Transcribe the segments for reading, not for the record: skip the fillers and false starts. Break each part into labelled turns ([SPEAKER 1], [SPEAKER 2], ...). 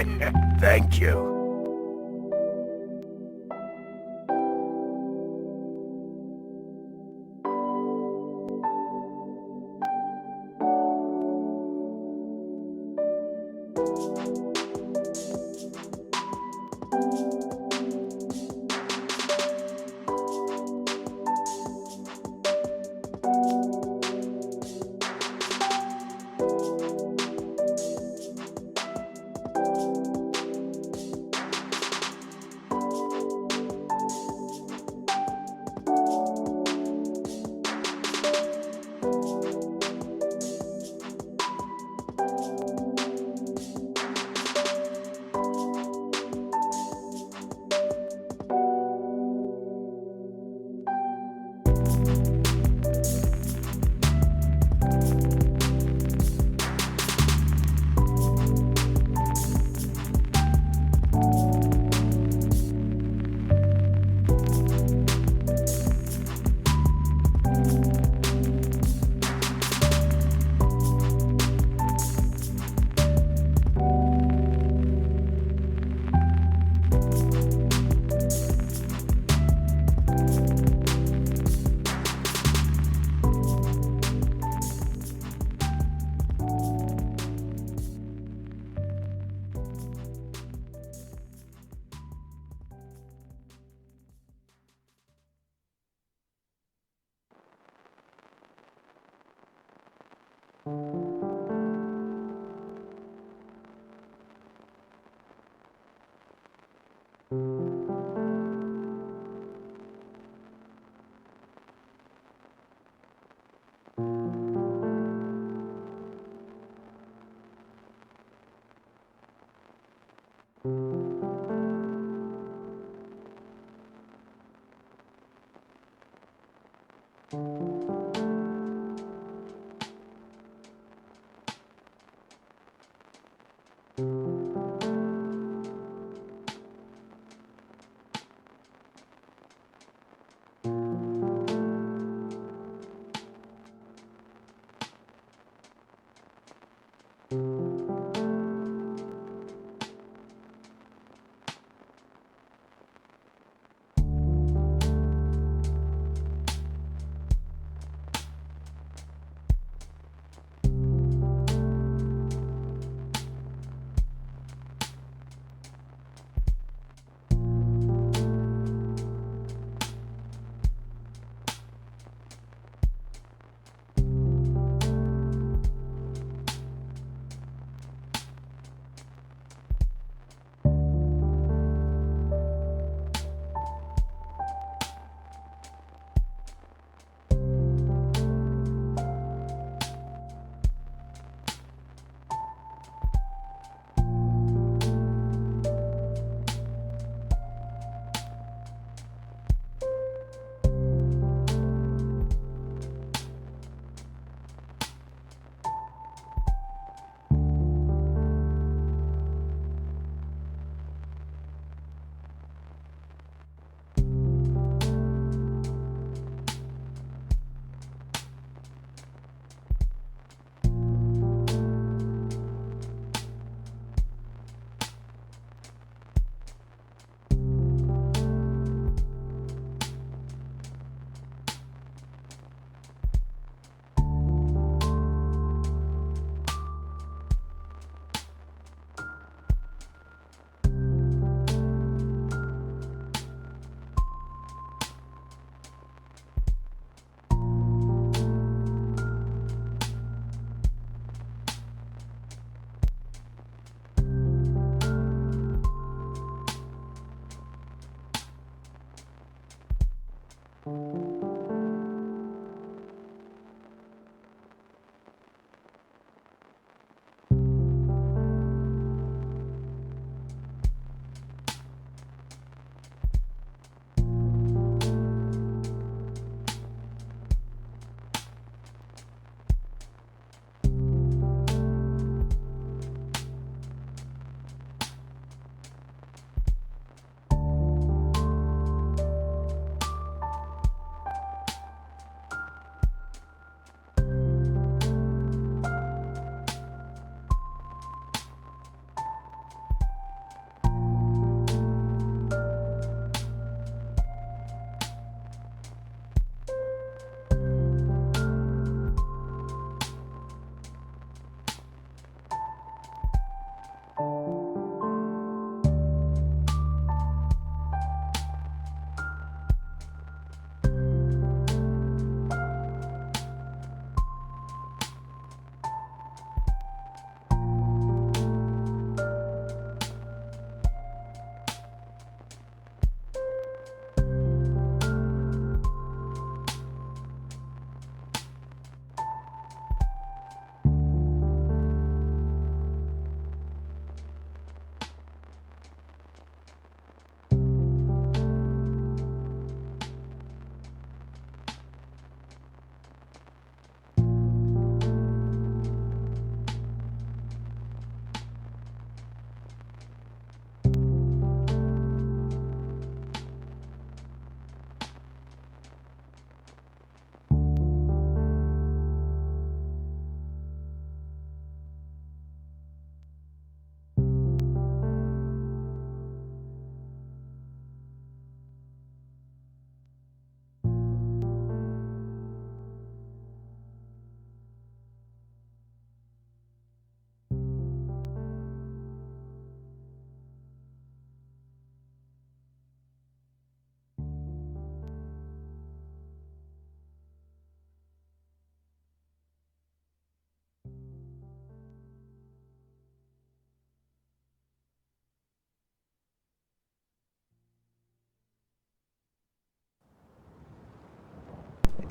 [SPEAKER 1] Thank you.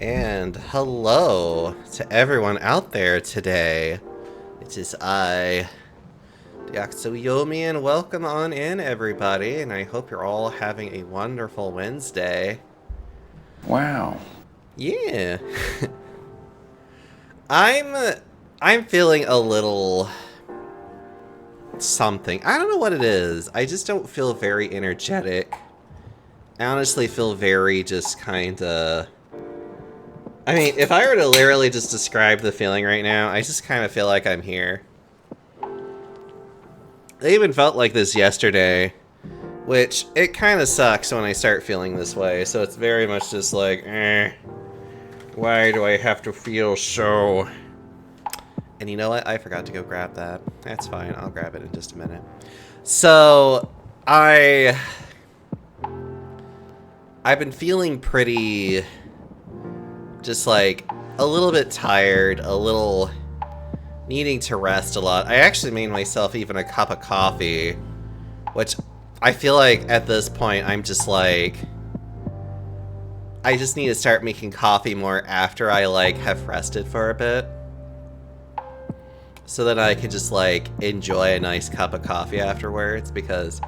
[SPEAKER 1] And hello to everyone out there today. It is I, Diaxoyomi, and welcome on in, everybody. And I hope you're all having a wonderful Wednesday.
[SPEAKER 2] Wow.
[SPEAKER 1] Yeah. I'm feeling a little something. I don't know what it is. I just don't feel very energetic. I honestly feel very just kinda... I mean, if I were to literally just describe the feeling right now, I just kind of feel like I'm here. I even felt like this yesterday, which it kind of sucks when I start feeling this way, so it's very much just like, why do I have to feel so... And you know what? I forgot to go grab that. That's fine. I'll grab it in just a minute. So, I've been feeling pretty... just like a little bit tired, a little needing to rest a lot. I actually made myself even a cup of coffee, which I feel like at this point I'm just like, I just need to start making coffee more after I like have rested for a bit, so that I can just like enjoy a nice cup of coffee afterwards, because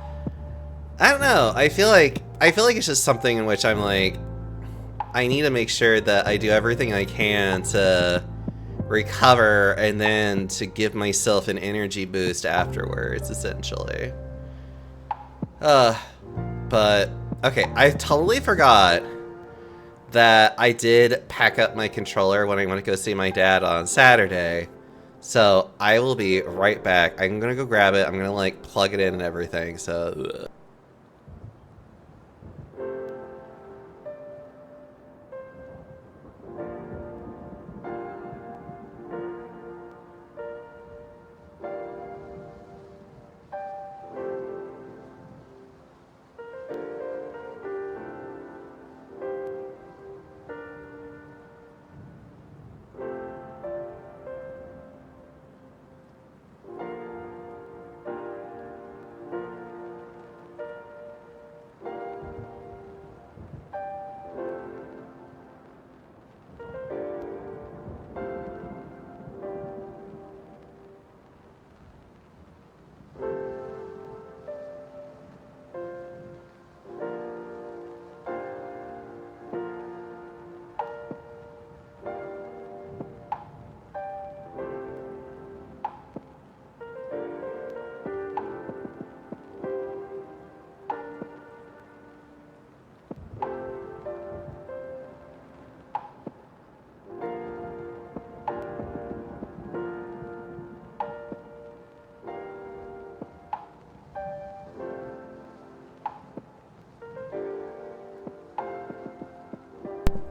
[SPEAKER 1] I don't know, I feel like it's just something in which I'm like, I need to make sure that I do everything I can to recover and then to give myself an energy boost afterwards, essentially. But, okay, I totally forgot that I did pack up my controller when I went to go see my dad on Saturday. So, I will be right back. I'm gonna go grab it. I'm gonna, like, plug it in and everything, so...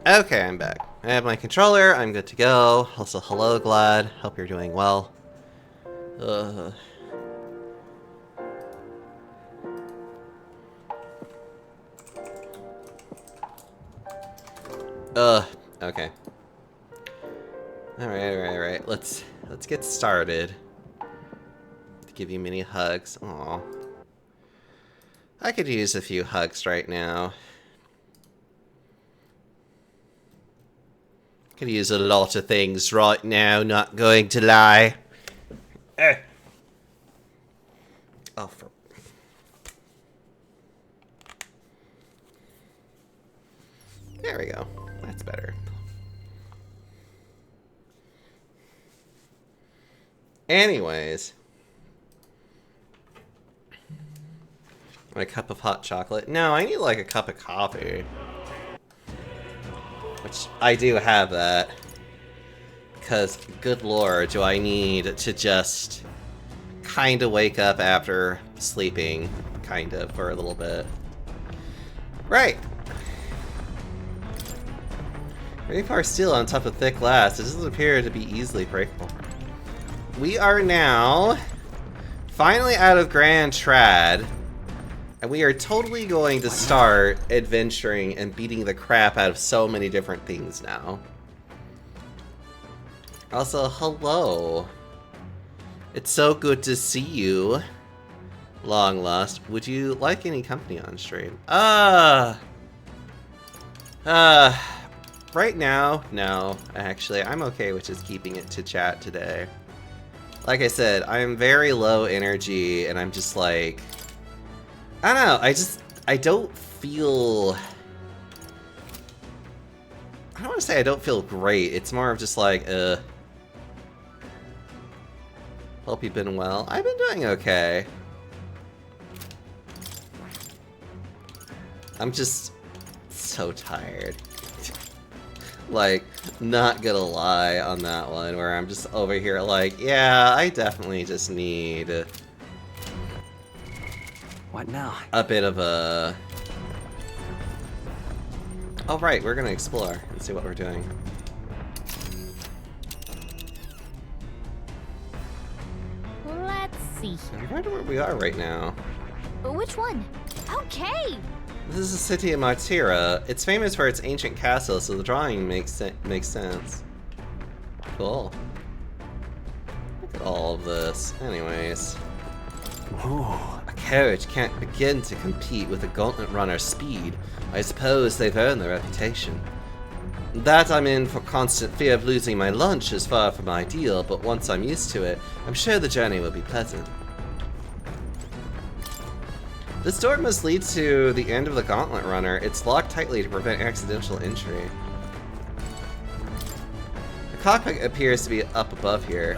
[SPEAKER 1] Okay, I'm back. I have my controller, I'm good to go. Also, hello, Glad. Hope you're doing well. Okay. Alright. Let's get started. To give you many hugs. Aw. I could use a few hugs right now. Could use a lot of things right now, not going to lie. Oh, for... There we go. That's better. Anyways. A cup of hot chocolate? No, I need like a cup of coffee. Which, I do have that. Because, good lord, do I need to just kind of wake up after sleeping, kind of, for a little bit. Right. Very far steel on top of thick glass. It doesn't appear to be easily breakable. We are now finally out of Grand Trad. And we are totally going to start adventuring and beating the crap out of so many different things now. Also, hello. It's so good to see you, long lost. Would you like any company on stream? right now, no. Actually, I'm okay with just keeping it to chat today. Like I said, I'm very low energy, and I'm just like... I don't know, I don't feel... I don't want to say I don't feel great, it's more of just like, hope you've been well. I've been doing okay. I'm just so tired. Like, not gonna lie on that one, where I'm just over here like, yeah, I definitely just need
[SPEAKER 3] What now?
[SPEAKER 1] a bit of a... Oh right, we're gonna explore and see what we're doing.
[SPEAKER 4] Let's see
[SPEAKER 1] I
[SPEAKER 4] here.
[SPEAKER 1] wonder where we are right now.
[SPEAKER 4] Which one? Okay.
[SPEAKER 1] This is the city of Martira. It's famous for its ancient castle, so the drawing makes sense. Cool. Look at all of this. Anyways. Ooh, a carriage can't begin to compete with a gauntlet runner's speed. I suppose they've earned their reputation. That I'm in for constant fear of losing my lunch is far from ideal, but once I'm used to it, I'm sure the journey will be pleasant. This door must lead to the end of the Gauntlet Runner. It's locked tightly to prevent accidental entry. The cockpit appears to be up above here.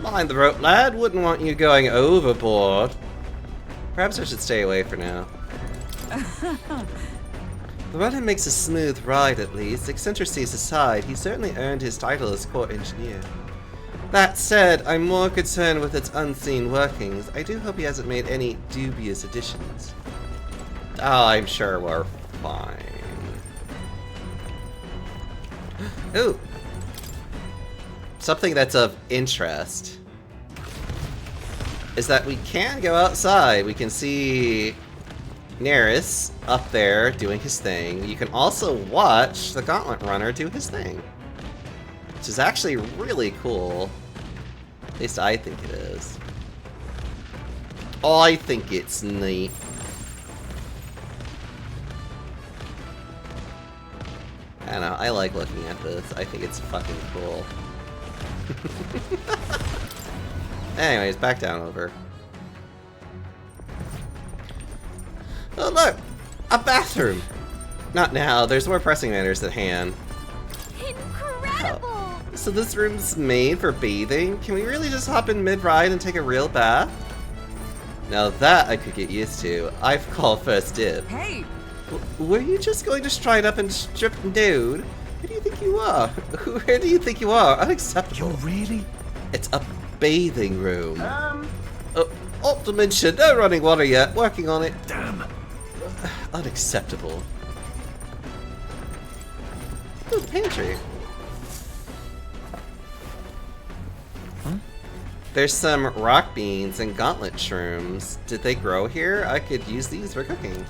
[SPEAKER 1] Mind the rope, lad. Wouldn't want you going overboard. Perhaps I should stay away for now. The runner makes a smooth ride, at least. Eccentricities aside, he certainly earned his title as court engineer. That said, I'm more concerned with its unseen workings. I do hope he hasn't made any dubious additions. Oh, I'm sure we're fine. Ooh! Something that's of interest is that we can go outside. We can see Neris up there doing his thing. You can also watch the Gauntlet Runner do his thing, which is actually really cool. At least I think it is. I think it's neat. I don't know, I like looking at this. I think it's fucking cool. Anyways, back down over. Oh look! A bathroom! Not now, there's more pressing matters at hand.
[SPEAKER 4] Incredible!
[SPEAKER 1] So this room's made for bathing? Can we really just hop in mid-ride and take a real bath? Now that I could get used to. I've called first dib.
[SPEAKER 5] Hey!
[SPEAKER 1] Were you just going to stride up and strip nude? Who do you think you are? Where do you think you are? Unacceptable.
[SPEAKER 3] You really?
[SPEAKER 1] It's a bathing room. Optimension, no running water yet. Working on it.
[SPEAKER 3] Damn.
[SPEAKER 1] Unacceptable. Ooh, the pantry.
[SPEAKER 3] Huh?
[SPEAKER 1] There's some rock beans and gauntlet shrooms. Did they grow here? I could use these for cooking.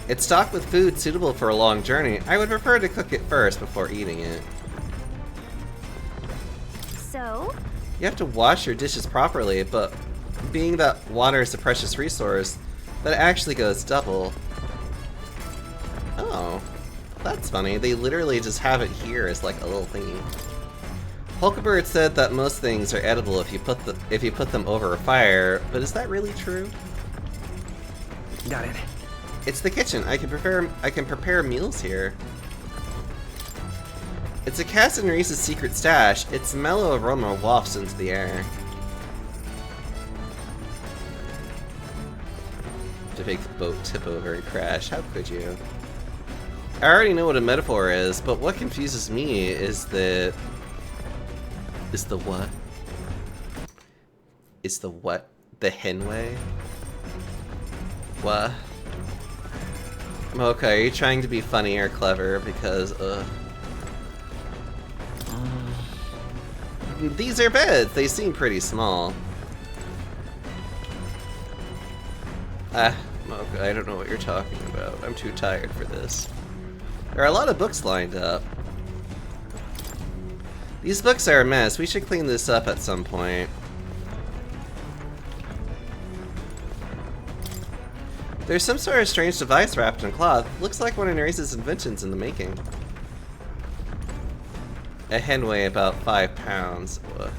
[SPEAKER 1] It's stocked with food suitable for a long journey. I would prefer to cook it first before eating it.
[SPEAKER 4] So?
[SPEAKER 1] You have to wash your dishes properly, but being that water is a precious resource, that actually goes double. Oh, that's funny. They literally just have it here as like a little thingy. Hulkabird said that most things are edible if you put them over a fire, but is that really true?
[SPEAKER 3] Got it.
[SPEAKER 1] It's the kitchen. I can prepare meals here. It's a Cass and Reese's secret stash. Its mellow aroma wafts into the air. To make the boat tip over and crash. How could you? I already know what a metaphor is, but what confuses me is the... Is the what? Is the what? The Henway? What? Okay, are you trying to be funny or clever? Because, these are beds. They seem pretty small. Okay, I don't know what you're talking about. I'm too tired for this. There are a lot of books lined up. These books are a mess. We should clean this up at some point. There's some sort of strange device wrapped in cloth. Looks like one of Nereus' inventions in the making. A hen weigh about 5 pounds. Ugh.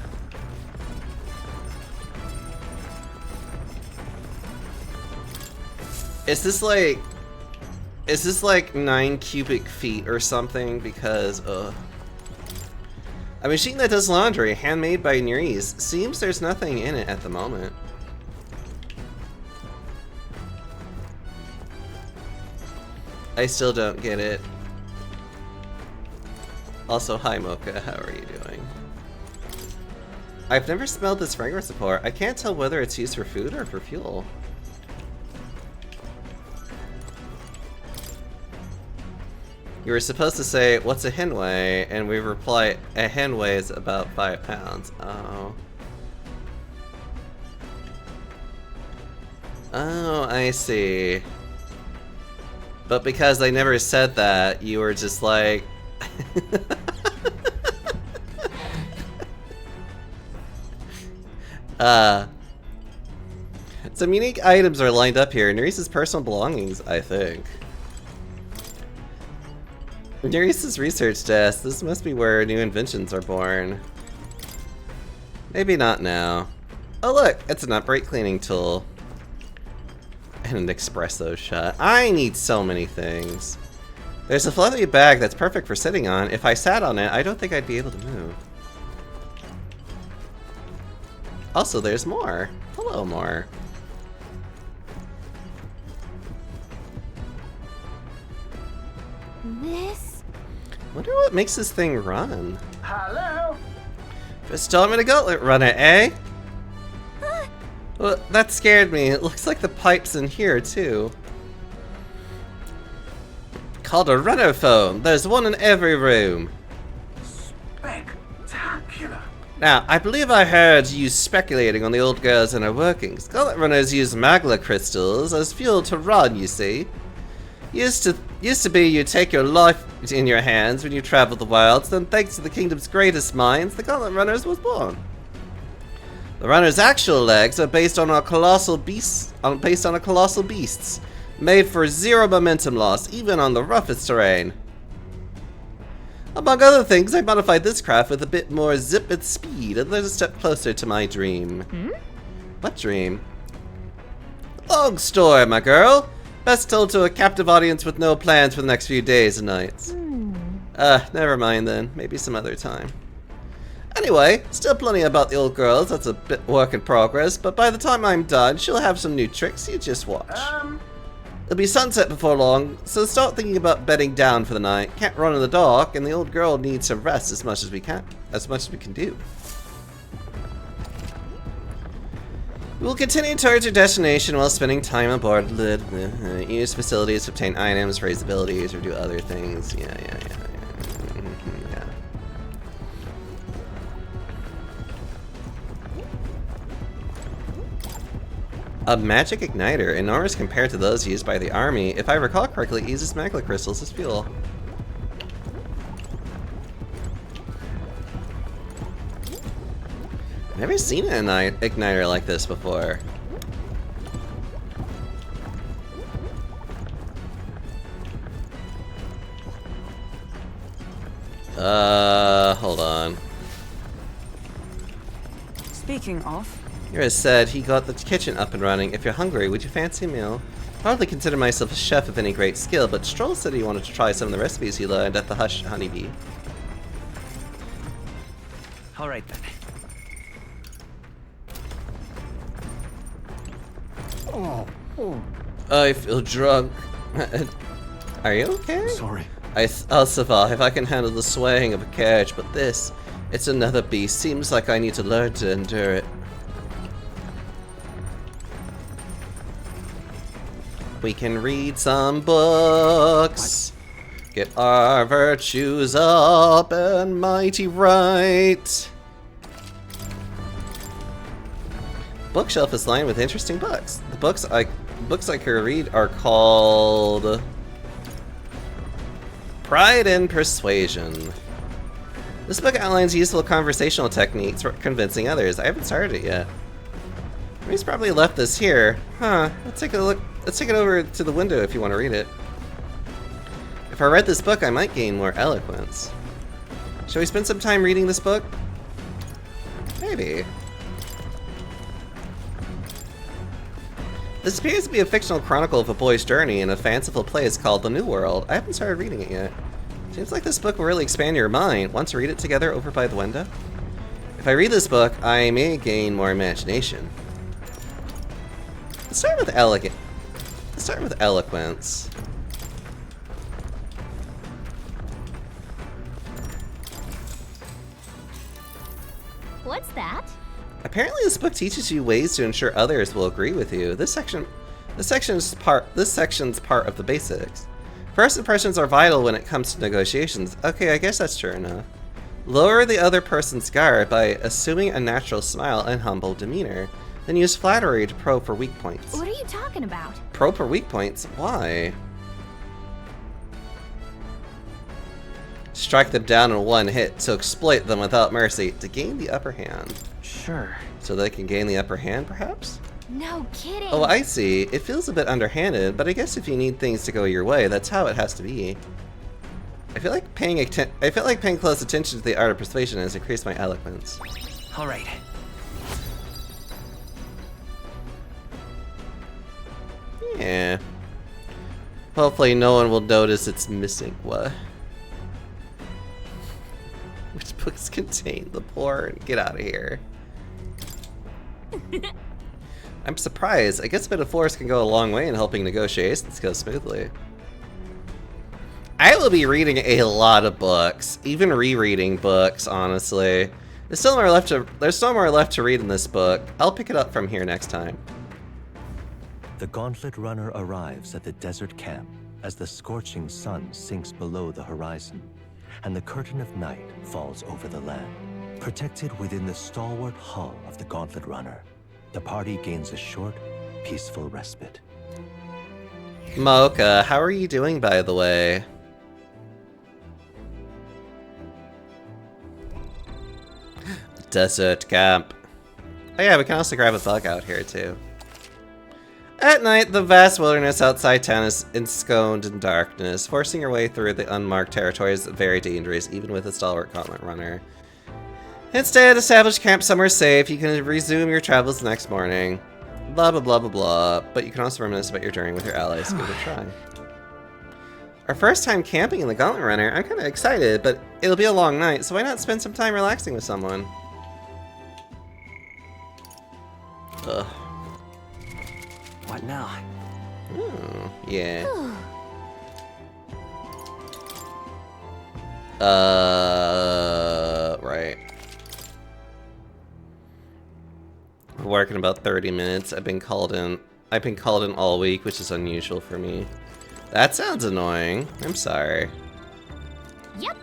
[SPEAKER 1] Is this like 9 cubic feet or something? Because, a machine that does laundry, handmade by Nereus. Seems there's nothing in it at the moment. I still don't get it. Also, hi Mocha, how are you doing? I've never smelled this fragrance before. I can't tell whether it's used for food or for fuel. You were supposed to say, what's a hen weigh? And we reply, a hen weighs about 5 pounds. Oh. Oh, I see. But because they never said that, you were just like... Some unique items are lined up here. Nereus' personal belongings, I think. Nereus' research desk. This must be where new inventions are born. Maybe not now. Oh look, it's an upright cleaning tool. And an espresso shot. I need so many things. There's a fluffy bag that's perfect for sitting on. If I sat on it, I don't think I'd be able to move. Also, there's more. Hello, more.
[SPEAKER 4] This?
[SPEAKER 1] Wonder what makes this thing run.
[SPEAKER 3] Hello?
[SPEAKER 1] Just told me to gauntlet run it, eh? Well, that scared me. It looks like the pipe's in here, too. Called a renophone. There's one in every room.
[SPEAKER 2] Spectacular.
[SPEAKER 1] Now, I believe I heard you speculating on the old girl's inner workings. Gauntlet runners use magla crystals as fuel to run, you see. Used to be you take your life in your hands when you travel the wilds, then thanks to the kingdom's greatest minds, the Gauntlet Runners was born. The runner's actual legs are based on a colossal beasts, made for zero momentum loss, even on the roughest terrain. Among other things, I modified this craft with a bit more zip and speed, and there's a step closer to my dream. What dream? Long story, my girl. Best told to a captive audience with no plans for the next few days and nights. Never mind then. Maybe some other time. Anyway, still plenty about the old girls. That's a bit work in progress, but by the time I'm done, she'll have some new tricks. You just watch. It'll be sunset before long, so start thinking about bedding down for the night. Can't run in the dark, and the old girl needs to rest as much as we can do. We will continue towards your destination while spending time aboard use facilities to obtain items, raise abilities, or do other things. Yeah. A magic igniter, enormous compared to those used by the army. If I recall correctly, it uses magma crystals as fuel. Never seen an igniter like this before. Hold on.
[SPEAKER 3] Speaking of,
[SPEAKER 1] Nereus said he got the kitchen up and running. If you're hungry, would you fancy a meal? I hardly consider myself a chef of any great skill, but Stroll said he wanted to try some of the recipes he learned at the Hush Honeybee.
[SPEAKER 3] all right then.
[SPEAKER 1] I feel drunk. Are you okay?
[SPEAKER 2] Sorry.
[SPEAKER 1] I'll survive. I can handle the swaying of a carriage, but this, it's another beast. Seems like I need to learn to endure it. We can read some books. Get our virtues up and mighty right. Bookshelf is lined with interesting books. The books I could read are called Pride and Persuasion. This book outlines useful conversational techniques for convincing others. I haven't started it yet. He's probably left this here. Huh. Let's take a look. Let's take it over to the window if you want to read it. If I read this book, I might gain more eloquence. Shall we spend some time reading this book? Maybe. This appears to be a fictional chronicle of a boy's journey in a fanciful place called The New World. I haven't started reading it yet. Seems like this book will really expand your mind. Want to read it together over by the window? If I read this book, I may gain more imagination. Let's start with elegant. Let's start with eloquence.
[SPEAKER 4] What's that?
[SPEAKER 1] Apparently, this book teaches you ways to ensure others will agree with you. This section's part of the basics. First impressions are vital when it comes to negotiations. Okay, I guess that's true enough. Lower the other person's guard by assuming a natural smile and humble demeanor. Then use flattery to probe for weak points.
[SPEAKER 4] What are you talking about?
[SPEAKER 1] Probe for weak points? Why? Strike them down in one hit to exploit them without mercy to gain the upper hand.
[SPEAKER 3] Sure.
[SPEAKER 1] So they can gain the upper hand, perhaps?
[SPEAKER 4] No kidding.
[SPEAKER 1] Oh, I see. It feels a bit underhanded, but I guess if you need things to go your way, that's how it has to be. I feel like paying close attention to the art of persuasion has increased my eloquence.
[SPEAKER 3] All right.
[SPEAKER 1] Yeah. Hopefully no one will notice it's missing. What? Which books contain the poor? Get out of here. I'm surprised. I guess a bit of force can go a long way in helping negotiations go smoothly. I will be reading a lot of books, even rereading books, honestly. There's still more left to read in this book. I'll pick it up from here next time.
[SPEAKER 5] The Gauntlet Runner arrives at the desert camp as the scorching sun sinks below the horizon and the curtain of night falls over the land. Protected within the stalwart hull of the Gauntlet Runner, the party gains a short, peaceful respite.
[SPEAKER 1] Mocha, how are you doing, by the way? Desert camp. Oh yeah, we can also grab a bug out here, too. At night, the vast wilderness outside town is ensconced in darkness. Forcing your way through the unmarked territory is very dangerous, even with a stalwart Gauntlet Runner. Instead, establish camp somewhere safe. You can resume your travels the next morning. Blah, blah, blah, blah, blah. But you can also reminisce about your journey with your allies. Give it a try. Our first time camping in the Gauntlet Runner. I'm kind of excited, but it'll be a long night, so why not spend some time relaxing with someone? Ugh.
[SPEAKER 3] What now?
[SPEAKER 1] Oh, yeah. Right. We're working about 30 minutes. I've been called in all week, which is unusual for me. That sounds annoying. I'm sorry.
[SPEAKER 4] Yep.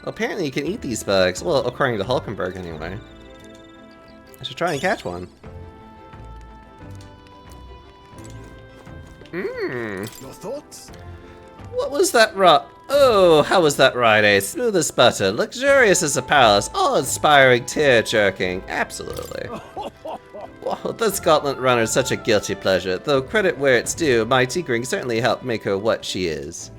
[SPEAKER 1] Apparently you can eat these bugs. Well, according to Hulkenberg anyway. I should try and catch one.
[SPEAKER 6] Your thoughts?
[SPEAKER 1] What was that Oh, how was that ride, eh? Smooth as butter, luxurious as a palace, awe-inspiring, tear-jerking. Absolutely. Well, this Gauntlet Runner is such a guilty pleasure, though credit where it's due, my tinkering certainly helped make her what she is.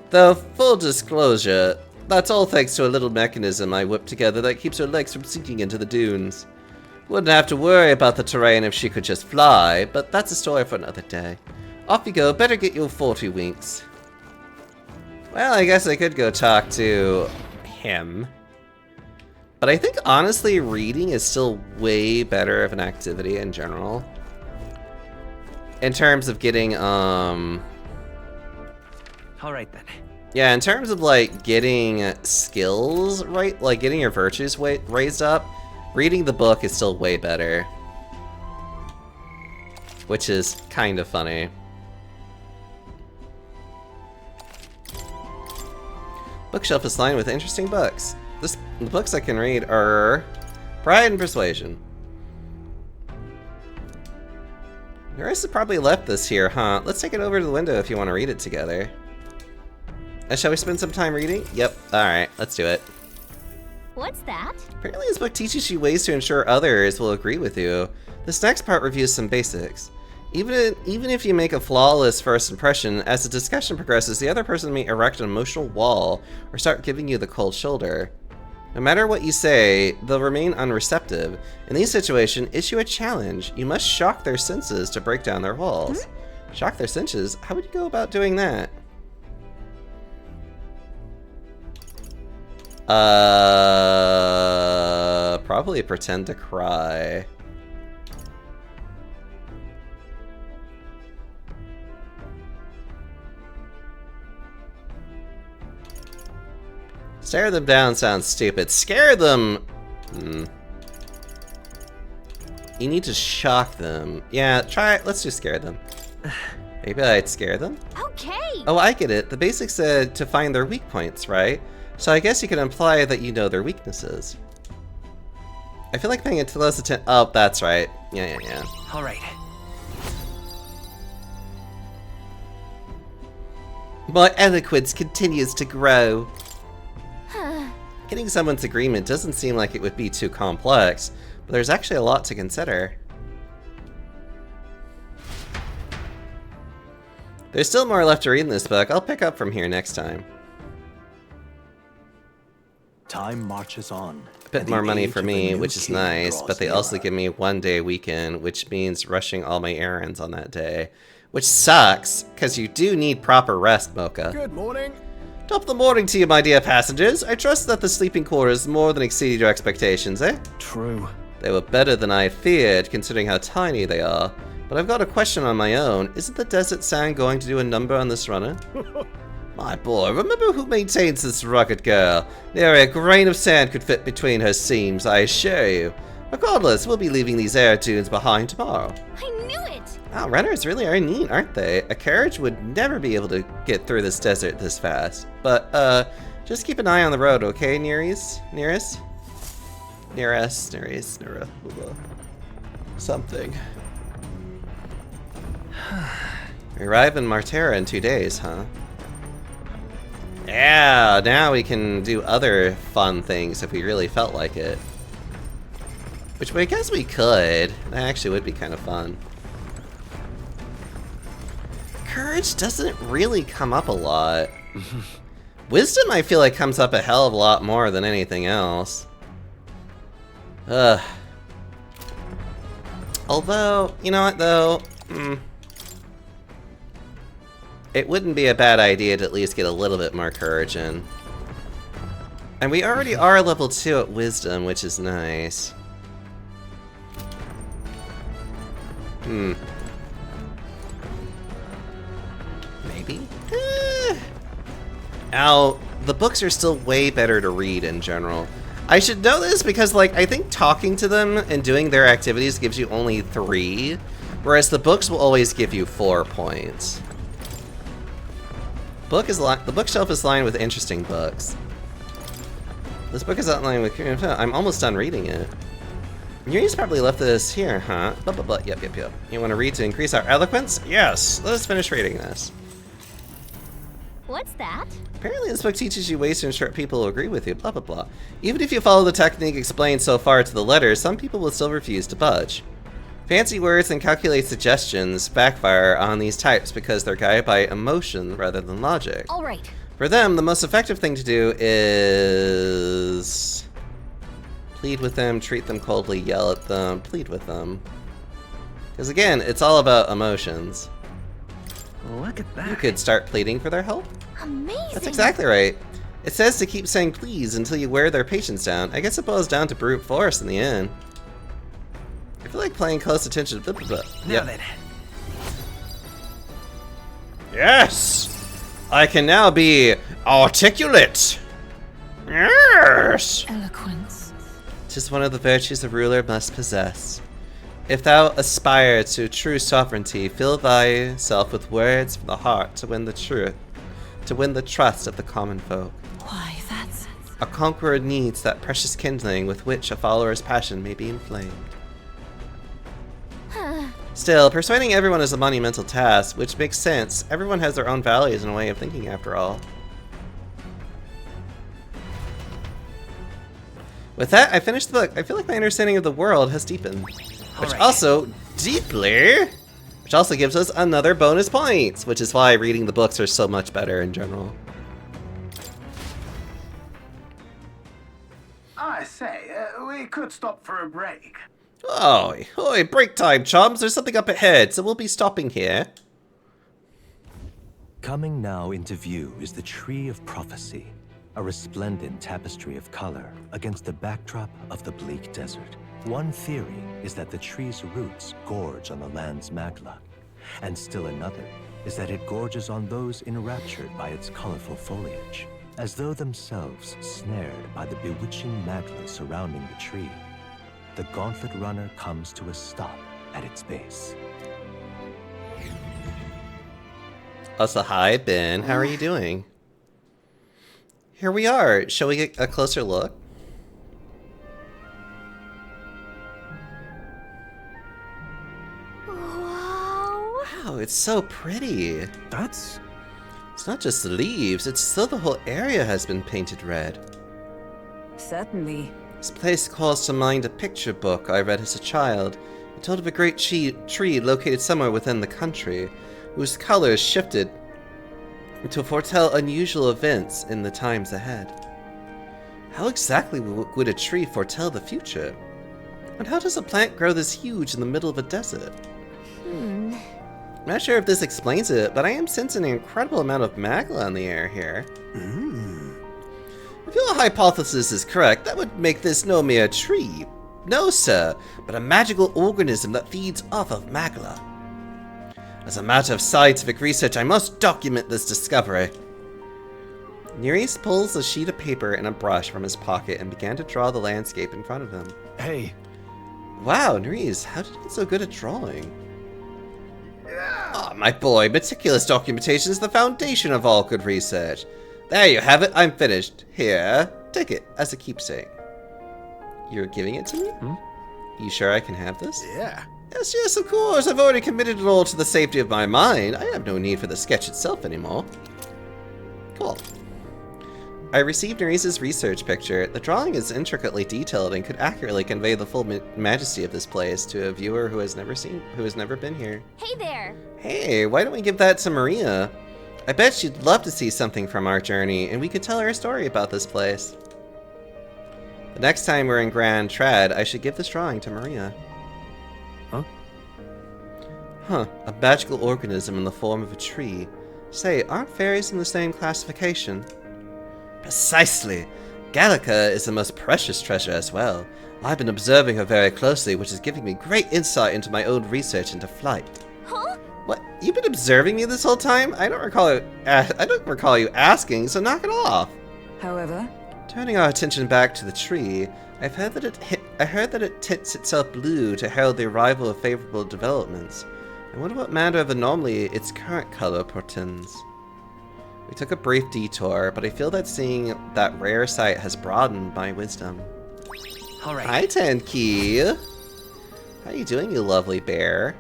[SPEAKER 1] Though, full disclosure, that's all thanks to a little mechanism I whipped together that keeps her legs from sinking into the dunes. Wouldn't have to worry about the terrain if she could just fly, but that's a story for another day. Off you go, better get your 40 winks. Well, I guess I could go talk to him. But I think, honestly, reading is still way better of an activity in general. In terms of getting,
[SPEAKER 3] All right then.
[SPEAKER 1] yeah, in terms of, like, getting skills, right? Like, getting your virtues raised up, reading the book is still way better. Which is kind of funny. Bookshelf is lined with interesting books. The books I can read are Pride and Persuasion. Marissa probably left this here, huh? Let's take it over to the window if you want to read it together. Shall we spend some time reading? Yep. Alright, let's do it.
[SPEAKER 4] What's that?
[SPEAKER 1] Apparently this book teaches you ways to ensure others will agree with you. This next part reviews some basics. Even if you make a flawless first impression, as the discussion progresses, the other person may erect an emotional wall or start giving you the cold shoulder. No matter what you say, they'll remain unreceptive. In these situations, issue a challenge. You must shock their senses to break down their walls. Shock their senses? How would you go about doing that? Probably pretend to cry. Stare them down sounds stupid. Scare them! You need to shock them. Yeah, try it. Let's just scare them. Maybe I'd scare them?
[SPEAKER 4] Okay.
[SPEAKER 1] Oh, I get it. The basics said to find their weak points, right? So I guess you could imply that you know their weaknesses. I feel like paying close attention. Oh, that's right. Yeah.
[SPEAKER 3] All right.
[SPEAKER 1] My eloquence continues to grow. Getting someone's agreement doesn't seem like it would be too complex, but there's actually a lot to consider. There's still more left to read in this book. I'll pick up from here next time.
[SPEAKER 5] Time marches on.
[SPEAKER 1] A bit more money for me, which is nice, but they also give me 1 day weekend, which means rushing all my errands on that day. Which sucks, because you do need proper rest, Mocha.
[SPEAKER 6] Good morning.
[SPEAKER 1] Top of the morning to you, my dear passengers. I trust that the sleeping quarters more than exceeded your expectations, eh?
[SPEAKER 3] True.
[SPEAKER 1] They were better than I feared, considering how tiny they are. But I've got a question on my own. Isn't the Desert Sand going to do a number on this runner? My boy, remember who maintains this rugged girl. Nary a grain of sand could fit between her seams, I assure you. Regardless, we'll be leaving these air dunes behind tomorrow.
[SPEAKER 4] I knew it.
[SPEAKER 1] Wow, runners really are neat, aren't they? A carriage would never be able to get through this desert this fast. But, just keep an eye on the road, okay, Nereus? Something. We arrive in Martera in 2 days, huh? Yeah, now we can do other fun things if we really felt like it. Which I guess we could. That actually would be kind of fun. Courage doesn't really come up a lot. Wisdom, I feel like, comes up a hell of a lot more than anything else. Ugh. Although, you know what, though? It wouldn't be a bad idea to at least get a little bit more courage in. And we already are level 2 at Wisdom, which is nice. Maybe? Now, the books are still way better to read in general. I should know this because, like, I think talking to them and doing their activities gives you only 3, whereas the books will always give you 4 points. The bookshelf is lined with interesting books. This book is outlined with... I'm almost done reading it. Yuri's probably left this here, huh? Blah, blah, blah. Yep. You want to read to increase our eloquence? Yes! Let us finish reading this.
[SPEAKER 4] What's that?
[SPEAKER 1] Apparently this book teaches you ways to ensure people will agree with you, blah, blah, blah. Even if you follow the technique explained so far to the letter, some people will still refuse to budge. Fancy words and calculated suggestions backfire on these types because they're guided by emotion rather than logic.
[SPEAKER 4] All right.
[SPEAKER 1] For them, the most effective thing to do is... plead with them, treat them coldly, yell at them, plead with them. Because again, it's all about emotions.
[SPEAKER 3] Look at that.
[SPEAKER 1] You could start pleading for their help.
[SPEAKER 4] Amazing.
[SPEAKER 1] That's exactly right. It says to keep saying please until you wear their patience down. I guess it boils down to brute force in the end. I feel like paying close attention to
[SPEAKER 3] Now then.
[SPEAKER 1] Yes! I can now be articulate! Yes!
[SPEAKER 4] Eloquence.
[SPEAKER 1] 'Tis one of the virtues a ruler must possess. If thou aspire to true sovereignty, fill thyself with words from the heart to win the trust of the common folk.
[SPEAKER 4] Why, that's...
[SPEAKER 1] A conqueror needs that precious kindling with which a follower's passion may be inflamed. Still, persuading everyone is a monumental task, which makes sense. Everyone has their own values and a way of thinking, after all. With that, I finished the book. I feel like my understanding of the world has deepened. Which
[SPEAKER 3] Alright.
[SPEAKER 1] also, deeply, which also gives us another bonus points, which is why reading the books are so much better in general.
[SPEAKER 6] I say, we could stop for a break.
[SPEAKER 1] Oi, break time, chums. There's something up ahead, so we'll be stopping here.
[SPEAKER 5] Coming now into view is the Tree of Prophecy, a resplendent tapestry of color against the backdrop of the bleak desert. One theory is that the tree's roots gorge on the land's magla, and still another is that it gorges on those enraptured by its colorful foliage, as though themselves snared by the bewitching magla surrounding the tree. The Gauntlet Runner comes to a stop at its base.
[SPEAKER 1] Also, hi, Ben. How are you doing? Here we are. Shall we get a closer look?
[SPEAKER 4] Wow.
[SPEAKER 1] Wow, it's so pretty.
[SPEAKER 3] That's...
[SPEAKER 1] It's not just the leaves, it's still the whole area has been painted red.
[SPEAKER 7] Certainly.
[SPEAKER 1] This place calls to mind a picture book I read as a child. It told of a great tree located somewhere within the country, whose colors shifted to foretell unusual events in the times ahead. How exactly would a tree foretell the future? And how does a plant grow this huge in the middle of a desert? I'm not sure if this explains it, but I am sensing an incredible amount of magma in the air here. If your hypothesis is correct, that would make this no mere tree. No, sir, but a magical organism that feeds off of magma. As a matter of scientific research, I must document this discovery. Nereus pulls a sheet of paper and a brush from his pocket and began to draw the landscape in front of him.
[SPEAKER 3] Hey,
[SPEAKER 1] Wow, Nereus, how did you get so good at drawing? Ah, my boy, meticulous documentation is the foundation of all good research. There you have it, I'm finished. Here, take it as a keepsake. You're giving it to me? You sure I can have this?
[SPEAKER 6] Yeah.
[SPEAKER 1] Yes, of course. I've already committed it all to the safety of my mind. I have no need for the sketch itself anymore. Cool. I received Nereus' research picture. The drawing is intricately detailed and could accurately convey the full majesty of this place to a viewer who has never been here.
[SPEAKER 4] Hey there.
[SPEAKER 1] Hey, why don't we give that to Maria? I bet she'd love to see something from our journey, and we could tell her a story about this place. The next time we're in Grand Trad, I should give this drawing to Maria. Huh, a magical organism in the form of a tree. Say, aren't fairies in the same classification? Precisely! Gallica is the most precious treasure as well. I've been observing her very closely, which is giving me great insight into my own research into flight.
[SPEAKER 4] Huh?
[SPEAKER 1] What? You've been observing me this whole time? I don't recall you asking, so knock it off.
[SPEAKER 7] However,
[SPEAKER 1] Turning our attention back to the tree, I heard that it tints itself blue to herald the arrival of favorable developments. I wonder what manner of anomaly its current color portends. We took a brief detour, but I feel that seeing that rare sight has broadened my wisdom.
[SPEAKER 3] alright.
[SPEAKER 1] Hi, Tenki! How you doing, you lovely bear?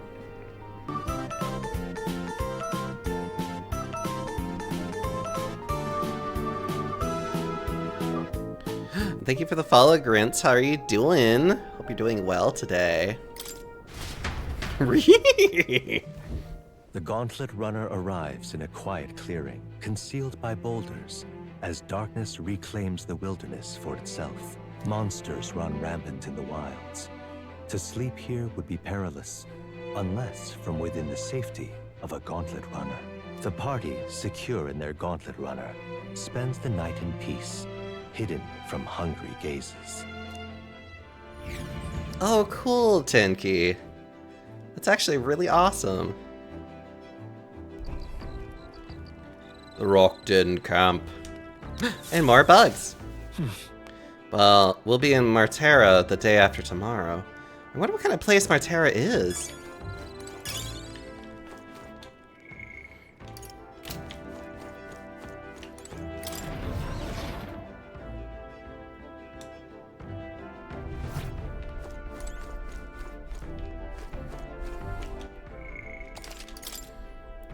[SPEAKER 1] Thank you for the follow, Grints. How are you doing? Hope you're doing well today.
[SPEAKER 5] The Gauntlet Runner arrives in a quiet clearing, concealed by boulders, as darkness reclaims the wilderness for itself. Monsters run rampant in the wilds. To sleep here would be perilous, unless from within the safety of a Gauntlet Runner. The party, secure in their Gauntlet Runner, spends the night in peace, hidden from hungry gazes.
[SPEAKER 1] Oh, cool, Tenki. That's actually really awesome. The Rock Den camp. And more bugs. Well, we'll be in Martera the day after tomorrow. I wonder what kind of place Martera is.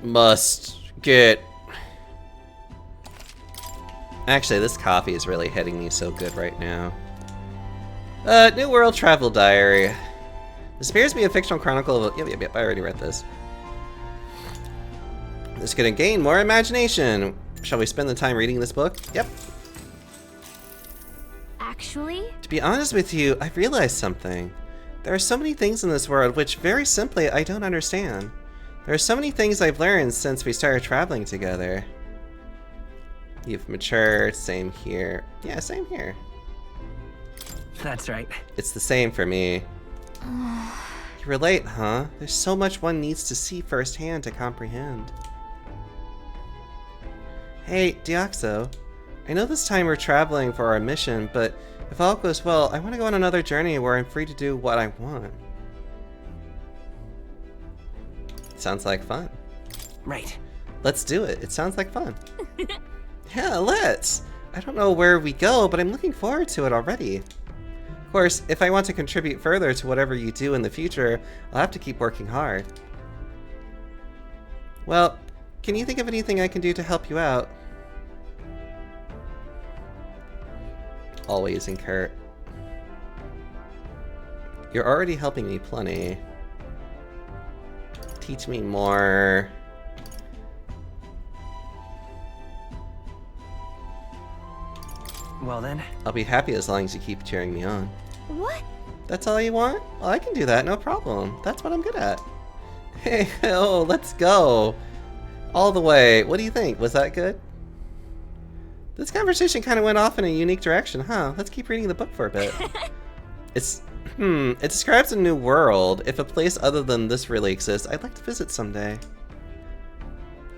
[SPEAKER 1] Must get... Actually, this coffee is really hitting me so good right now. New World Travel Diary. This appears to be a fictional chronicle of... Yep, I already read this. This is gonna gain more imagination. Shall we spend the time reading this book? Yep.
[SPEAKER 4] Actually,
[SPEAKER 1] To be honest with you, I've realized something. There are so many things in this world which, very simply, I don't understand. There are so many things I've learned since we started traveling together. You've matured, same here. Yeah, same here.
[SPEAKER 3] That's right.
[SPEAKER 1] It's the same for me. You relate, huh? There's so much one needs to see firsthand to comprehend. Hey, Deoxo. I know this time we're traveling for our mission, but if all goes well, I want to go on another journey where I'm free to do what I want. Sounds like fun.
[SPEAKER 3] Right.
[SPEAKER 1] Let's do it. It sounds like fun. Yeah, let's! I don't know where we go, but I'm looking forward to it already. Of course, if I want to contribute further to whatever you do in the future, I'll have to keep working hard. Well, can you think of anything I can do to help you out? Always, and Kurt. You're already helping me plenty. Teach me more.
[SPEAKER 3] Well then.
[SPEAKER 1] I'll be happy as long as you keep cheering me on.
[SPEAKER 4] what?
[SPEAKER 1] That's all you want? Well, I can do that, no problem. That's what I'm good at. Hey, oh, let's go. All the way. What do you think? Was that good? This conversation kind of went off in a unique direction, huh? Let's keep reading the book for a bit. It describes a new world. If a place other than this really exists, I'd like to visit someday.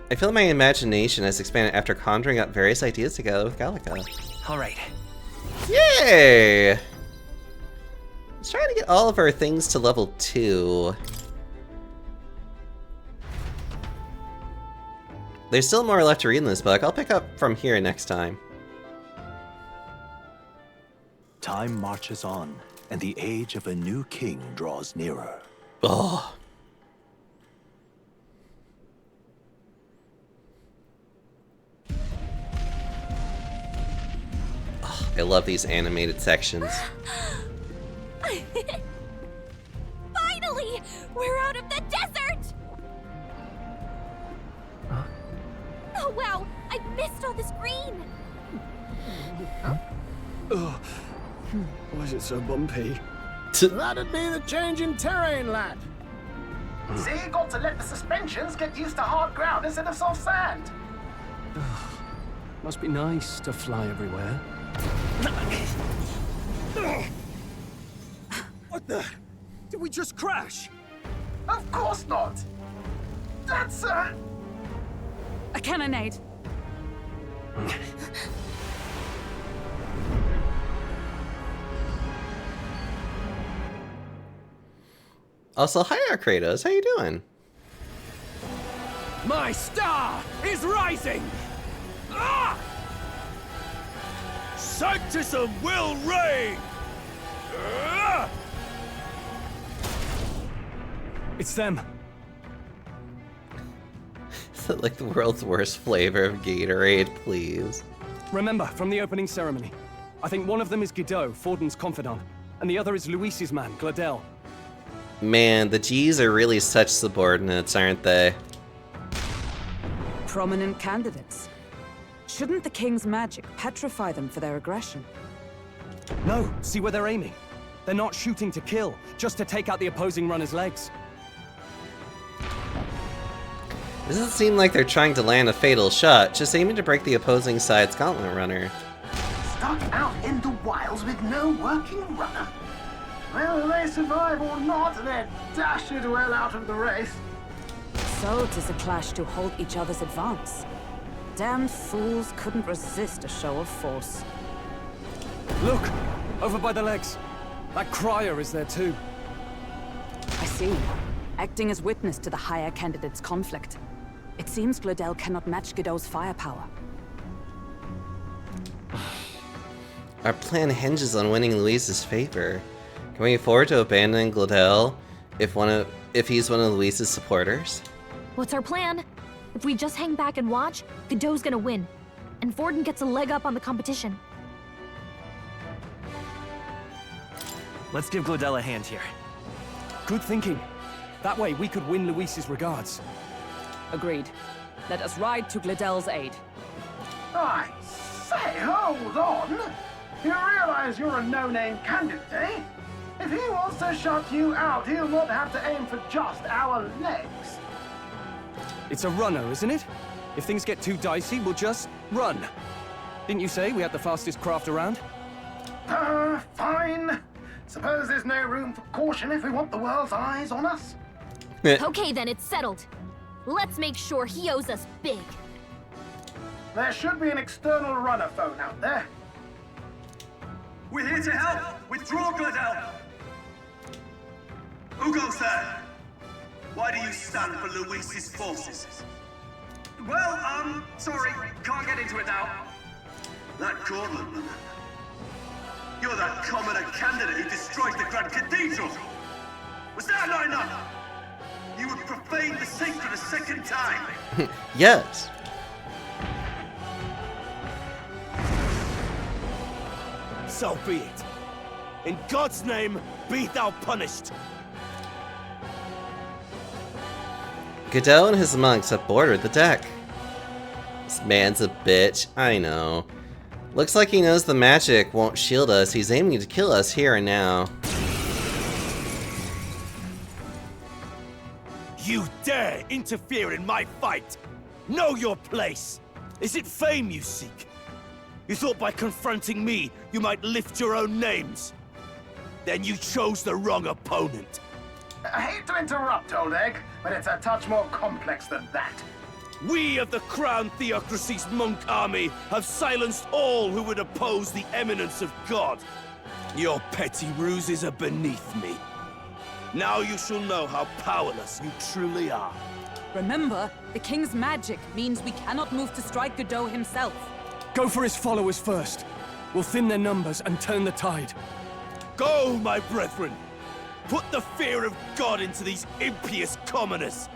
[SPEAKER 1] I feel my imagination has expanded after conjuring up various ideas together with Gallica.
[SPEAKER 3] All right.
[SPEAKER 1] Yay! Let's try to get all of our things to level 2. There's still more left to read in this book. I'll pick up from here next time.
[SPEAKER 5] Time marches on, and the age of a new king draws nearer.
[SPEAKER 1] Oh. Oh, I love these animated sections.
[SPEAKER 4] Finally! We're out of the desert! Oh wow, I missed all this green!
[SPEAKER 8] Why is it so bumpy?
[SPEAKER 6] That'd be the change in terrain, lad.
[SPEAKER 9] See, you got to let the suspensions get used to hard ground instead of soft sand.
[SPEAKER 8] Must be nice to fly everywhere.
[SPEAKER 6] What the? Did we just crash?
[SPEAKER 9] Of course not. That's
[SPEAKER 7] A cannonade.
[SPEAKER 1] Also, hi, Kratos. How you doing?
[SPEAKER 6] My star is rising! Ah! Sanctism will reign! Ah!
[SPEAKER 8] It's them.
[SPEAKER 1] Is it like the world's worst flavor of Gatorade, please?
[SPEAKER 8] Remember, from the opening ceremony. I think one of them is Guido, Forden's confidant, and the other is Luis's man, Gladel.
[SPEAKER 1] Man, the G's are really such subordinates, aren't they?
[SPEAKER 7] Prominent candidates. Shouldn't the king's magic petrify them for their aggression?
[SPEAKER 8] No, see where they're aiming. They're not shooting to kill, just to take out the opposing runner's legs.
[SPEAKER 1] Doesn't seem like they're trying to land a fatal shot, just aiming to break the opposing side's gauntlet runner.
[SPEAKER 9] stuck out in the wilds with no working runner. Whether they survive or not, they're dashed well out of the race.
[SPEAKER 7] So 'tis a clash to halt each other's advance. Damned fools couldn't resist a show of force.
[SPEAKER 8] Look! Over by the legs. That crier is there too.
[SPEAKER 7] I see. Acting as witness to the higher candidate's conflict. It seems Gladel cannot match Godot's firepower.
[SPEAKER 1] Our plan hinges on winning Luis's favor. Can we afford to abandon Gladel if he's one of Luis's supporters?
[SPEAKER 4] What's our plan? If we just hang back and watch, Godot's gonna win. And Forden gets a leg up on the competition.
[SPEAKER 3] Let's give Gladel a hand here.
[SPEAKER 8] Good thinking. That way we could win Luis's regards.
[SPEAKER 7] Agreed. Let us ride to Glidel's aid.
[SPEAKER 9] I say, hold on. You realize you're a no-name candidate, eh? If he wants to shut you out, he'll not have to aim for just our legs.
[SPEAKER 8] It's a runner, isn't it? If things get too dicey, we'll just run. Didn't you say we had the fastest craft around?
[SPEAKER 9] Fine. Suppose there's no room for caution if we want the world's eyes on us?
[SPEAKER 4] Okay, then, it's settled. Let's make sure he owes us big.
[SPEAKER 9] There should be an external runner phone out there.
[SPEAKER 6] We're here to help! Withdraw, Glidel! Who goes there? Why do you stand for Luis's forces? Well, sorry, can't get into it now. That Gauntlet runner. You're that commoner candidate who destroyed the Grand Cathedral! Was that not enough? You would profane the sacred a second time!
[SPEAKER 1] Yes.
[SPEAKER 6] So be it. In God's name, be thou punished!
[SPEAKER 1] Godot and his monks have boarded the deck. This man's a bitch, I know. Looks like he knows the magic won't shield us. He's aiming to kill us here and now.
[SPEAKER 6] You dare interfere in my fight! Know your place! Is it fame you seek? You thought by confronting me, you might lift your own names? Then you chose the wrong opponent.
[SPEAKER 9] I hate to interrupt, Old Egg, but it's a touch more complex than that.
[SPEAKER 6] We of the Crown Theocracy's monk army have silenced all who would oppose the eminence of God. Your petty ruses are beneath me. Now you shall know how powerless you truly are.
[SPEAKER 7] Remember, the king's magic means we cannot move to strike Godot himself.
[SPEAKER 8] Go for his followers first. We'll thin their numbers and turn the tide.
[SPEAKER 6] Go, my brethren! Put the fear of God into these impious commoners!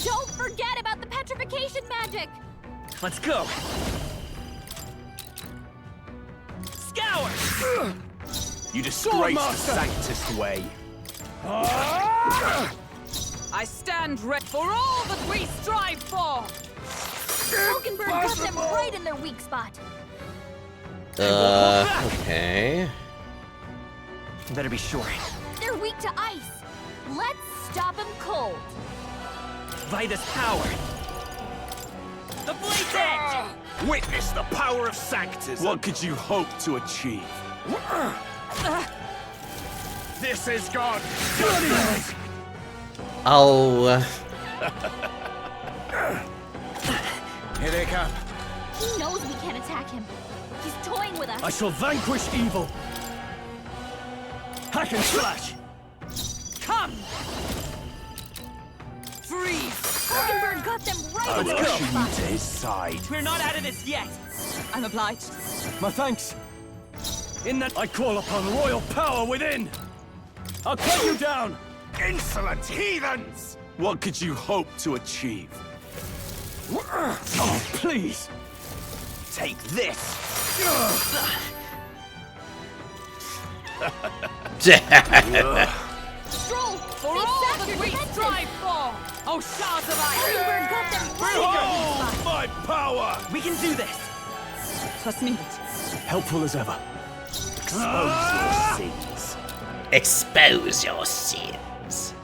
[SPEAKER 4] Don't forget about the petrification magic!
[SPEAKER 3] Let's go. Scour!
[SPEAKER 6] You disgrace the Sanctus way.
[SPEAKER 7] I stand ready for all that we strive for!
[SPEAKER 4] Falkenberg got them right in their weak spot.
[SPEAKER 1] Okay.
[SPEAKER 3] Better be sure.
[SPEAKER 4] They're weak to ice. Let's stop them cold.
[SPEAKER 3] Vitus power. The Blade's Edge!
[SPEAKER 6] Witness the power of Sanctus! What could you hope to achieve? This is God!
[SPEAKER 1] Oh.
[SPEAKER 6] Here they come.
[SPEAKER 4] He knows we can't attack him. He's toying with us.
[SPEAKER 8] I shall vanquish evil. Hack and slash.
[SPEAKER 7] Come! Freeze!
[SPEAKER 4] Falkenberg got them right in their weak spot.
[SPEAKER 6] to his side.
[SPEAKER 3] We're not out of this yet.
[SPEAKER 7] I'm obliged.
[SPEAKER 8] My thanks. In that I call upon royal power within. I'll cut you down.
[SPEAKER 6] Insolent heathens! What could you hope to achieve?
[SPEAKER 8] Oh, please.
[SPEAKER 6] Take this!
[SPEAKER 4] Stroll!
[SPEAKER 7] For
[SPEAKER 4] They
[SPEAKER 7] all
[SPEAKER 4] sapped
[SPEAKER 7] that
[SPEAKER 4] your
[SPEAKER 7] we
[SPEAKER 4] defenses.
[SPEAKER 7] strive for! Oh, shards of ice!
[SPEAKER 4] Falkenberg got them right in their weak
[SPEAKER 6] Behold
[SPEAKER 4] spot.
[SPEAKER 6] my power!
[SPEAKER 3] We can do this.
[SPEAKER 7] Trust me.
[SPEAKER 8] Helpful as ever.
[SPEAKER 6] Expose your sins.
[SPEAKER 1] Expose your sins.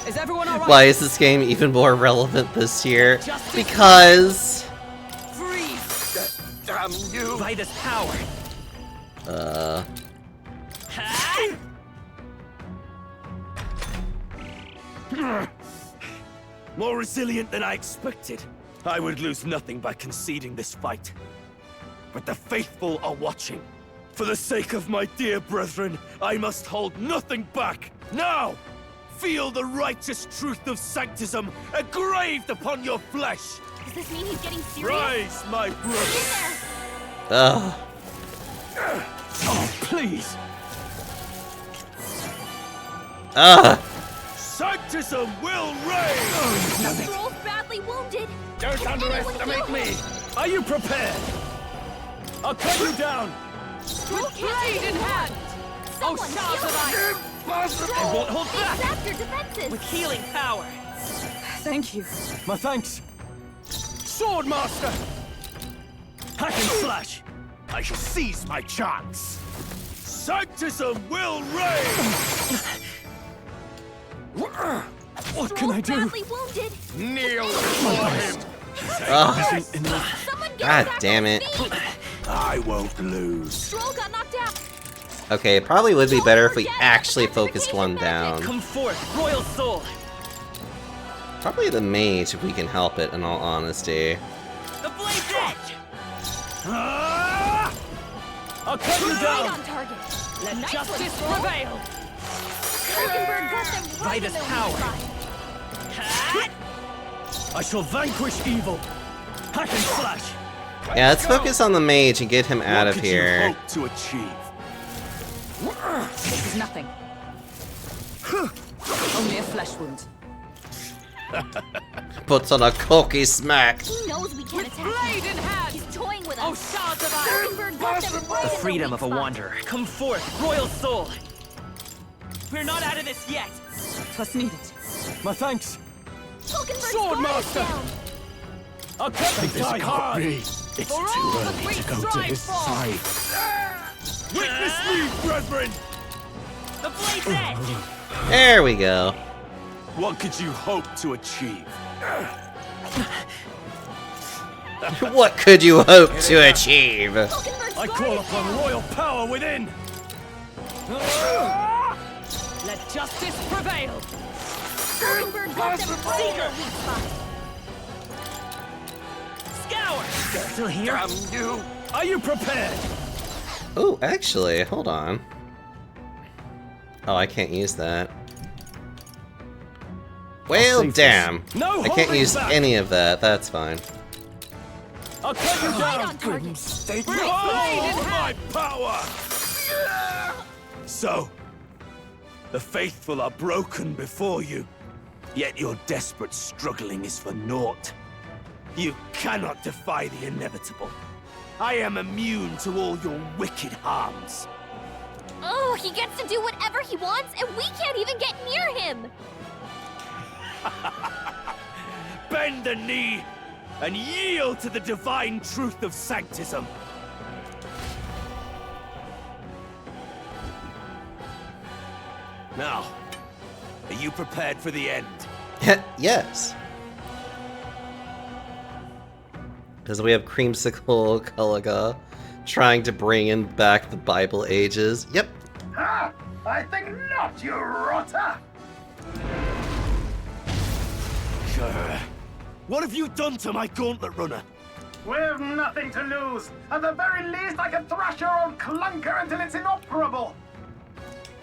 [SPEAKER 7] Is everyone alright?
[SPEAKER 1] Why is this game even more relevant this year? Because...
[SPEAKER 7] Freeze!
[SPEAKER 6] Damn you!
[SPEAKER 3] Vitus power.
[SPEAKER 6] More resilient than I expected. I would lose nothing by conceding this fight. But the faithful are watching. For the sake of my dear brethren, I must hold nothing back. Now, feel the righteous truth of Sanctism engraved upon your flesh.
[SPEAKER 4] Does this mean he's getting serious?
[SPEAKER 6] Rise, my brother.
[SPEAKER 1] Ugh.
[SPEAKER 8] Oh, please.
[SPEAKER 1] Ugh.
[SPEAKER 6] Sanctism will reign!
[SPEAKER 4] Stroll's badly wounded.
[SPEAKER 6] Don't
[SPEAKER 4] Can anyone
[SPEAKER 6] underestimate
[SPEAKER 4] heal
[SPEAKER 6] me!
[SPEAKER 4] him?
[SPEAKER 8] Are you prepared? I'll cut you down.
[SPEAKER 7] With blade in hand!
[SPEAKER 3] Oh,
[SPEAKER 4] Someone
[SPEAKER 3] shards
[SPEAKER 4] heal
[SPEAKER 3] of
[SPEAKER 4] him!
[SPEAKER 3] ice! I won't hold back!
[SPEAKER 4] Zap your defenses!
[SPEAKER 3] With healing power!
[SPEAKER 7] Thank you.
[SPEAKER 8] My thanks. Swordmaster!
[SPEAKER 3] Hack and slash! I shall seize my chance! Sanctism will reign!
[SPEAKER 8] What can I do?
[SPEAKER 4] Badly wounded.
[SPEAKER 3] Kneel before him!
[SPEAKER 1] Oh,
[SPEAKER 4] Someone get
[SPEAKER 1] God
[SPEAKER 4] back
[SPEAKER 1] damn
[SPEAKER 4] on
[SPEAKER 1] it.
[SPEAKER 4] feet.
[SPEAKER 3] I won't lose.
[SPEAKER 4] Stroll got knocked out.
[SPEAKER 1] Okay, it probably would be better if we actually focused one down.
[SPEAKER 3] Come forth, royal soul!
[SPEAKER 1] Probably the mage if we can help it, in all honesty.
[SPEAKER 3] The blade's edge! I'll cut you
[SPEAKER 4] Right
[SPEAKER 3] down!
[SPEAKER 4] on target.
[SPEAKER 3] Let
[SPEAKER 4] Nice
[SPEAKER 3] justice
[SPEAKER 4] one, Stroll.
[SPEAKER 3] prevail!
[SPEAKER 4] Hulkenberg got them right in
[SPEAKER 3] Vitus
[SPEAKER 4] their
[SPEAKER 3] power.
[SPEAKER 4] weak spot.
[SPEAKER 3] I shall vanquish evil! Hack and slash!
[SPEAKER 1] Yeah, let's focus on the mage and get him out of here.
[SPEAKER 3] To achieve?
[SPEAKER 7] This is nothing. Only a flesh wound.
[SPEAKER 1] Puts on a cocky smack.
[SPEAKER 4] He knows we can't attack
[SPEAKER 3] Blade
[SPEAKER 4] him.
[SPEAKER 3] in hand!
[SPEAKER 4] He's toying with
[SPEAKER 3] Oh,
[SPEAKER 4] us.
[SPEAKER 3] shards of ice!
[SPEAKER 4] Hulkenberg got them right
[SPEAKER 3] The
[SPEAKER 4] in their
[SPEAKER 3] freedom
[SPEAKER 4] weak
[SPEAKER 3] of a
[SPEAKER 4] spot.
[SPEAKER 3] wanderer. Come forth, royal soul! We're not out of this yet!
[SPEAKER 7] Twas needed.
[SPEAKER 8] My thanks.
[SPEAKER 4] Hulkenberg's
[SPEAKER 8] Swordmaster!
[SPEAKER 4] guard is down.
[SPEAKER 3] I'll cut the die hard!
[SPEAKER 10] It's
[SPEAKER 3] For all the great strides fall. Witness me, brethren! The blade's edge!
[SPEAKER 1] There we go.
[SPEAKER 3] What could you hope to achieve?
[SPEAKER 1] What could you hope to achieve?
[SPEAKER 4] Hulkenberg's
[SPEAKER 3] I
[SPEAKER 4] guard
[SPEAKER 3] call
[SPEAKER 4] is
[SPEAKER 3] upon
[SPEAKER 4] down.
[SPEAKER 3] royal power within! Let justice prevail!
[SPEAKER 4] Hulkenberg got them right in their weak spot.
[SPEAKER 3] Scour! Still here? You! Are you prepared?
[SPEAKER 1] Oh, actually, hold on. Oh, I can't use that. Well,
[SPEAKER 3] save
[SPEAKER 1] damn.
[SPEAKER 3] this. No
[SPEAKER 1] I can't
[SPEAKER 3] holding
[SPEAKER 1] use
[SPEAKER 3] back.
[SPEAKER 1] any of that. That's fine.
[SPEAKER 3] I'll cut you
[SPEAKER 4] Right
[SPEAKER 3] down!
[SPEAKER 4] on target.
[SPEAKER 3] Behold my power! So, the faithful are broken before you, yet your desperate struggling is for naught. You cannot defy the inevitable. I am immune to all your wicked harms.
[SPEAKER 4] Oh, he gets to do whatever he wants, and we can't even get near him.
[SPEAKER 3] Bend the knee and yield to the divine truth of sanctism. Now, are you prepared for the end?
[SPEAKER 1] Yes. Because we have Creamsicle Gulliga trying to bring in back the Bible ages. Yep.
[SPEAKER 9] Ha! I think not, you rotter!
[SPEAKER 3] What have you done to my gauntlet runner?
[SPEAKER 9] We've nothing to lose. At the very least, I can thrash your old clunker until it's inoperable.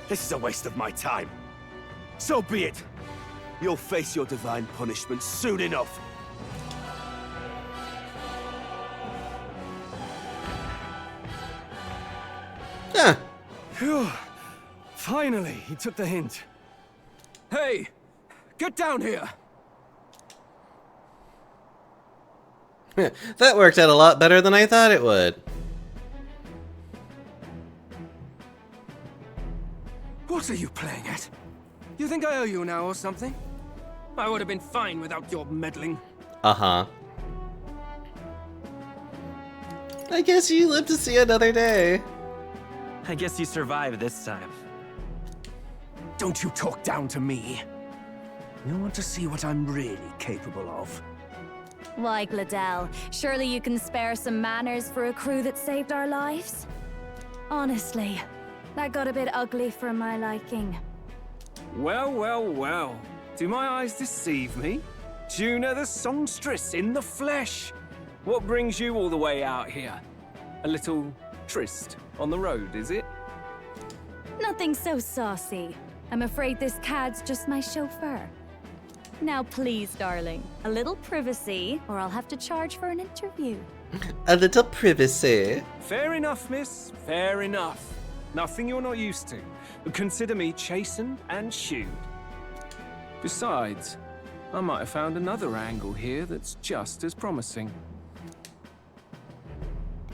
[SPEAKER 3] This is a waste of my time. So be it. You'll face your divine punishment soon enough.
[SPEAKER 1] Huh.
[SPEAKER 8] Phew. Finally, he took the hint. Hey, get down here.
[SPEAKER 1] That worked out a lot better than I thought it would.
[SPEAKER 8] What are you playing at? You think I owe you now or something? I would have been fine without your meddling.
[SPEAKER 1] Uh-huh. I guess you live to see another day.
[SPEAKER 10] I guess you survived this time.
[SPEAKER 8] Don't you talk down to me. You want to see what I'm really capable of?
[SPEAKER 4] Why, Gladell, surely you can spare some manners for a crew that saved our lives? Honestly, that got a bit ugly for my liking.
[SPEAKER 8] Well, well, well. Do my eyes deceive me? Juna the songstress in the flesh. What brings you all the way out here? A little tryst on the road, is it?
[SPEAKER 4] Nothing so saucy. I'm afraid this cad's just my chauffeur. Now please, darling, a little privacy, or I'll have to charge for an interview.
[SPEAKER 1] A little privacy.
[SPEAKER 8] Fair enough, miss. Fair enough. Nothing you're not used to. But consider me chastened and shoed. Besides, I might have found another angle here that's just as promising.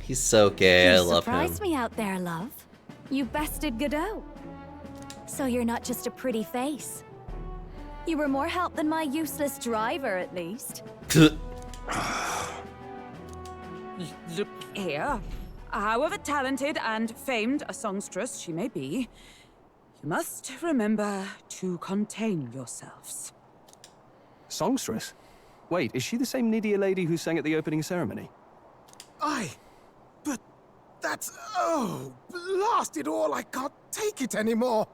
[SPEAKER 1] He's so gay, I
[SPEAKER 4] You
[SPEAKER 1] love him.
[SPEAKER 4] surprised me out there, love. You bested Godot. So you're not just a pretty face. You were more help than my useless driver, at least.
[SPEAKER 7] Look here. However talented and famed a songstress she may be, you must remember to contain yourselves.
[SPEAKER 11] Songstress? Wait, is she the same Nydia lady who sang at the opening ceremony?
[SPEAKER 12] Aye, but that's... oh, blast it all, I can't take it anymore.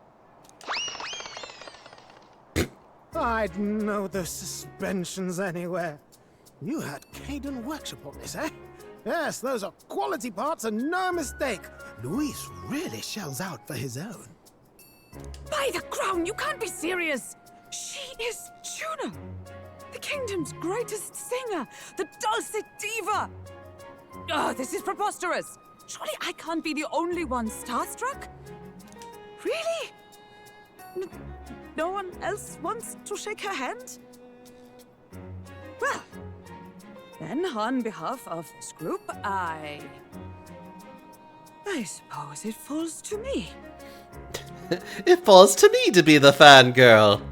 [SPEAKER 12] I'd know those suspensions anywhere. You had Caden workshop on this, eh? Yes, those are quality parts and no mistake. Luis really shells out for his own.
[SPEAKER 7] By the crown, you can't be serious! She is Juna, the kingdom's greatest singer, the dulcet diva! Oh, this is preposterous! Surely I can't be the only one starstruck? Really? No one else wants to shake her hand? Well, then on behalf of this group, I suppose it falls to me.
[SPEAKER 1] It falls to me to be the fangirl.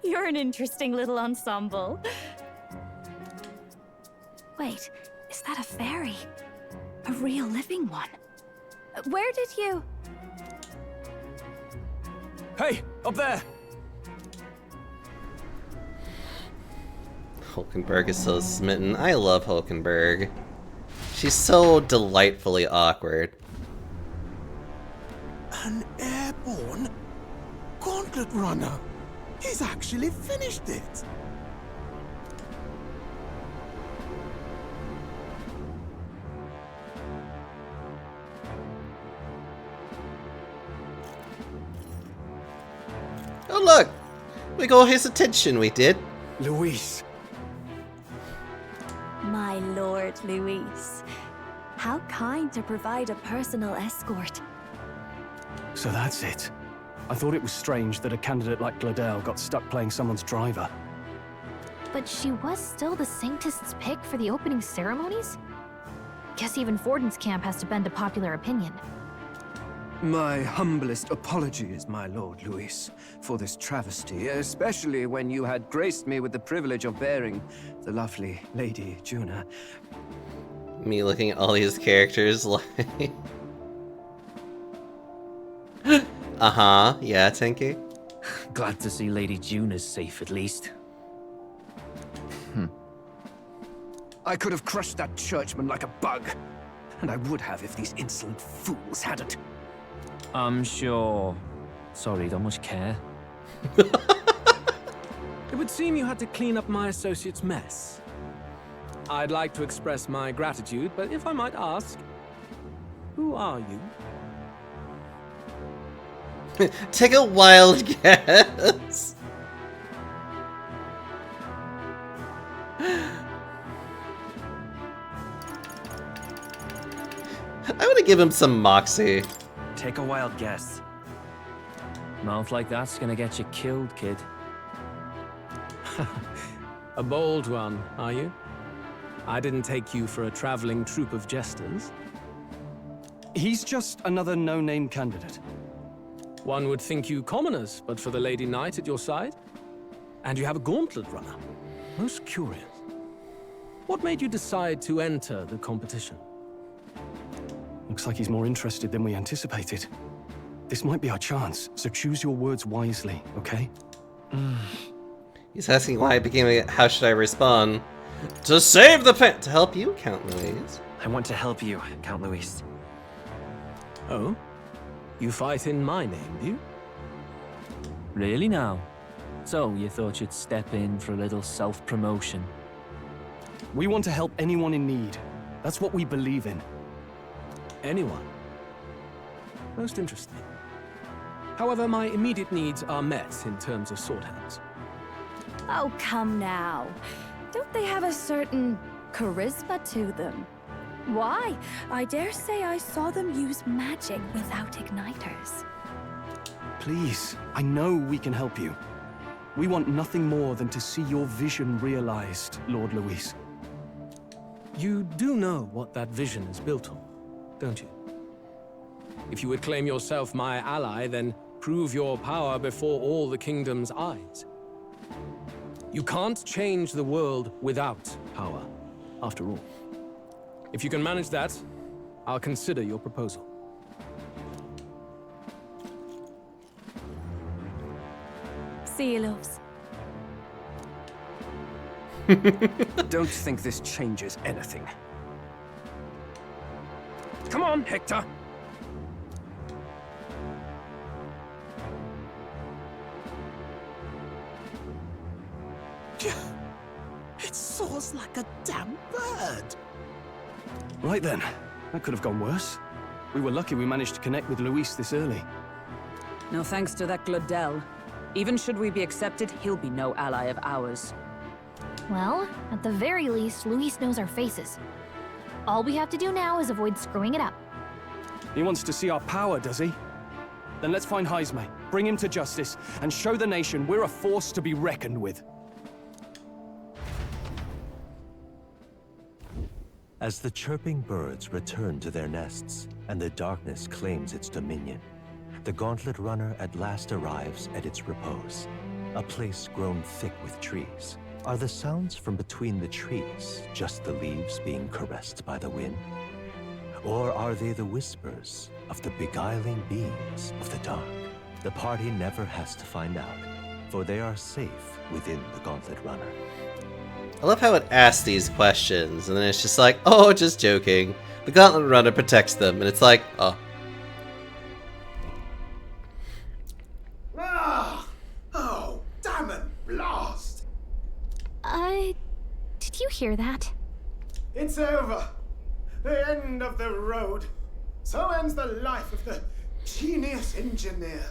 [SPEAKER 4] You're an interesting little ensemble. Wait, is that a fairy? A real living one? Where did you...
[SPEAKER 8] Hey, up there!
[SPEAKER 1] Hulkenberg is so smitten. I love Hulkenberg. She's so delightfully awkward.
[SPEAKER 12] An airborne gauntlet runner. He's actually finished it.
[SPEAKER 1] Oh look! We got his attention, we did.
[SPEAKER 12] Luis.
[SPEAKER 4] My lord, Luis. How kind to provide a personal escort.
[SPEAKER 11] So that's it. I thought it was strange that a candidate like Glodell got stuck playing someone's driver.
[SPEAKER 13] But she was still the Saintist's pick for the opening ceremonies? Guess even Forden's camp has to bend to popular opinion.
[SPEAKER 14] My humblest apologies, my lord Luis, for this travesty, especially when you had graced me with the privilege of bearing the lovely Lady Juna.
[SPEAKER 1] Me looking at all these characters like... Uh-huh, yeah, Tenki.
[SPEAKER 10] Glad to see Lady Juna's safe at least.
[SPEAKER 14] I could have crushed that churchman like a bug, and I would have if these insolent fools hadn't.
[SPEAKER 10] I'm sure. Sorry, don't much care.
[SPEAKER 8] It would seem you had to clean up my associate's mess. I'd like to express my gratitude, but if I might ask, who are you?
[SPEAKER 1] Take a wild guess. I want to give him some moxie.
[SPEAKER 10] Take a wild guess. Mouth like that's gonna get you killed, kid.
[SPEAKER 8] A bold one, are you? I didn't take you for a traveling troupe of jesters.
[SPEAKER 11] He's just another no-name candidate.
[SPEAKER 8] One would think you commoners, but for the Lady Knight at your side. And you have a gauntlet runner. Most curious. What made you decide to enter the competition?
[SPEAKER 11] Looks like he's more interested than we anticipated. This might be our chance, so choose your words wisely, okay?
[SPEAKER 1] He's asking why it became a how should I respond? To save the pen! To help you, Count Luis.
[SPEAKER 10] I want to help you, Count Luis.
[SPEAKER 8] Oh? You fight in my name, do you?
[SPEAKER 10] Really now? So, you thought you'd step in for a little self-promotion?
[SPEAKER 11] We want to help anyone in need. That's what we believe in.
[SPEAKER 8] Anyone? Most interesting. However, my immediate needs are met in terms of sword hands.
[SPEAKER 4] Oh, come now. Don't they have a certain charisma to them? Why? I dare say I saw them use magic without igniters.
[SPEAKER 11] Please, I know we can help you. We want nothing more than to see your vision realized, Lord Luis.
[SPEAKER 8] You do know what that vision is built on, don't you?
[SPEAKER 11] If you would claim yourself my ally, then prove your power before all the kingdom's eyes. You can't change the world without power, after all. If you can manage that, I'll consider your proposal.
[SPEAKER 7] See you, loves.
[SPEAKER 14] Don't think this changes anything. Come on, Hector!
[SPEAKER 12] It soars like a damn bird.
[SPEAKER 11] Right then, that could have gone worse. We were lucky we managed to connect with Luis this early.
[SPEAKER 7] No thanks to that Glodell. Even should we be accepted, he'll be no ally of ours.
[SPEAKER 13] Well, at the very least, Luis knows our faces. All we have to do now is avoid screwing it up.
[SPEAKER 11] He wants to see our power, does he? Then let's find Heisme, bring him to justice, and show the nation we're a force to be reckoned with.
[SPEAKER 5] As the chirping birds return to their nests and the darkness claims its dominion, the Gauntlet Runner at last arrives at its repose, a place grown thick with trees. Are the sounds from between the trees just the leaves being caressed by the wind? Or are they the whispers of the beguiling beings of the dark? The party never has to find out, for they are safe within the Gauntlet Runner.
[SPEAKER 1] I love how it asks these questions, and then it's just like, oh, just joking. The Gauntlet Runner protects them, and it's like, oh.
[SPEAKER 12] Oh, damn it, blast!
[SPEAKER 13] Did you hear that?
[SPEAKER 12] It's over. The end of the road. So ends the life of the genius engineer.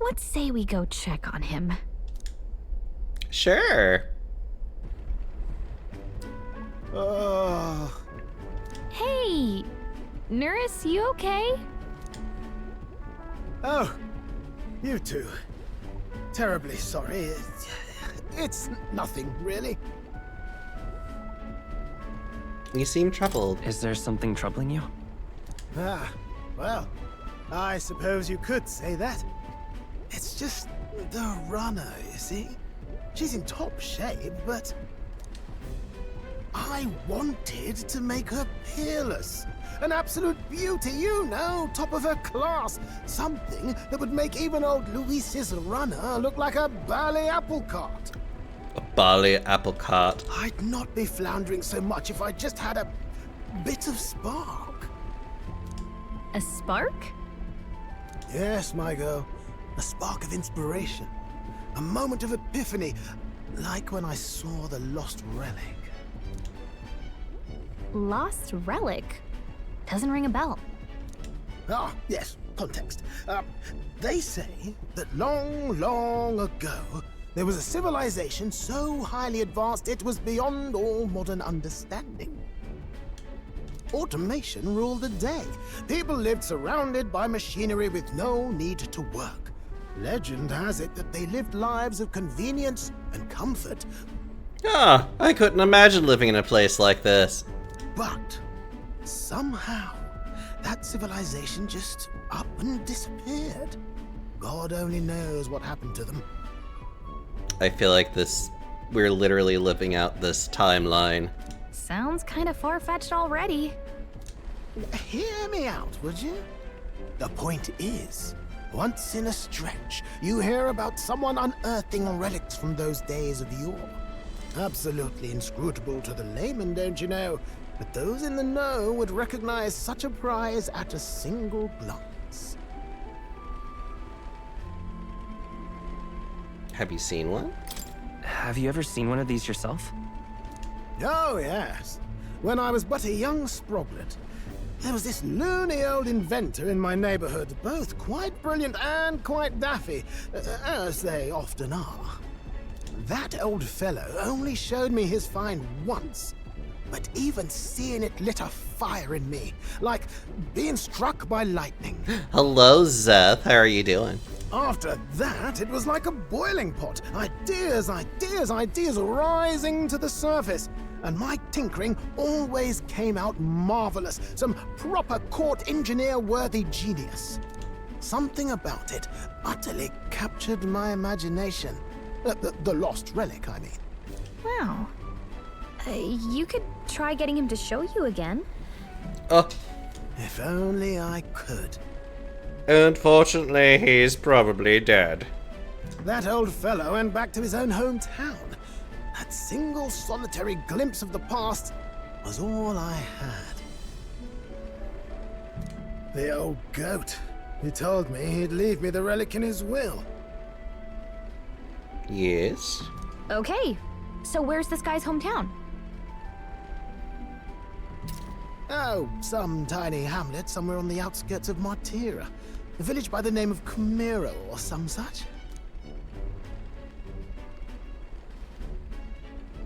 [SPEAKER 13] Let's say we go check on him.
[SPEAKER 1] Sure.
[SPEAKER 12] Oh.
[SPEAKER 13] Hey! Nurse, you okay?
[SPEAKER 12] Oh, you two. Terribly sorry. It's nothing, really.
[SPEAKER 1] You seem troubled.
[SPEAKER 15] Is there something troubling you?
[SPEAKER 12] Ah, well, I suppose you could say that. It's just the runner, you see? She's in top shape, but I wanted to make her peerless. An absolute beauty, you know, top of her class. Something that would make even old Luis's runner look like a bally apple cart.
[SPEAKER 1] A barley apple cart.
[SPEAKER 12] I'd not be floundering so much if I just had a bit of spark.
[SPEAKER 13] A spark?
[SPEAKER 12] Yes, my girl. A spark of inspiration. A moment of epiphany, like when I saw the lost relic.
[SPEAKER 13] Lost relic? Doesn't ring a bell.
[SPEAKER 12] Ah, yes, context. They say that long, long ago, there was a civilization so highly advanced it was beyond all modern understanding. Automation ruled the day. People lived surrounded by machinery with no need to work. Legend has it that they lived lives of convenience and comfort.
[SPEAKER 1] Ah, I couldn't imagine living in a place like this.
[SPEAKER 12] But somehow, that civilization just up and disappeared. God only knows what happened to them.
[SPEAKER 1] I feel like we're literally living out this timeline.
[SPEAKER 13] Sounds kind of far-fetched already.
[SPEAKER 12] Hear me out, would you? The point is, once in a stretch, you hear about someone unearthing relics from those days of yore. Absolutely inscrutable to the layman, don't you know? But those in the know would recognize such a prize at a single glance.
[SPEAKER 1] Have you seen one?
[SPEAKER 15] Have you ever seen one of these yourself?
[SPEAKER 12] Oh, yes. When I was but a young sproglet, there was this loony old inventor in my neighborhood, both quite brilliant and quite daffy, as they often are. That old fellow only showed me his find once, but even seeing it lit a fire in me, like being struck by lightning.
[SPEAKER 1] Hello, Zeth. How are you doing?
[SPEAKER 12] After that, it was like a boiling pot. Ideas, ideas, ideas rising to the surface. and my tinkering always came out marvelous. Some proper court engineer-worthy genius. Something about it utterly captured my imagination. The lost relic, I mean.
[SPEAKER 13] Wow. You could try getting him to show you again.
[SPEAKER 1] Oh.
[SPEAKER 12] If only I could.
[SPEAKER 1] Unfortunately, he's probably dead.
[SPEAKER 12] That old fellow went back to his own hometown. That single solitary glimpse of the past was all I had. The old goat. He told me he'd leave me the relic in his will.
[SPEAKER 1] Yes?
[SPEAKER 13] Okay, so where's this guy's hometown?
[SPEAKER 12] Oh, some tiny hamlet somewhere on the outskirts of Martira. A village by the name of Kumiro or some such.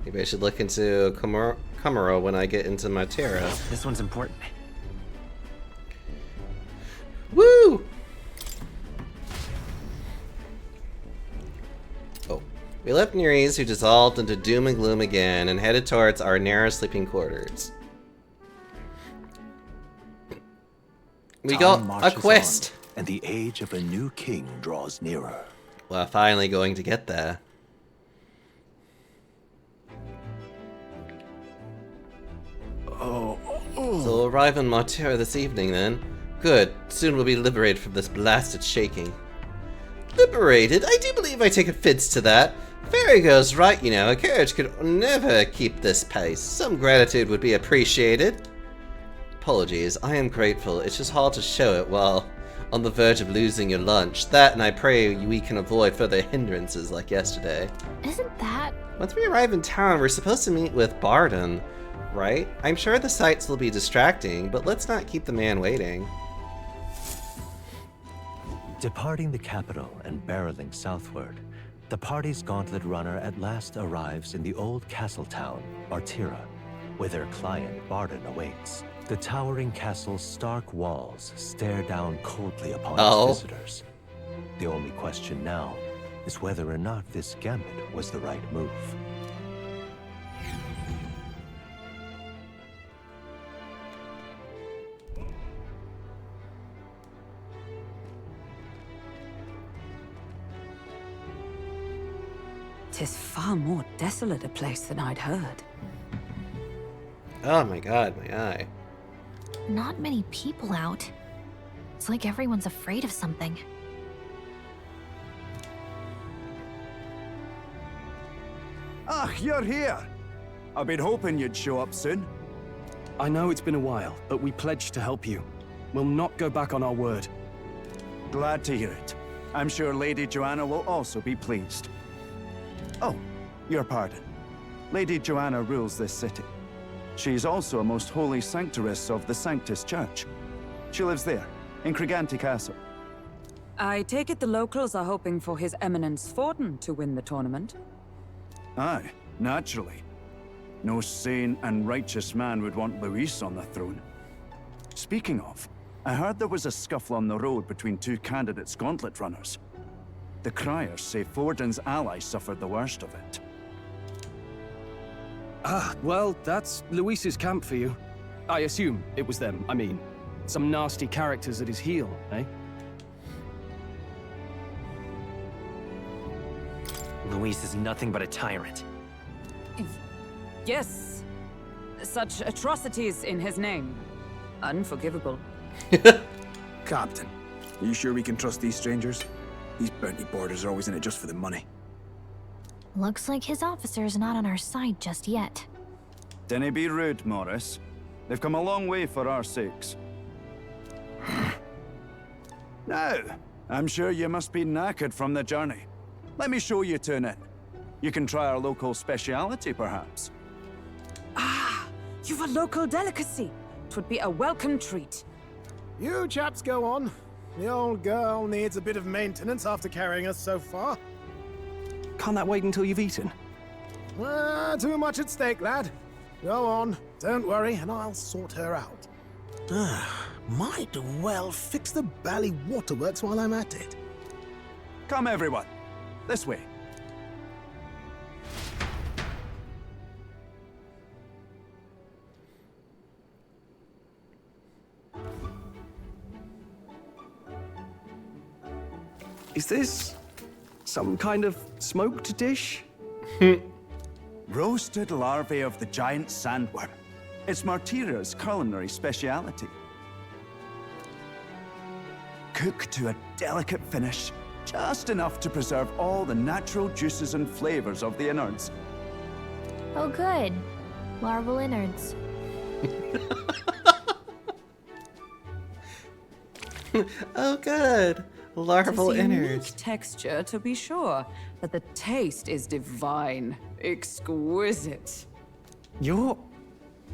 [SPEAKER 1] Maybe I should look into Kumiro when I get into Martira.
[SPEAKER 15] This one's important.
[SPEAKER 1] Woo! Oh. We left Nereis, who dissolved into doom and gloom again, and headed towards our narrow sleeping quarters. We got a quest!
[SPEAKER 5] On, and the age of a new king draws nearer.
[SPEAKER 1] We're finally going to get there. So we'll arrive in Martira this evening then. Good. Soon we'll be liberated from this blasted shaking. Liberated? I do believe I take offense to that. Fairy goes right, you know. A carriage could never keep this pace. Some gratitude would be appreciated. Apologies. I am grateful. It's just hard to show it while on the verge of losing your lunch. That, and I pray we can avoid further hindrances like yesterday.
[SPEAKER 13] Isn't that...
[SPEAKER 1] Once we arrive in town, we're supposed to meet with Barden, right? I'm sure the sights will be distracting, but let's not keep the man waiting.
[SPEAKER 5] Departing the capital and barreling southward, the party's gauntlet runner at last arrives in the old castle town, Martira, where their client Barden awaits. The towering castle's stark walls stare down coldly upon its visitors. The only question now is whether or not this gambit was the right move.
[SPEAKER 7] Tis far more desolate a place than I'd heard.
[SPEAKER 1] Oh my god, my eye.
[SPEAKER 13] Not many people out. It's like everyone's afraid of something.
[SPEAKER 3] Ah, you're here! I've been hoping you'd show up soon.
[SPEAKER 16] I know it's been a while, but we pledged to help you. We'll not go back on our word.
[SPEAKER 3] Glad to hear it. I'm sure Lady Joanna will also be pleased. Oh, your pardon. Lady Joanna rules this city. She's also a most holy sanctoress of the Sanctus Church. She lives there, in Criganti Castle.
[SPEAKER 7] I take it the locals are hoping for His Eminence Forden to win the tournament?
[SPEAKER 3] Aye, naturally. No sane and righteous man would want Luis on the throne. Speaking of, I heard there was a scuffle on the road between two candidates gauntlet runners. The criers say Forden's allies suffered the worst of it.
[SPEAKER 16] Ah, well, that's Luis's camp for you. I assume it was them, I mean. Some nasty characters at his heel, eh?
[SPEAKER 15] Luis is nothing but a tyrant.
[SPEAKER 7] Yes. Such atrocities in his name. Unforgivable.
[SPEAKER 17] Captain, are you sure we can trust these strangers? These bounty boarders are always in it just for the money.
[SPEAKER 13] Looks like his officer's not on our side just yet.
[SPEAKER 3] Dinna be rude, Morris. They've come a long way for our sakes. Now, I'm sure you must be knackered from the journey. Let me show you to an inn. You can try our local speciality, perhaps.
[SPEAKER 7] Ah, you've a local delicacy. 'Twould be a welcome treat.
[SPEAKER 12] You chaps go on. The old girl needs a bit of maintenance after carrying us so far.
[SPEAKER 16] Can't that wait until you've eaten?
[SPEAKER 12] Too much at stake, lad. Go on, don't worry, and I'll sort her out. Might well fix the Bally Waterworks while I'm at it.
[SPEAKER 3] Come, everyone. This way.
[SPEAKER 16] Is this some kind of smoked dish?
[SPEAKER 6] Roasted larvae of the giant sandworm. It's Martira's culinary speciality. Cooked to a delicate finish, just enough to preserve all the natural juices and flavors of the innards.
[SPEAKER 13] Oh, good. Larval innards.
[SPEAKER 1] Oh, good. Larval
[SPEAKER 7] It's a unique
[SPEAKER 1] innards.
[SPEAKER 7] texture, to be sure, but the taste is divine, exquisite.
[SPEAKER 16] You're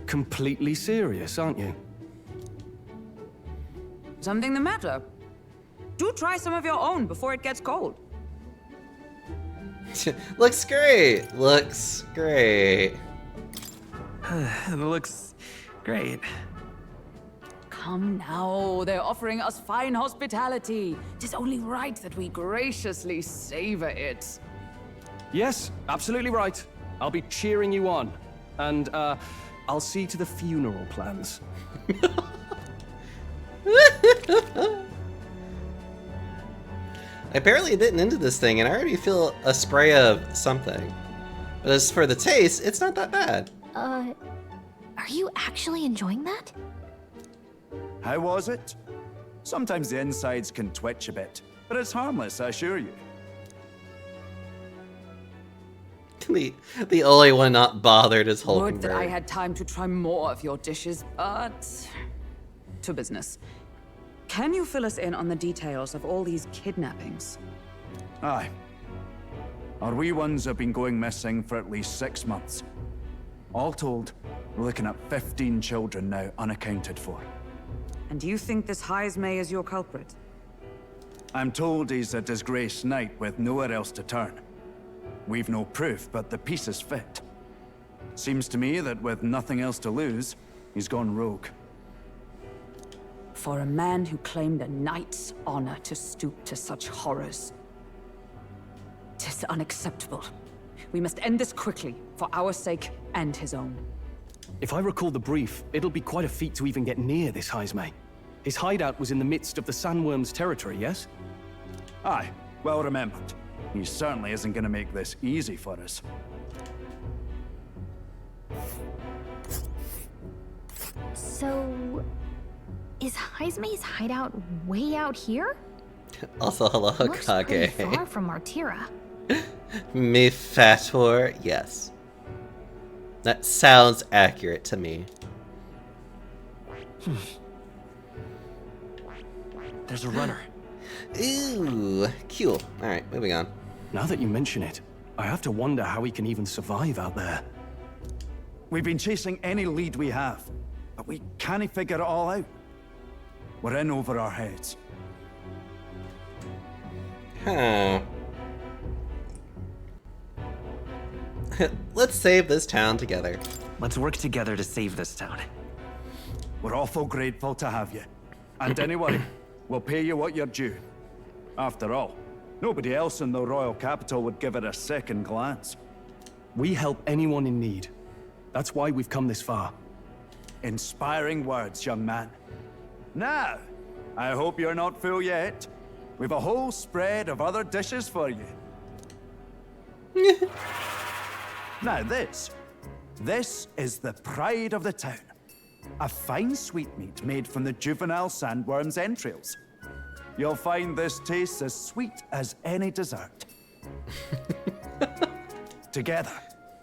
[SPEAKER 16] completely serious, aren't you?
[SPEAKER 7] Something the matter? Do try some of your own before it gets cold.
[SPEAKER 1] Looks great. Looks great.
[SPEAKER 15] Looks great.
[SPEAKER 7] Come now, they're offering us fine hospitality. 'Tis only right that we graciously savor it.
[SPEAKER 16] Yes, absolutely right. I'll be cheering you on. And, I'll see to the funeral plans.
[SPEAKER 1] I barely bitten into this thing and I already feel a spray of something. But as for the taste, it's not that bad.
[SPEAKER 13] Are you actually enjoying that?
[SPEAKER 6] How was it? Sometimes the insides can twitch a bit, but it's harmless, I assure you.
[SPEAKER 1] The only one not bothered is
[SPEAKER 7] Would that I
[SPEAKER 1] Hulkenberg.
[SPEAKER 7] had time to try more of your dishes, but... to business. Can you fill us in on the details of all these kidnappings?
[SPEAKER 6] Aye. Our wee ones have been going missing for at least 6 months. All told, we're looking at 15 children now unaccounted for.
[SPEAKER 7] And you think this Heismay is your culprit?
[SPEAKER 6] I'm told he's a disgraced knight with nowhere else to turn. We've no proof, but the pieces fit. Seems to me that with nothing else to lose, he's gone rogue.
[SPEAKER 7] For a man who claimed a knight's honor to stoop to such horrors. 'Tis unacceptable. We must end this quickly, for our sake and his own.
[SPEAKER 16] If I recall the brief, it'll be quite a feat to even get near this Heismay. His hideout was in the midst of the Sandworm's territory, yes?
[SPEAKER 6] Aye, well remembered. He certainly isn't going to make this easy for us.
[SPEAKER 13] So... is Heismay's hideout way out here?
[SPEAKER 1] Also, hello,
[SPEAKER 13] Looks pretty
[SPEAKER 1] Kage.
[SPEAKER 13] far from Martira.
[SPEAKER 1] Me fator, yes. That sounds accurate to me.
[SPEAKER 15] There's a runner.
[SPEAKER 1] Ooh, cool. Alright, moving on.
[SPEAKER 16] Now that you mention it, I have to wonder how he can even survive out there.
[SPEAKER 6] We've been chasing any lead we have, but we can't figure it all out. We're in over our heads.
[SPEAKER 1] Huh. Let's save this town together.
[SPEAKER 15] Let's work together to save this town.
[SPEAKER 6] We're awful grateful to have you. And don't worry, we'll pay you what you're due. After all, nobody else in the royal capital would give it a second glance.
[SPEAKER 16] We help anyone in need. That's why we've come this far.
[SPEAKER 6] Inspiring words, young man. Now, I hope you're not full yet. We've a whole spread of other dishes for you. Now this is the pride of the town. A fine sweetmeat made from the juvenile sandworm's entrails. You'll find this tastes as sweet as any dessert. Together,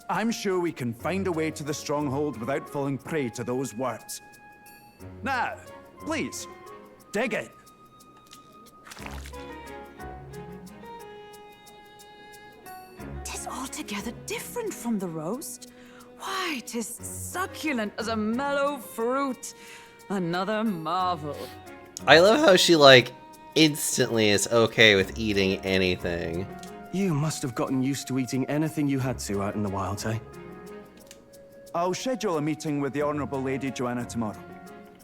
[SPEAKER 6] I'm sure we can find a way to the stronghold without falling prey to those worms. Now, please, dig in.
[SPEAKER 7] Tis altogether different from the roast. Why, 'tis succulent as a mellow fruit. Another marvel.
[SPEAKER 1] I love how she, like, instantly is okay with eating anything.
[SPEAKER 16] You must have gotten used to eating anything you had to out in the wilds, eh?
[SPEAKER 6] I'll schedule a meeting with the Honorable Lady Joanna tomorrow.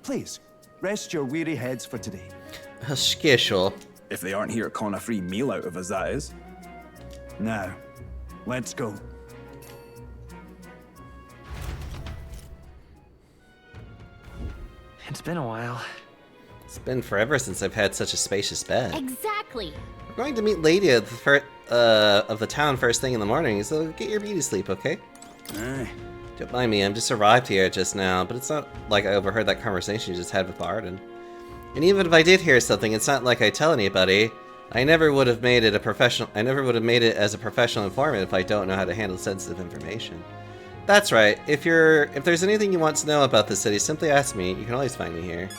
[SPEAKER 6] Please, rest your weary heads for today.
[SPEAKER 1] Schedule.
[SPEAKER 17] If they aren't here calling a free meal out of us, that is.
[SPEAKER 6] Now, let's go.
[SPEAKER 15] It's been a while.
[SPEAKER 1] It's been forever since I've had such a spacious bed.
[SPEAKER 13] Exactly.
[SPEAKER 1] We're going to meet Lady of the town first thing in the morning, so get your beauty sleep, okay?
[SPEAKER 17] Aye.
[SPEAKER 1] Don't mind me, I'm just arrived here just now, but it's not like I overheard that conversation you just had with Barden. And even if I did hear something, it's not like I tell anybody. I never would have made it as a professional informant if I don't know how to handle sensitive information. That's right. If there's anything you want to know about the city, simply ask me. You can always find me here.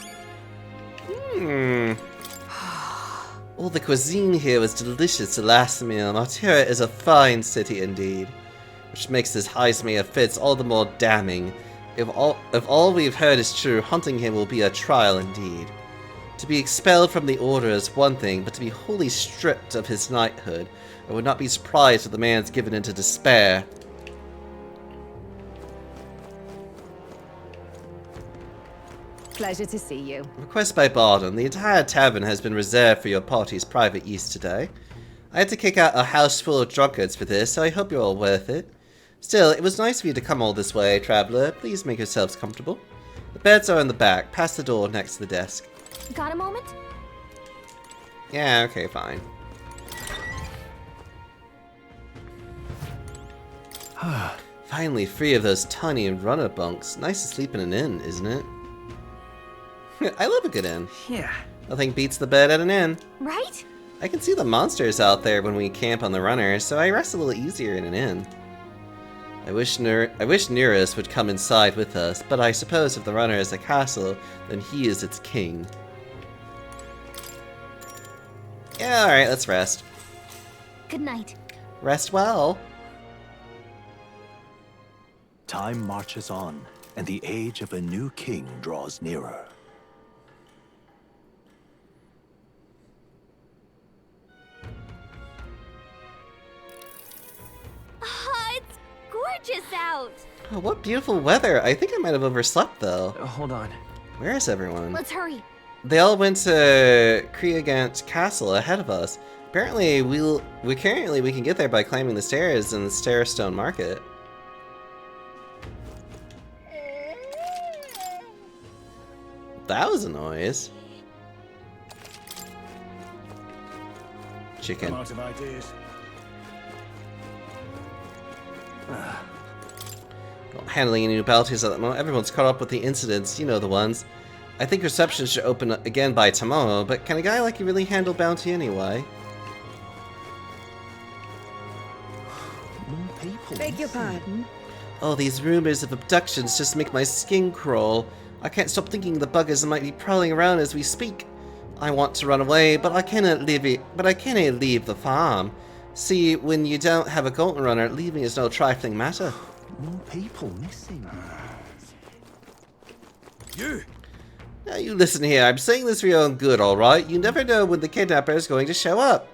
[SPEAKER 1] Oh, the cuisine here was delicious the last meal. Martira is a fine city indeed, which makes this Highsmere Fitz all the more damning. If all we've heard is true, hunting him will be a trial indeed. To be expelled from the Order is one thing, but to be wholly stripped of his knighthood, I would not be surprised if the man's given into despair.
[SPEAKER 7] Pleasure to see you.
[SPEAKER 1] Request by Barden. The entire tavern has been reserved for your party's private use today. I had to kick out a house full of drunkards for this, so I hope you're all worth it. Still, it was nice of you to come all this way, traveler. Please make yourselves comfortable. The beds are in the back, past the door next to the desk.
[SPEAKER 13] Got a moment?
[SPEAKER 1] Yeah, okay, fine. Finally free of those tiny runner bunks. Nice to sleep in an inn, isn't it? I love a good inn.
[SPEAKER 15] Yeah.
[SPEAKER 1] Nothing beats the bed at an inn.
[SPEAKER 13] Right?
[SPEAKER 1] I can see the monsters out there when we camp on the runners, so I rest a little easier in an inn. I wish Nearest would come inside with us, but I suppose if the runner is a castle, then he is its king. Yeah, alright, let's rest.
[SPEAKER 13] Good night.
[SPEAKER 1] Rest well.
[SPEAKER 5] Time marches on, and the age of a new king draws nearer.
[SPEAKER 13] It's gorgeous out.
[SPEAKER 1] Oh, what beautiful weather. I think I might have overslept, though.
[SPEAKER 15] Hold on.
[SPEAKER 1] Where is everyone?
[SPEAKER 13] Let's hurry.
[SPEAKER 1] They all went to Kriegant Castle ahead of us. Apparently, we can get there by climbing the stairs in the Starestone Market. That was a noise. Chicken.
[SPEAKER 17] I'm out of ideas.
[SPEAKER 1] Not handling any new bounties at the moment. Everyone's caught up with the incidents. You know the ones. I think reception should open up again by tomorrow, but can a guy like you really handle bounty anyway?
[SPEAKER 7] Beg your pardon?
[SPEAKER 1] Oh, these rumors of abductions just make my skin crawl. I can't stop thinking the buggers might be prowling around as we speak. I want to run away, but I cannot leave the farm. See, when you don't have a golden runner, leaving is no trifling matter.
[SPEAKER 5] More people missing.
[SPEAKER 17] You!
[SPEAKER 1] Now you listen here, I'm saying this for your own good, alright? You never know when the kidnapper is going to show up.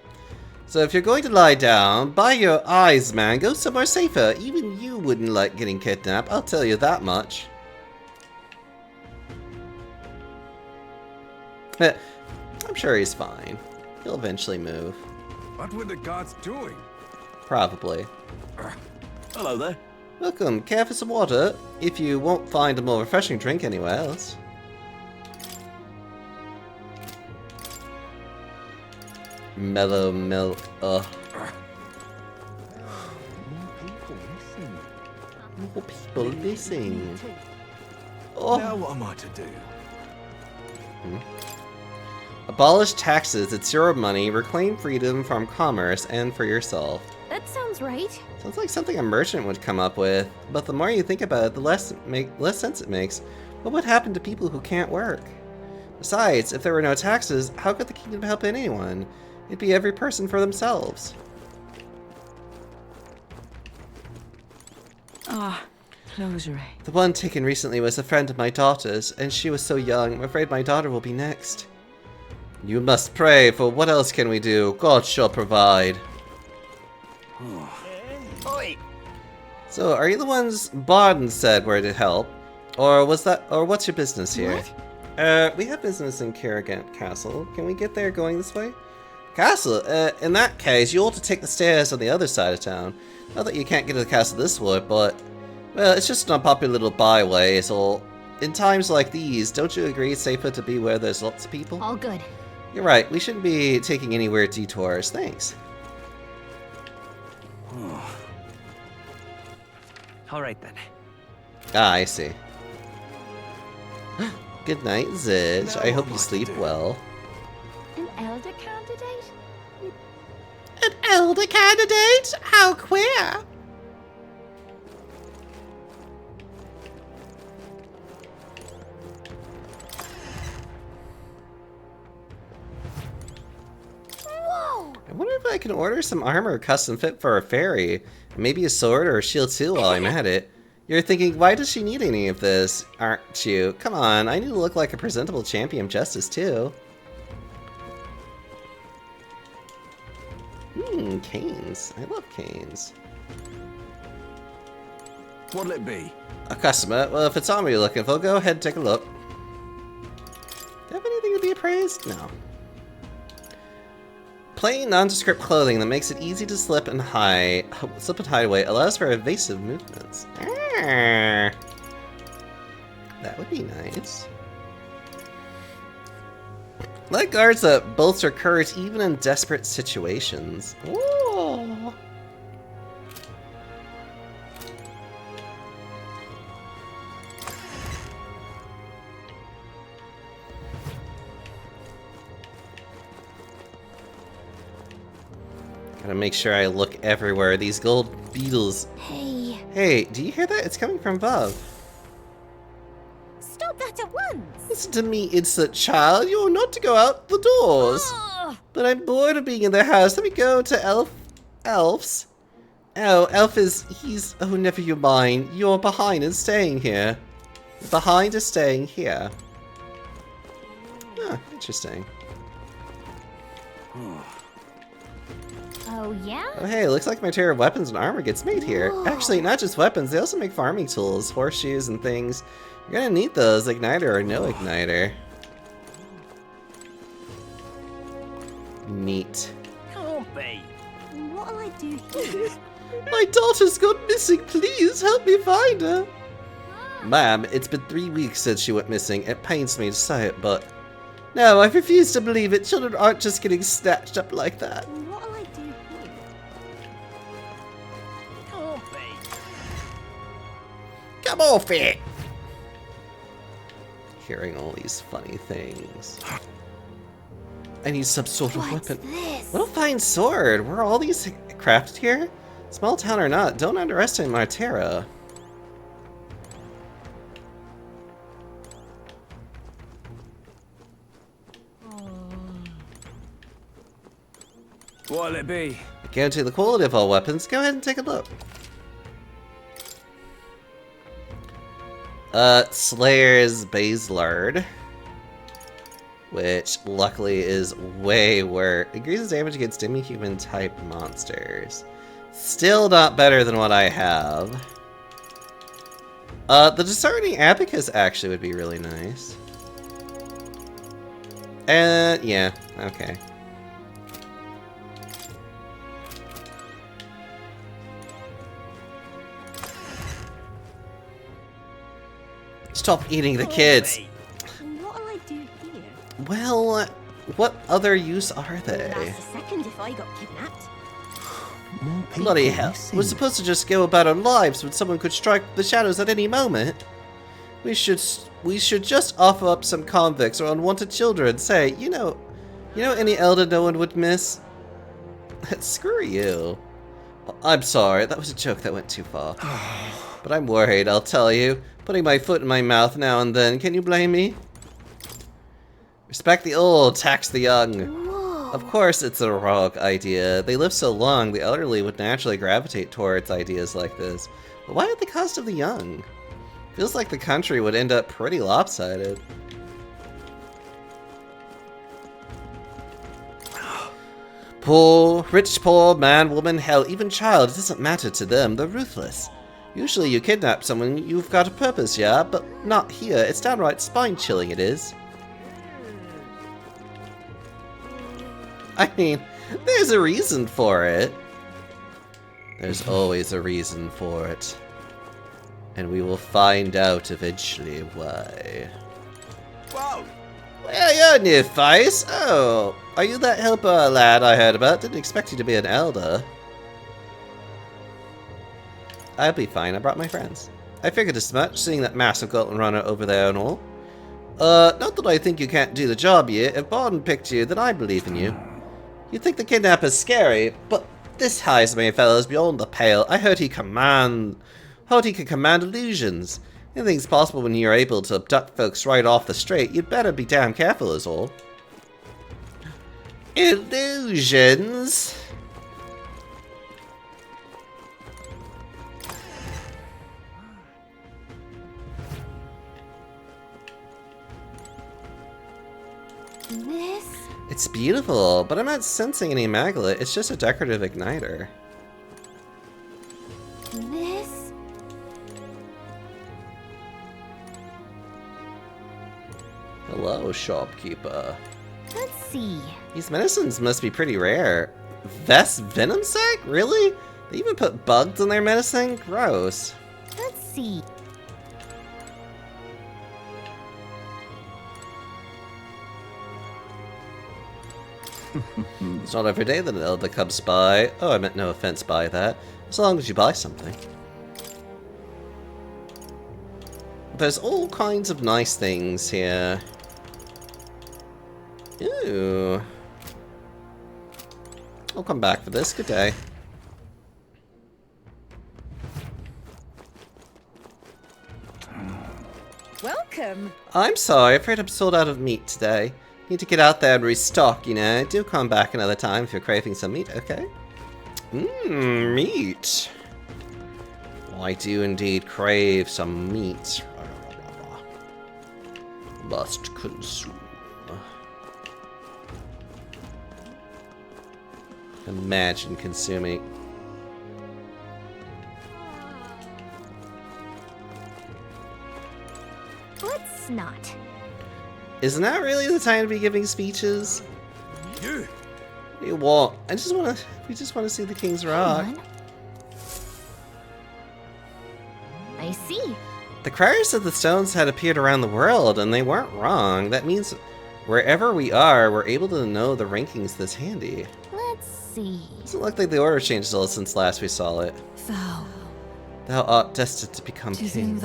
[SPEAKER 1] So if you're going to lie down, by your eyes, man, go somewhere safer. Even you wouldn't like getting kidnapped, I'll tell you that much. I'm sure he's fine. He'll eventually move.
[SPEAKER 17] What were the gods doing?
[SPEAKER 1] Probably.
[SPEAKER 17] Hello there.
[SPEAKER 1] Welcome. Care for some water? If you won't find a more refreshing drink anywhere else. Mellow milk. More people missing. Oh.
[SPEAKER 17] Now what am I to do?
[SPEAKER 1] Abolish taxes, it's your money, reclaim freedom from commerce and for yourself.
[SPEAKER 13] That sounds right.
[SPEAKER 1] Sounds like something a merchant would come up with, but the more you think about it, the less sense it makes. What would happen to people who can't work? Besides, if there were no taxes, how could the kingdom help anyone? It'd be every person for themselves.
[SPEAKER 7] Closery.
[SPEAKER 1] The one taken recently was a friend of my daughter's, and she was so young. I'm afraid my daughter will be next. You must pray, for what else can we do? God shall provide. So, are you the ones Barden said were to help? Or what's your business here?
[SPEAKER 13] What?
[SPEAKER 1] We have business in Kriegant Castle. Can we get there going this way? Castle? In that case, you ought to take the stairs on the other side of town. Not that you can't get to the castle this way, but... well, it's just an unpopular little byway, so... in times like these, don't you agree it's safer to be where there's lots of people?
[SPEAKER 13] All good.
[SPEAKER 1] You're right, we shouldn't be taking any weird detours. Thanks.
[SPEAKER 15] All right then.
[SPEAKER 1] Ah, I see. Good night, Zidge. I hope you sleep well.
[SPEAKER 4] An elder candidate?
[SPEAKER 1] An elder candidate? How queer!
[SPEAKER 4] Whoa!
[SPEAKER 1] I wonder if I can order some armor custom fit for a fairy. And maybe a sword or a shield too while I'm at it. You're thinking, why does she need any of this? Aren't you? Come on, I need to look like a presentable champion of justice too. Canes. I love canes.
[SPEAKER 3] What'll it be?
[SPEAKER 1] A customer? Well, if it's armor you're looking for, go ahead and take a look. Do you have anything to be appraised? No. Plain, nondescript clothing that makes it easy to slip and hide away allows for evasive movements. That would be nice. Let guards up bolster courage even in desperate situations. Ooh. Gotta make sure I look everywhere. These gold beetles.
[SPEAKER 4] Hey.
[SPEAKER 1] Hey, do you hear that? It's coming from above.
[SPEAKER 4] Stop that at once!
[SPEAKER 1] Listen to me, innocent child. You're not to go out the doors. But I'm bored of being in the house. Let me go to Elf's. Oh, Elf is... Oh, never you mind. You're behind and staying here. Behind is staying here. Ah, interesting.
[SPEAKER 4] Oh, yeah?
[SPEAKER 1] Oh, hey, looks like material weapons and armor gets made here.
[SPEAKER 4] Whoa.
[SPEAKER 1] Actually, not just weapons. They also make farming tools, horseshoes, and things. You're gonna need those, igniter or no igniter. Neat.
[SPEAKER 3] Can't be.
[SPEAKER 4] What'll I do here?
[SPEAKER 1] My daughter's gone missing. Please help me find her. Ma'am, it's been 3 weeks since she went missing. It pains me to say it, but... No, I refuse to believe it. Children aren't just getting snatched up like that.
[SPEAKER 4] What'll I do here?
[SPEAKER 3] Can't be.
[SPEAKER 1] Come off it! Hearing all these funny things. I need some sort of weapon.
[SPEAKER 4] This?
[SPEAKER 1] What a fine sword! Were all these crafted here? Small town or not, don't underestimate Martera.
[SPEAKER 3] What'll it be?
[SPEAKER 1] I guarantee the quality of all weapons. Go ahead and take a look. Slayer's Baselard. Which, luckily, is way worse. Increases damage against demi-human type monsters. Still not better than what I have. The Discerning Abacus actually would be really nice. And, yeah, okay. Stop eating the kids!
[SPEAKER 4] What'll I do here?
[SPEAKER 1] Well, what other use are they?
[SPEAKER 4] Last a second if I got kidnapped.
[SPEAKER 1] Bloody hell. We're supposed to just go about our lives when someone could strike the shadows at any moment. We should just offer up some convicts or unwanted children. Say, you know any elder no one would miss? Screw you. Well, I'm sorry, that was a joke that went too far. But I'm worried, I'll tell you. Putting my foot in my mouth now and then, can you blame me? Respect the old, tax the young.
[SPEAKER 4] Whoa.
[SPEAKER 1] Of course it's a rogue idea. They live so long, the elderly would naturally gravitate towards ideas like this. But why at the cost of the young? Feels like the country would end up pretty lopsided. Poor, rich, poor, man, woman, hell, even child, it doesn't matter to them, they're ruthless. Usually you kidnap someone, you've got a purpose, yeah? But not here, it's downright spine-chilling, it is. I mean, there's a reason for it. There's always a reason for it. And we will find out eventually why.
[SPEAKER 3] Whoa!
[SPEAKER 1] Well, you're a new face. Oh, are you that helper lad I heard about? Didn't expect you to be an elder. I'll be fine. I brought my friends. I figured as much, seeing that massive Golden Runner over there and all. Not that I think you can't do the job yet. If Bardin picked you, then I believe in you. You think the kidnapper's scary, but this Heismay fellow's beyond the pale. I heard he could command illusions. Anything's possible when you're able to abduct folks right off the straight. You'd better be damn careful is all. Illusions?
[SPEAKER 13] This?
[SPEAKER 1] It's beautiful, but I'm not sensing any maglet. It's just a decorative igniter.
[SPEAKER 13] This?
[SPEAKER 1] Hello, shopkeeper.
[SPEAKER 13] Let's see.
[SPEAKER 1] These medicines must be pretty rare. Vest venom sac? Really? They even put bugs in their medicine? Gross.
[SPEAKER 13] Let's see.
[SPEAKER 1] It's not every day that an elder comes by. Oh, I meant no offense by that. As long as you buy something. There's all kinds of nice things here. Ooh. I'll come back for this. Good day.
[SPEAKER 7] Welcome.
[SPEAKER 1] I'm sorry, I'm afraid I'm sold out of meat today. Need to get out there and restock, you know. Do come back another time if you're craving some meat, okay? Mmm, meat. Well, I do indeed crave some meat. Must consume. Imagine consuming.
[SPEAKER 13] Let's not.
[SPEAKER 1] Isn't that really the time to be giving speeches?
[SPEAKER 3] You.
[SPEAKER 1] What do you want? We just want to see the King's Rock.
[SPEAKER 13] I see.
[SPEAKER 1] The criers of the stones had appeared around the world, and they weren't wrong. That means wherever we are, we're able to know the rankings this handy.
[SPEAKER 13] Let's see.
[SPEAKER 1] Doesn't look like the order changed a little since last we saw it. Thou art destined to become king.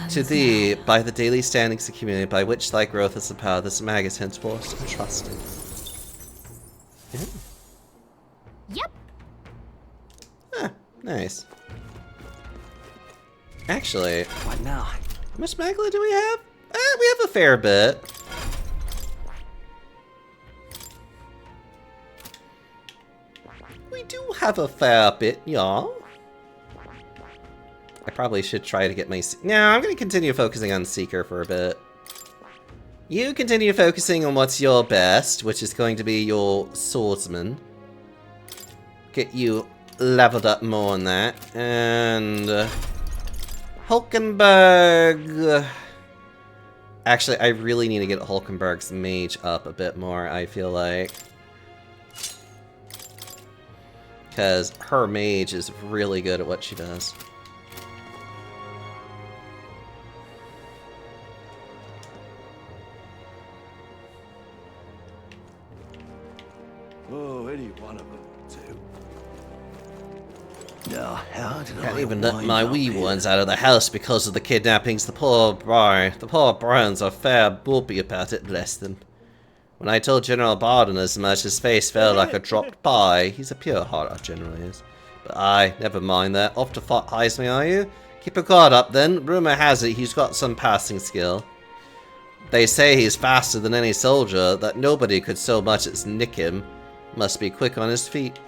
[SPEAKER 1] To thee, by the daily standings accumulated, by which thy growth is the power, this mag is henceforth entrusted. Yeah.
[SPEAKER 13] Yep.
[SPEAKER 1] Ah, nice. Actually,
[SPEAKER 15] what now?
[SPEAKER 1] How much maglet do we have? We have a fair bit. We do have a fair bit, y'all. I probably should try to get my... No, I'm going to continue focusing on Seeker for a bit. You continue focusing on what's your best, which is going to be your Swordsman. Get you leveled up more on that. And... Hulkenberg... Actually, I really need to get Hulkenberg's mage up a bit more, I feel like. Because her mage is really good at what she does.
[SPEAKER 3] Oh, any one of them, too.
[SPEAKER 15] No, how did
[SPEAKER 1] Can't
[SPEAKER 15] I
[SPEAKER 1] even let
[SPEAKER 15] wind
[SPEAKER 1] my
[SPEAKER 15] up
[SPEAKER 1] wee
[SPEAKER 15] here?
[SPEAKER 1] ones out of the house because of the kidnappings. The poor Browns are fair bulby about it, bless them. When I told General Bardin as much, his face fell like a dropped pie. He's a pure heart, our general is. But aye, never mind that. Off to Fort Heismay, are you? Keep your guard up then. Rumor has it he's got some passing skill. They say he's faster than any soldier, that nobody could so much as nick him. Must be quick on his feet.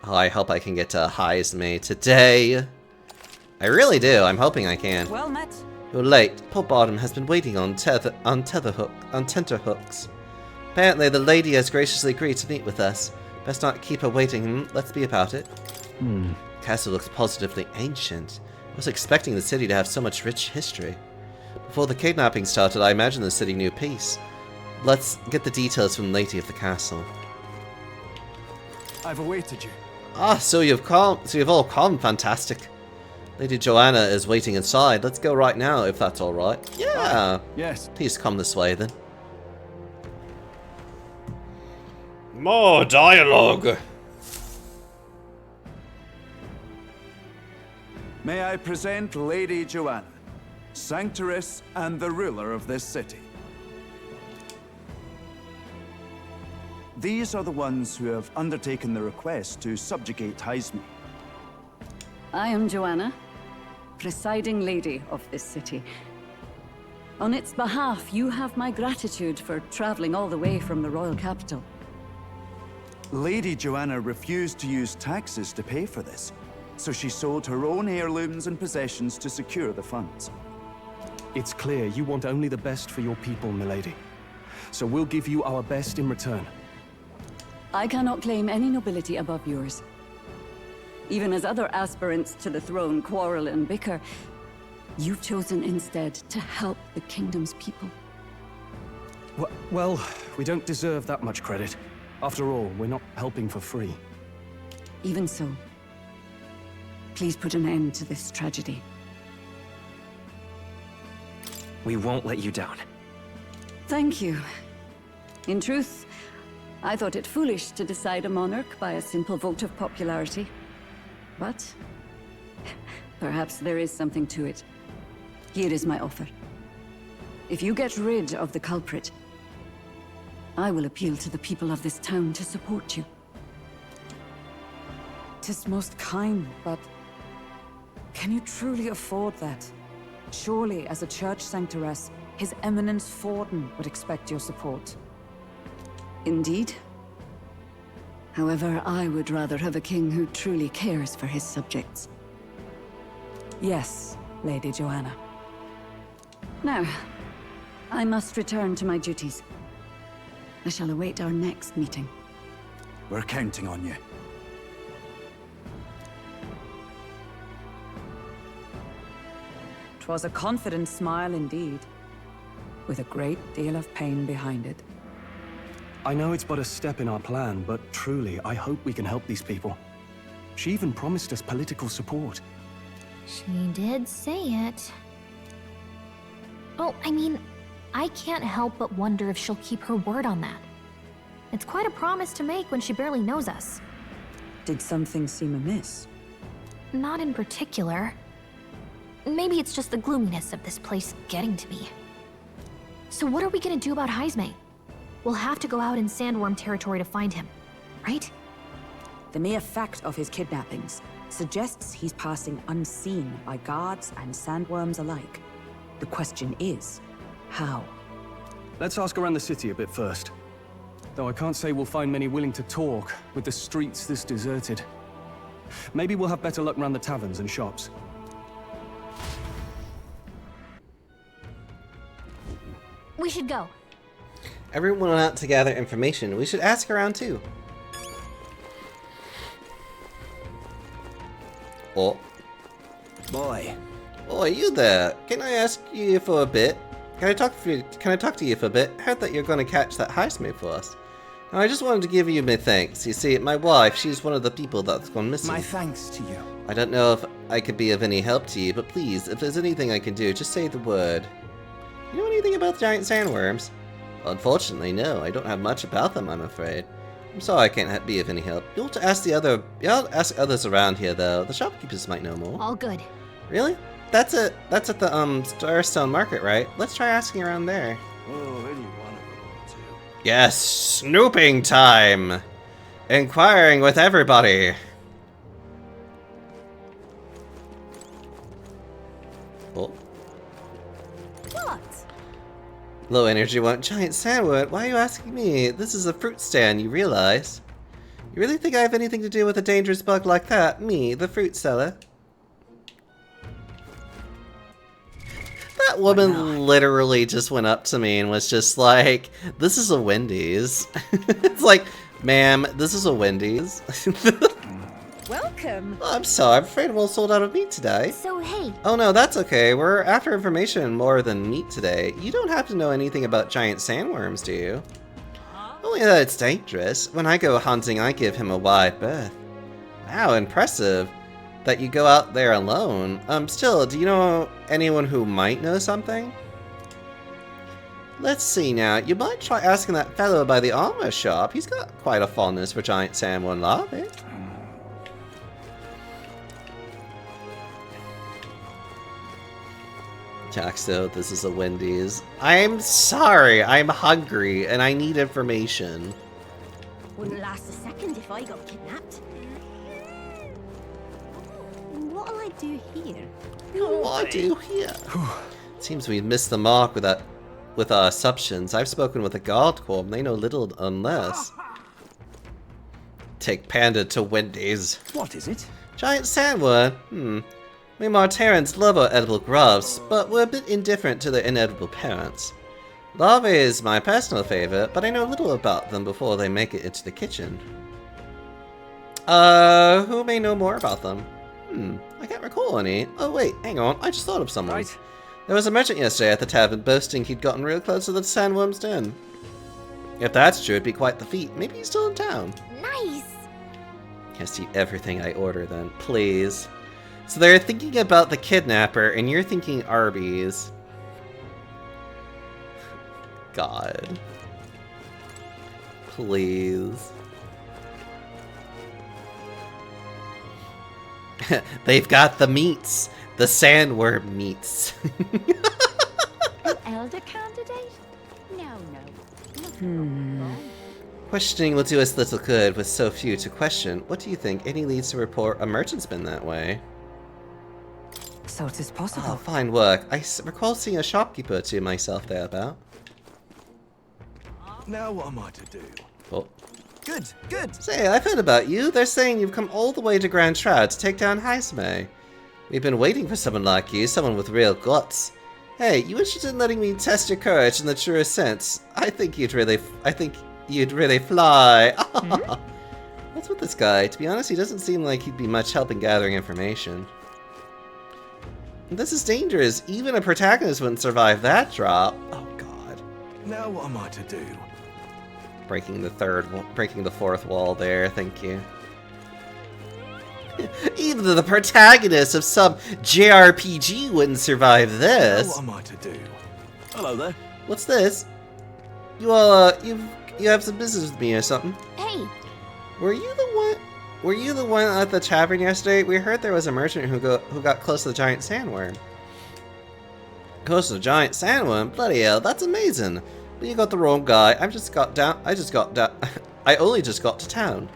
[SPEAKER 1] Oh, I hope I can get to Heismay today. I really do. I'm hoping I can.
[SPEAKER 7] Well met.
[SPEAKER 1] You're late. Poor Bottom has been waiting on tenterhooks. Apparently, the lady has graciously agreed to meet with us. Best not keep her waiting. Let's be about it. The castle looks positively ancient. I was expecting the city to have so much rich history. Before the kidnapping started, I imagined the city knew peace. Let's get the details from the lady of the castle.
[SPEAKER 16] I've awaited you.
[SPEAKER 1] Ah, so you've all come. Fantastic. Lady Joanna is waiting inside. Let's go right now, if that's alright. Yeah!
[SPEAKER 16] Yes.
[SPEAKER 1] Please come this way, then. More dialogue!
[SPEAKER 18] May I present Lady Joanna, Sanctoress and the ruler of this city. These are the ones who have undertaken the request to subjugate Hyzme.
[SPEAKER 19] I am Joanna, presiding lady of this city. On its behalf, you have my gratitude for traveling all the way from the royal capital.
[SPEAKER 18] Lady Joanna refused to use taxes to pay for this, so she sold her own heirlooms and possessions to secure the funds.
[SPEAKER 16] It's clear you want only the best for your people, milady. So we'll give you our best in return.
[SPEAKER 19] I cannot claim any nobility above yours. Even as other aspirants to the throne quarrel and bicker, you've chosen instead to help the kingdom's people.
[SPEAKER 16] Well, we don't deserve that much credit. After all, we're not helping for free.
[SPEAKER 19] Even so, please put an end to this tragedy.
[SPEAKER 15] We won't let you down.
[SPEAKER 19] Thank you. In truth, I thought it foolish to decide a monarch by a simple vote of popularity. But perhaps there is something to it. Here is my offer. If you get rid of the culprit, I will appeal to the people of this town to support you.
[SPEAKER 7] 'Tis most kind, but can you truly afford that? Surely, as a church sanctoress, His Eminence Forden would expect your support.
[SPEAKER 19] Indeed. However, I would rather have a king who truly cares for his subjects.
[SPEAKER 7] Yes, Lady Joanna.
[SPEAKER 19] Now, I must return to my duties. I shall await our next meeting.
[SPEAKER 18] We're counting on you.
[SPEAKER 7] 'Twas a confident smile indeed, with a great deal of pain behind it.
[SPEAKER 16] I know it's but a step in our plan, but truly, I hope we can help these people. She even promised us political support.
[SPEAKER 13] She did say it. Oh, I mean, I can't help but wonder if she'll keep her word on that. It's quite a promise to make when she barely knows us.
[SPEAKER 7] Did something seem amiss?
[SPEAKER 13] Not in particular. Maybe it's just the gloominess of this place getting to me. So what are we gonna do about Hyzme? We'll have to go out in Sandworm territory to find him, right?
[SPEAKER 7] The mere fact of his kidnappings suggests he's passing unseen by guards and sandworms alike. The question is, how?
[SPEAKER 16] Let's ask around the city a bit first. Though I can't say we'll find many willing to talk, with the streets this deserted. Maybe we'll have better luck around the taverns and shops.
[SPEAKER 13] We should go.
[SPEAKER 1] Everyone went out to gather information. We should ask around too. Oh.
[SPEAKER 18] Boy.
[SPEAKER 1] Oh, you there? Can I ask you for a bit? Can I talk to you for a bit? I heard that you're going to catch that Hyzme for us. Now, I just wanted to give you my thanks. You see, my wife, she's one of the people that's gone missing.
[SPEAKER 17] My thanks to you.
[SPEAKER 1] I don't know if I could be of any help to you, but please, if there's anything I can do, just say the word. You know anything about giant sandworms? Well, unfortunately, no. I don't have much about them, I'm afraid. I'm sorry I can't be of any help. You'll have to ask ask others around here, though. The shopkeepers might know more.
[SPEAKER 13] All good.
[SPEAKER 1] Really? That's at the Starstone Market, right? Let's try asking around there.
[SPEAKER 18] Oh, any one of them will do.
[SPEAKER 1] Yes, snooping time! Inquiring with everybody. Oh.
[SPEAKER 4] What?
[SPEAKER 1] Low energy want giant sandwood? Why are you asking me? This is a fruit stand, you realize? You really think I have anything to do with a dangerous bug like that? Me, the fruit seller? That woman literally just went up to me and was just like, this is a Wendy's. It's like, ma'am, this is a Wendy's.
[SPEAKER 4] Welcome.
[SPEAKER 1] Oh, I'm sorry, I'm afraid I'm all sold out of meat today.
[SPEAKER 13] So, hey.
[SPEAKER 1] Oh no, that's okay. We're after information more than meat today. You don't have to know anything about giant sandworms, do you? Only that it's dangerous. When I go hunting, I give him a wide berth. Wow, impressive. that you go out there alone. Still, do you know anyone who might know something? Let's see now. You might try asking that fellow by the armor shop. He's got quite a fondness for giant sandworm larvae. Jaxo, this is a Wendy's. I'm sorry, I'm hungry and I need information.
[SPEAKER 20] Wouldn't last a second if I got kidnapped. What'll I do here?
[SPEAKER 1] What do you here? Seems we've missed the mark with our assumptions. I've spoken with the Guard Corps and they know little unless. Take Panda to Wendy's.
[SPEAKER 3] What is it?
[SPEAKER 1] Giant sandworm? We Mortarans love our edible grubs, but we're a bit indifferent to their inedible parents. Larvae is my personal favorite, but I know little about them before they make it into the kitchen. Who may know more about them? I can't recall any. Oh wait, hang on, I just thought of someone. Right. There was a merchant yesterday at the tavern boasting he'd gotten real close to the sandworm's den. If that's true, it'd be quite the feat. Maybe he's still in town.
[SPEAKER 20] Nice!
[SPEAKER 1] Guess eat everything I order then, please. So they're thinking about the kidnapper, and you're thinking Arby's. God. Please. They've got the meats. The sandworm meats.
[SPEAKER 4] An elder candidate? No.
[SPEAKER 1] Questioning will do us little good with so few to question. What do you think? Any leads to report a merchant's been that way?
[SPEAKER 7] So it is possible.
[SPEAKER 1] Oh, fine work. I recall seeing a shopkeeper or two myself thereabout.
[SPEAKER 3] Now what am I to do?
[SPEAKER 1] Oh.
[SPEAKER 3] Good, good.
[SPEAKER 1] Say, I've heard about you. They're saying you've come all the way to Grand Shroud to take down Heisme. We've been waiting for someone like you, someone with real guts. Hey, you interested in letting me test your courage in the truest sense? I think you'd really fly. What's with this guy? To be honest, he doesn't seem like he'd be much help in gathering information. This is dangerous. Even a protagonist wouldn't survive that drop. Oh god.
[SPEAKER 3] Now what am I to do?
[SPEAKER 1] Breaking the fourth wall there, thank you. Even the protagonist of some JRPG wouldn't survive this.
[SPEAKER 3] Now what am I to do? Hello there.
[SPEAKER 1] What's this? You all, you have some business with me or something?
[SPEAKER 20] Hey.
[SPEAKER 1] Were you the one at the tavern yesterday? We heard there was a merchant who got close to the giant sandworm. Close to the giant sandworm? Bloody hell, that's amazing. But you got the wrong guy. I only just got to town.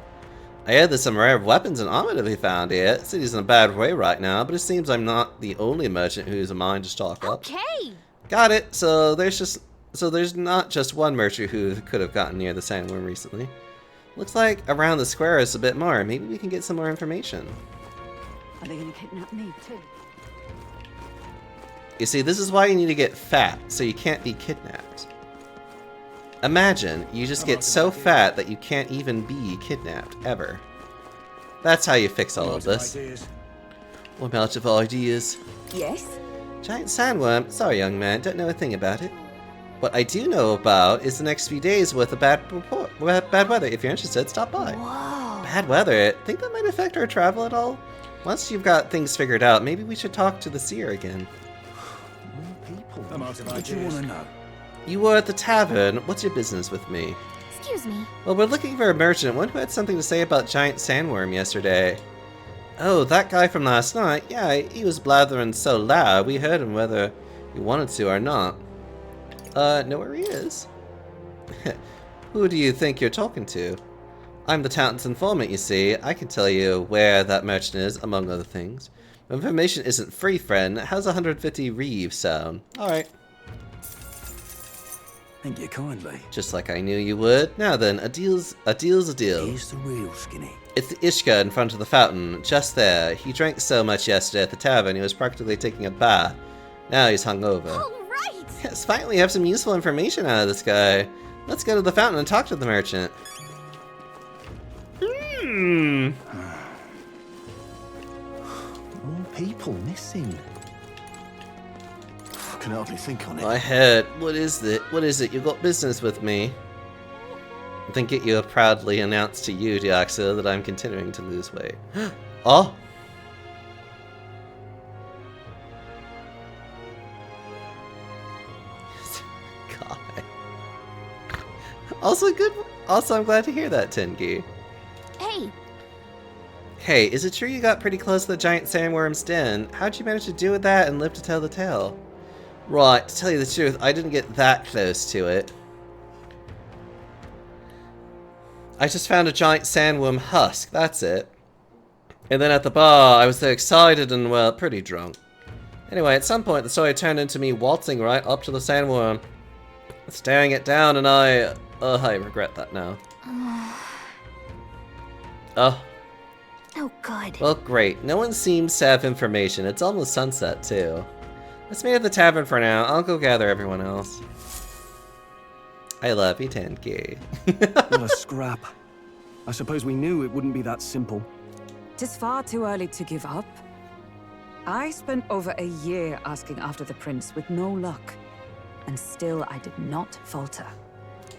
[SPEAKER 1] I heard there's some rare weapons and armor to be found here. The city's in a bad way right now, but it seems I'm not the only merchant who's a mind to stock up.
[SPEAKER 20] Okay.
[SPEAKER 1] Got it. So there's not just one merchant who could have gotten near the sandworm recently. Looks like around the square is a bit more. Maybe we can get some more information.
[SPEAKER 19] Are they gonna kidnap me too?
[SPEAKER 1] You see, this is why you need to get fat, so you can't be kidnapped. Imagine you just get so fat that you can't even be kidnapped, ever. That's how you fix all of this. What about of ideas?
[SPEAKER 7] Yes?
[SPEAKER 1] Giant sandworm? Sorry, young man, don't know a thing about it. What I do know about is the next few days worth of bad weather. If you're interested, stop by.
[SPEAKER 20] Whoa.
[SPEAKER 1] Bad weather? Think that might affect our travel at all? Once you've got things figured out, maybe we should talk to the seer again.
[SPEAKER 3] What do you want to know?
[SPEAKER 1] You were at the tavern. What's your business with me?
[SPEAKER 20] Excuse me.
[SPEAKER 1] Well, we're looking for a merchant, one who had something to say about giant sandworm yesterday. Oh, that guy from last night? Yeah, he was blathering so loud, we heard him whether he wanted to or not. Know where he is? Who do you think you're talking to? I'm the town's informant, you see. I can tell you where that merchant is, among other things. If information isn't free, friend, how's 150 reeves sound? Alright.
[SPEAKER 3] Thank you kindly.
[SPEAKER 1] Just like I knew you would. Now then, a deal's a deal.
[SPEAKER 3] Here's the real skinny.
[SPEAKER 1] It's the Ishka in front of the fountain, just there. He drank so much yesterday at the tavern, he was practically taking a bath. Now he's hungover.
[SPEAKER 20] All right.
[SPEAKER 1] Yes, finally we have some useful information out of this guy. Let's go to the fountain and talk to the merchant.
[SPEAKER 15] More people missing. I can hardly think on it.
[SPEAKER 1] My head. What is it? What is it? You got business with me? I think you have proudly announced to you, Diaxo, that I'm continuing to lose weight. Oh! Also good. Also, I'm glad to hear that, Tengi.
[SPEAKER 13] Hey,
[SPEAKER 1] Hey, is it true you got pretty close to the giant sandworm's den? How'd you manage to do with that and live to tell the tale? Right, to tell you the truth, I didn't get that close to it. I just found a giant sandworm husk, that's it. And then at the bar, I was so excited and, well, pretty drunk. Anyway, at some point, the story turned into me waltzing right up to the sandworm, staring it down, and I regret that now. Oh.
[SPEAKER 13] Oh, good.
[SPEAKER 1] Well, great. No one seems to have information. It's almost sunset, too. Let's meet at the tavern for now. I'll go gather everyone else. I love you, Tenki.
[SPEAKER 16] What a scrap. I suppose we knew it wouldn't be that simple.
[SPEAKER 7] Tis far too early to give up. I spent over a year asking after the prince with no luck. And still I did not falter.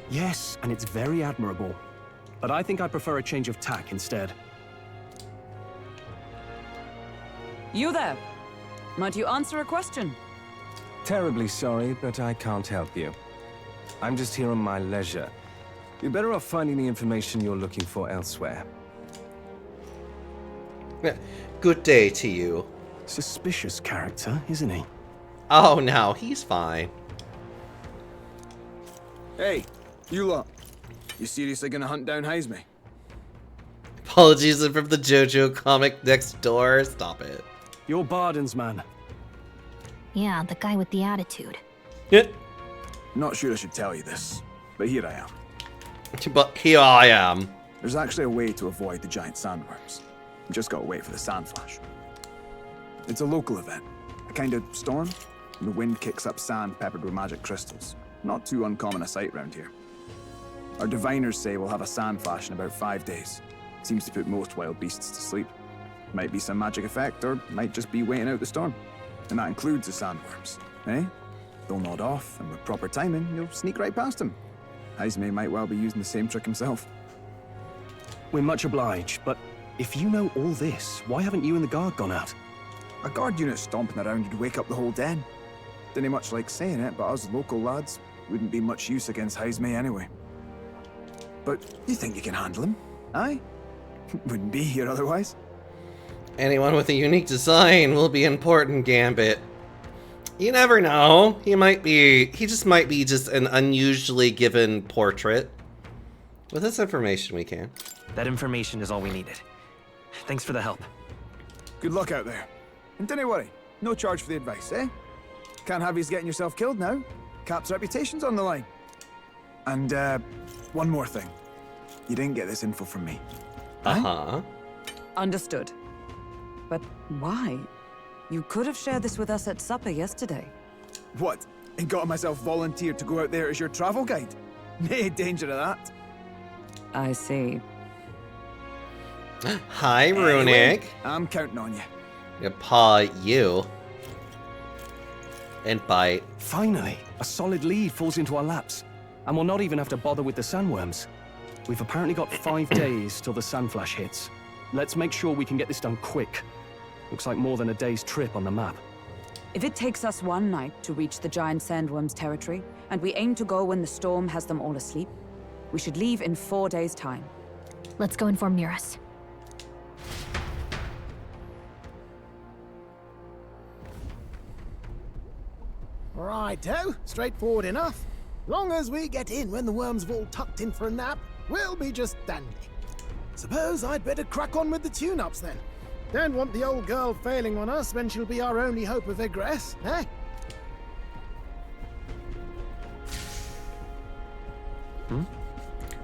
[SPEAKER 16] Yes, and it's very admirable. But I think I prefer a change of tack instead.
[SPEAKER 7] You there. Might you answer a question?
[SPEAKER 21] Terribly sorry, but I can't help you. I'm just here on my leisure. You're better off finding the information you're looking for elsewhere.
[SPEAKER 1] Good day to you.
[SPEAKER 16] Suspicious character, isn't he?
[SPEAKER 1] Oh, no, he's fine.
[SPEAKER 17] Hey, you lot. You seriously gonna hunt down Heisme?
[SPEAKER 1] Apologies from the JoJo comic next door. Stop it.
[SPEAKER 16] You're Barden's man.
[SPEAKER 13] Yeah, the guy with the attitude.
[SPEAKER 1] Yeah.
[SPEAKER 17] Not sure I should tell you this, but here I am.
[SPEAKER 1] But here I am.
[SPEAKER 17] There's actually a way to avoid the giant sandworms. You just gotta wait for the sand flash. It's a local event. A kind of storm. And the wind kicks up sand peppered with magic crystals. Not too uncommon a sight round here. Our diviners say we'll have a sand flash in about 5 days. Seems to put most wild beasts to sleep. Might be some magic effect, or might just be waiting out the storm. And that includes the sandworms, eh? They'll nod off, and with proper timing, you'll sneak right past him. Heisme might well be using the same trick himself.
[SPEAKER 16] We're much obliged, but if you know all this, why haven't you and the guard gone out?
[SPEAKER 17] A guard unit stomping around would wake up the whole den. Didn't much like saying it, but us local lads wouldn't be much use against Heisme anyway. But you think you can handle him? Aye? Wouldn't be here otherwise.
[SPEAKER 1] Anyone with a unique design will be important, Gambit. You never know. He just might be just an unusually given portrait. With this information, we can.
[SPEAKER 22] That information is all we needed. Thanks for the help.
[SPEAKER 17] Good luck out there. And don't worry, no charge for the advice, eh? Can't have you getting yourself killed now. Cap's reputation's on the line. And, one more thing. You didn't get this info from me.
[SPEAKER 1] Uh-huh.
[SPEAKER 7] Understood. But why? You could have shared this with us at supper yesterday.
[SPEAKER 17] What? And got myself volunteered to go out there as your travel guide? Nay danger of that.
[SPEAKER 7] I see.
[SPEAKER 1] Hi, Runic.
[SPEAKER 17] Anyway, I'm counting on you.
[SPEAKER 1] Gonna paw you. And bite.
[SPEAKER 16] Finally, a solid lead falls into our laps. And we'll not even have to bother with the sandworms. We've apparently got 5 days till the sand flash hits. Let's make sure we can get this done quick. Looks like more than a day's trip on the map.
[SPEAKER 7] If it takes us one night to reach the giant sandworm's territory, and we aim to go when the storm has them all asleep, we should leave in 4 days' time.
[SPEAKER 13] Let's go inform Nearest.
[SPEAKER 12] Righto, straightforward enough. Long as we get in when the worms have all tucked in for a nap, we'll be just dandy. Suppose I'd better crack on with the tune-ups then. Don't want the old girl failing on us when she'll be our only hope of egress, eh?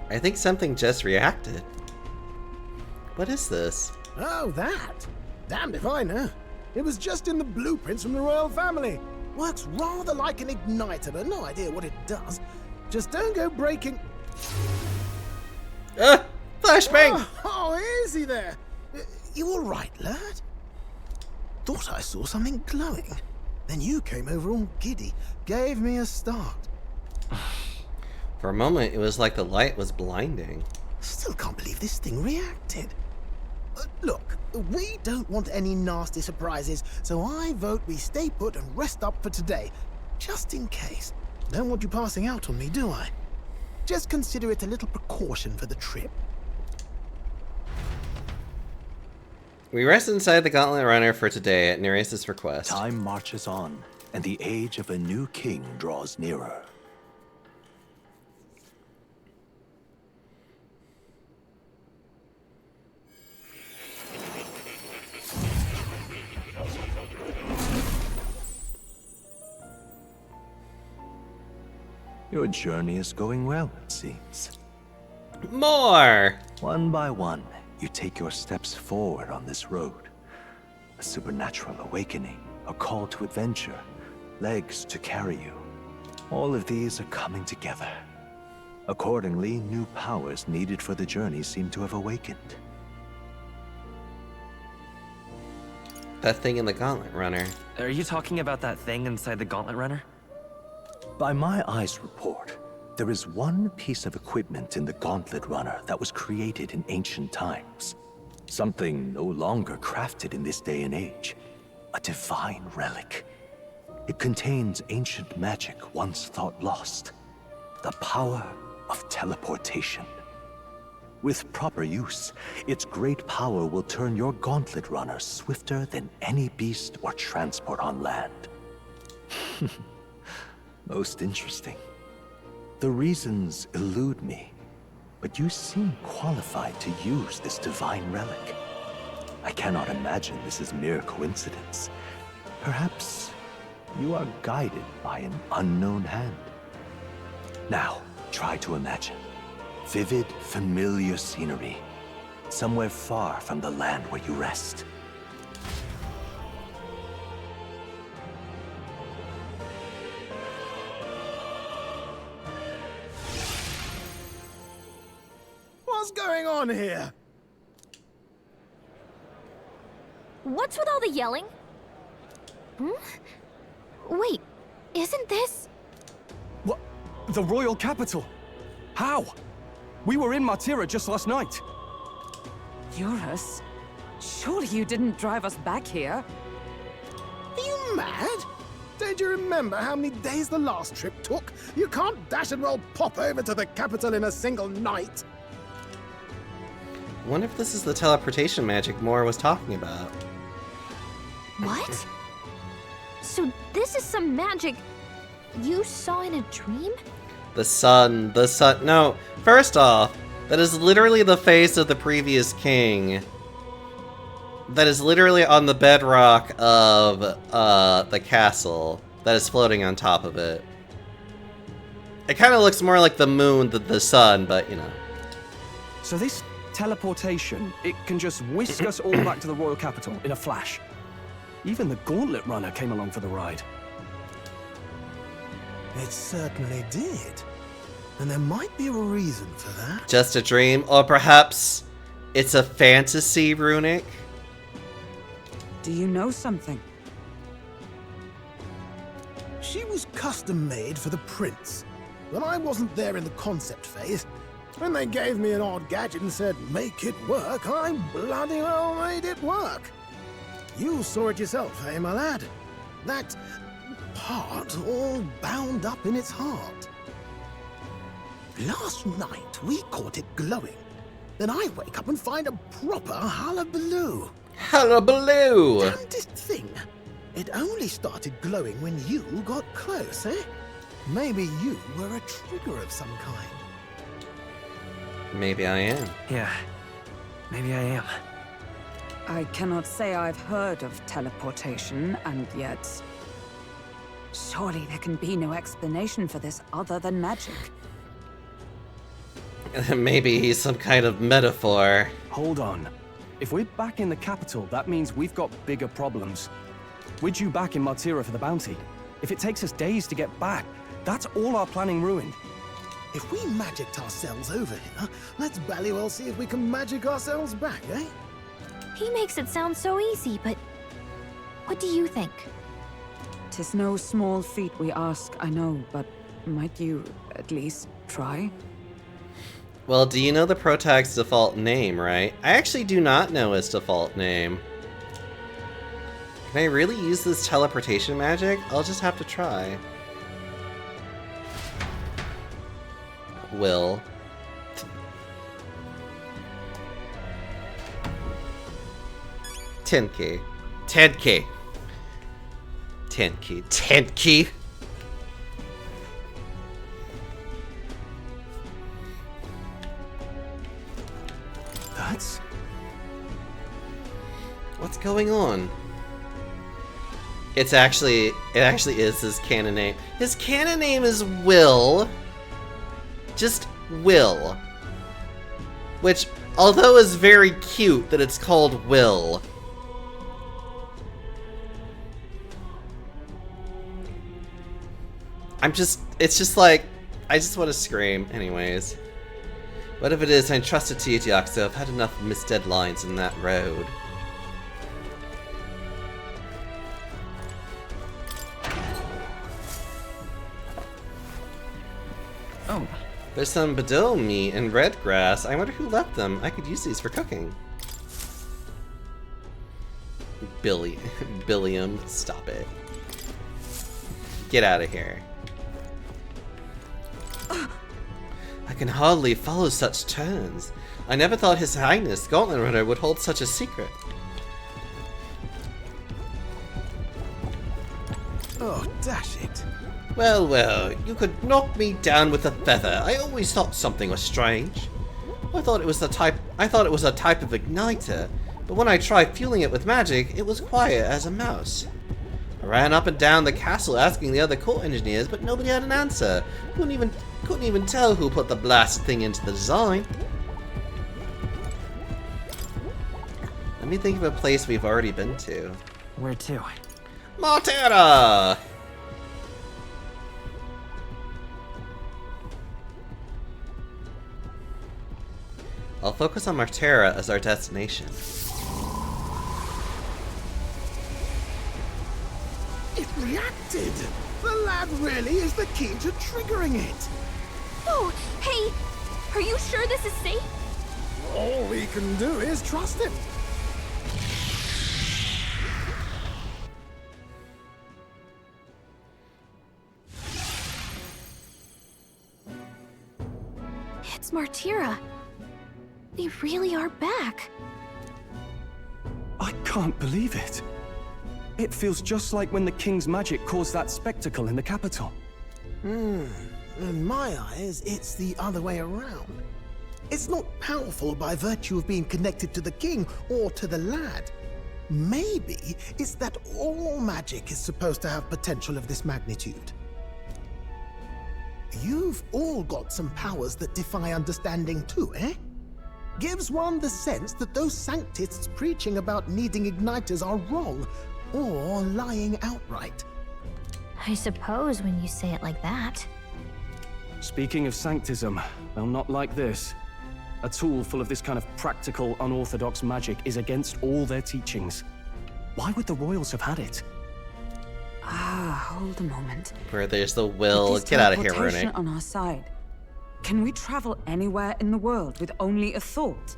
[SPEAKER 1] I think something just reacted. What is this?
[SPEAKER 12] Oh, that? Damned if I know. It was just in the blueprints from the royal family. Works rather like an igniter, but no idea what it does. Just don't go breaking...
[SPEAKER 1] Flashbang!
[SPEAKER 12] Oh, easy there. You all right, lad? Thought I saw something glowing. Then you came over all giddy, gave me a start.
[SPEAKER 1] For a moment, it was like the light was blinding.
[SPEAKER 12] Still can't believe this thing reacted. Look, we don't want any nasty surprises, so I vote we stay put and rest up for today. Just in case. Don't want you passing out on me, do I? Just consider it a little precaution for the trip.
[SPEAKER 1] We rest inside the Gauntlet Runner for today at Nereus' request.
[SPEAKER 5] Time marches on, and the age of a new king draws nearer. Your journey is going well, it seems.
[SPEAKER 1] More!
[SPEAKER 5] One by one, you take your steps forward on this road. A supernatural awakening, a call to adventure, legs to carry you. All of these are coming together. Accordingly, new powers needed for the journey seem to have awakened.
[SPEAKER 1] That thing in the Gauntlet Runner.
[SPEAKER 22] Are you talking about that thing inside the Gauntlet Runner?
[SPEAKER 5] By my eyes report, there is one piece of equipment in the Gauntlet Runner that was created in ancient times. Something no longer crafted in this day and age. A divine relic. It contains ancient magic once thought lost. The power of teleportation. With proper use, its great power will turn your Gauntlet Runner swifter than any beast or transport on land. Most interesting. The reasons elude me, but you seem qualified to use this divine relic. I cannot imagine this is mere coincidence. Perhaps you are guided by an unknown hand. Now, try to imagine. Vivid, familiar scenery. Somewhere far from the land where you rest.
[SPEAKER 12] What's going on here?
[SPEAKER 13] What's with all the yelling? Wait, isn't this...
[SPEAKER 16] What? The royal capital? How? We were in Martira just last night.
[SPEAKER 7] Eurus? Surely you didn't drive us back here?
[SPEAKER 12] Are you mad? Don't you remember how many days the last trip took? You can't dash and roll pop over to the capital in a single night.
[SPEAKER 1] I wonder if this is the teleportation magic Moore was talking about.
[SPEAKER 13] What? So this is some magic you saw in a dream?
[SPEAKER 1] The sun, no, first off, that is literally the face of the previous king. That is literally on the bedrock of, the castle that is floating on top of it. It kind of looks more like the moon than the sun, but, you know.
[SPEAKER 16] So this teleportation, it can just whisk us all back to the royal capital in a flash. Even the Gauntlet Runner came along for the ride.
[SPEAKER 12] It certainly did. And there might be a reason for that.
[SPEAKER 1] Just a dream, or perhaps it's a fantasy runic?
[SPEAKER 7] Do you know something?
[SPEAKER 12] She was custom made for the prince. When I wasn't there in the concept phase, when they gave me an odd gadget and said, make it work, I bloody well made it work. You saw it yourself, eh, my lad? That part all bound up in its heart. Last night, we caught it glowing. Then I wake up and find a proper hullabaloo.
[SPEAKER 1] Hullabaloo!
[SPEAKER 12] Damnedest thing. It only started glowing when you got close, eh? Maybe you were a trigger of some kind.
[SPEAKER 1] Maybe I am.
[SPEAKER 22] Yeah, maybe I am.
[SPEAKER 7] I cannot say I've heard of teleportation, and yet... surely there can be no explanation for this other than magic.
[SPEAKER 1] Maybe he's some kind of metaphor.
[SPEAKER 16] Hold on. If we're back in the capital, that means we've got bigger problems. We're due back in Martira for the bounty. If it takes us days to get back, that's all our planning ruined.
[SPEAKER 12] If we magicked ourselves over here, let's bally well see if we can magic ourselves back, eh?
[SPEAKER 13] He makes it sound so easy, but what do you think?
[SPEAKER 7] 'Tis no small feat we ask, I know, but might you at least try?
[SPEAKER 1] Well, do you know the Protag's default name, right? I actually do not know his default name. Can I really use this teleportation magic? I'll just have to try. Will. $10K. 10K. 10K. 10K.
[SPEAKER 16] That's...
[SPEAKER 1] What's going on? It actually is his canon name. His canon name is Will. Just Will. Which, although is very cute that it's called Will. It's just like, I just want to scream. Anyways. What if it is I trusted to you, Diaxo? I've had enough missed deadlines in that road.
[SPEAKER 22] Oh.
[SPEAKER 1] There's some Badil meat and red grass. I wonder who left them. I could use these for cooking. Billiam, stop it. Get out of here. I can hardly follow such turns. I never thought His Highness, Gauntlet Runner, would hold such a secret.
[SPEAKER 12] Oh, dash it.
[SPEAKER 1] Well, well, you could knock me down with a feather. I always thought something was strange. I thought it was a type of igniter, but when I tried fueling it with magic, it was quiet as a mouse. I ran up and down the castle asking the other core engineers, but nobody had an answer. Couldn't even tell who put the blasted thing into the design. Let me think of a place we've already been to.
[SPEAKER 22] Where to?
[SPEAKER 1] Maltera! I'll focus on Maltera as our destination.
[SPEAKER 12] It reacted! The lad really is the key to triggering it!
[SPEAKER 13] Oh, hey! Are you sure this is safe?
[SPEAKER 12] All we can do is trust him.
[SPEAKER 13] It's Martira. They really are back.
[SPEAKER 16] I can't believe it. It feels just like when the King's magic caused that spectacle in the capital.
[SPEAKER 12] In my eyes, it's the other way around. It's not powerful by virtue of being connected to the king or to the lad. Maybe it's that all magic is supposed to have potential of this magnitude. You've all got some powers that defy understanding too, eh? Gives one the sense that those sanctists preaching about needing igniters are wrong, or lying outright.
[SPEAKER 13] I suppose when you say it like that.
[SPEAKER 16] Speaking of sanctism, well, not like this. A tool full of this kind of practical, unorthodox magic is against all their teachings. Why would the royals have had it?
[SPEAKER 7] Hold a moment.
[SPEAKER 1] Where there's the will. Get out of here, Runic.
[SPEAKER 7] On our side. Can we travel anywhere in the world with only a thought?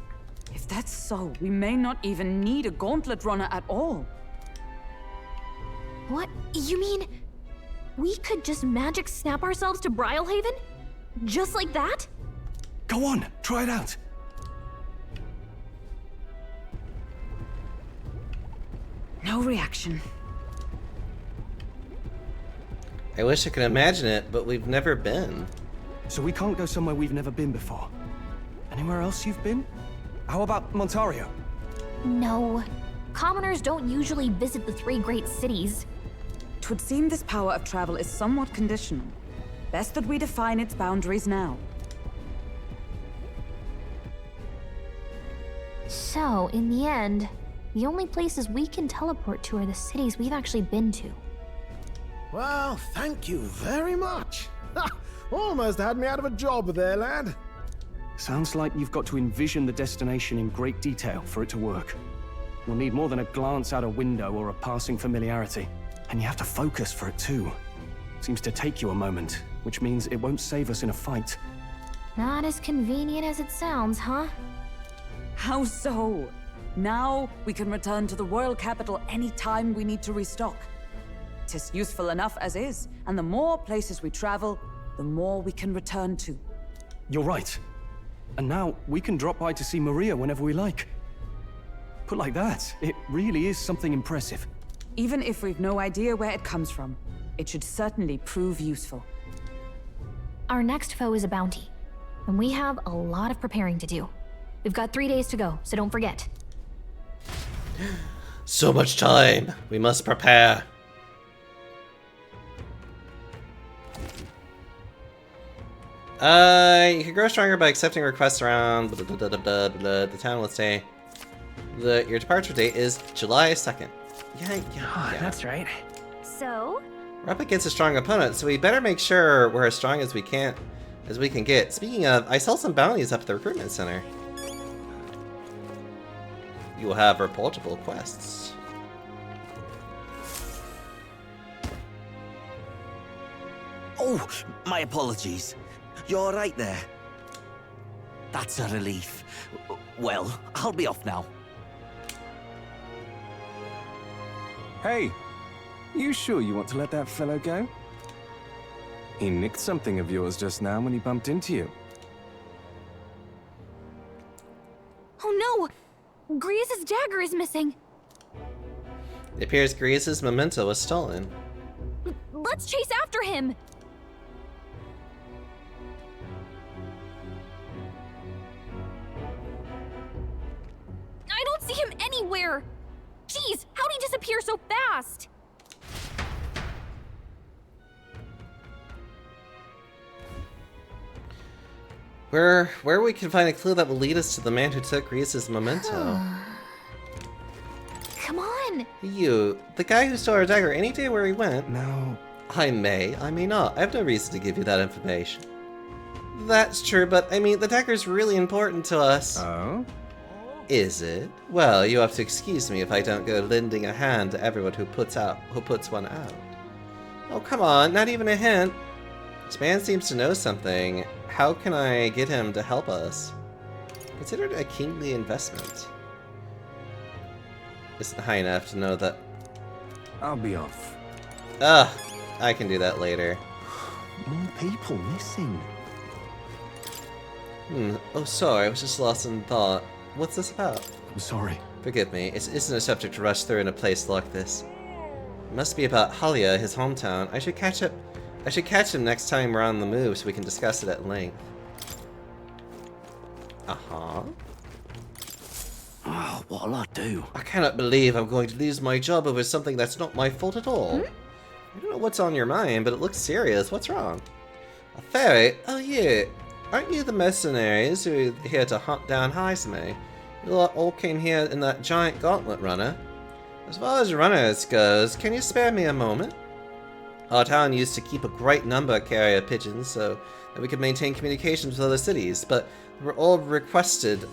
[SPEAKER 7] If that's so, we may not even need a gauntlet runner at all.
[SPEAKER 13] What? You mean we could just magic snap ourselves to Brialhaven? Just like that?
[SPEAKER 16] Go on, try it out.
[SPEAKER 7] No reaction.
[SPEAKER 1] I wish I could imagine it, but we've never been.
[SPEAKER 16] So we can't go somewhere we've never been before. Anywhere else you've been? How about Montario?
[SPEAKER 13] No. Commoners don't usually visit the 3 great cities.
[SPEAKER 7] 'Twould seem this power of travel is somewhat conditional. Best that we define its boundaries now.
[SPEAKER 13] So, in the end, the only places we can teleport to are the cities we've actually been to.
[SPEAKER 12] Well, thank you very much. Almost had me out of a job there, lad.
[SPEAKER 16] Sounds like you've got to envision the destination in great detail for it to work. You'll need more than a glance out a window or a passing familiarity. And you have to focus for it too. Seems to take you a moment, which means it won't save us in a fight.
[SPEAKER 13] Not as convenient as it sounds, huh?
[SPEAKER 7] How so? Now we can return to the royal capital any time we need to restock. 'Tis useful enough as is, and the more places we travel, the more we can return to.
[SPEAKER 16] You're right. And now we can drop by to see Maria whenever we like. Put like that, it really is something impressive.
[SPEAKER 7] Even if we've no idea where it comes from, it should certainly prove useful.
[SPEAKER 13] Our next foe is a bounty, and we have a lot of preparing to do. We've got 3 days to go, so don't forget.
[SPEAKER 1] So much time. We must prepare. You can grow stronger by accepting requests around the town. Let's say your departure date is July 2nd. Yeah.
[SPEAKER 22] That's right.
[SPEAKER 4] So?
[SPEAKER 1] We're up against a strong opponent, so we better make sure we're as strong as we can get. Speaking of, I saw some bounties up at the recruitment center. You will have reportable quests.
[SPEAKER 2] Oh, my apologies. You're right there. That's a relief. Well, I'll be off now.
[SPEAKER 21] Hey, you sure you want to let that fellow go? He nicked something of yours just now when he bumped into you.
[SPEAKER 13] Oh no! Griez's dagger is missing!
[SPEAKER 1] It appears Griez's memento was stolen.
[SPEAKER 13] Let's chase after him! I don't see him anywhere! Jeez, how'd he disappear so fast?
[SPEAKER 1] Where we can find a clue that will lead us to the man who took Griez's memento.
[SPEAKER 13] Come on!
[SPEAKER 1] You, the guy who stole our dagger, any day where he went?
[SPEAKER 21] No.
[SPEAKER 1] I may not. I have no reason to give you that information. That's true, but I mean, the dagger's really important to us.
[SPEAKER 21] Oh?
[SPEAKER 1] Is it? Well, you have to excuse me if I don't go lending a hand to everyone who puts one out. Oh, come on, not even a hint. This man seems to know something. How can I get him to help us? Consider it a kingly investment. Isn't high enough to know that...
[SPEAKER 21] I'll be off.
[SPEAKER 1] I can do that later.
[SPEAKER 15] More people missing.
[SPEAKER 1] Oh, sorry, I was just lost in thought. What's this about?
[SPEAKER 15] I'm sorry.
[SPEAKER 1] Forgive me, it isn't a subject to rush through in a place like this. It must be about Halia, his hometown. I should catch him next time we're on the move so we can discuss it at length. Uh-huh.
[SPEAKER 2] Oh, what'll I do?
[SPEAKER 1] I cannot believe I'm going to lose my job over something that's not my fault at all. I don't know what's on your mind, but it looks serious. What's wrong? A ferry? Oh yeah. Aren't you the mercenaries who are here to hunt down Heisme? You lot all came here in that giant gauntlet runner. As far as runners goes, can you spare me a moment? Our town used to keep a great number of carrier pigeons so that we could maintain communications with other cities, but we were all requisitioned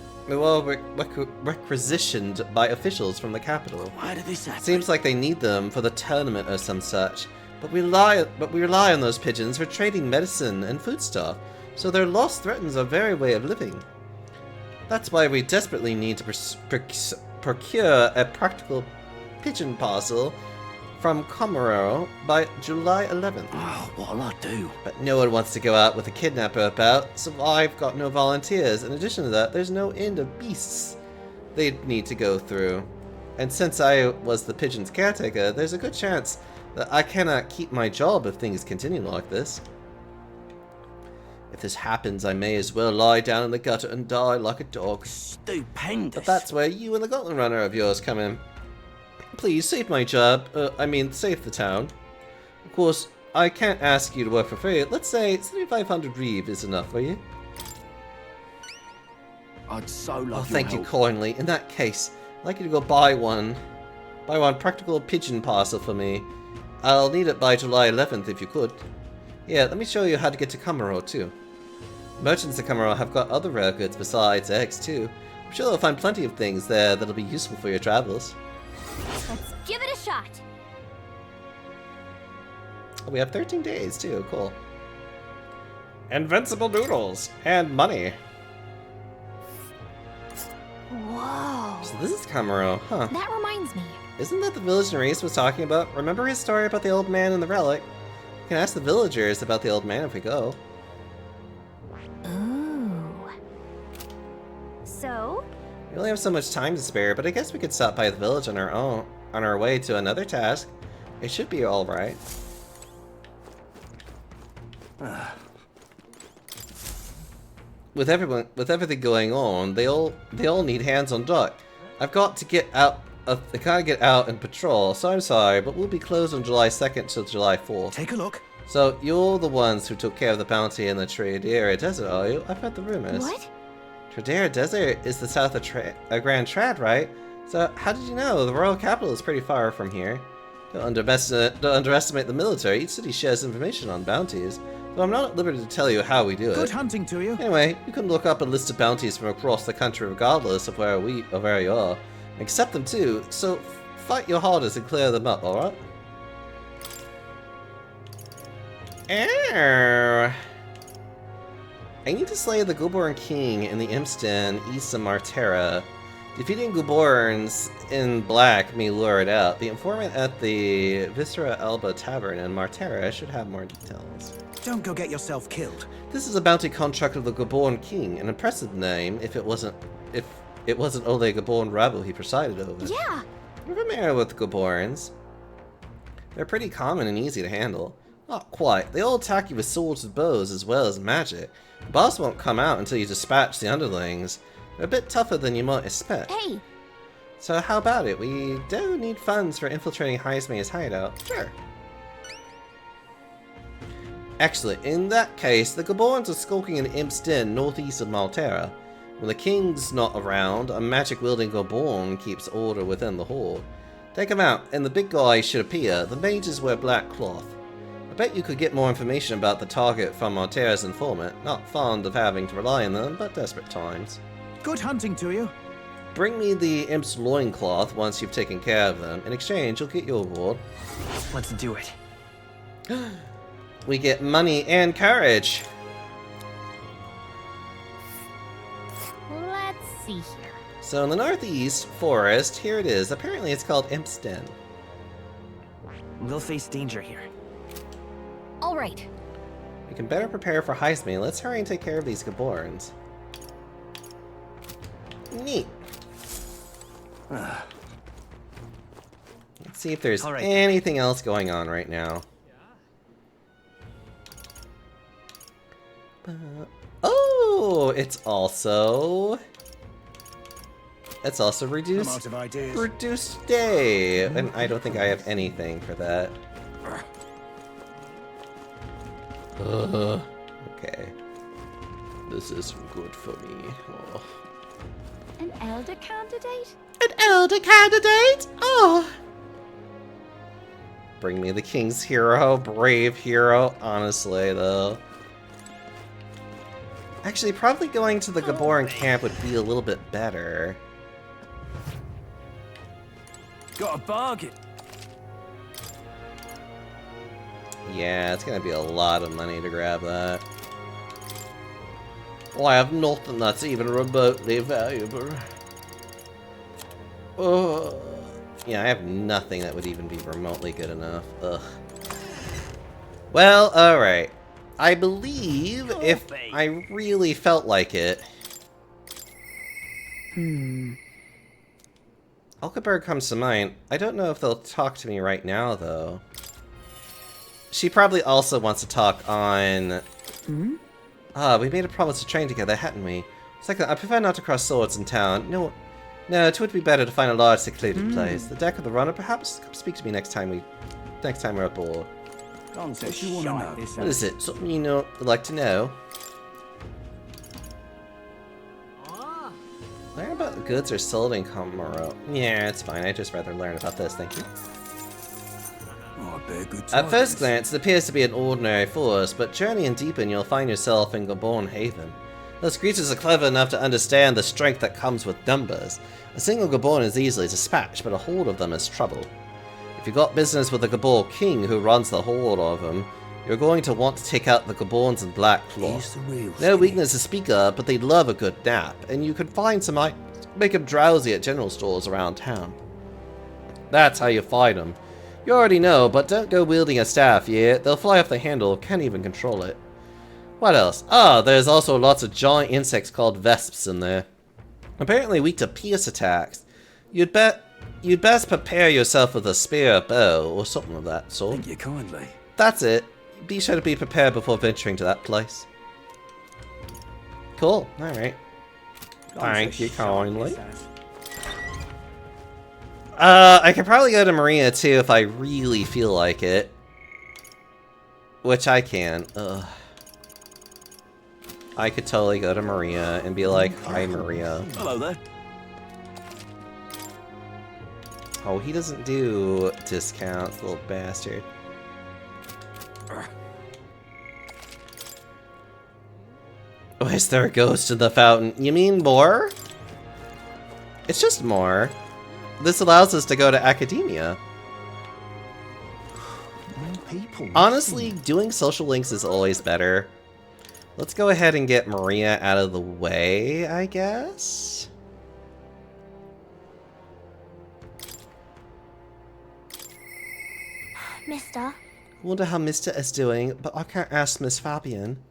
[SPEAKER 1] by officials from the capital.
[SPEAKER 2] Why did this happen?
[SPEAKER 1] Seems like they need them for the tournament or some such. But we rely on those pigeons for trading medicine and foodstuff, so their loss threatens our very way of living. That's why we desperately need to procure a practical pigeon parcel from Comoro by July 11th.
[SPEAKER 2] Oh, what'll I do?
[SPEAKER 1] But no one wants to go out with a kidnapper about, so I've got no volunteers. In addition to that, there's no end of beasts they'd need to go through. And since I was the pigeon's caretaker, there's a good chance that I cannot keep my job if things continue like this. If this happens, I may as well lie down in the gutter and die like a dog.
[SPEAKER 2] Stupendous.
[SPEAKER 1] But that's where you and the gauntlet runner of yours come in. Please, save my job. Save the town. Of course, I can't ask you to work for free. Let's say 7,500 reeve is enough for you.
[SPEAKER 2] I'd so love your
[SPEAKER 1] thank you
[SPEAKER 2] help.
[SPEAKER 1] kindly. In that case, I'd like you to go buy one practical pigeon parcel for me. I'll need it by July 11th if you could. Yeah, let me show you how to get to Comoro too. Merchants at Comoro have got other rare goods besides eggs too. I'm sure they'll find plenty of things there that'll be useful for your travels.
[SPEAKER 13] Let's give it a shot.
[SPEAKER 1] Oh, we have 13 days too, cool. Invincible noodles and money.
[SPEAKER 13] Whoa.
[SPEAKER 1] So this is Comoro, huh?
[SPEAKER 13] That reminds me.
[SPEAKER 1] Isn't that the village Nerys was talking about? Remember his story about the old man and the relic? We can ask the villagers about the old man if we go.
[SPEAKER 13] Ooh.
[SPEAKER 4] So?
[SPEAKER 1] We only have so much time to spare, but I guess we could stop by the village on our way to another task. It should be alright. With everything going on, they all need hands on deck. I gotta get out and patrol, so I'm sorry, but we'll be closed on July 2nd till July 4th.
[SPEAKER 3] Take a look.
[SPEAKER 1] So, you're the ones who took care of the bounty in the Tradera Desert, are you? I've heard the rumors.
[SPEAKER 4] What?
[SPEAKER 1] Tradera Desert is the south of Grand Trad, right? So, how did you know? The royal capital is pretty far from here. Don't underestimate the military. Each city shares information on bounties. Though I'm not at liberty to tell you how we do it.
[SPEAKER 3] Good hunting to you.
[SPEAKER 1] Anyway, you can look up a list of bounties from across the country regardless of where you are. Accept them too, so fight your hardest and clear them up, alright? I need to slay the Goborn King in the Imsten east of Martera. Defeating Goborns in black may lure it out. The informant at the Viscera Alba Tavern in Martera should have more details.
[SPEAKER 3] Don't go get yourself killed.
[SPEAKER 1] This is a bounty contract of the Goborn King, an impressive name if it wasn't only a Goborn rebel he presided over.
[SPEAKER 4] Yeah.
[SPEAKER 1] You're familiar with the Goborns. They're pretty common and easy to handle. Not quite. They all attack you with swords and bows as well as magic. The boss won't come out until you dispatch the underlings. They're a bit tougher than you might expect.
[SPEAKER 4] Hey!
[SPEAKER 1] So how about it? We do need funds for infiltrating Heismay's hideout. Sure. Excellent. In that case, the Goborns are skulking in Imsten, northeast of Maltera. When the king's not around, a magic-wielding Goborn keeps order within the horde. Take him out, and the big guy should appear. The mages wear black cloth. I bet you could get more information about the target from Maltera's informant. Not fond of having to rely on them, but desperate times.
[SPEAKER 3] Good hunting to you.
[SPEAKER 1] Bring me the imp's loincloth once you've taken care of them. In exchange, you'll get your reward.
[SPEAKER 22] Let's do it.
[SPEAKER 1] We get money and courage.
[SPEAKER 13] Let's see here.
[SPEAKER 1] So in the northeast forest, here it is. Apparently it's called Imsten.
[SPEAKER 22] We'll face danger here.
[SPEAKER 13] All right.
[SPEAKER 1] We can better prepare for Heismay. Let's hurry and take care of these Goborns. Neat. Let's see if there's anything else going on right now. Oh, it's also reduced day, and I don't think I have anything for that. Okay, this isn't good for me. Oh.
[SPEAKER 4] An elder candidate?
[SPEAKER 1] An elder candidate? Oh. Bring me the king's hero, brave hero. Honestly, though. Actually, probably going to the Goborn camp would be a little bit better.
[SPEAKER 3] Got a bargain.
[SPEAKER 1] Yeah, it's gonna be a lot of money to grab that. Well, I have nothing that's even remotely valuable. Oh, yeah, I have nothing that would even be remotely good enough. Ugh. Well, alright. I believe if I really felt like it... Alkeberg comes to mind. I don't know if they'll talk to me right now, though. She probably also wants to talk on... we made a promise to train together, hadn't we? Second, I prefer not to cross swords in town. No, it would be better to find a large secluded place. The deck of the runner, perhaps? Come speak to me next time we're aboard.
[SPEAKER 3] What you want to know?
[SPEAKER 1] What is it? Something you'd like to know? Learn about the goods are sold in Komoro. Yeah, it's fine. I'd just rather learn about this, thank you. At first glance, it appears to be an ordinary forest, but journey and deepen, you'll find yourself in Goborn Haven. Those creatures are clever enough to understand the strength that comes with numbers. A single Goborn is easily dispatched, but a horde of them is trouble. If you've got business with the Goborn King who runs the horde of them, you're going to want to take out the Goborns in black cloth. No weakness to speak of, but they love a good nap, and you can find some make them drowsy at general stores around town. That's how you fight them. You already know, but don't go wielding a staff yet. They'll fly off the handle, can't even control it. What else? There's also lots of giant insects called vesps in there. Apparently weak to pierce attacks. You'd best prepare yourself with a spear or bow, or something of that sort.
[SPEAKER 8] Thank you kindly.
[SPEAKER 1] That's it. Be sure to be prepared before venturing to that place. Cool. Alright. Thank you kindly. I could probably go to Maria too if I really feel like it. Which I can. Ugh. I could totally go to Maria and be like, hi Maria.
[SPEAKER 2] Hello there.
[SPEAKER 1] Oh, he doesn't do discounts, little bastard. Oh, is there a ghost in the fountain? You mean more? It's just more. This allows us to go to academia. Honestly, doing social links is always better. Let's go ahead and get Maria out of the way, I guess?
[SPEAKER 13] Mister?
[SPEAKER 1] Wonder how Mr. is doing, but I can't ask Miss Fabian.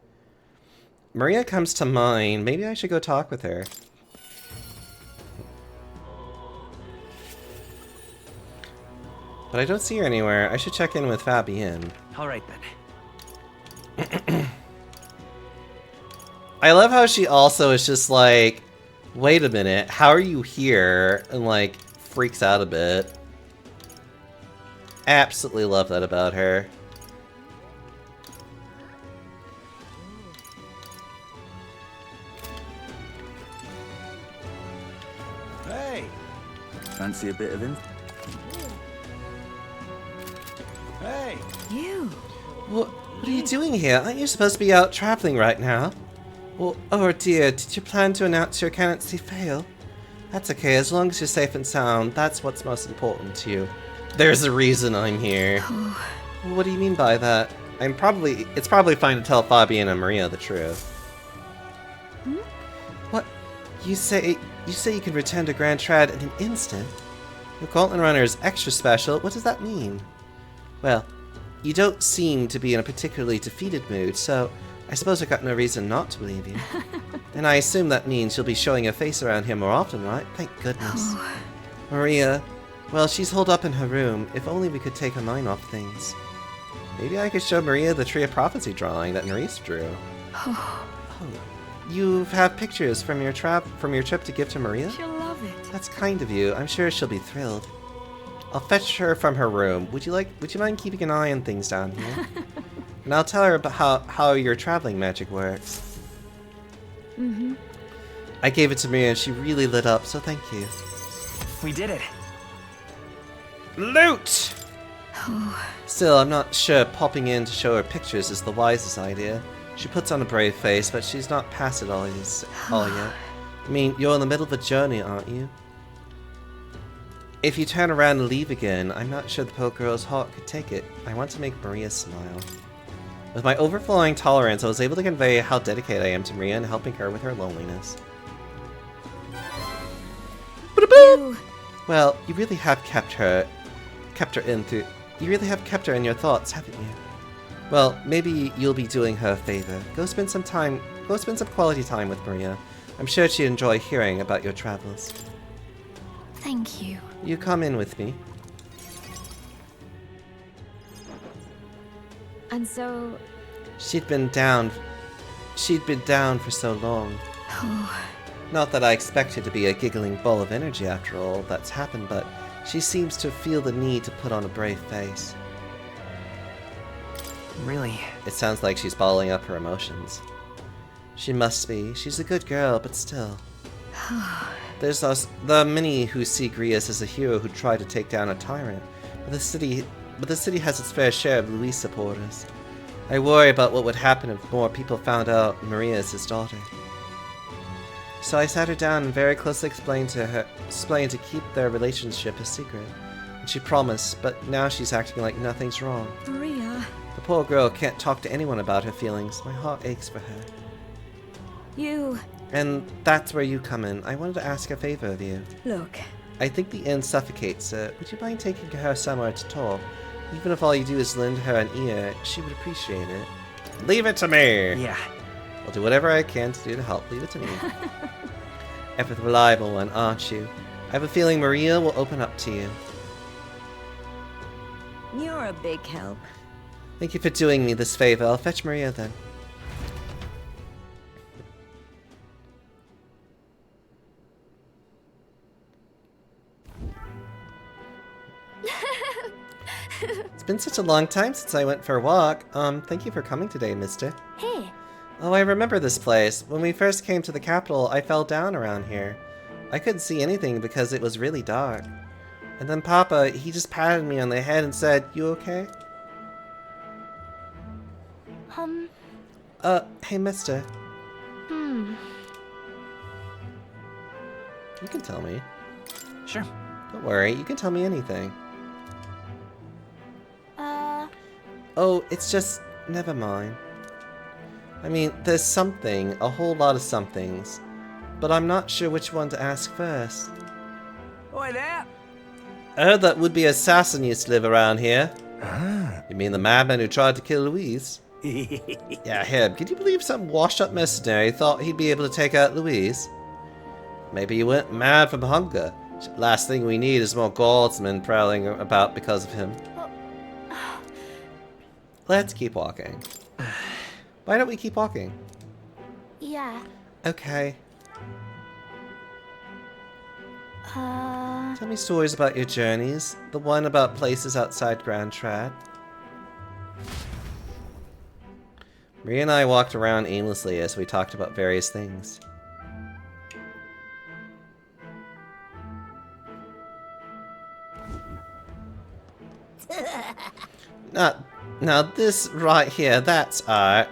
[SPEAKER 1] Maria comes to mind. Maybe I should go talk with her. But I don't see her anywhere. I should check in with Fabian.
[SPEAKER 22] All right
[SPEAKER 1] then. I love how she also is just like, wait a minute, how are you here? And like, freaks out a bit. Absolutely love that about her.
[SPEAKER 2] Hey! Fancy a bit of info?
[SPEAKER 4] Hey! You!
[SPEAKER 1] What are you doing here? Aren't you supposed to be out traveling right now? Well, oh dear, did you plan to announce your candidacy fail? That's okay, as long as you're safe and sound, that's what's most important to you. There's a reason I'm here. What do you mean by that? It's probably fine to tell Fabian and Maria the truth.
[SPEAKER 4] Hmm?
[SPEAKER 1] What? You say you can return to Grand Trad in an instant? The Gauntlet Runner is extra special. What does that mean? Well, you don't seem to be in a particularly defeated mood, so I suppose I got no reason not to believe you. And I assume that means you'll be showing your face around here more often, right? Thank goodness. Maria, well, she's holed up in her room. If only we could take her mind off things. Maybe I could show Maria the Tree of Prophecy drawing that Nerys drew. Oh, you have pictures from your trip to give to Maria?
[SPEAKER 4] She'll love it.
[SPEAKER 1] That's kind of you. I'm sure she'll be thrilled. I'll fetch her from her room. Would you mind keeping an eye on things down here? And I'll tell her about how your traveling magic works.
[SPEAKER 4] Mm-hmm.
[SPEAKER 1] I gave it to Maria and she really lit up, so thank you.
[SPEAKER 22] We did it.
[SPEAKER 1] Loot! Still, I'm not sure popping in to show her pictures is the wisest idea. She puts on a brave face, but she's not past it all yet. I mean, you're in the middle of a journey, aren't you? If you turn around and leave again, I'm not sure the poor girl's heart could take it. I want to make Maria smile. With my overflowing tolerance, I was able to convey how dedicated I am to Maria and helping her with her loneliness. Well, you really have kept her in your thoughts, haven't you? Well, maybe you'll be doing her a favor. Go spend some quality time with Maria. I'm sure she'd enjoy hearing about your travels.
[SPEAKER 13] Thank you.
[SPEAKER 1] You come in with me.
[SPEAKER 4] And so...
[SPEAKER 1] She'd been down for so long. Not that I expect her to be a giggling ball of energy after all that's happened, but she seems to feel the need to put on a brave face.
[SPEAKER 22] Really?
[SPEAKER 1] It sounds like she's bottling up her emotions. She must be. She's a good girl, but still. There's the many who see Grius as a hero who tried to take down a tyrant, but the city has its fair share of Luis supporters. I worry about what would happen if more people found out Maria is his daughter. So I sat her down and very closely explained to keep their relationship a secret. And she promised, but now she's acting like nothing's wrong.
[SPEAKER 4] Maria...
[SPEAKER 1] The poor girl can't talk to anyone about her feelings. My heart aches for her.
[SPEAKER 4] You...
[SPEAKER 1] And that's where you come in. I wanted to ask a favor of you.
[SPEAKER 4] Look.
[SPEAKER 1] I think the inn suffocates her. Would you mind taking her somewhere to talk? Even if all you do is lend her an ear, she would appreciate it. Leave it to me!
[SPEAKER 22] Yeah.
[SPEAKER 1] I'll do whatever I can to help. Leave it to me. Ever the reliable one, aren't you? I have a feeling Maria will open up to you.
[SPEAKER 19] You're a big help.
[SPEAKER 1] Thank you for doing me this favor. I'll fetch Maria then. It's been such a long time since I went for a walk. Thank you for coming today, mister.
[SPEAKER 4] Hey.
[SPEAKER 1] Oh, I remember this place. When we first came to the capital, I fell down around here. I couldn't see anything because it was really dark. And then Papa, he just patted me on the head and said, "You okay?" Hey, mister.
[SPEAKER 13] Hmm.
[SPEAKER 1] You can tell me.
[SPEAKER 22] Sure.
[SPEAKER 1] Don't worry, you can tell me anything. Oh, it's just... never mind. I mean, there's something, a whole lot of somethings, but I'm not sure which one to ask first.
[SPEAKER 22] Oi there!
[SPEAKER 1] I heard that would-be assassin used to live around here. Ah. You mean the madman who tried to kill Louise? Yeah, him. Can you believe some washed-up mercenary thought he'd be able to take out Louise? Maybe he went mad from hunger. Last thing we need is more guardsmen prowling about because of him. Let's keep walking. Why don't we keep walking?
[SPEAKER 4] Yeah.
[SPEAKER 1] Okay.
[SPEAKER 4] Uh...
[SPEAKER 1] Tell me stories about your journeys. The one about places outside Grand Trad. Maria and I walked around aimlessly as we talked about various things. Now this right here, that's art.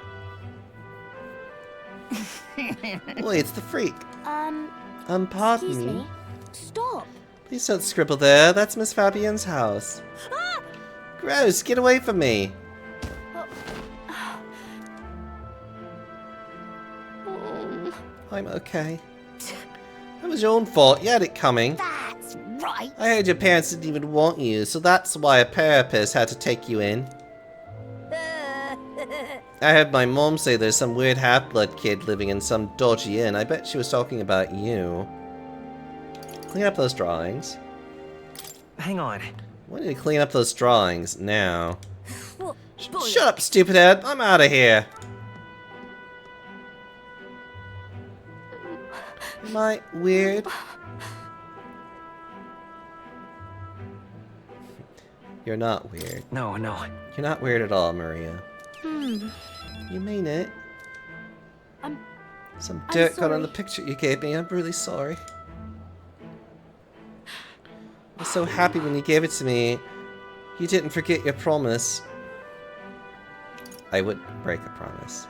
[SPEAKER 1] Wait, it's the freak. Pardon
[SPEAKER 4] excuse
[SPEAKER 1] me.
[SPEAKER 4] me. Stop.
[SPEAKER 1] Please don't scribble there. That's Miss Fabian's house.
[SPEAKER 4] Ah!
[SPEAKER 1] Gross, get away from me. I'm okay. That was your own fault. You had it coming.
[SPEAKER 4] That's right.
[SPEAKER 1] I heard your parents didn't even want you, so that's why a therapist had to take you in. I heard my mom say there's some weird half-blood kid living in some dodgy inn. I bet she was talking about you. Clean up those drawings.
[SPEAKER 22] Hang on.
[SPEAKER 1] I need to clean up those drawings now. Shut up, stupid head! I'm out of here. Am I weird? You're not weird.
[SPEAKER 22] No.
[SPEAKER 1] You're not weird at all, Maria. You mean it? Some dirt got on the picture you gave me. I'm really sorry. I was so happy when you gave it to me. You didn't forget your promise. I wouldn't break a promise.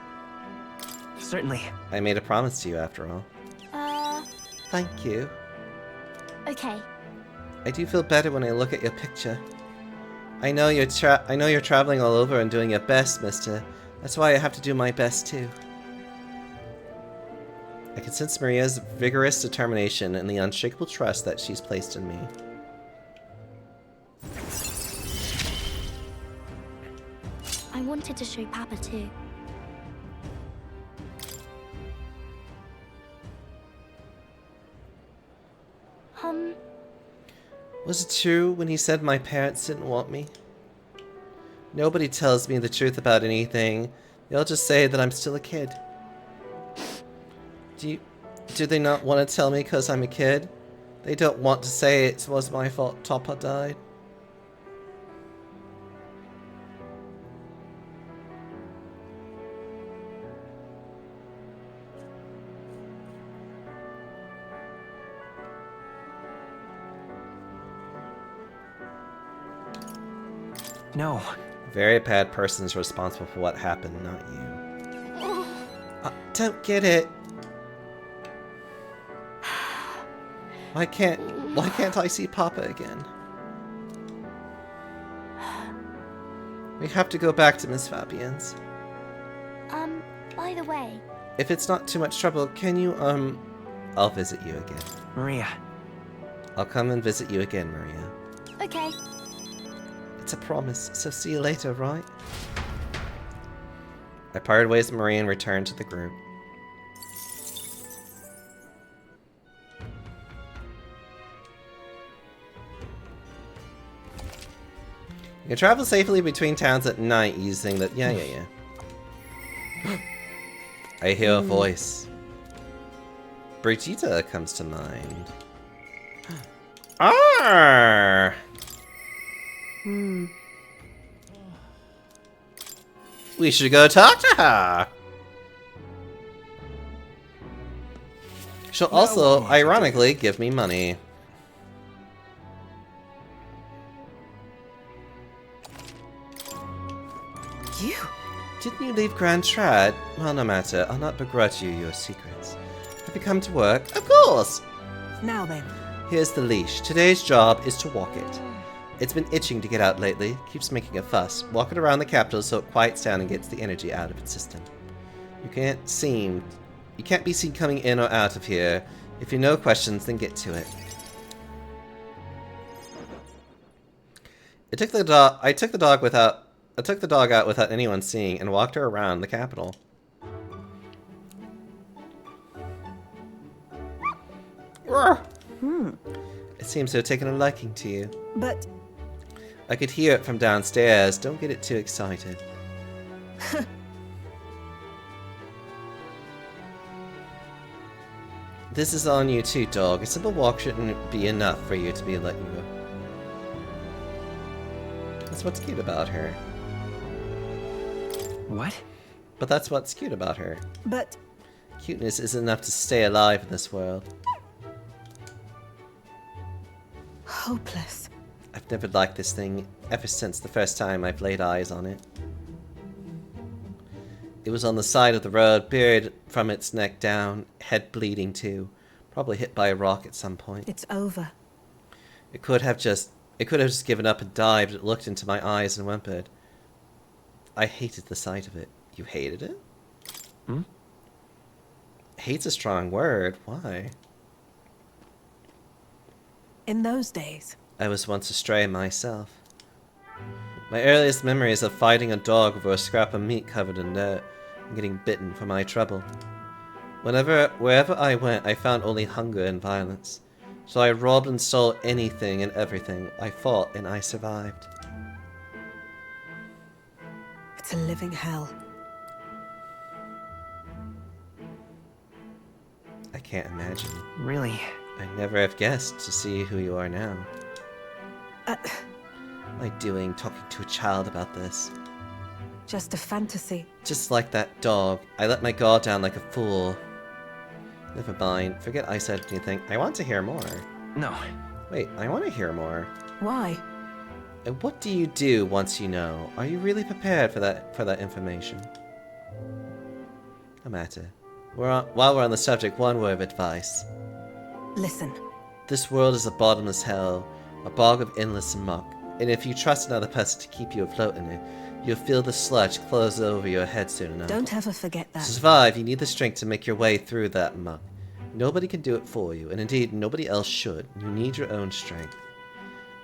[SPEAKER 22] Certainly.
[SPEAKER 1] I made a promise to you after all. Thank you.
[SPEAKER 4] Okay.
[SPEAKER 1] I do feel better when I look at your picture. I know you're traveling all over and doing your best, mister. That's why I have to do my best too. I can sense Maria's vigorous determination and the unshakable trust that she's placed in me.
[SPEAKER 4] I wanted to show Papa too.
[SPEAKER 1] Was it true when he said my parents didn't want me? Nobody tells me the truth about anything. They all just say that I'm still a kid. Do they not want to tell me because I'm a kid? They don't want to say it was my fault Papa died.
[SPEAKER 22] No.
[SPEAKER 1] Very bad person is responsible for what happened, not you. Don't get it. Why can't I see Papa again? We have to go back to Miss Fabian's.
[SPEAKER 4] By the way...
[SPEAKER 1] If it's not too much trouble, can you, I'll visit you again.
[SPEAKER 22] Maria.
[SPEAKER 1] I'll come and visit you again, Maria.
[SPEAKER 4] Okay.
[SPEAKER 1] It's a promise, so see you later, right? I parted ways with Maria and returned to the group. You travel safely between towns at night using the... Yeah. I hear a voice. Brigitte comes to mind. Arr! We should go talk to her. She'll also, ironically, give me money.
[SPEAKER 7] You?
[SPEAKER 1] Didn't you leave Grand Trad? Well, no matter. I'll not begrudge you your secrets. Have you come to work? Of course!
[SPEAKER 7] Now then.
[SPEAKER 1] Here's the leash. Today's job is to walk it. It's been itching to get out lately. Keeps making a fuss. Walk it around the capital so it quiets down and gets the energy out of its system. You can't be seen coming in or out of here. If you know questions, then get to it. I took the dog out without anyone seeing and walked her around the capital. It seems to have taken a liking to you.
[SPEAKER 7] But...
[SPEAKER 1] I could hear it from downstairs. Don't get it too excited. This is on you too, dog. A simple walk shouldn't be enough for you to be letting go. That's what's cute about her.
[SPEAKER 22] What?
[SPEAKER 1] But that's what's cute about her.
[SPEAKER 7] But...
[SPEAKER 1] Cuteness isn't enough to stay alive in this world.
[SPEAKER 7] Hopeless.
[SPEAKER 1] I've never liked this thing ever since the first time I've laid eyes on it. It was on the side of the road, buried from its neck down, head bleeding too. Probably hit by a rock at some point.
[SPEAKER 7] It's over.
[SPEAKER 1] It could have just given up and died, but it looked into my eyes and whimpered. I hated the sight of it. You hated it? Hate's a strong word. Why?
[SPEAKER 7] In those days.
[SPEAKER 1] I was once a stray myself. My earliest memory is of fighting a dog over a scrap of meat covered in dirt and getting bitten for my trouble. Wherever I went, I found only hunger and violence. So I robbed and stole anything and everything. I fought and I survived.
[SPEAKER 7] It's a living hell.
[SPEAKER 1] I can't imagine.
[SPEAKER 22] Really?
[SPEAKER 1] I never have guessed to see who you are now. What am I doing talking to a child about this?
[SPEAKER 7] Just a fantasy.
[SPEAKER 1] Just like that dog. I let my guard down like a fool. Never mind. Forget I said anything. I want to hear more.
[SPEAKER 22] No.
[SPEAKER 1] Wait, I want to hear more.
[SPEAKER 7] Why?
[SPEAKER 1] And what do you do once you know? Are you really prepared for that information? No matter. While we're on the subject, one word of advice.
[SPEAKER 7] Listen.
[SPEAKER 1] This world is a bottomless hell, a bog of endless muck, and if you trust another person to keep you afloat in it, you'll feel the sludge close over your head soon enough.
[SPEAKER 7] Don't ever forget that.
[SPEAKER 1] To survive, you need the strength to make your way through that muck. Nobody can do it for you, and indeed, nobody else should. You need your own strength.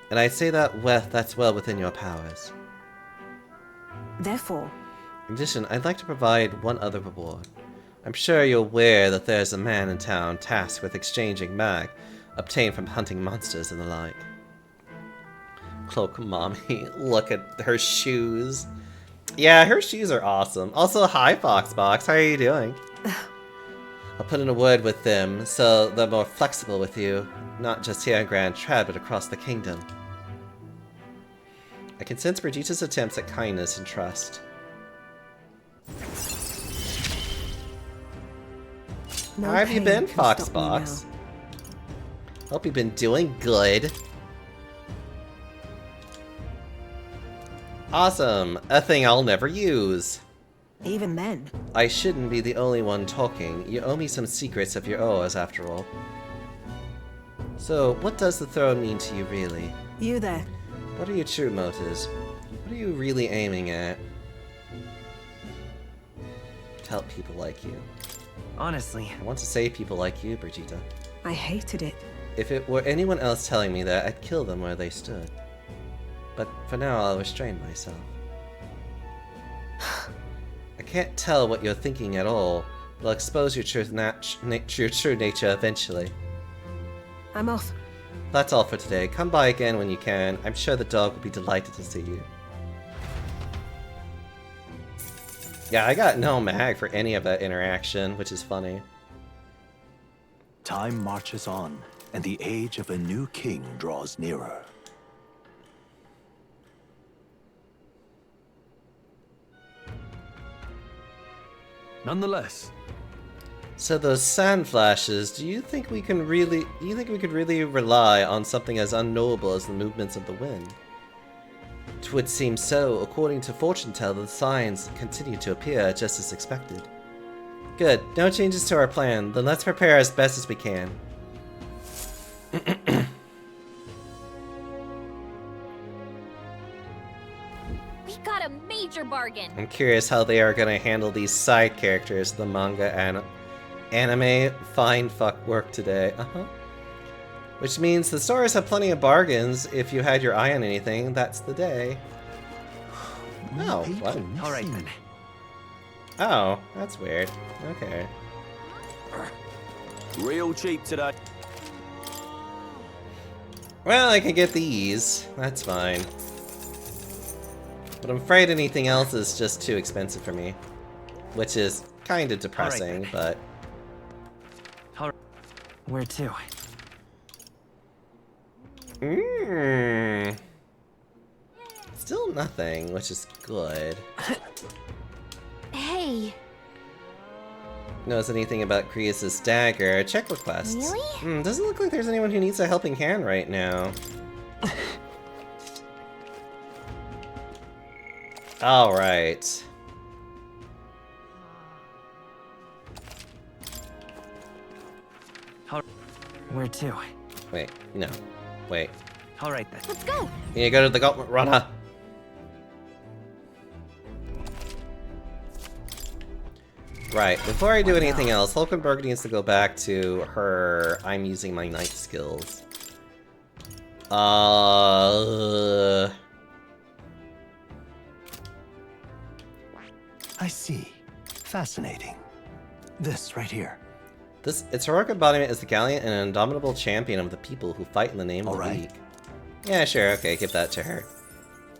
[SPEAKER 1] And I'd say that's well within your powers.
[SPEAKER 7] Therefore?
[SPEAKER 1] In addition, I'd like to provide one other reward. I'm sure you're aware that there's a man in town tasked with exchanging mag obtained from hunting monsters and the like. Cloak Mommy, look at her shoes. Yeah, her shoes are awesome. Also, hi Foxbox, how are you doing? I'll put in a word with them so they're more flexible with you, not just here in Grand Trad, but across the kingdom. I can sense Brigitte's attempts at kindness and trust.
[SPEAKER 7] No
[SPEAKER 1] How have you been,
[SPEAKER 7] pain can stop me
[SPEAKER 1] Foxbox? Hope you've been doing good. Awesome! A thing I'll never use.
[SPEAKER 7] Even then.
[SPEAKER 1] I shouldn't be the only one talking. You owe me some secrets of your own, after all. So, what does the throne mean to you, really?
[SPEAKER 7] You there.
[SPEAKER 1] What are your true motives? What are you really aiming at? To help people like you.
[SPEAKER 22] Honestly.
[SPEAKER 1] I want to save people like you, Brigitte.
[SPEAKER 7] I hated it.
[SPEAKER 1] If it were anyone else telling me that, I'd kill them where they stood. But for now, I'll restrain myself. I can't tell what you're thinking at all, but I'll expose your true nature eventually.
[SPEAKER 7] I'm off.
[SPEAKER 1] That's all for today. Come by again when you can. I'm sure the dog will be delighted to see you. Yeah, I got no mag for any of that interaction, which is funny.
[SPEAKER 5] Time marches on, and the age of a new king draws nearer.
[SPEAKER 21] Nonetheless.
[SPEAKER 1] So those sand flashes, do you think we could really rely on something as unknowable as the movements of the wind? It would seem so. According to fortune teller, the signs continue to appear just as expected. Good. No changes to our plan. Then let's prepare as best as we can.
[SPEAKER 13] We got a major bargain.
[SPEAKER 1] I'm curious how they are gonna handle these side characters. The manga and anime fine fuck work today. Which means the stores have plenty of bargains. If you had your eye on anything, that's the day. Oh, what?
[SPEAKER 2] Alright then.
[SPEAKER 1] Oh, that's weird. Okay.
[SPEAKER 3] Real cheap today.
[SPEAKER 1] Well, I can get these. That's fine. But I'm afraid anything else is just too expensive for me. Which is kind of depressing, but...
[SPEAKER 22] Where to?
[SPEAKER 1] Still nothing, which is good.
[SPEAKER 13] Hey.
[SPEAKER 1] Knows anything about Krius' dagger? Check requests.
[SPEAKER 13] Really?
[SPEAKER 1] Doesn't look like there's anyone who needs a helping hand right now. Alright.
[SPEAKER 22] Where to?
[SPEAKER 1] Wait, no. Wait.
[SPEAKER 22] Alright then.
[SPEAKER 13] Let's go!
[SPEAKER 1] You need to go to the Gauntlet Runner. Right, before I do anything else, Hulkenberg needs to go back to her I'm using my knight skills.
[SPEAKER 5] I see. Fascinating. This right here.
[SPEAKER 1] Its heroic embodiment is the gallant and indomitable champion of the people who fight in the name of the League. Yeah, sure, okay, give that to her.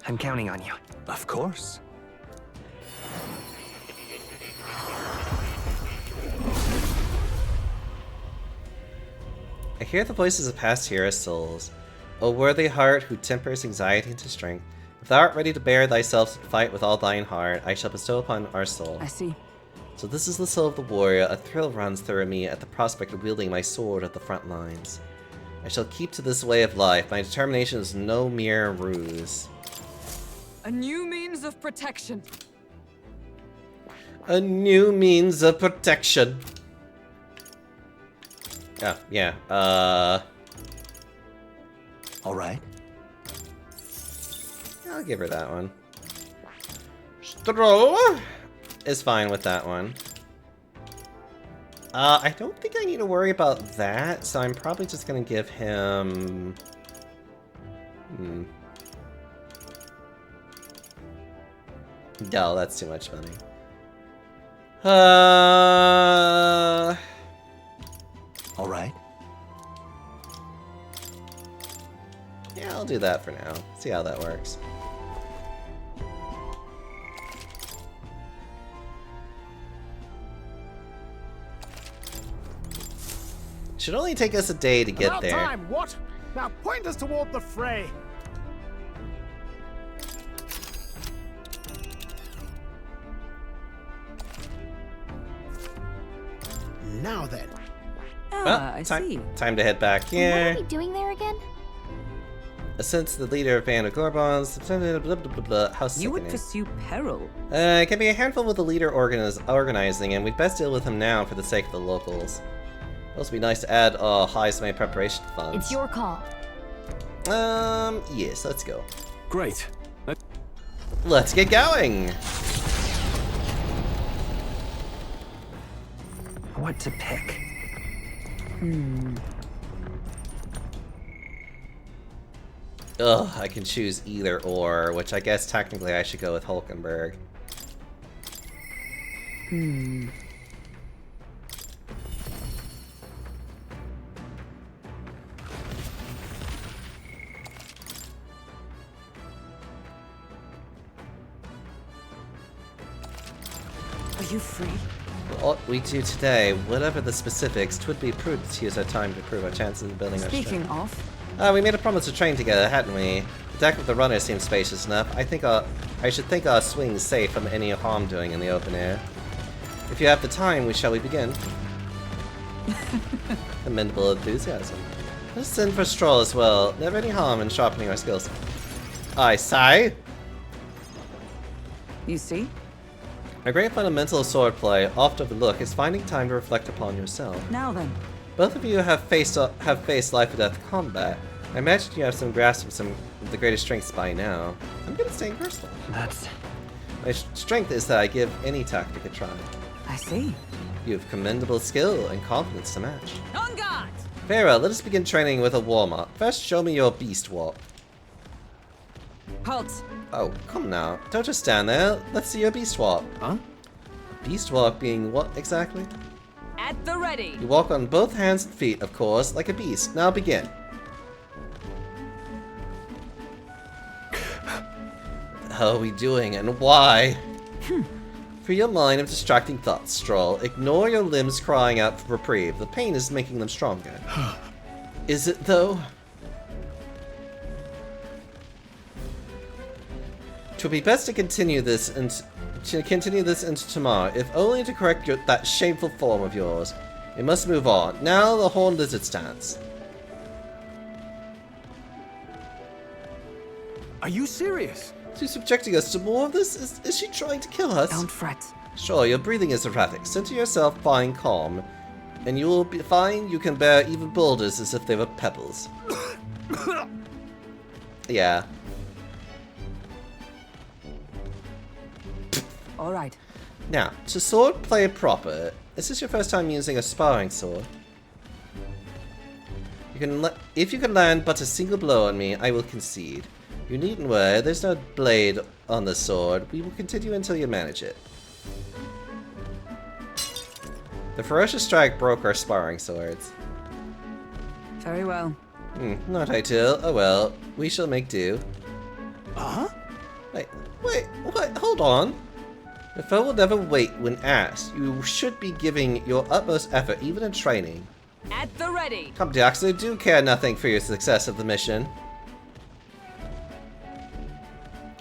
[SPEAKER 22] I'm counting on you.
[SPEAKER 5] Of course.
[SPEAKER 1] I hear the voices of past hero souls. O worthy heart who tempers anxiety into strength, if thou art ready to bear thyself to fight with all thine heart, I shall bestow upon our soul.
[SPEAKER 7] I see.
[SPEAKER 1] So this is the soul of the warrior. A thrill runs through me at the prospect of wielding my sword at the front lines. I shall keep to this way of life. My determination is no mere ruse.
[SPEAKER 7] A new means of protection.
[SPEAKER 1] A new means of protection. Oh, yeah.
[SPEAKER 5] Alright.
[SPEAKER 1] I'll give her that one. Stroh is fine with that one. I don't think I need to worry about that, so I'm probably just gonna give him... No, that's too much money.
[SPEAKER 5] Alright.
[SPEAKER 1] Yeah, I'll do that for now. See how that works. Should only take us a day to get
[SPEAKER 12] About
[SPEAKER 1] there.
[SPEAKER 12] time, what? Now point us toward the fray. Now then.
[SPEAKER 7] I see.
[SPEAKER 1] Time to head back
[SPEAKER 13] What
[SPEAKER 1] here.
[SPEAKER 13] are we doing there again?
[SPEAKER 1] Since the leader of Band of Gorbons, blah, blah, blah, blah, how
[SPEAKER 7] You would
[SPEAKER 1] sickening.
[SPEAKER 7] pursue peril.
[SPEAKER 1] It can be a handful with the leader organizing, and we'd best deal with him now for the sake of the locals. It'll also be nice to add high preparation funds.
[SPEAKER 13] It's your call.
[SPEAKER 1] Yes, let's go.
[SPEAKER 21] Great.
[SPEAKER 1] Let's get going!
[SPEAKER 22] What to pick?
[SPEAKER 1] Ugh, I can choose either or, which I guess technically I should go with Hulkenberg.
[SPEAKER 7] you free?
[SPEAKER 1] What we do today, whatever the specifics, 'twould be prudent to use our time to improve our chances of building our
[SPEAKER 7] Speaking
[SPEAKER 1] strength.
[SPEAKER 7] of,
[SPEAKER 1] We made a promise to train together, hadn't we? The deck of the runner seems spacious enough. I should think our swing's safe from any harm doing in the open air. If you have the time, shall we begin? Commendable enthusiasm. Let's send for a stroll as well. Never any harm in sharpening our skills. I sigh.
[SPEAKER 7] you see?
[SPEAKER 1] A great fundamental of swordplay, oft overlooked, is finding time to reflect upon yourself.
[SPEAKER 7] Now then.
[SPEAKER 1] Both of you have faced life or death combat. I imagine you have some grasp of some of the greatest strengths by now. I'm good at staying personal. My strength is that I give any tactic a try.
[SPEAKER 7] I see.
[SPEAKER 1] You have commendable skill and confidence to match.
[SPEAKER 7] On guard!
[SPEAKER 1] Very well, let us begin training with a warm-up. First, show me your beast walk.
[SPEAKER 7] Halt!
[SPEAKER 1] Oh, come now. Don't just stand there. Let's see your beast walk.
[SPEAKER 16] Huh?
[SPEAKER 1] Beast walk being what exactly?
[SPEAKER 7] At the ready!
[SPEAKER 1] You walk on both hands and feet, of course, like a beast. Now begin. How are we doing and why? Free your mind of distracting thoughts, Stroll. Ignore your limbs crying out for reprieve. The pain is making them stronger. Is it, though? Twould be best to continue this into tomorrow, if only to correct that shameful form of yours. We must move on. Now the horned lizard stance.
[SPEAKER 16] Are you serious?
[SPEAKER 1] She's subjecting us to more of this? Is she trying to kill us?
[SPEAKER 7] Don't fret.
[SPEAKER 1] Sure, your breathing is erratic. Center yourself, find calm, and you will be fine. You can bear even boulders as if they were pebbles. Yeah.
[SPEAKER 7] All right.
[SPEAKER 1] Now, to sword play proper, is this your first time using a sparring sword? If you can land but a single blow on me, I will concede. You needn't worry, there's no blade on the sword. We will continue until you manage it. The ferocious strike broke our sparring swords.
[SPEAKER 7] Very well.
[SPEAKER 1] Not ideal. Oh well, we shall make do.
[SPEAKER 16] Huh?
[SPEAKER 1] Wait, what? Hold on. The foe will never wait when asked. You should be giving your utmost effort, even in training.
[SPEAKER 7] At the ready.
[SPEAKER 1] Come, Deox, I do care nothing for your success of the mission.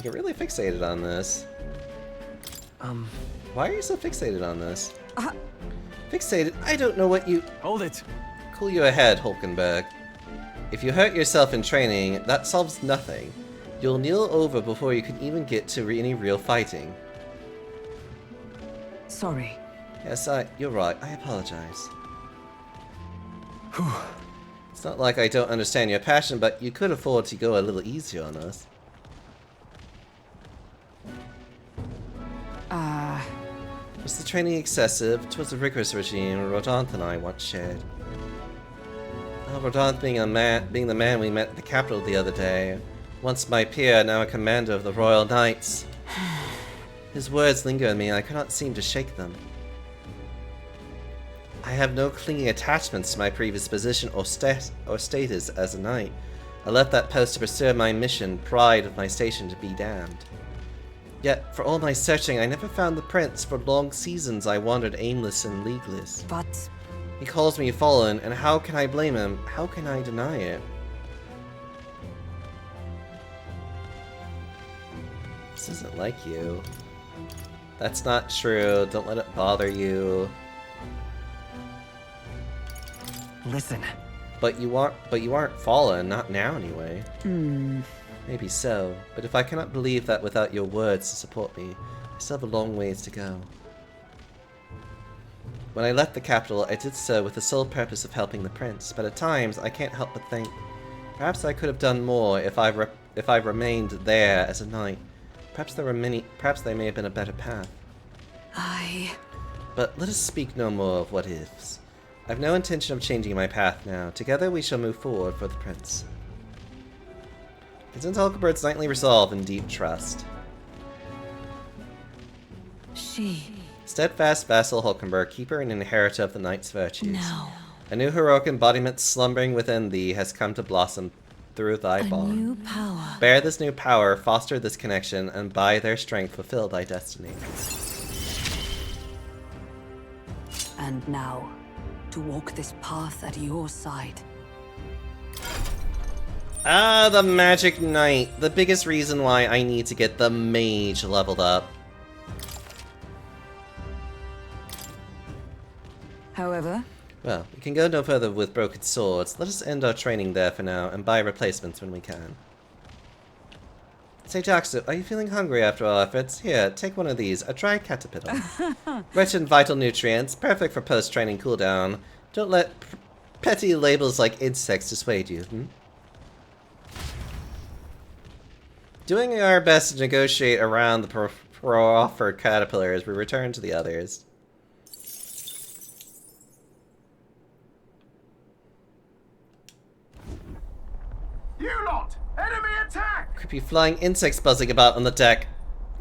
[SPEAKER 1] You're really fixated on this. Why are you so fixated on this? Fixated? I don't know what you...
[SPEAKER 16] Hold it.
[SPEAKER 1] Cool your head, Hulkenberg. If you hurt yourself in training, that solves nothing. You'll kneel over before you can even get to any real fighting.
[SPEAKER 7] Sorry.
[SPEAKER 1] Yes, you're right. I apologize. It's not like I don't understand your passion, but you could afford to go a little easier on us. Was the training excessive? 'Twas a rigorous regime Rodanthe and I once shared. Rodanthe being the man we met at the capital the other day. Once my peer, now a commander of the Royal Knights. His words linger in me, and I cannot seem to shake them. I have no clinging attachments to my previous position or status as a knight. I left that post to pursue my mission, pride of my station to be damned. Yet, for all my searching, I never found the prince. For long seasons I wandered aimless and leagueless.
[SPEAKER 7] But...
[SPEAKER 1] He calls me fallen, and how can I blame him? How can I deny it? This isn't like you. That's not true. Don't let it bother you.
[SPEAKER 22] Listen.
[SPEAKER 1] But you aren't fallen, not now anyway. Maybe so, but if I cannot believe that without your words to support me, I still have a long ways to go. When I left the capital, I did so with the sole purpose of helping the prince, but at times I can't help but think, perhaps I could have done more if I remained there as a knight. Perhaps there may have been a better path. But let us speak no more of what ifs. I have no intention of changing my path now. Together we shall move forward for the prince. Consider Hulkenberg's knightly resolve and deep trust. Steadfast vassal Hulkenberg, keeper and inheritor of the knight's virtues.
[SPEAKER 4] No.
[SPEAKER 1] A new heroic embodiment slumbering within thee has come to blossom through thy bond.
[SPEAKER 4] New power.
[SPEAKER 1] Bear this new power, foster this connection, and by their strength fulfill thy destiny.
[SPEAKER 7] And now, to walk this path at your side.
[SPEAKER 1] Ah, the Magic Knight. The biggest reason why I need to get the Mage leveled up.
[SPEAKER 7] However,
[SPEAKER 1] Well, we can go no further with broken swords. Let us end our training there for now and buy replacements when we can. Say, Jaxu, are you feeling hungry after our efforts? Here, take one of these, a dried caterpillar. Rich in vital nutrients, perfect for post-training cooldown. Don't let petty labels like insects dissuade you, Doing our best to negotiate around the offered caterpillar as we return to the others.
[SPEAKER 6] You lot! Enemy attack!
[SPEAKER 1] Creepy flying insects buzzing about on the deck.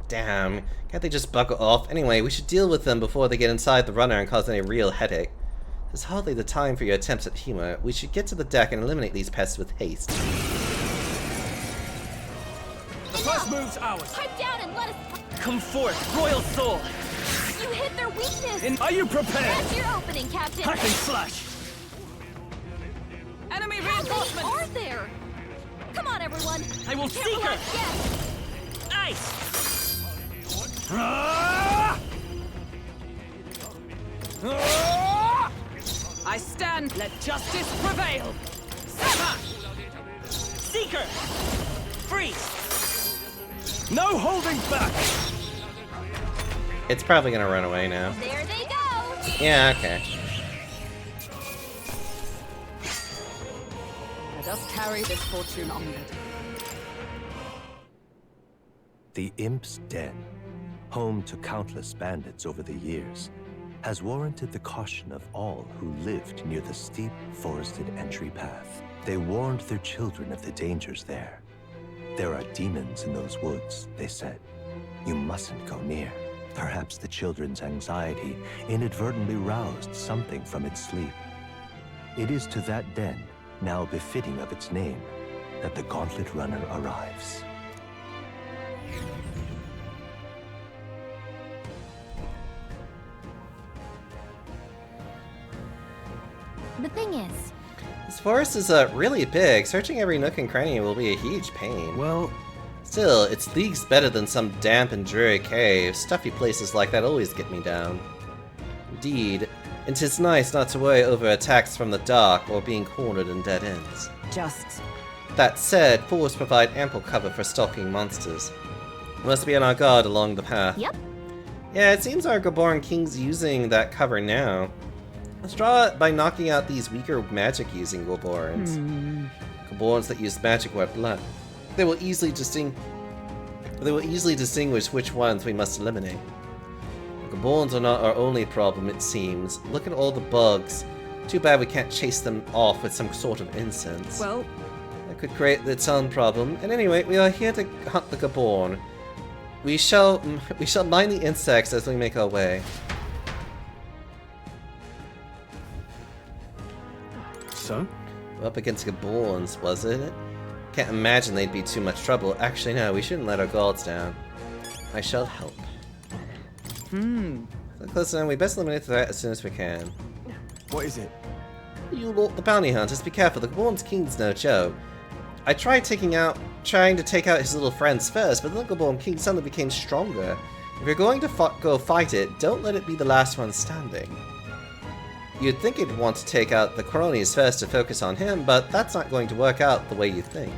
[SPEAKER 1] Damn, can't they just buckle off? Anyway, we should deal with them before they get inside the runner and cause any real headache. This is hardly the time for your attempts at humor. We should get to the deck and eliminate these pests with haste.
[SPEAKER 8] The first move's ours.
[SPEAKER 9] Pipe down and let us...
[SPEAKER 22] Come forth, Royal Soul!
[SPEAKER 9] You hit their weakness!
[SPEAKER 8] Are you prepared?
[SPEAKER 9] That's your opening, Captain!
[SPEAKER 8] Hack and slash!
[SPEAKER 9] Enemy reinforcements! How many are there? Come on, everyone!
[SPEAKER 22] I will seek her!
[SPEAKER 9] Yes!
[SPEAKER 22] Ice!
[SPEAKER 7] I stand. Let justice prevail. Sever!
[SPEAKER 22] Seeker! Freeze!
[SPEAKER 8] No holding back!
[SPEAKER 1] It's probably gonna run away now.
[SPEAKER 9] There they go!
[SPEAKER 1] Yeah, okay.
[SPEAKER 7] Let us carry this fortune onward.
[SPEAKER 5] The Imp's Den, home to countless bandits over the years, has warranted the caution of all who lived near the steep, forested entry path. They warned their children of the dangers there. There are demons in those woods, they said. You mustn't go near. Perhaps the children's anxiety inadvertently roused something from its sleep. It is to that den, now befitting of its name, that the Gauntlet Runner arrives.
[SPEAKER 13] The thing is,
[SPEAKER 1] This forest is really big. Searching every nook and cranny will be a huge pain.
[SPEAKER 21] Well,
[SPEAKER 1] still, it's leagues better than some damp and dreary cave. Stuffy places like that always get me down. Indeed, and 'tis nice not to worry over attacks from the dark or being cornered in dead ends.
[SPEAKER 7] Just...
[SPEAKER 1] That said, forests provide ample cover for stalking monsters. We must be on our guard along the path.
[SPEAKER 13] Yep.
[SPEAKER 1] Yeah, it seems our Gaborn King's using that cover now. Let's draw it by knocking out these weaker magic-using Gaborns. Gaborns that use magic web blood. They will easily distinguish which ones we must eliminate. Gaborns are not our only problem, it seems. Look at all the bugs. Too bad we can't chase them off with some sort of incense.
[SPEAKER 7] Well...
[SPEAKER 1] That could create its own problem. And anyway, we are here to hunt the Gaborn. We shall mind the insects as we make our way.
[SPEAKER 21] So?
[SPEAKER 1] We're up against Gaborns, wasn't it? Can't imagine they'd be too much trouble. Actually, no, we shouldn't let our guards down. I shall help. So close enough, we best eliminate the threat as soon as we can.
[SPEAKER 17] What is it?
[SPEAKER 1] You lot, the bounty hunters, be careful. The Gaborn's king's no joke. I tried trying to take out his little friends first, but the Gaborn king suddenly became stronger. If you're going to go fight it, don't let it be the last one standing. You'd think it'd want to take out the cronies first to focus on him, but that's not going to work out the way you think.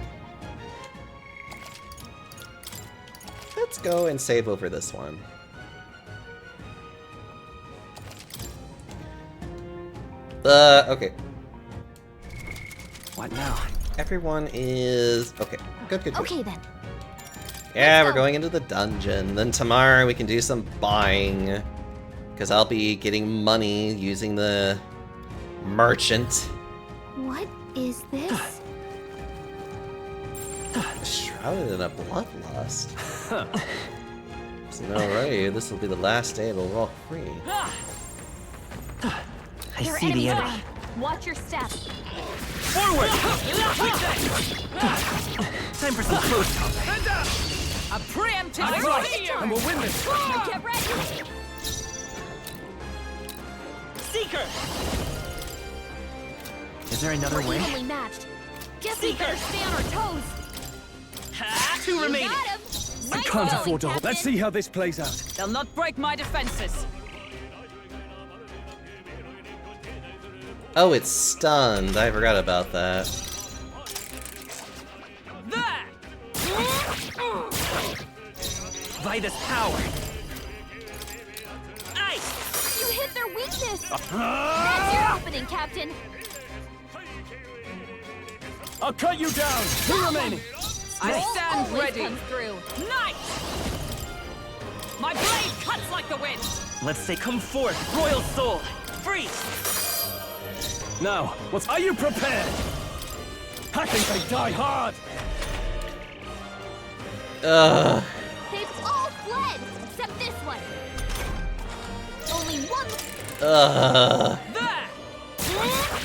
[SPEAKER 1] Let's go and save over this one. Okay.
[SPEAKER 22] What now?
[SPEAKER 1] Everyone is... okay. Good.
[SPEAKER 13] Okay then.
[SPEAKER 1] Yeah, we're going into the dungeon. Then tomorrow we can do some buying. Because I'll be getting money using the merchant.
[SPEAKER 13] What is this?
[SPEAKER 1] Shrouded in a bloodlust. So alrighty, this will be the last day we'll walk free.
[SPEAKER 22] I see the enemy.
[SPEAKER 9] Watch your step.
[SPEAKER 22] Forward! Time for some close combat.
[SPEAKER 7] A preemptive
[SPEAKER 22] I'm
[SPEAKER 7] rush!
[SPEAKER 22] and we'll win this.
[SPEAKER 9] Get ready.
[SPEAKER 2] Seeker! Is there another
[SPEAKER 9] We're
[SPEAKER 2] way?
[SPEAKER 9] evenly matched. Guess we better stay on our toes.
[SPEAKER 2] Two
[SPEAKER 9] You
[SPEAKER 2] remaining.
[SPEAKER 9] got him.
[SPEAKER 16] I
[SPEAKER 9] Nice
[SPEAKER 16] can't
[SPEAKER 9] going,
[SPEAKER 16] afford to hold. Let's
[SPEAKER 9] Captain.
[SPEAKER 16] see how this plays out.
[SPEAKER 7] They'll not break my defenses.
[SPEAKER 1] Oh, it's stunned. I forgot about that.
[SPEAKER 7] There!
[SPEAKER 2] Vitus power. Ice!
[SPEAKER 9] You hit their weakness. That's your opening, Captain.
[SPEAKER 16] I'll cut you down. Two remaining.
[SPEAKER 7] I
[SPEAKER 9] Roll
[SPEAKER 7] stand
[SPEAKER 9] always
[SPEAKER 7] ready.
[SPEAKER 9] comes through.
[SPEAKER 7] Night! My blade cuts like the wind.
[SPEAKER 2] Let's say come forth, Royal Soul. Freeze!
[SPEAKER 16] Now, are you prepared? I think they die hard.
[SPEAKER 1] Ugh.
[SPEAKER 9] They've all fled, except this one. Only one.
[SPEAKER 1] Ugh.
[SPEAKER 7] There!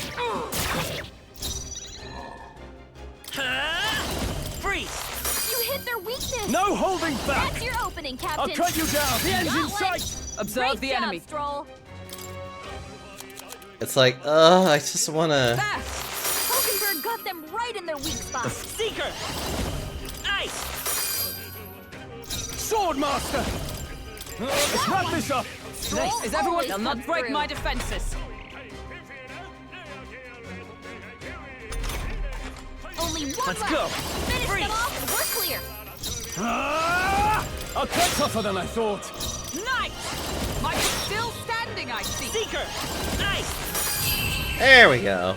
[SPEAKER 2] Freeze!
[SPEAKER 9] You hit their weakness.
[SPEAKER 16] No holding back.
[SPEAKER 9] That's your opening, Captain.
[SPEAKER 16] I'll cut you down. The end's in
[SPEAKER 9] Got one.
[SPEAKER 16] sight.
[SPEAKER 7] Observe
[SPEAKER 9] Great
[SPEAKER 7] the
[SPEAKER 9] job,
[SPEAKER 7] enemy.
[SPEAKER 9] Stroll.
[SPEAKER 1] It's like, I just wanna.
[SPEAKER 9] Hulkenberg got them right in their weak spot.
[SPEAKER 2] Seeker! Ice!
[SPEAKER 16] Swordmaster. Let's wrap this up.
[SPEAKER 7] Nice. Is everyone?
[SPEAKER 9] always
[SPEAKER 7] They'll not
[SPEAKER 9] comes
[SPEAKER 7] break
[SPEAKER 9] through.
[SPEAKER 7] my defenses.
[SPEAKER 9] Only one
[SPEAKER 2] Let's
[SPEAKER 9] left.
[SPEAKER 2] go.
[SPEAKER 9] Finish
[SPEAKER 2] Freeze.
[SPEAKER 9] them off and we're clear.
[SPEAKER 16] I'll cut tougher than I thought.
[SPEAKER 7] Night! My still standing, I see.
[SPEAKER 2] Seeker! Ice!
[SPEAKER 1] There we go.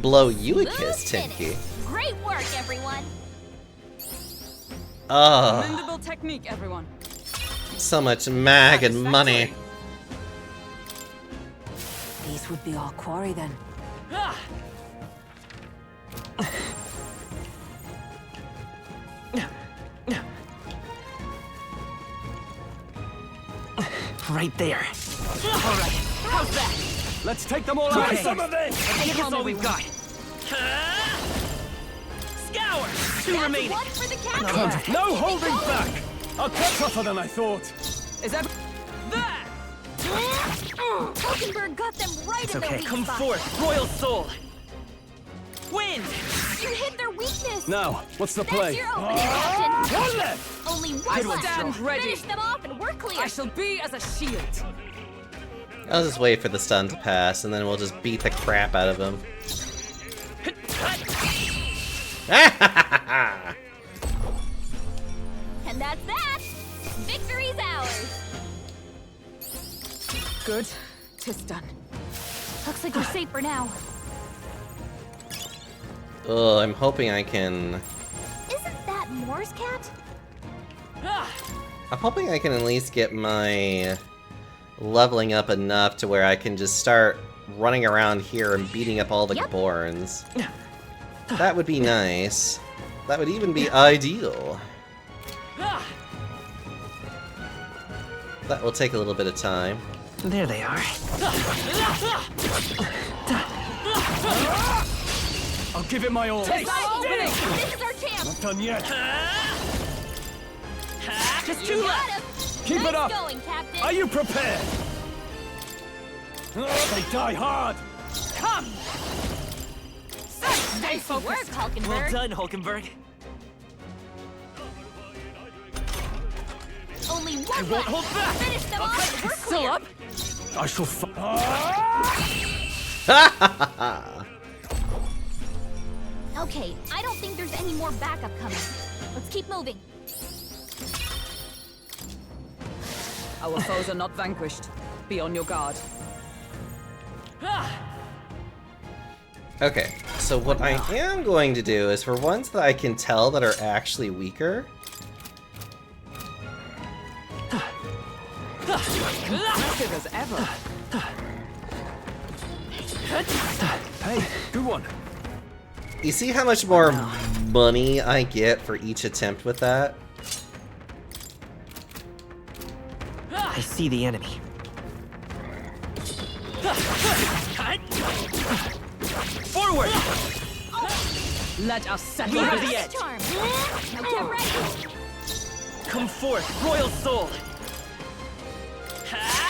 [SPEAKER 1] Blow you a
[SPEAKER 9] Smooth
[SPEAKER 1] kiss,
[SPEAKER 9] finish.
[SPEAKER 1] Tinky.
[SPEAKER 9] Great work, everyone.
[SPEAKER 1] Oh,
[SPEAKER 7] Commendable technique, everyone.
[SPEAKER 1] so much mag and money.
[SPEAKER 7] These would be our quarry then.
[SPEAKER 2] Right there. Alright, how's that?
[SPEAKER 16] Let's take them all out.
[SPEAKER 2] Okay.
[SPEAKER 16] Some of this.
[SPEAKER 2] I think that's all we've got. Scour! Two remaining.
[SPEAKER 9] One for the captain.
[SPEAKER 16] No holding back. I'll cut tougher than I thought.
[SPEAKER 7] Is that there?
[SPEAKER 9] Hulkenberg got them right
[SPEAKER 2] It's
[SPEAKER 9] in their
[SPEAKER 2] okay,
[SPEAKER 9] weak
[SPEAKER 2] come
[SPEAKER 9] spot.
[SPEAKER 2] forth, Royal Soul. Wind!
[SPEAKER 9] You hit their weakness.
[SPEAKER 16] Now, what's the
[SPEAKER 9] That's
[SPEAKER 16] play?
[SPEAKER 9] your opening, Captain.
[SPEAKER 16] One left.
[SPEAKER 9] Only
[SPEAKER 7] I
[SPEAKER 9] one left.
[SPEAKER 7] stand ready.
[SPEAKER 9] Finish them off and we're clear.
[SPEAKER 7] I shall be as a shield.
[SPEAKER 1] I'll just wait for the stun to pass, and then we'll just beat the crap out of him.
[SPEAKER 9] And that's that. Victory's ours.
[SPEAKER 7] Good. 'Tis done.
[SPEAKER 9] Looks like we're safe for now.
[SPEAKER 1] Oh, I'm hoping I can.
[SPEAKER 9] Isn't that Moore's cat?
[SPEAKER 1] I'm hoping I can at least get my leveling up enough to where I can just start running around here and beating up all the Gaborans. That would be nice. That would even be ideal. That will take a little bit of time.
[SPEAKER 2] There they are.
[SPEAKER 16] I'll give it my all.
[SPEAKER 9] This is our chance.
[SPEAKER 16] Not done yet.
[SPEAKER 2] Just
[SPEAKER 9] You got him.
[SPEAKER 16] Keep
[SPEAKER 9] nice
[SPEAKER 16] it up.
[SPEAKER 9] going, Captain.
[SPEAKER 16] Are you prepared? They die hard.
[SPEAKER 7] Come!
[SPEAKER 9] Nice work,
[SPEAKER 2] Well
[SPEAKER 9] Hulkenberg.
[SPEAKER 2] done, Hulkenberg.
[SPEAKER 9] Only one
[SPEAKER 2] I won't
[SPEAKER 9] left.
[SPEAKER 2] hold back.
[SPEAKER 9] Finish them off and we're
[SPEAKER 7] Still
[SPEAKER 9] clear.
[SPEAKER 7] up?
[SPEAKER 16] I shall.
[SPEAKER 9] Okay, I don't think there's any more backup coming. Let's keep moving.
[SPEAKER 7] Our foes are not vanquished. Be on your guard.
[SPEAKER 1] Okay, so what I am going to do is for ones that I can tell that are actually weaker,
[SPEAKER 7] Impressive as ever.
[SPEAKER 16] Hey, good one.
[SPEAKER 1] you see how much more money I get for each attempt with that?
[SPEAKER 2] I see the enemy. Forward!
[SPEAKER 7] Let us settle
[SPEAKER 2] Leave
[SPEAKER 7] this.
[SPEAKER 2] the edge.
[SPEAKER 9] Charm. Now get ready.
[SPEAKER 2] Come forth, Royal Soul.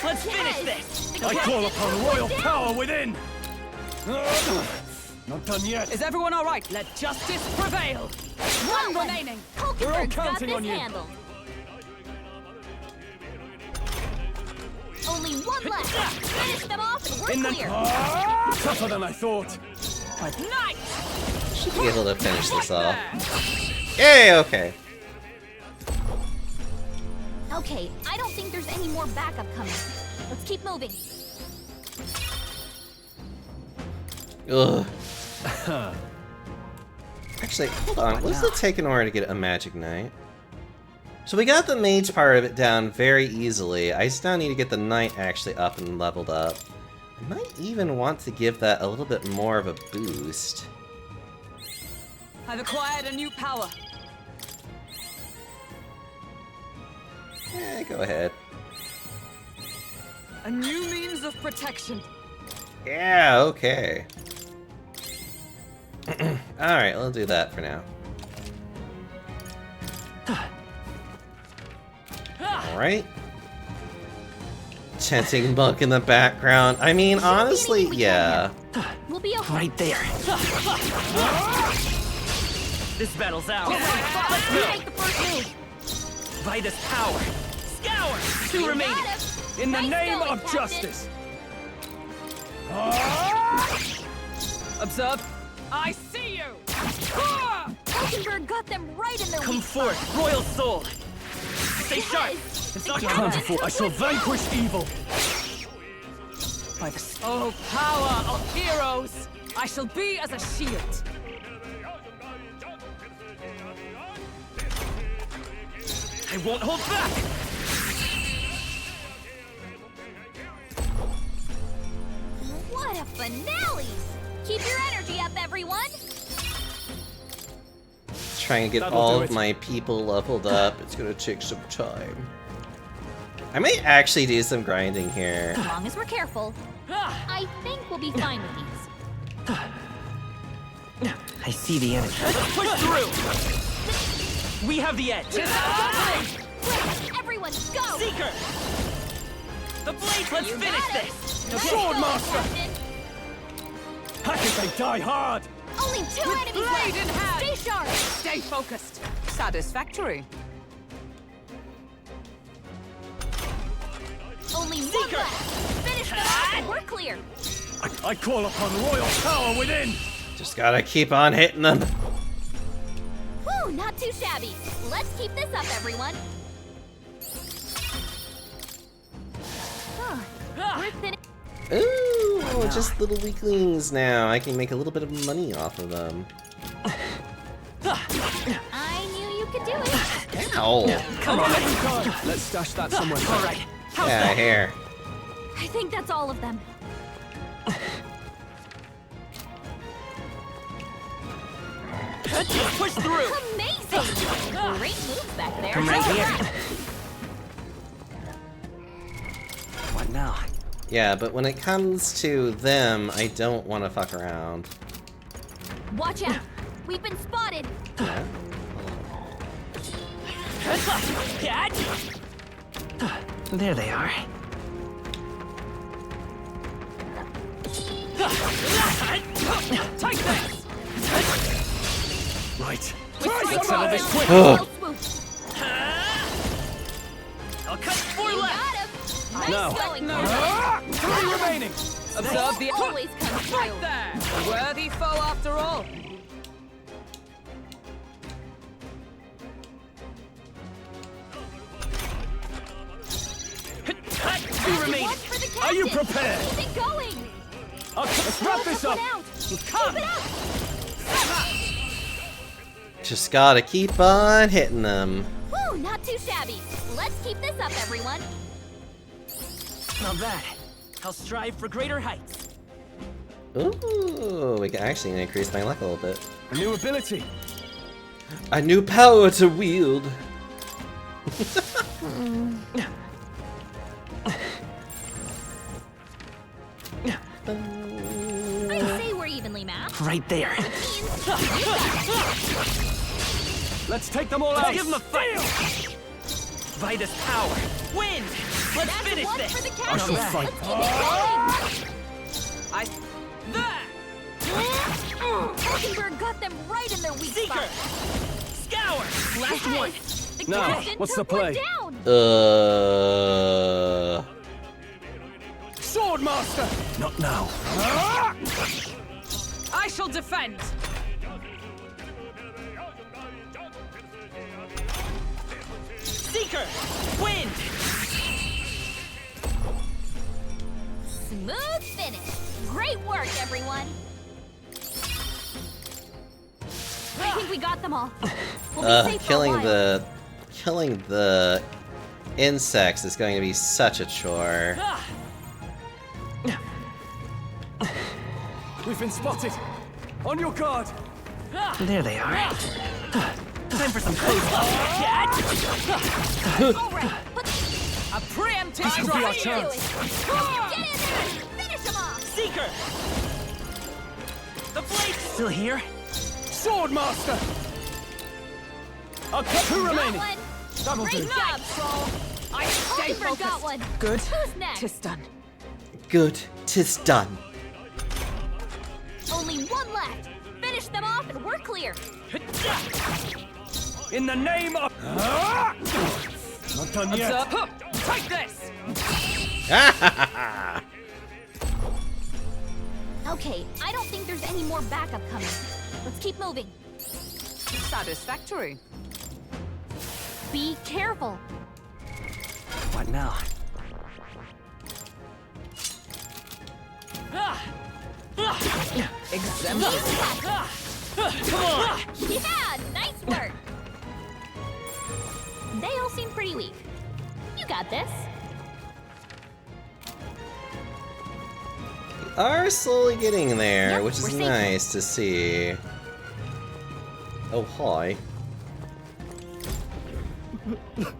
[SPEAKER 2] Let's finish this!
[SPEAKER 3] I call upon royal power within! Not done yet.
[SPEAKER 7] Is everyone all right? Let justice prevail. One remaining.
[SPEAKER 3] We're all
[SPEAKER 9] Hulkenberg's got
[SPEAKER 3] counting
[SPEAKER 9] this
[SPEAKER 3] on you.
[SPEAKER 9] handled. Only one left. Finish them off and we're clear.
[SPEAKER 3] Tougher than I thought.
[SPEAKER 7] Nice!
[SPEAKER 1] Should be able to finish this off. Yay, okay.
[SPEAKER 9] Okay, I don't think there's any more backup coming. Let's keep moving.
[SPEAKER 1] Ugh. Actually, hold on. What does it take in order to get a Magic Knight? So we got the mage part of it down very easily. I just now need to get the knight actually up and leveled up. I might even want to give that a little bit more of a boost.
[SPEAKER 7] I've acquired a new power.
[SPEAKER 1] Yeah, go ahead.
[SPEAKER 7] A new means of protection.
[SPEAKER 1] Yeah, okay. Alright, we'll do that for now. Alright. Chanting monk in the background. I mean, honestly, yeah.
[SPEAKER 9] We'll be okay.
[SPEAKER 2] Right there. This battle's out. Let's
[SPEAKER 9] You
[SPEAKER 2] go.
[SPEAKER 9] make the first move.
[SPEAKER 2] By this power. Scour! Two remaining.
[SPEAKER 3] In the
[SPEAKER 9] Nice
[SPEAKER 3] name
[SPEAKER 9] going,
[SPEAKER 3] of
[SPEAKER 9] Captain.
[SPEAKER 3] justice.
[SPEAKER 7] Observe. I see you.
[SPEAKER 9] Hulkenberg got them right in their
[SPEAKER 2] Come
[SPEAKER 9] weak
[SPEAKER 2] forth,
[SPEAKER 9] spot.
[SPEAKER 2] royal soul. Stay sharp. It's not
[SPEAKER 3] Bountiful, I shall vanquish evil.
[SPEAKER 2] By the
[SPEAKER 7] Oh, power of heroes! I shall be as a shield.
[SPEAKER 2] I won't hold back.
[SPEAKER 9] What a finale! Keep your energy up, everyone.
[SPEAKER 1] Try and get
[SPEAKER 3] That'll
[SPEAKER 1] all
[SPEAKER 3] do
[SPEAKER 1] of
[SPEAKER 3] it.
[SPEAKER 1] my people leveled up. It's gonna take some time. I might actually do some grinding here.
[SPEAKER 9] As long as we're careful, I think we'll be fine with these.
[SPEAKER 2] I see the enemy. Let's push through. We have the edge.
[SPEAKER 9] Quick, everyone, go!
[SPEAKER 2] Seeker. The blades. Let's
[SPEAKER 9] You
[SPEAKER 2] finish
[SPEAKER 9] got it.
[SPEAKER 2] this.
[SPEAKER 9] Nice
[SPEAKER 3] Sword
[SPEAKER 9] going,
[SPEAKER 3] Master.
[SPEAKER 9] Captain.
[SPEAKER 3] Hackers, they die hard.
[SPEAKER 9] Only two
[SPEAKER 7] With
[SPEAKER 9] enemies
[SPEAKER 7] blade
[SPEAKER 9] left.
[SPEAKER 7] in hand.
[SPEAKER 9] Stay sharp.
[SPEAKER 7] Stay focused. Satisfactory.
[SPEAKER 9] Only one
[SPEAKER 2] Seeker.
[SPEAKER 9] left. Finish them off and we're clear.
[SPEAKER 3] I call upon royal power within.
[SPEAKER 1] Just gotta keep on hitting them.
[SPEAKER 9] Whew, not too shabby. Let's keep this up, everyone. Huh. We're thin.
[SPEAKER 1] Ooh, just little weaklings now. I can make a little bit of money off of them.
[SPEAKER 9] I knew you could do it.
[SPEAKER 1] Ow.
[SPEAKER 2] Come on.
[SPEAKER 16] Let's stash that somewhere.
[SPEAKER 2] All right. How's
[SPEAKER 1] Yeah,
[SPEAKER 2] that?
[SPEAKER 1] here.
[SPEAKER 9] I think that's all of them.
[SPEAKER 2] Push through.
[SPEAKER 9] Amazing! Great moves back there.
[SPEAKER 2] Come right here. What now?
[SPEAKER 1] Yeah, but when it comes to them, I don't want to fuck around.
[SPEAKER 9] Watch out! We've been spotted!
[SPEAKER 1] Yeah.
[SPEAKER 2] There they are.
[SPEAKER 7] Take this!
[SPEAKER 3] Right.
[SPEAKER 7] Let's settle this quick.
[SPEAKER 1] Ugh.
[SPEAKER 2] I'll cut four
[SPEAKER 9] You
[SPEAKER 2] left.
[SPEAKER 9] got him! Nice
[SPEAKER 16] No.
[SPEAKER 9] going,
[SPEAKER 7] No.
[SPEAKER 9] Captain.
[SPEAKER 3] 3 remaining.
[SPEAKER 7] Observe the
[SPEAKER 9] Always comes through.
[SPEAKER 7] right there. A worthy foe after all.
[SPEAKER 2] Two remaining.
[SPEAKER 9] Watch for the
[SPEAKER 3] Are you
[SPEAKER 9] captain.
[SPEAKER 3] prepared?
[SPEAKER 9] Keep it going!
[SPEAKER 3] Let's wrap this up.
[SPEAKER 9] Out.
[SPEAKER 3] Come.
[SPEAKER 9] Keep it up!
[SPEAKER 1] Just gotta keep on hitting them.
[SPEAKER 9] Whew, not too shabby. Let's keep this up, everyone.
[SPEAKER 2] Not bad. I'll strive for greater heights.
[SPEAKER 1] Ooh, we can actually increase my luck a little bit.
[SPEAKER 3] A new ability.
[SPEAKER 1] A new power to wield.
[SPEAKER 9] I say we're evenly matched.
[SPEAKER 2] Right there.
[SPEAKER 3] Let's take them all
[SPEAKER 2] Let's
[SPEAKER 3] out.
[SPEAKER 2] give them a fight. By this power. Wind.
[SPEAKER 9] Let's finish this. For the
[SPEAKER 16] I shall fight.
[SPEAKER 9] Hockenberg got them right in their weak spot.
[SPEAKER 7] Scour! Last one!
[SPEAKER 16] Now, what's the play? Swordmaster! Not now.
[SPEAKER 7] I shall defend!
[SPEAKER 9] Seeker! Win! Smooth finish. Great work, everyone. I think we got them all. We'll be safe for a while.
[SPEAKER 1] Killing the insects is going to be such a chore.
[SPEAKER 16] We've been spotted. On your guard.
[SPEAKER 22] There they are. Time for some close
[SPEAKER 7] A preemptive
[SPEAKER 16] This could be our
[SPEAKER 7] strike!
[SPEAKER 16] chance.
[SPEAKER 9] Get in there! Finish them off!
[SPEAKER 22] Seeker! The blade's still here?
[SPEAKER 16] Swordmaster! Two remaining. That'll do.
[SPEAKER 9] Great job, Troll.
[SPEAKER 7] I stay
[SPEAKER 9] Hockenberg got
[SPEAKER 7] focused.
[SPEAKER 9] one.
[SPEAKER 1] Good.
[SPEAKER 9] Who's next?
[SPEAKER 7] Tis done.
[SPEAKER 1] Good. 'Tis done.
[SPEAKER 9] Only one left. Finish them off and we're clear.
[SPEAKER 16] In the name of... Not done yet.
[SPEAKER 7] Observe. Take this!
[SPEAKER 9] Okay, I don't think there's any more backup coming. Let's keep moving.
[SPEAKER 7] Satisfactory.
[SPEAKER 9] Be careful.
[SPEAKER 22] What now?
[SPEAKER 7] Exemplary.
[SPEAKER 9] Come on! Yeah, nice work. They all seem pretty weak. You got this.
[SPEAKER 1] Are slowly getting there,
[SPEAKER 9] Yep,
[SPEAKER 1] which
[SPEAKER 9] we're
[SPEAKER 1] is
[SPEAKER 9] safe.
[SPEAKER 1] nice to see. Oh, hi.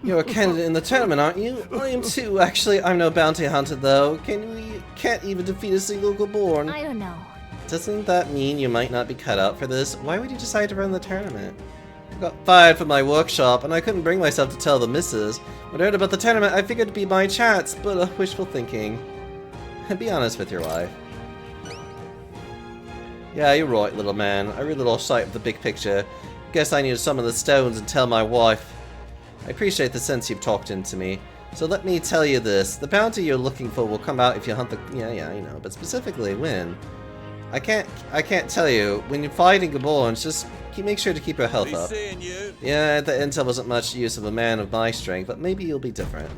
[SPEAKER 1] You're a candidate in the tournament, aren't you? I am too. Actually, I'm no bounty hunter, though. Can't even defeat a single Gaborn.
[SPEAKER 9] I don't know.
[SPEAKER 1] Doesn't that mean you might not be cut out for this? Why would you decide to run the tournament? I got fired from my workshop, and I couldn't bring myself to tell the missus. When I heard about the tournament, I figured it'd be my chance, but wishful thinking. Be honest with your wife. Yeah, you're right, little man. I really lost sight of the big picture. Guess I need to summon the stones and tell my wife. I appreciate the sense you've talked into me. So let me tell you this. The bounty you're looking for will come out if you hunt the... Yeah, you know. But specifically, when? I can't tell you. When you're fighting Gaborns, just make sure to keep your health up. Yeah, the intel wasn't much use of a man of my strength, but maybe you'll be different.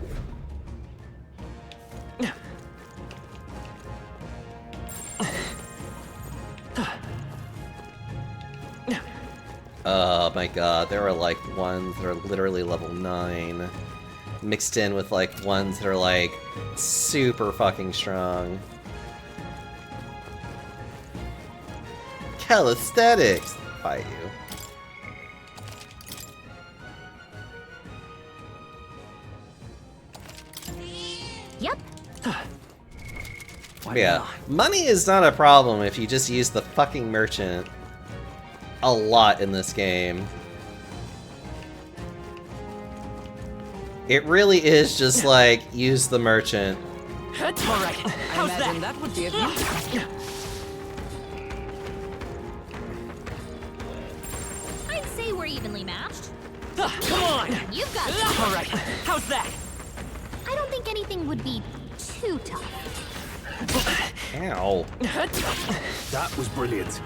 [SPEAKER 1] Oh my god, there are like ones that are literally level 9 mixed in with like ones that are like super fucking strong. Calisthenics! Fight you.
[SPEAKER 9] Yep.
[SPEAKER 1] Yeah, money is not a problem if you just use the fucking merchant a lot in this game. It really is just like, use the merchant.
[SPEAKER 7] Alright, how's that? That would be of use.
[SPEAKER 9] I'd say we're evenly matched.
[SPEAKER 7] Come on!
[SPEAKER 9] You've got this.
[SPEAKER 7] Alright, how's that?
[SPEAKER 9] I don't think anything would be too tough.
[SPEAKER 1] Ow.
[SPEAKER 16] That was brilliant.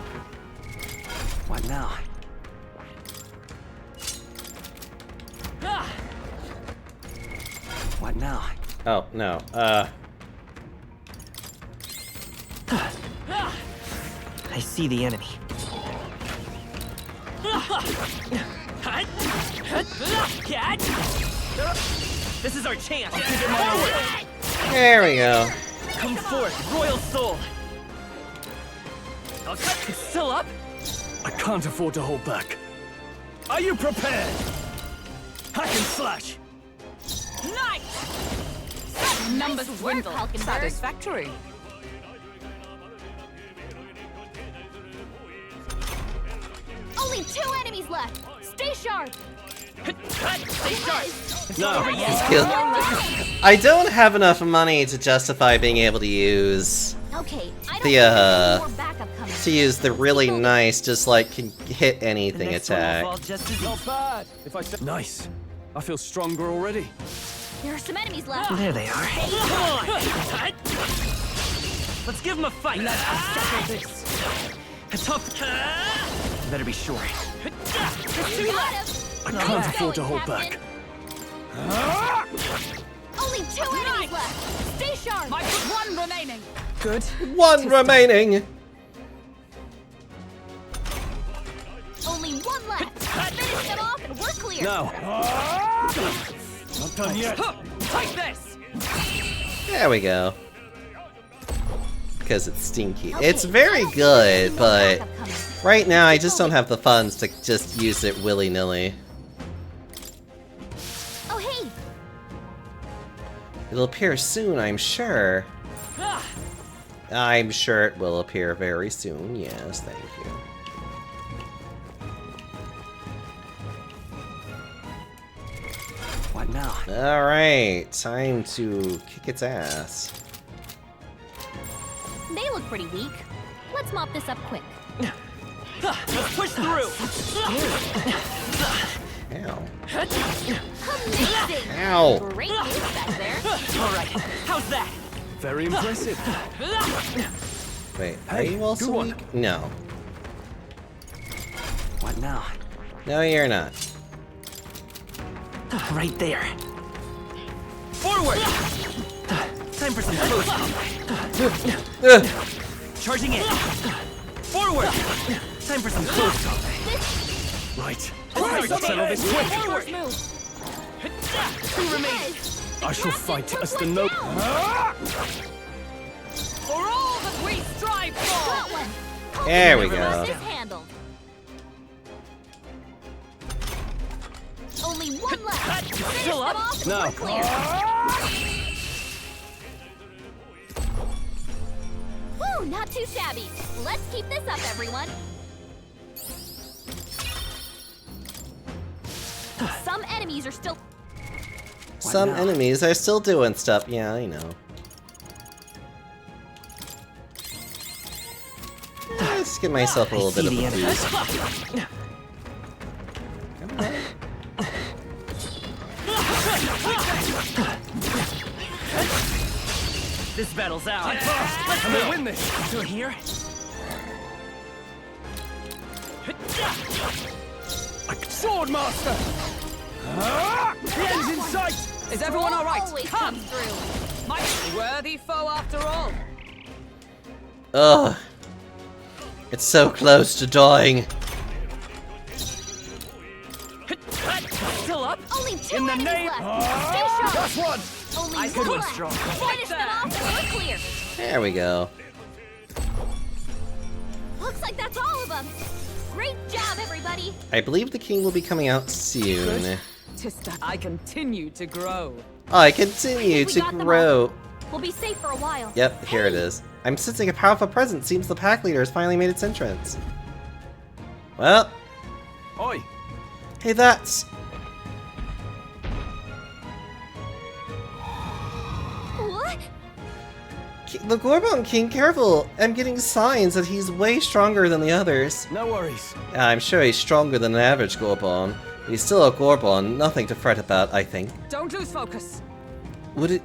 [SPEAKER 22] What now? What now?
[SPEAKER 1] Oh, no.
[SPEAKER 22] I see the enemy.
[SPEAKER 7] This is our chance.
[SPEAKER 1] There we go.
[SPEAKER 7] Come forth, royal soul. I'll cut. It's still up.
[SPEAKER 16] I can't afford to hold back. Are you prepared? Hack and slash.
[SPEAKER 7] Nice. Numbers dwindle. Satisfactory.
[SPEAKER 9] Only 2 enemies left. Stay sharp.
[SPEAKER 1] No. I don't have enough money to justify being able to use the really nice, just like can hit anything attack.
[SPEAKER 16] Not bad. If I said nice, I feel stronger already.
[SPEAKER 9] There are some enemies left.
[SPEAKER 22] There they are.
[SPEAKER 2] Let's give him a fight. Better be sure.
[SPEAKER 16] I can't afford to hold back.
[SPEAKER 9] Only 2 enemies left. Stay sharp.
[SPEAKER 7] One remaining.
[SPEAKER 16] Good.
[SPEAKER 1] One remaining.
[SPEAKER 9] Only 1 left. Finish them off and we're clear.
[SPEAKER 16] No.
[SPEAKER 3] Not done yet.
[SPEAKER 7] Take this.
[SPEAKER 1] There we go. Because it's stinky. It's very good, but right now I just don't have the funds to just use it willy-nilly.
[SPEAKER 9] Oh, hey.
[SPEAKER 1] It'll appear soon, I'm sure. I'm sure it will appear very soon. Yes, thank you.
[SPEAKER 2] What now?
[SPEAKER 1] Alright, time to kick its ass.
[SPEAKER 9] They look pretty weak. Let's mop this up quick.
[SPEAKER 2] Let's push through.
[SPEAKER 1] Ow.
[SPEAKER 9] Amazing.
[SPEAKER 1] Ow.
[SPEAKER 9] Great news back there.
[SPEAKER 2] All right. How's that?
[SPEAKER 16] Very impressive.
[SPEAKER 1] Wait, are you also weak? No.
[SPEAKER 2] What now?
[SPEAKER 1] No, you're not.
[SPEAKER 2] Right there. Forward! Time for some close. Charging in. Forward! Time for some close.
[SPEAKER 16] Right.
[SPEAKER 2] Let's settle this quick.
[SPEAKER 9] Forward move.
[SPEAKER 2] 2 remain.
[SPEAKER 16] I shall fight as the noble.
[SPEAKER 7] For all that we strive for.
[SPEAKER 1] There we go.
[SPEAKER 9] This handled. Only 1 left. Finish them off and
[SPEAKER 16] No.
[SPEAKER 9] we're clear. Woo, not too shabby. Let's keep this up, everyone. Some enemies are still...
[SPEAKER 1] Some enemies are still doing stuff. Yeah, I know. Let's give myself a little bit of a boost. Come on.
[SPEAKER 2] This battle's out.
[SPEAKER 16] Let's go. Win this.
[SPEAKER 2] Still here?
[SPEAKER 16] Sword master. The end's in sight.
[SPEAKER 7] Is everyone all right?
[SPEAKER 9] Always
[SPEAKER 7] Come
[SPEAKER 9] comes through.
[SPEAKER 7] My worthy foe after all.
[SPEAKER 1] Ugh. It's so close to dying.
[SPEAKER 2] Still up?
[SPEAKER 9] Only 2
[SPEAKER 2] In the
[SPEAKER 9] enemies
[SPEAKER 2] name.
[SPEAKER 9] left. Stay sharp.
[SPEAKER 16] That's one.
[SPEAKER 9] Only
[SPEAKER 2] I could
[SPEAKER 9] 1
[SPEAKER 2] have
[SPEAKER 9] left.
[SPEAKER 2] strong.
[SPEAKER 9] Finish them off and we're clear.
[SPEAKER 1] There we go.
[SPEAKER 9] Looks like that's all of them. Great job, everybody.
[SPEAKER 1] I believe the king will be coming out soon.
[SPEAKER 7] Tista, I continue to grow.
[SPEAKER 1] I continue
[SPEAKER 9] We
[SPEAKER 1] to
[SPEAKER 9] got them
[SPEAKER 1] grow.
[SPEAKER 9] We'll be safe for a while.
[SPEAKER 1] Yep, here it is. I'm sensing a powerful presence. Seems the pack leader has finally made its entrance. Well.
[SPEAKER 16] Oi.
[SPEAKER 1] Hey, that's...
[SPEAKER 9] What?
[SPEAKER 1] The Gorbon King, careful! I'm getting signs that he's way stronger than the others.
[SPEAKER 16] No worries.
[SPEAKER 1] I'm sure he's stronger than an average Gorbon. He's still a Gorbon, nothing to fret about, I think.
[SPEAKER 7] Don't lose focus.
[SPEAKER 1] Would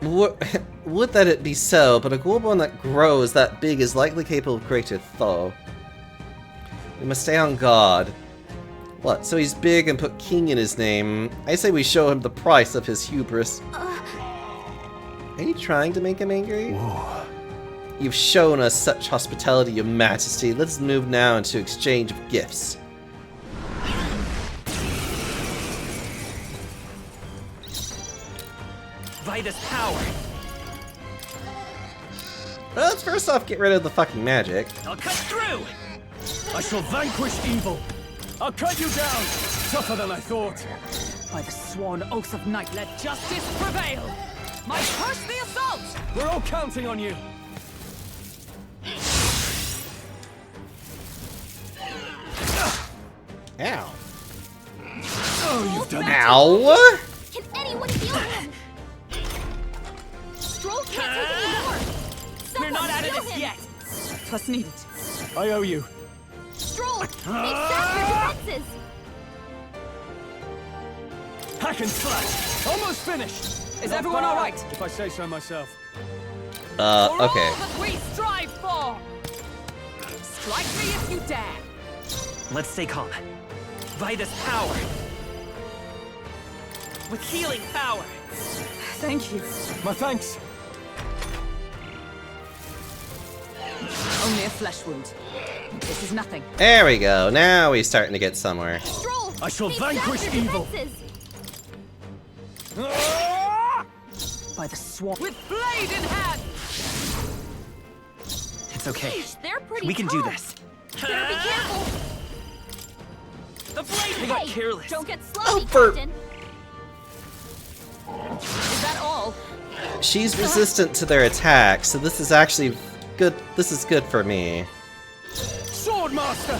[SPEAKER 1] that it be so, but a Gorbon that grows that big is likely capable of greater thaw. We must stay on guard. What, so he's big and put king in his name? I say we show him the price of his hubris. Are you trying to make him angry?
[SPEAKER 16] Whoa.
[SPEAKER 1] You've shown us such hospitality, your majesty. Let's move now into exchange of gifts.
[SPEAKER 2] Vitus power.
[SPEAKER 1] Well, let's first off get rid of the fucking magic.
[SPEAKER 2] I'll cut through.
[SPEAKER 16] I shall vanquish evil. I'll cut you down. Tougher than I thought.
[SPEAKER 7] By the sworn oath of night, let justice prevail. My curse the assault.
[SPEAKER 16] We're all counting on you.
[SPEAKER 1] Ow.
[SPEAKER 3] you've done it.
[SPEAKER 1] Ow!
[SPEAKER 9] Can anyone feel him? Stroll can't take any more.
[SPEAKER 7] We're
[SPEAKER 9] Someone
[SPEAKER 7] not out of
[SPEAKER 9] heal
[SPEAKER 7] this
[SPEAKER 9] him.
[SPEAKER 7] yet. What's needed?
[SPEAKER 3] I owe you.
[SPEAKER 9] Stroll, they've sapped your defenses.
[SPEAKER 3] Hack and slash. Almost finished.
[SPEAKER 7] Is
[SPEAKER 3] Not
[SPEAKER 7] everyone
[SPEAKER 3] bad,
[SPEAKER 7] all right?
[SPEAKER 3] If I say so myself.
[SPEAKER 7] For all
[SPEAKER 1] Okay.
[SPEAKER 7] that we strive for. Strike me if you dare.
[SPEAKER 22] Let's stay calm. Vitus power. With healing power.
[SPEAKER 7] Thank you.
[SPEAKER 3] My thanks.
[SPEAKER 7] Only a flesh wound. This is nothing.
[SPEAKER 1] There we go. Now we're starting to get somewhere.
[SPEAKER 9] Stroll,
[SPEAKER 3] I shall
[SPEAKER 9] they've
[SPEAKER 3] vanquish
[SPEAKER 9] sapped your
[SPEAKER 3] evil.
[SPEAKER 9] defenses.
[SPEAKER 7] By the swamp. With blade in hand.
[SPEAKER 22] It's okay.
[SPEAKER 9] Sheesh, they're pretty
[SPEAKER 22] We can do
[SPEAKER 9] tough.
[SPEAKER 22] this.
[SPEAKER 9] Better be careful.
[SPEAKER 22] The blade we got
[SPEAKER 9] Hey,
[SPEAKER 22] careless.
[SPEAKER 9] don't get sloppy,
[SPEAKER 1] for-
[SPEAKER 9] Captain.
[SPEAKER 7] Is that all?
[SPEAKER 1] She's resistant to their attacks, so this is actually good. This is good for me.
[SPEAKER 3] Sword master.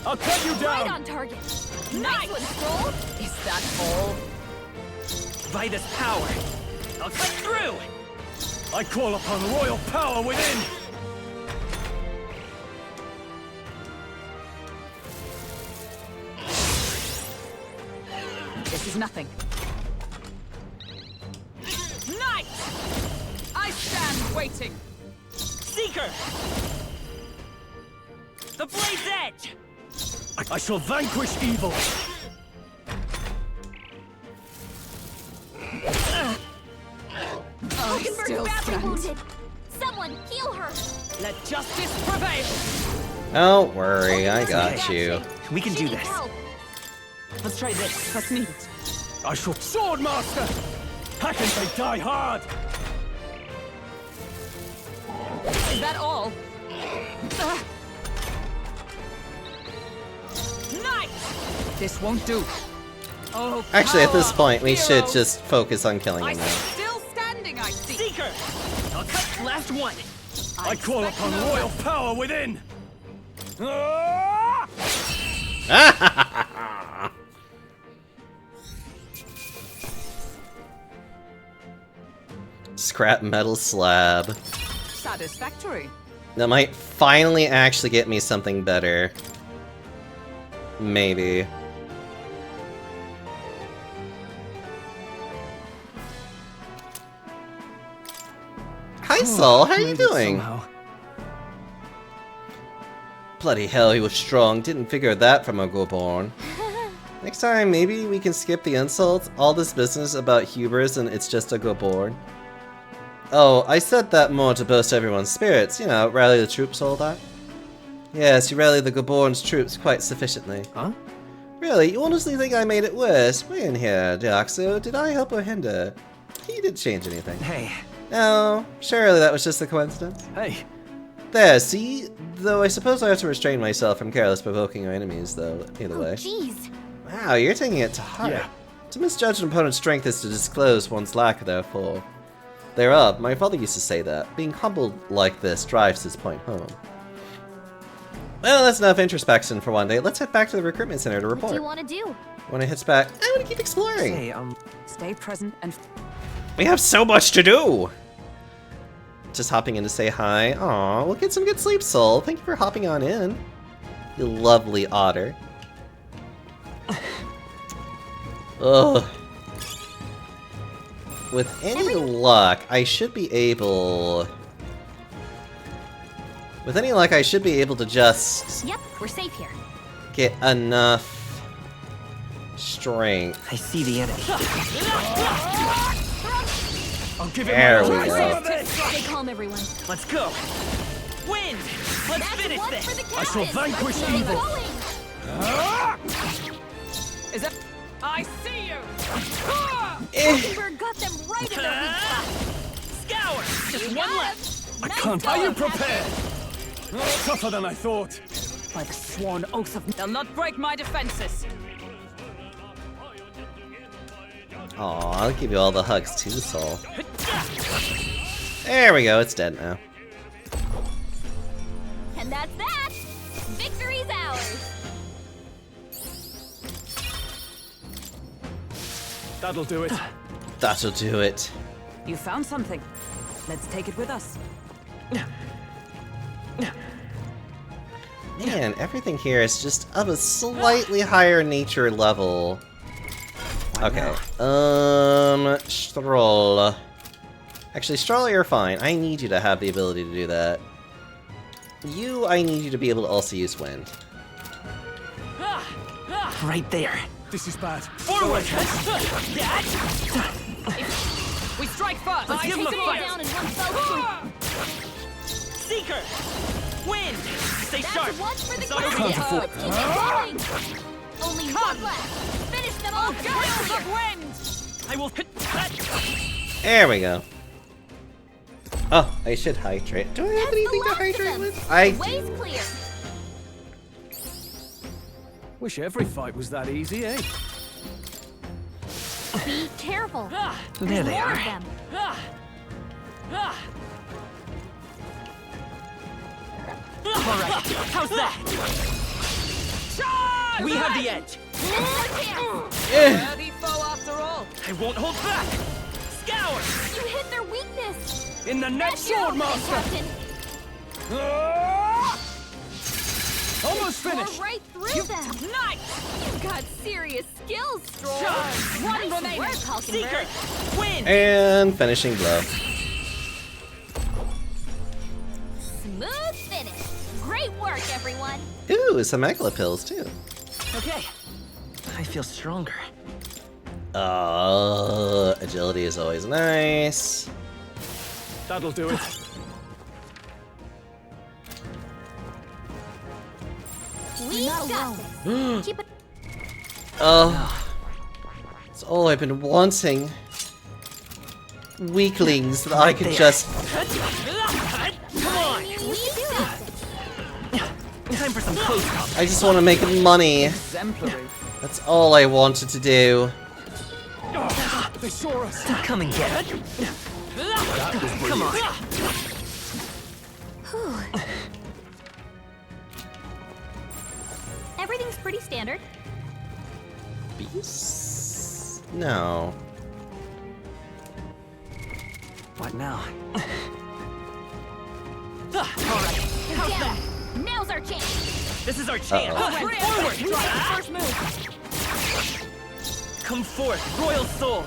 [SPEAKER 3] I'll cut you
[SPEAKER 9] Right
[SPEAKER 3] down.
[SPEAKER 9] on target. Nice one, Stroll.
[SPEAKER 7] Is that all?
[SPEAKER 22] Vitus power. I'll cut through.
[SPEAKER 3] I call upon royal power within.
[SPEAKER 7] This is nothing. Knight! I stand waiting.
[SPEAKER 22] Seeker. The blade's edge.
[SPEAKER 3] I shall vanquish evil.
[SPEAKER 9] Hulkenberg's
[SPEAKER 7] still
[SPEAKER 9] badly
[SPEAKER 7] stand.
[SPEAKER 9] wounded. Someone heal her.
[SPEAKER 7] Let justice prevail.
[SPEAKER 1] Don't worry, I got you.
[SPEAKER 22] We can
[SPEAKER 9] She
[SPEAKER 22] do
[SPEAKER 9] needs
[SPEAKER 22] this.
[SPEAKER 9] help.
[SPEAKER 22] Let's try this.
[SPEAKER 7] What's needed?
[SPEAKER 3] I shall sword master. Hack and they die hard.
[SPEAKER 7] Is that all? Knight! This won't do. Oh,
[SPEAKER 1] Actually, at this
[SPEAKER 7] power,
[SPEAKER 1] point, we should
[SPEAKER 7] hero.
[SPEAKER 1] just focus on killing
[SPEAKER 7] I
[SPEAKER 1] him now.
[SPEAKER 7] still standing, I see.
[SPEAKER 22] Seeker. I'll cut last one.
[SPEAKER 3] I call
[SPEAKER 7] expect
[SPEAKER 3] upon
[SPEAKER 7] no
[SPEAKER 3] royal
[SPEAKER 7] less.
[SPEAKER 3] power within.
[SPEAKER 1] Scrap metal slab.
[SPEAKER 7] Satisfactory.
[SPEAKER 1] That might finally actually get me something better. Maybe. Hi, Sol. How are you
[SPEAKER 3] Made it
[SPEAKER 1] doing?
[SPEAKER 3] somehow.
[SPEAKER 1] Bloody hell, he was strong. Didn't figure that from a Goborn. Next time, maybe we can skip the insults. All this business about hubris and it's just a Goborn. Oh, I said that more to boast everyone's spirits. You know, rally the troops, all that. Yes, you rally the Goborn's troops quite sufficiently.
[SPEAKER 22] Huh?
[SPEAKER 1] Really? You honestly think I made it worse? We're in here, Deoxo. Did I help or hinder? He didn't change anything.
[SPEAKER 22] Hey.
[SPEAKER 1] No, surely that was just a coincidence.
[SPEAKER 22] Hey.
[SPEAKER 1] There, see? Though I suppose I have to restrain myself from careless provoking our enemies, though, either way.
[SPEAKER 9] Jeez.
[SPEAKER 1] Wow, you're taking it to heart.
[SPEAKER 3] Yeah.
[SPEAKER 1] To misjudge an opponent's strength is to disclose one's lack thereof. My father used to say that. Being humbled like this drives his point home. Well, that's enough introspection for one day. Let's head back to the recruitment center to
[SPEAKER 9] What
[SPEAKER 1] report.
[SPEAKER 9] do you want to do?
[SPEAKER 1] When it hits back, I want to keep exploring.
[SPEAKER 22] Hey,
[SPEAKER 7] Stay present and
[SPEAKER 1] We have so much to do! Just hopping in to say hi. Aw, we'll get some good sleep, Soul. Thank you for hopping on in. You lovely otter. Ugh. With any luck, I should be able... With any luck, I should be able to just
[SPEAKER 9] Yep, we're safe here.
[SPEAKER 1] get enough strength.
[SPEAKER 22] I see the enemy.
[SPEAKER 3] I'll give
[SPEAKER 1] There
[SPEAKER 3] it
[SPEAKER 1] we
[SPEAKER 3] my
[SPEAKER 1] go.
[SPEAKER 9] Stay calm, everyone.
[SPEAKER 22] Let's go. Win. Let's
[SPEAKER 9] That's
[SPEAKER 22] finish
[SPEAKER 9] one
[SPEAKER 22] this.
[SPEAKER 9] for the
[SPEAKER 3] I shall
[SPEAKER 9] captain.
[SPEAKER 3] vanquish
[SPEAKER 9] Let's get
[SPEAKER 3] evil.
[SPEAKER 9] going.
[SPEAKER 7] is that? I see you.
[SPEAKER 9] Hulkenberg got them right in their weak spot.
[SPEAKER 22] Scour. Just
[SPEAKER 9] You
[SPEAKER 22] one
[SPEAKER 9] got
[SPEAKER 22] left.
[SPEAKER 9] him.
[SPEAKER 3] I
[SPEAKER 9] Nice
[SPEAKER 3] can't. Are you
[SPEAKER 9] going, Captain.
[SPEAKER 3] prepared? Tougher than I thought.
[SPEAKER 7] By the sworn oath of, they'll not break my defenses.
[SPEAKER 1] Aw, I'll give you all the hugs too, Soul. There we go, it's dead now.
[SPEAKER 9] And that's that. Victory's ours.
[SPEAKER 16] That'll do it.
[SPEAKER 1] That'll do it.
[SPEAKER 7] You found something. Let's take it with us.
[SPEAKER 1] Man, everything here is just of a slightly higher nature level. Okay, Stroll. Actually, Stroll, you're fine. I need you to have the ability to do that. You, I need you to be able to also use wind.
[SPEAKER 22] Right there.
[SPEAKER 16] This is bad.
[SPEAKER 7] Forward! We strike first!
[SPEAKER 22] Let's give him a fight.
[SPEAKER 9] Down in one fell
[SPEAKER 22] Seeker! Wind! Stay
[SPEAKER 9] That's
[SPEAKER 22] sharp!
[SPEAKER 9] one for the
[SPEAKER 22] It's not over
[SPEAKER 9] count.
[SPEAKER 22] yet.
[SPEAKER 9] Keep it going! Only one left! Finish them all!
[SPEAKER 7] Gales of wind!
[SPEAKER 22] I will hit that!
[SPEAKER 1] There we go. Oh, I should hydrate. Do I have anything to hydrate with? I
[SPEAKER 9] The way's clear!
[SPEAKER 16] Wish every fight was that easy, eh?
[SPEAKER 9] Be careful!
[SPEAKER 22] There
[SPEAKER 9] There's
[SPEAKER 22] they
[SPEAKER 9] more
[SPEAKER 22] are.
[SPEAKER 9] of them.
[SPEAKER 22] Alright, how's that?
[SPEAKER 7] Charge!
[SPEAKER 22] We have the edge!
[SPEAKER 7] Worthy foe after all.
[SPEAKER 22] I won't hold back! Scour!
[SPEAKER 9] You hit their weakness!
[SPEAKER 16] In the net,
[SPEAKER 9] That's your
[SPEAKER 16] sword
[SPEAKER 9] opening,
[SPEAKER 16] master!
[SPEAKER 9] Captain.
[SPEAKER 16] Almost
[SPEAKER 9] Tore
[SPEAKER 16] finished!
[SPEAKER 9] right through them!
[SPEAKER 7] Nice!
[SPEAKER 9] You've got serious skills, Stroll!
[SPEAKER 7] Charge! One
[SPEAKER 9] Nice
[SPEAKER 7] remaining.
[SPEAKER 9] work,
[SPEAKER 22] Seeker!
[SPEAKER 9] Hulkenberg!
[SPEAKER 22] Wind!
[SPEAKER 1] And finishing blow.
[SPEAKER 9] Smooth finish! Great work, everyone!
[SPEAKER 1] Ooh, some Megala pills too.
[SPEAKER 22] Okay. I feel stronger.
[SPEAKER 1] Agility is always nice.
[SPEAKER 16] That'll do it.
[SPEAKER 9] We got this! Keep it...
[SPEAKER 1] Oh, it's all I've been wanting. Weaklings that I could just...
[SPEAKER 22] Come on!
[SPEAKER 9] We got this!
[SPEAKER 22] Time for some close combat.
[SPEAKER 1] I just want to make money.
[SPEAKER 7] Exemplary.
[SPEAKER 1] That's all I wanted to do.
[SPEAKER 16] They saw us.
[SPEAKER 22] Come and get it. Come on.
[SPEAKER 9] Everything's pretty standard.
[SPEAKER 1] Beasts? No.
[SPEAKER 22] What now?
[SPEAKER 9] How's that? Now's our chance!
[SPEAKER 22] This is our chance.
[SPEAKER 1] Uh-oh.
[SPEAKER 22] Forward!
[SPEAKER 7] First move.
[SPEAKER 22] Come forth, royal soul.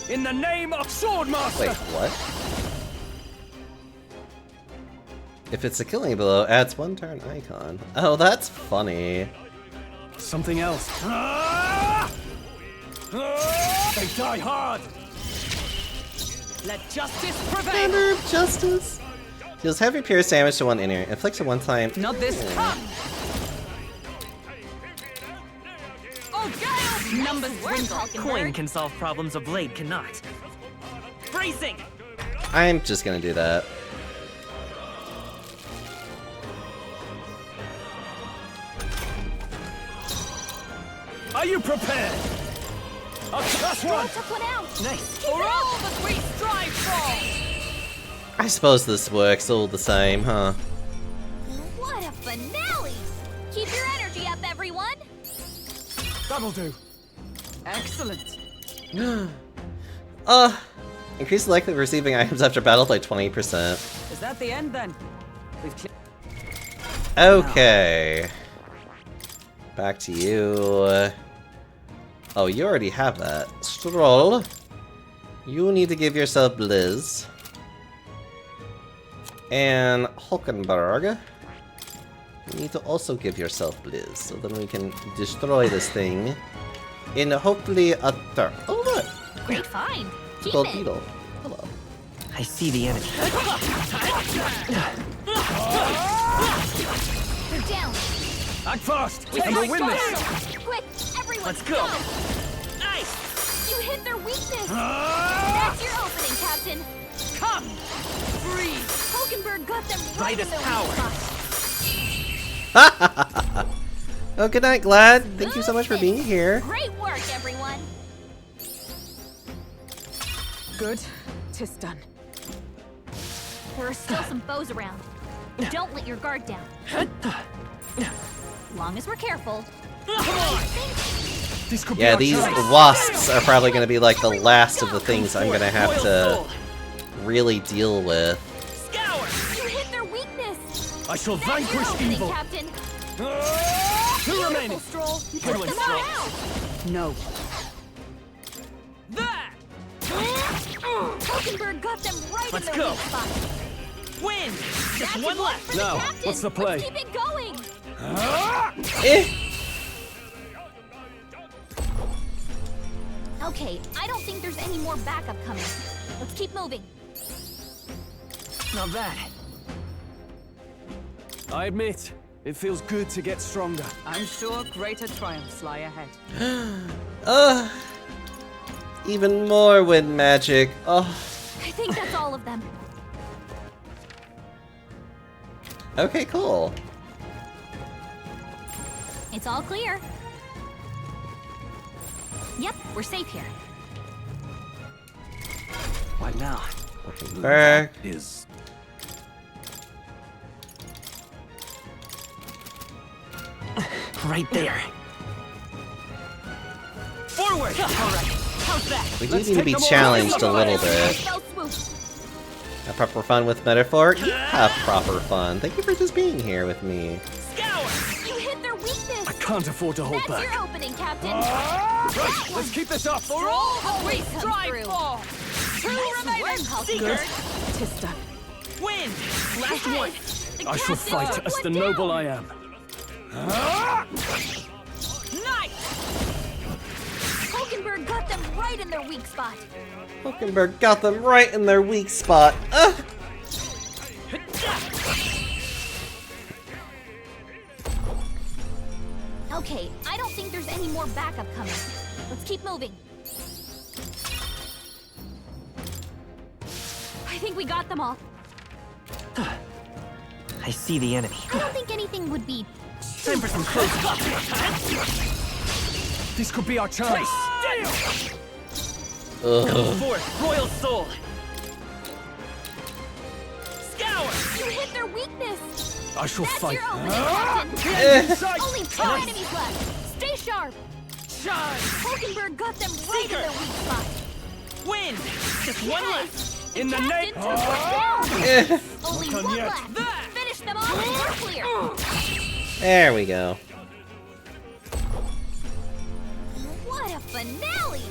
[SPEAKER 16] In the name of Swordmaster!
[SPEAKER 1] Wait, what? If it's a killing blow, adds 1 turn icon. Oh, that's funny.
[SPEAKER 16] Something else. They die hard!
[SPEAKER 7] Let justice prevail.
[SPEAKER 1] Standard justice. Deals heavy pierce damage to one inner. Inflicts a one-time.
[SPEAKER 7] Not this. Come. Oh, Gale! Numbers
[SPEAKER 9] Work,
[SPEAKER 7] dwindle.
[SPEAKER 22] Coin
[SPEAKER 9] Hulkenberg!
[SPEAKER 22] can solve problems a blade cannot. Bracing!
[SPEAKER 1] I'm just gonna do that.
[SPEAKER 16] Are you prepared? That's
[SPEAKER 9] Stroll
[SPEAKER 16] one!
[SPEAKER 9] took one out!
[SPEAKER 22] Nice.
[SPEAKER 7] For all that we strive for.
[SPEAKER 1] I suppose this works all the same, huh?
[SPEAKER 9] What a finale! Keep your energy up, everyone!
[SPEAKER 16] That'll do.
[SPEAKER 7] Excellent.
[SPEAKER 1] Increase the likelihood of receiving items after battle by 20%.
[SPEAKER 7] Is that the end then? We've
[SPEAKER 1] Okay. Back to you. Oh, you already have that. Stroll. You need to give yourself Blizz. And Hulkenberg. You need to also give yourself Blizz, so then we can destroy this thing in hopefully a turn. Oh look!
[SPEAKER 9] Great find! Keep
[SPEAKER 1] Gold
[SPEAKER 9] it!
[SPEAKER 1] Beetle. Hello.
[SPEAKER 22] I see the enemy.
[SPEAKER 9] They're down!
[SPEAKER 16] Act fast!
[SPEAKER 7] We
[SPEAKER 16] And we'll win this!
[SPEAKER 9] Quick! Everyone!
[SPEAKER 22] Let's go.
[SPEAKER 9] Nice! You hit their weakness! That's your opening, Captain!
[SPEAKER 7] come. Freeze.
[SPEAKER 9] Hulkenberg got them right
[SPEAKER 22] Right
[SPEAKER 9] in
[SPEAKER 22] as
[SPEAKER 9] their
[SPEAKER 22] power.
[SPEAKER 9] weak spot!
[SPEAKER 1] Oh, good night, Glad. Thank you so much for being here.
[SPEAKER 9] Great work, everyone!
[SPEAKER 7] Good. 'Tis done.
[SPEAKER 9] There are still some foes around. Don't let your guard down. Long as we're careful,
[SPEAKER 16] This could
[SPEAKER 1] Yeah,
[SPEAKER 16] be
[SPEAKER 1] these
[SPEAKER 16] our chance.
[SPEAKER 1] wasps are probably going to be like the last of the things I'm going to have to really deal with.
[SPEAKER 9] You hit their weakness.
[SPEAKER 16] I shall
[SPEAKER 9] That's your
[SPEAKER 16] vanquish
[SPEAKER 9] opening,
[SPEAKER 16] evil.
[SPEAKER 9] Captain.
[SPEAKER 16] Two remaining.
[SPEAKER 9] Stroll. You
[SPEAKER 16] Good
[SPEAKER 9] took
[SPEAKER 16] one,
[SPEAKER 9] them
[SPEAKER 16] Stroll.
[SPEAKER 9] out.
[SPEAKER 7] No.
[SPEAKER 9] Hulkenberg got them right
[SPEAKER 2] Let's
[SPEAKER 9] in their
[SPEAKER 2] go.
[SPEAKER 9] weak spot.
[SPEAKER 2] Win!
[SPEAKER 9] That's
[SPEAKER 2] Just
[SPEAKER 9] a
[SPEAKER 2] one
[SPEAKER 9] goal
[SPEAKER 2] left.
[SPEAKER 9] for the
[SPEAKER 16] Now,
[SPEAKER 9] captain.
[SPEAKER 16] what's the play?
[SPEAKER 9] Let's keep it going. Okay, I don't think there's any more backup coming. Let's keep moving.
[SPEAKER 2] Not bad.
[SPEAKER 16] I admit, it feels good to get stronger.
[SPEAKER 7] I'm sure greater triumphs lie ahead.
[SPEAKER 1] Even more wind magic. Oh,
[SPEAKER 9] I think that's all of them.
[SPEAKER 1] okay, cool.
[SPEAKER 9] It's all clear. Yep, we're safe here.
[SPEAKER 2] What now?
[SPEAKER 1] Back.
[SPEAKER 2] Is right there. Forward! Alright, how's that?
[SPEAKER 1] We do need to be challenged a little bit. Have proper fun with metaphor? You have proper fun. Thank you for just being here with me.
[SPEAKER 9] You hit their weakness.
[SPEAKER 16] I can't afford to hold
[SPEAKER 9] That's
[SPEAKER 16] back.
[SPEAKER 9] your opening, Captain.
[SPEAKER 16] Right, let's keep this up.
[SPEAKER 7] For all that we
[SPEAKER 9] Always comes
[SPEAKER 7] strive
[SPEAKER 9] through.
[SPEAKER 7] for. Two
[SPEAKER 9] Nice
[SPEAKER 7] remaining.
[SPEAKER 9] work,
[SPEAKER 2] Seeker!
[SPEAKER 7] Tis done.
[SPEAKER 2] Win! Last one!
[SPEAKER 9] The
[SPEAKER 16] I shall
[SPEAKER 9] captain
[SPEAKER 16] fight
[SPEAKER 9] took
[SPEAKER 16] as
[SPEAKER 9] one
[SPEAKER 16] the
[SPEAKER 9] down.
[SPEAKER 16] noble I am.
[SPEAKER 7] Nice.
[SPEAKER 9] Hulkenberg got them right in their weak spot.
[SPEAKER 1] Hulkenberg got them right in their weak spot.
[SPEAKER 9] Okay, I don't think there's any more backup coming. Let's keep moving. I think we got them all.
[SPEAKER 22] I see the enemy.
[SPEAKER 9] I don't think anything would be
[SPEAKER 2] Time for some close
[SPEAKER 16] This could be our chance.
[SPEAKER 2] Come forth, Royal Soul! Scour!
[SPEAKER 9] You hit their weakness.
[SPEAKER 16] I shall
[SPEAKER 9] That's
[SPEAKER 16] fight.
[SPEAKER 9] your opening, Captain. Only two
[SPEAKER 2] Nice.
[SPEAKER 9] enemies left. Stay sharp.
[SPEAKER 2] Shine!
[SPEAKER 9] Hulkenberg got them right in their weak spot.
[SPEAKER 2] Win! Just one left!
[SPEAKER 16] In the name.
[SPEAKER 9] Captain took one down. Only
[SPEAKER 16] Come
[SPEAKER 9] one
[SPEAKER 16] yet.
[SPEAKER 9] left. Finish them off and we're clear.
[SPEAKER 1] There we go.
[SPEAKER 9] What a finale!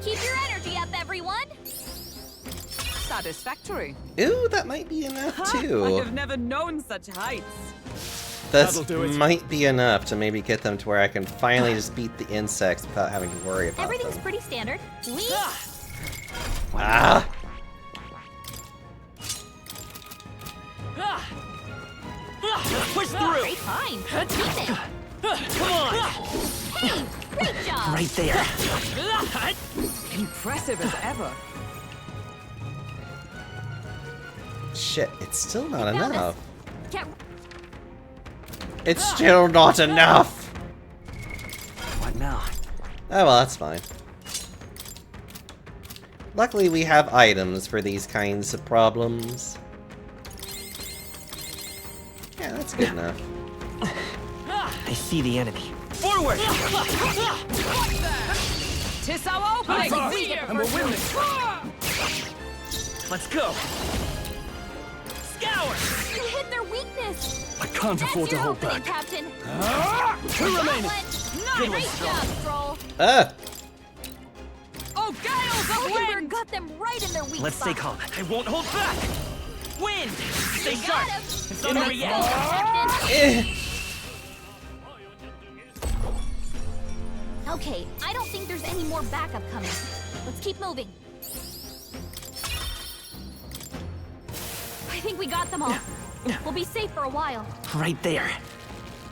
[SPEAKER 9] Keep your energy up, everyone.
[SPEAKER 7] Satisfactory.
[SPEAKER 1] Ooh, that might be enough
[SPEAKER 7] I
[SPEAKER 1] too.
[SPEAKER 7] have never known such heights.
[SPEAKER 1] That
[SPEAKER 16] That'll do it.
[SPEAKER 1] might be enough to maybe get them to where I can finally just beat the insects without having to worry about
[SPEAKER 9] Everything's
[SPEAKER 1] them.
[SPEAKER 9] pretty standard. We
[SPEAKER 1] Ah!
[SPEAKER 2] Push through!
[SPEAKER 9] great find. Keep it.
[SPEAKER 2] Come on!
[SPEAKER 9] Hey, great job.
[SPEAKER 2] Right there.
[SPEAKER 7] Impressive as ever.
[SPEAKER 1] Shit, it's still not
[SPEAKER 9] Found us.
[SPEAKER 1] enough.
[SPEAKER 9] Get
[SPEAKER 1] It's still not enough.
[SPEAKER 2] What now?
[SPEAKER 1] Oh well, that's fine. Luckily, we have items for these kinds of problems. Yeah, that's good enough.
[SPEAKER 22] I see the enemy.
[SPEAKER 2] Forward!
[SPEAKER 7] Tis our opening.
[SPEAKER 16] And we'll win this.
[SPEAKER 2] Let's go! Scour!
[SPEAKER 9] You hit their weakness.
[SPEAKER 16] I can't
[SPEAKER 9] That's
[SPEAKER 16] afford to
[SPEAKER 9] your
[SPEAKER 16] hold
[SPEAKER 9] opening,
[SPEAKER 16] back.
[SPEAKER 9] Captain.
[SPEAKER 16] Two remaining.
[SPEAKER 9] Nice. Great job, Stroll.
[SPEAKER 1] Ah!
[SPEAKER 7] Oh, gales of
[SPEAKER 9] Hulkenberg
[SPEAKER 7] wind.
[SPEAKER 9] got them right in their weak
[SPEAKER 22] Let's stay
[SPEAKER 9] spot.
[SPEAKER 22] calm.
[SPEAKER 2] I won't hold back! Win! Stay
[SPEAKER 9] You
[SPEAKER 2] sharp!
[SPEAKER 9] got him.
[SPEAKER 2] It's not over
[SPEAKER 9] Let's
[SPEAKER 2] yet!
[SPEAKER 9] go, Captain.
[SPEAKER 1] Eh.
[SPEAKER 9] Okay, I don't think there's any more backup coming. Let's keep moving. I think we got them all. We'll be safe for a while.
[SPEAKER 22] Right there.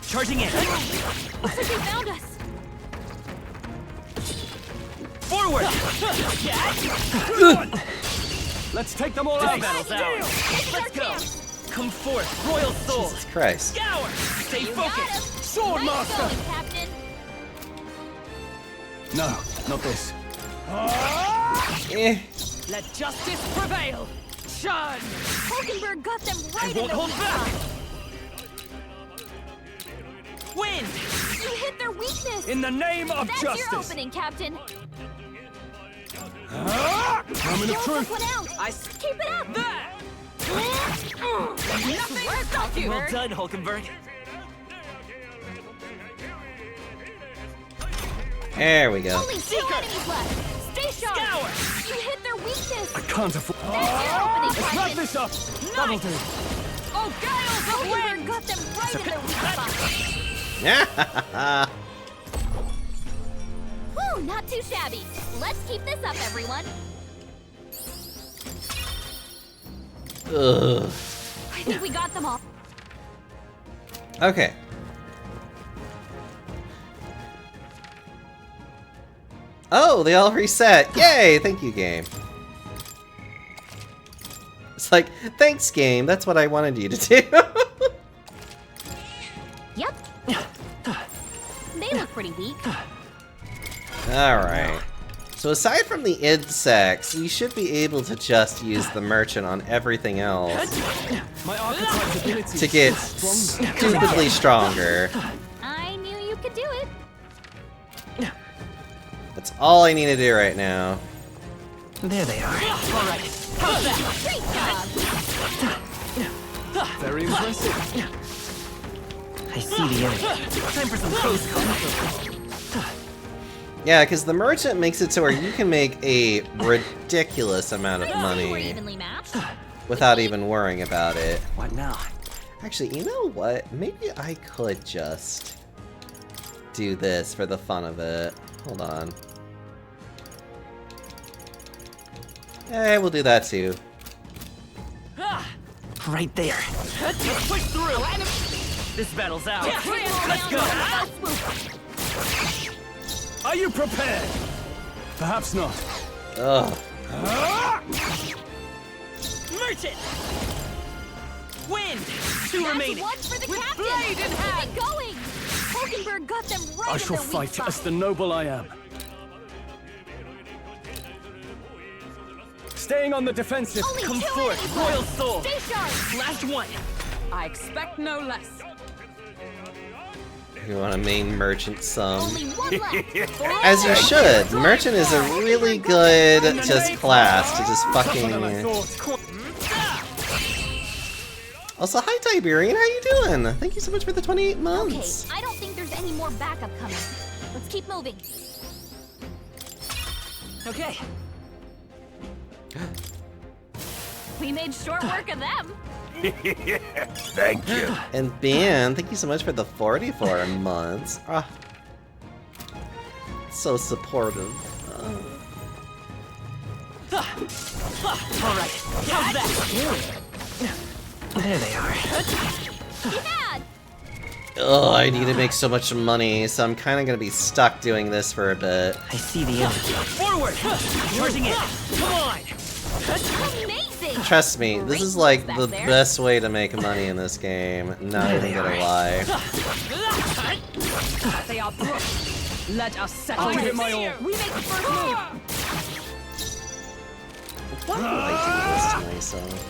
[SPEAKER 2] Charging in!
[SPEAKER 9] Looks like they found us.
[SPEAKER 2] Forward!
[SPEAKER 16] Let's take them all
[SPEAKER 2] This
[SPEAKER 16] out.
[SPEAKER 2] battle's ours!
[SPEAKER 9] This is our
[SPEAKER 2] Let's go!
[SPEAKER 9] chance.
[SPEAKER 2] Come forth, Royal Soul!
[SPEAKER 1] Jesus Christ.
[SPEAKER 2] Scour! Stay
[SPEAKER 9] You got
[SPEAKER 2] focused!
[SPEAKER 9] him.
[SPEAKER 16] Sword
[SPEAKER 9] Nice
[SPEAKER 16] Master.
[SPEAKER 9] going, Captain.
[SPEAKER 16] No, not this.
[SPEAKER 1] Eh.
[SPEAKER 7] Let justice prevail. Shun.
[SPEAKER 9] Hulkenberg got them right in
[SPEAKER 2] won't
[SPEAKER 9] their
[SPEAKER 2] hold
[SPEAKER 9] weak
[SPEAKER 2] back.
[SPEAKER 9] spot.
[SPEAKER 2] Win!
[SPEAKER 9] You hit their weakness!
[SPEAKER 16] In the name of
[SPEAKER 9] That's
[SPEAKER 16] justice!
[SPEAKER 9] your opening, Captain!
[SPEAKER 16] Moment of
[SPEAKER 9] Don't
[SPEAKER 16] truth!
[SPEAKER 9] look one out! Keep it up!
[SPEAKER 7] There!
[SPEAKER 9] Nothing will stop you!
[SPEAKER 22] Well done, Hulkenberg.
[SPEAKER 1] There we go.
[SPEAKER 9] Only 2 enemies left! Stay sharp!
[SPEAKER 22] Scour!
[SPEAKER 9] You hit their weakness!
[SPEAKER 16] I can't afford.
[SPEAKER 9] That's your opening,
[SPEAKER 16] Let's wrap
[SPEAKER 9] Captain!
[SPEAKER 16] this up! That'll do.
[SPEAKER 7] Oh, Gales of
[SPEAKER 9] Hulkenberg
[SPEAKER 7] Wind!
[SPEAKER 9] got them right in their weak spot! Whew, not too shabby. Let's keep this up, everyone.
[SPEAKER 1] Ugh.
[SPEAKER 9] I think we got them all.
[SPEAKER 1] Okay. Oh, they all reset. Yay! Thank you, game. It's like, thanks, game. That's what I wanted you to do.
[SPEAKER 9] Yep. They look pretty weak.
[SPEAKER 1] Alright. So aside from the insects, we should be able to just use the merchant on everything else
[SPEAKER 16] My archetype's ability
[SPEAKER 1] to get
[SPEAKER 16] is stronger.
[SPEAKER 1] stupidly stronger.
[SPEAKER 9] I knew you could do it.
[SPEAKER 1] That's all I need to do right now.
[SPEAKER 22] There they are. All right.
[SPEAKER 9] How's that? Great job.
[SPEAKER 16] Very impressive.
[SPEAKER 22] I see the enemy. Time for some close combat.
[SPEAKER 1] Yeah, because the merchant makes it to where you can make a ridiculous amount of
[SPEAKER 9] We're
[SPEAKER 1] money
[SPEAKER 9] evenly matched.
[SPEAKER 1] without even worrying about it.
[SPEAKER 22] What now?
[SPEAKER 1] Actually, you know what? Maybe I could just do this for the fun of it. Hold on. Eh, we'll do that too.
[SPEAKER 22] Right there. Let's push through. This battle's out. Let's go.
[SPEAKER 16] Are you prepared? Perhaps not.
[SPEAKER 1] Ugh.
[SPEAKER 22] Merchant! Wind! 2
[SPEAKER 9] That's
[SPEAKER 22] remaining.
[SPEAKER 9] one for the
[SPEAKER 7] With
[SPEAKER 9] captain.
[SPEAKER 7] blade in hand.
[SPEAKER 9] Keep it going. Hulkenberg got them right
[SPEAKER 16] I
[SPEAKER 9] in
[SPEAKER 16] shall
[SPEAKER 9] their weak
[SPEAKER 16] fight
[SPEAKER 9] spot.
[SPEAKER 16] as the noble I am. Staying on the defensive.
[SPEAKER 9] Only
[SPEAKER 22] Come
[SPEAKER 9] 2
[SPEAKER 22] forth,
[SPEAKER 9] enemies
[SPEAKER 22] Royal
[SPEAKER 9] left.
[SPEAKER 22] Soul.
[SPEAKER 9] Stay sharp.
[SPEAKER 22] Last one.
[SPEAKER 7] I expect no less.
[SPEAKER 1] You want a main merchant some?
[SPEAKER 9] Only 1 left.
[SPEAKER 1] As you should. Merchant is a really good just class to just fucking. Also, hi Tiberian, how you doing? Thank you so much for the 28
[SPEAKER 9] Okay,
[SPEAKER 1] months.
[SPEAKER 9] I don't think there's any more backup coming. Let's keep moving.
[SPEAKER 22] Okay.
[SPEAKER 9] We made short work of them.
[SPEAKER 3] Thank you.
[SPEAKER 1] And Ben, thank you so much for the 44 months. Ah, so supportive.
[SPEAKER 22] All right. How's that? There they are.
[SPEAKER 9] Dad!
[SPEAKER 1] Oh, I need to make so much money, so I'm kind of gonna be stuck doing this for a bit.
[SPEAKER 22] I see the enemy. Forward! Charging in. Come on!
[SPEAKER 9] Amazing!
[SPEAKER 1] Trust me, this is like
[SPEAKER 9] back
[SPEAKER 1] the
[SPEAKER 9] there.
[SPEAKER 1] best way to make money in this game. Not even gonna lie.
[SPEAKER 7] They are broke. Let us settle
[SPEAKER 16] I'll give
[SPEAKER 7] this.
[SPEAKER 16] it my all.
[SPEAKER 7] We make the first move.
[SPEAKER 1] Why do I do this to myself?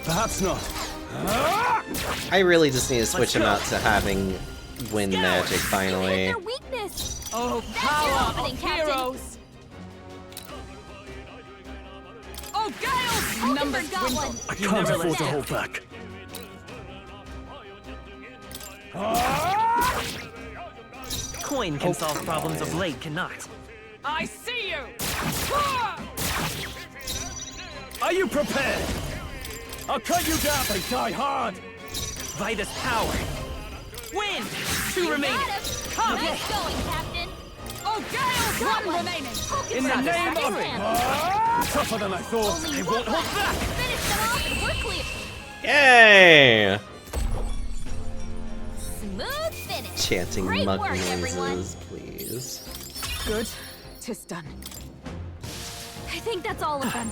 [SPEAKER 16] Perhaps not.
[SPEAKER 1] I really just need to switch him out to having wind magic finally.
[SPEAKER 9] Their weakness.
[SPEAKER 7] Oh,
[SPEAKER 9] That's your
[SPEAKER 7] power
[SPEAKER 9] opening,
[SPEAKER 7] of
[SPEAKER 9] Captain.
[SPEAKER 7] heroes. Oh, Gales! Numbers
[SPEAKER 9] Hulkenberg got
[SPEAKER 7] dwindle.
[SPEAKER 9] one.
[SPEAKER 16] I can't afford to hold back.
[SPEAKER 22] Coin can solve problems of late cannot.
[SPEAKER 7] I see you.
[SPEAKER 16] Are you prepared? I'll cut you down. They die hard.
[SPEAKER 22] Vitus power. Wind! 2 remaining.
[SPEAKER 9] Got him. Nice going, Captain.
[SPEAKER 7] Oh, Gales!
[SPEAKER 9] Got
[SPEAKER 7] One
[SPEAKER 9] one.
[SPEAKER 7] remaining.
[SPEAKER 16] In the
[SPEAKER 9] Hulkenberg
[SPEAKER 16] name
[SPEAKER 9] got
[SPEAKER 16] of
[SPEAKER 9] his hand.
[SPEAKER 16] tougher than I thought.
[SPEAKER 9] Only
[SPEAKER 16] I
[SPEAKER 9] one
[SPEAKER 16] won't hold
[SPEAKER 9] left.
[SPEAKER 16] back.
[SPEAKER 9] Finish them off and we're clear.
[SPEAKER 1] Yay!
[SPEAKER 9] Smooth finish.
[SPEAKER 1] Chanting
[SPEAKER 9] Great
[SPEAKER 1] monk
[SPEAKER 9] work, everyone.
[SPEAKER 1] noises, please.
[SPEAKER 7] Good. 'Tis done.
[SPEAKER 9] I think that's all of them.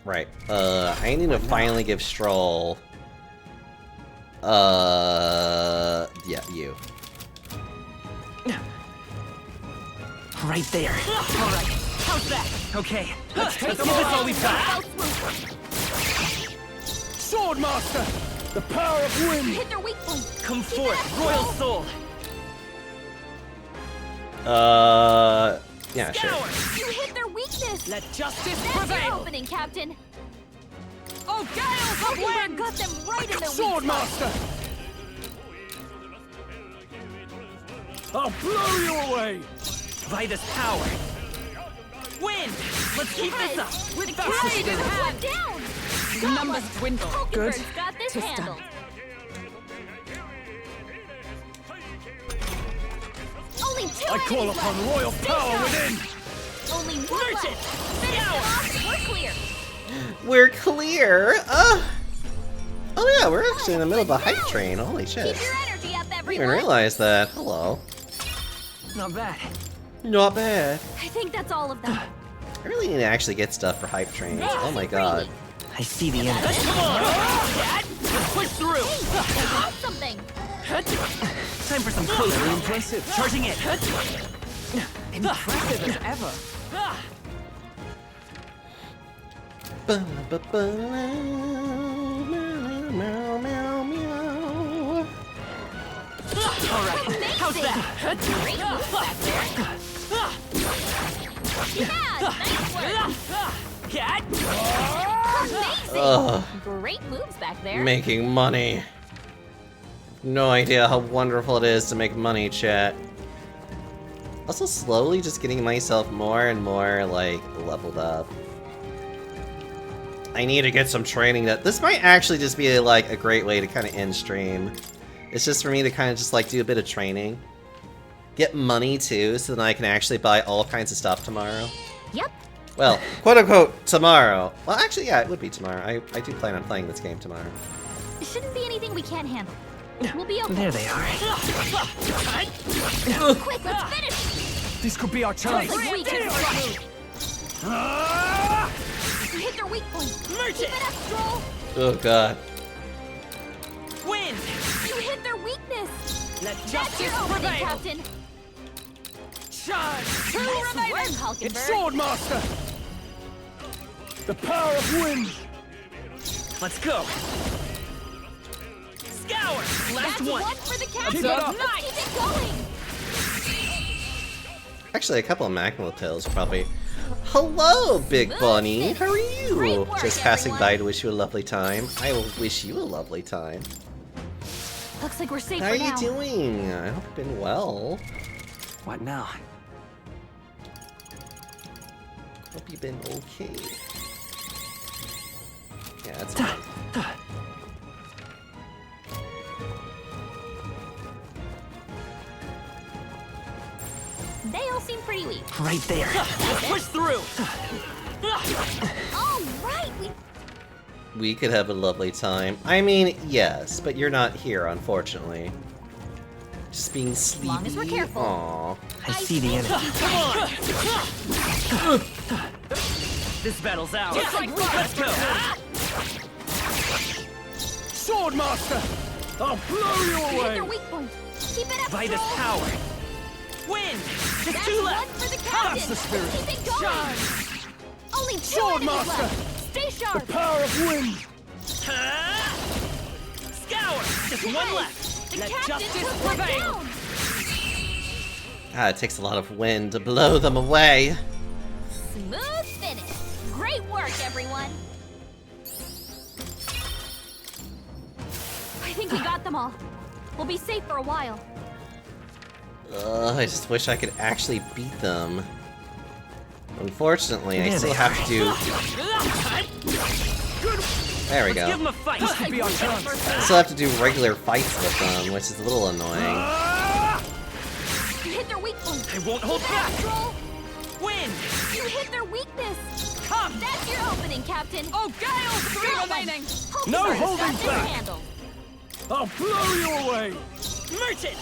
[SPEAKER 1] Right. I need to finally give Stroll. Yeah, you.
[SPEAKER 22] Right there. All right. How's that? Okay. Let's give this all we've got.
[SPEAKER 16] Swordmaster!
[SPEAKER 3] The power of wind!
[SPEAKER 9] Hit their weak point!
[SPEAKER 22] Come forth, Royal Soul!
[SPEAKER 1] Yeah, sure.
[SPEAKER 9] You hit their weakness!
[SPEAKER 7] Let justice
[SPEAKER 9] That's
[SPEAKER 7] prevail!
[SPEAKER 9] your opening, Captain!
[SPEAKER 7] Oh, gales of wind!
[SPEAKER 9] Got them right in their
[SPEAKER 3] Sword
[SPEAKER 9] weak spot.
[SPEAKER 3] Master! I'll blow you away!
[SPEAKER 22] By this power! Wind! Let's keep this up!
[SPEAKER 7] With the
[SPEAKER 22] That's the
[SPEAKER 7] blade in
[SPEAKER 22] spirit.
[SPEAKER 7] hand!
[SPEAKER 9] Down!
[SPEAKER 7] The numbers dwindle.
[SPEAKER 9] Good. Got this
[SPEAKER 7] Tis
[SPEAKER 9] handled.
[SPEAKER 7] done.
[SPEAKER 9] Only two
[SPEAKER 3] I call
[SPEAKER 9] enemies
[SPEAKER 3] upon
[SPEAKER 9] left.
[SPEAKER 3] royal
[SPEAKER 9] Stay
[SPEAKER 3] power
[SPEAKER 9] sharp.
[SPEAKER 3] within!
[SPEAKER 9] Only one left. Finish them off. We're clear.
[SPEAKER 1] We're clear. Oh yeah, we're actually in the middle of a hype train. Holy shit!
[SPEAKER 9] Keep your energy up,
[SPEAKER 1] I didn't even
[SPEAKER 9] everyone.
[SPEAKER 1] realize that. Hello.
[SPEAKER 22] Not bad.
[SPEAKER 1] Not bad.
[SPEAKER 9] I think that's all of them.
[SPEAKER 1] I really need to actually get stuff for hype trains. Oh my god.
[SPEAKER 22] I see the end. Come on! Let's push through!
[SPEAKER 9] Got something.
[SPEAKER 22] Time for some close. Very impressive. Charging in.
[SPEAKER 7] Impressive as ever.
[SPEAKER 22] Alright, how's that?
[SPEAKER 9] Great move back there. Yeah, nice work.
[SPEAKER 1] Ugh.
[SPEAKER 9] Amazing. Great moves back there.
[SPEAKER 1] Making money. No idea how wonderful it is to make money, chat. Also slowly just getting myself more and more, like, leveled up. I need to get some training that... This might actually just be, like, a great way to kind of end stream. It's just for me to kind of just, like, do a bit of training. Get money, too, so then I can actually buy all kinds of stuff tomorrow.
[SPEAKER 9] Yep.
[SPEAKER 1] Well, quote-unquote, tomorrow. Well, actually, yeah, it would be tomorrow. I do plan on playing this game tomorrow.
[SPEAKER 9] It shouldn't be anything we can't handle. We'll be okay.
[SPEAKER 22] There they are.
[SPEAKER 9] Quick, let's finish.
[SPEAKER 3] This could be our chance!
[SPEAKER 9] Like we can hit their weak point. Keep it up, Stroll.
[SPEAKER 1] Oh, God.
[SPEAKER 22] Wind!
[SPEAKER 9] You hit their weakness.
[SPEAKER 7] Let
[SPEAKER 9] That's
[SPEAKER 7] justice
[SPEAKER 9] your opening,
[SPEAKER 7] prevail!
[SPEAKER 9] Captain.
[SPEAKER 7] Shine! Two
[SPEAKER 9] Nice work,
[SPEAKER 7] remaining!
[SPEAKER 9] Hulkenberg.
[SPEAKER 3] It's Sword Master! The power of wind!
[SPEAKER 22] Let's go! Scour! Last
[SPEAKER 9] That's
[SPEAKER 22] one!
[SPEAKER 9] for the captain.
[SPEAKER 3] Keep it up.
[SPEAKER 9] Let's keep it going.
[SPEAKER 1] Actually, a couple of Magma pills probably. Hello, Big Bunny. How are you?
[SPEAKER 9] Great work,
[SPEAKER 1] Just passing
[SPEAKER 9] everyone.
[SPEAKER 1] by to wish you a lovely time. I will wish you a lovely time.
[SPEAKER 9] Looks like we're safe
[SPEAKER 1] How
[SPEAKER 9] for
[SPEAKER 1] are
[SPEAKER 9] now.
[SPEAKER 1] you doing? I hope you've been well.
[SPEAKER 22] What now?
[SPEAKER 1] Hope you've been okay. Yeah, that's fine.
[SPEAKER 9] They all seem pretty weak.
[SPEAKER 22] Right there. Push through!
[SPEAKER 9] All right,
[SPEAKER 1] We could have a lovely time. I mean, yes, but you're not here, unfortunately. Just being sleepy.
[SPEAKER 9] long as we're careful.
[SPEAKER 1] Aww.
[SPEAKER 22] I see the enemy. Come on! This battle's out. Let's go!
[SPEAKER 3] Sword Master! I'll blow you
[SPEAKER 9] hit
[SPEAKER 3] away!
[SPEAKER 9] their weak point. Keep it up,
[SPEAKER 22] By this
[SPEAKER 9] Stroll.
[SPEAKER 22] power! Wind! Just
[SPEAKER 9] That's
[SPEAKER 22] two
[SPEAKER 9] one
[SPEAKER 22] left!
[SPEAKER 9] for the captain.
[SPEAKER 3] That's the spirit.
[SPEAKER 9] Let's keep it going.
[SPEAKER 3] Shine!
[SPEAKER 9] Only two
[SPEAKER 3] Sword
[SPEAKER 9] enemies
[SPEAKER 3] Master.
[SPEAKER 9] left. Stay
[SPEAKER 3] The
[SPEAKER 9] sharp.
[SPEAKER 3] power of wind!
[SPEAKER 22] Scour! Just one
[SPEAKER 9] Yes.
[SPEAKER 22] left!
[SPEAKER 9] The
[SPEAKER 7] Let
[SPEAKER 9] captain
[SPEAKER 7] justice
[SPEAKER 9] took one
[SPEAKER 7] prevail.
[SPEAKER 9] down.
[SPEAKER 1] Ah, it takes a lot of wind to blow them away.
[SPEAKER 9] Smooth finish. Great work, everyone. I think we got them all. We'll be safe for a while.
[SPEAKER 1] I just wish I could actually beat them. Unfortunately, I
[SPEAKER 22] There
[SPEAKER 1] still
[SPEAKER 22] they
[SPEAKER 1] have
[SPEAKER 22] are.
[SPEAKER 1] to do... There we
[SPEAKER 22] Let's give
[SPEAKER 1] go.
[SPEAKER 22] him a fight!
[SPEAKER 3] This could be our chance!
[SPEAKER 1] I still have to do regular fights with them, which is a little annoying.
[SPEAKER 9] You hit their weak point.
[SPEAKER 22] I won't hold back!
[SPEAKER 9] Stroll.
[SPEAKER 22] Wind!
[SPEAKER 9] You hit their weakness.
[SPEAKER 7] Come!
[SPEAKER 9] That's your opening, Captain.
[SPEAKER 7] Oh, gales! Three
[SPEAKER 9] Got one.
[SPEAKER 7] remaining!
[SPEAKER 3] No
[SPEAKER 9] Hulkenberg's
[SPEAKER 3] holding
[SPEAKER 9] got this
[SPEAKER 3] back.
[SPEAKER 9] handled.
[SPEAKER 3] I'll blow you away!
[SPEAKER 22] Merchant!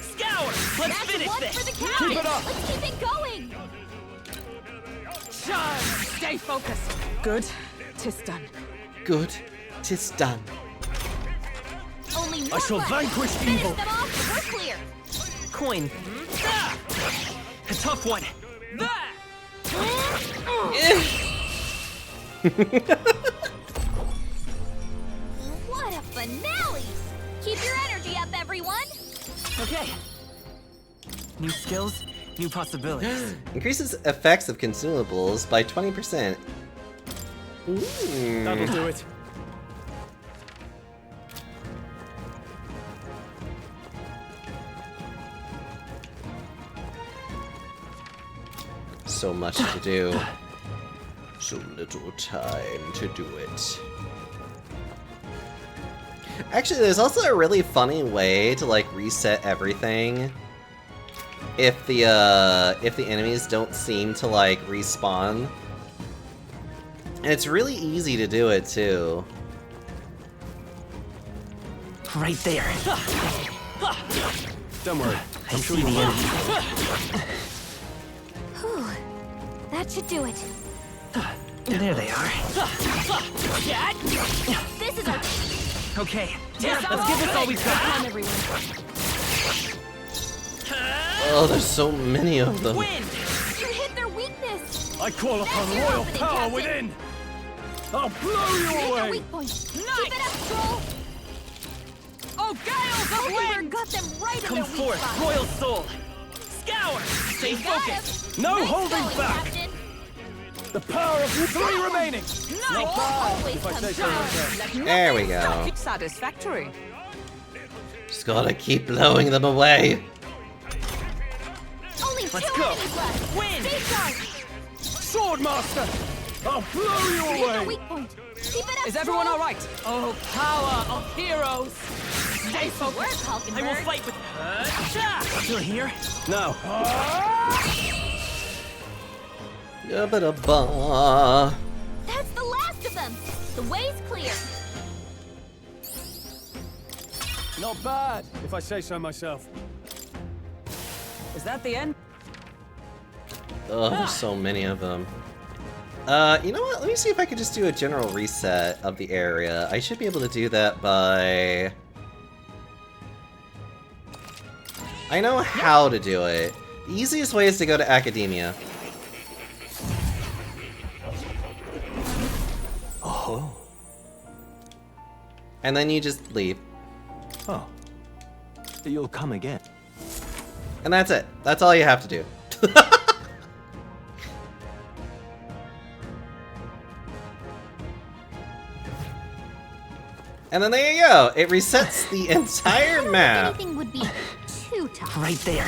[SPEAKER 22] Scour! Let's
[SPEAKER 9] That's
[SPEAKER 22] finish
[SPEAKER 9] one
[SPEAKER 22] this!
[SPEAKER 9] for the captain.
[SPEAKER 3] Keep it up.
[SPEAKER 9] Let's keep it going.
[SPEAKER 7] Shine! Stay focused. Good. Tis done.
[SPEAKER 1] Good. 'Tis done.
[SPEAKER 9] Only one
[SPEAKER 3] I shall
[SPEAKER 9] left.
[SPEAKER 3] vanquish
[SPEAKER 9] Finish
[SPEAKER 3] evil!
[SPEAKER 9] them off. We're clear.
[SPEAKER 22] Coin. Ah! A tough one.
[SPEAKER 9] What a finale! Keep your energy up, everyone!
[SPEAKER 22] Okay. New skills, new possibilities.
[SPEAKER 1] Increases effects of consumables by 20%.
[SPEAKER 16] That'll do it.
[SPEAKER 1] So much to do. So little time to do it. Actually, there's also a really funny way to like reset everything if the enemies don't seem to like respawn. And it's really easy to do it too.
[SPEAKER 22] Right there.
[SPEAKER 16] Don't worry. I'm sure
[SPEAKER 22] see
[SPEAKER 16] you'll
[SPEAKER 22] the
[SPEAKER 16] learn.
[SPEAKER 9] Whew. That should do it.
[SPEAKER 22] There they are.
[SPEAKER 9] This is our...
[SPEAKER 22] Okay, let's give this all we've got.
[SPEAKER 9] Come on, everyone.
[SPEAKER 1] Oh, there's so many of them.
[SPEAKER 9] You hit their weakness!
[SPEAKER 16] I call upon
[SPEAKER 9] That's your
[SPEAKER 16] royal
[SPEAKER 9] opening,
[SPEAKER 16] power
[SPEAKER 9] Captain.
[SPEAKER 16] within. I'll blow you
[SPEAKER 9] Hit their
[SPEAKER 16] away.
[SPEAKER 9] weak point. Keep it up, Troll!
[SPEAKER 7] Oh, gales of
[SPEAKER 9] Oakenburg
[SPEAKER 7] wind!
[SPEAKER 9] got them right in
[SPEAKER 22] Come
[SPEAKER 9] their weak
[SPEAKER 22] forth,
[SPEAKER 9] spot.
[SPEAKER 22] royal soul. Scour. Stay
[SPEAKER 9] You got
[SPEAKER 22] focused.
[SPEAKER 16] No
[SPEAKER 9] Nice
[SPEAKER 16] holding
[SPEAKER 9] going,
[SPEAKER 16] back.
[SPEAKER 9] Captain.
[SPEAKER 16] The power of 3 remaining.
[SPEAKER 9] Not always
[SPEAKER 16] if I
[SPEAKER 9] comes
[SPEAKER 16] say so
[SPEAKER 9] down.
[SPEAKER 16] myself.
[SPEAKER 1] There we go.
[SPEAKER 7] Satisfactory.
[SPEAKER 1] Just gotta keep blowing them away.
[SPEAKER 9] Only
[SPEAKER 22] Let's
[SPEAKER 9] 2
[SPEAKER 22] go.
[SPEAKER 9] enemies left.
[SPEAKER 22] Win.
[SPEAKER 9] Stay sharp.
[SPEAKER 16] Swordmaster. I'll blow you
[SPEAKER 9] Hit the
[SPEAKER 16] away.
[SPEAKER 9] weak point. Keep it up,
[SPEAKER 7] Is everyone
[SPEAKER 9] Troll.
[SPEAKER 7] all right? Oh, power of heroes! Stay
[SPEAKER 9] Nice work,
[SPEAKER 7] focused.
[SPEAKER 9] Hulkenberg.
[SPEAKER 22] I will fight with. Still here?
[SPEAKER 16] No.
[SPEAKER 1] Yabba-dabba.
[SPEAKER 9] That's the last of them. The way's clear.
[SPEAKER 16] Not bad, if I say so myself.
[SPEAKER 7] Is that the end?
[SPEAKER 1] Oh, there's so many of them. You know what? Let me see if I could just do a general reset of the area. I should be able to do that by... I know how to do it. The easiest way is to go to Academia.
[SPEAKER 5] Oh.
[SPEAKER 1] And then you just leave.
[SPEAKER 5] Oh. You'll come again.
[SPEAKER 1] And that's it. That's all you have to do. And then there you go. It resets the entire map.
[SPEAKER 9] Anything would be too tough.
[SPEAKER 22] Right there.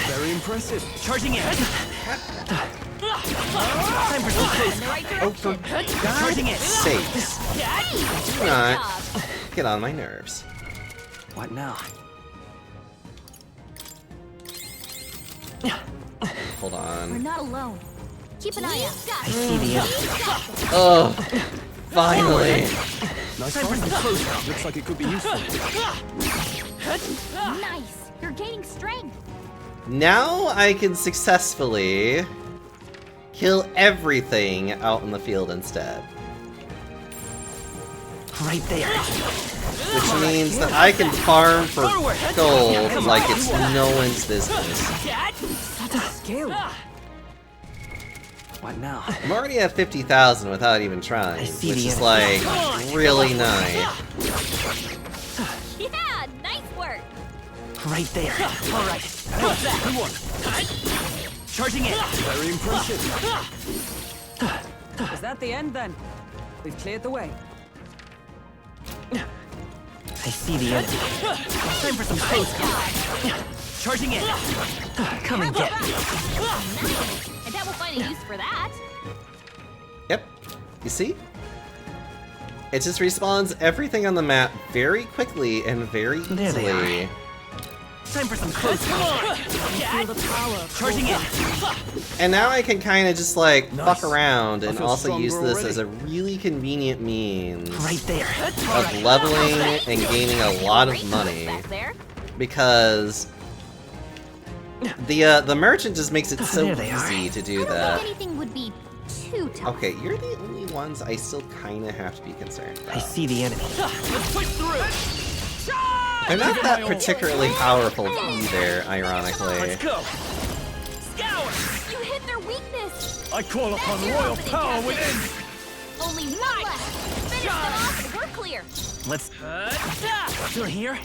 [SPEAKER 16] Very impressive.
[SPEAKER 22] Charging in. Time for some close.
[SPEAKER 1] Oh, for
[SPEAKER 22] Charging in.
[SPEAKER 1] God's sakes. Do not get on my nerves.
[SPEAKER 22] What now?
[SPEAKER 1] Hold
[SPEAKER 9] We're
[SPEAKER 1] on.
[SPEAKER 9] not alone. Keep an eye out.
[SPEAKER 22] I see the end.
[SPEAKER 1] Oh, finally.
[SPEAKER 16] Nice
[SPEAKER 22] Time for some
[SPEAKER 16] find.
[SPEAKER 22] close.
[SPEAKER 16] Looks like it could be useful.
[SPEAKER 9] Nice. You're gaining strength.
[SPEAKER 1] Now I can successfully kill everything out in the field instead.
[SPEAKER 22] Right there.
[SPEAKER 1] Which means that I can farm for gold like it's no one's business.
[SPEAKER 7] Such a skill.
[SPEAKER 22] What now?
[SPEAKER 1] I'm already at 50,000 without even trying,
[SPEAKER 22] see
[SPEAKER 1] which
[SPEAKER 22] the
[SPEAKER 1] is
[SPEAKER 22] end.
[SPEAKER 1] like really nice.
[SPEAKER 9] Yeah, nice work.
[SPEAKER 22] Right there. All right. How's that? Good one. Charging in.
[SPEAKER 16] Very impressive.
[SPEAKER 7] Is that the end then? We've cleared the way.
[SPEAKER 22] I see the end. Time for some close. Charging in. Come and get me.
[SPEAKER 9] I bet we'll find a use for that.
[SPEAKER 1] Yep. You see? It just respawns everything on the map very quickly and very
[SPEAKER 22] There they
[SPEAKER 1] easily.
[SPEAKER 22] Time for some close. Come on.
[SPEAKER 7] Feel the power.
[SPEAKER 22] Charging in.
[SPEAKER 1] And now I can kind of just like
[SPEAKER 16] Nice.
[SPEAKER 1] fuck around
[SPEAKER 16] I
[SPEAKER 1] and
[SPEAKER 16] feel
[SPEAKER 1] also use
[SPEAKER 16] stronger
[SPEAKER 1] this as a really convenient means
[SPEAKER 22] Right there.
[SPEAKER 1] of leveling and gaining a lot of money.
[SPEAKER 9] Back there.
[SPEAKER 1] Because the merchant just makes it so
[SPEAKER 22] There they are.
[SPEAKER 1] easy to do
[SPEAKER 9] I don't
[SPEAKER 1] that.
[SPEAKER 9] think anything would be too tough.
[SPEAKER 1] Okay, you're the only ones I still kind of have to be concerned
[SPEAKER 22] I
[SPEAKER 1] about.
[SPEAKER 22] see the enemy. Let's push through.
[SPEAKER 1] They're not that particularly powerful either, ironically.
[SPEAKER 22] Let's go. Scour.
[SPEAKER 9] You hit their weakness.
[SPEAKER 16] I
[SPEAKER 3] I call upon
[SPEAKER 9] That's your
[SPEAKER 3] royal
[SPEAKER 9] opening,
[SPEAKER 3] power
[SPEAKER 9] Captain.
[SPEAKER 3] within!
[SPEAKER 9] Only one left. Finish them off and we're clear.
[SPEAKER 22] Let's... Still here?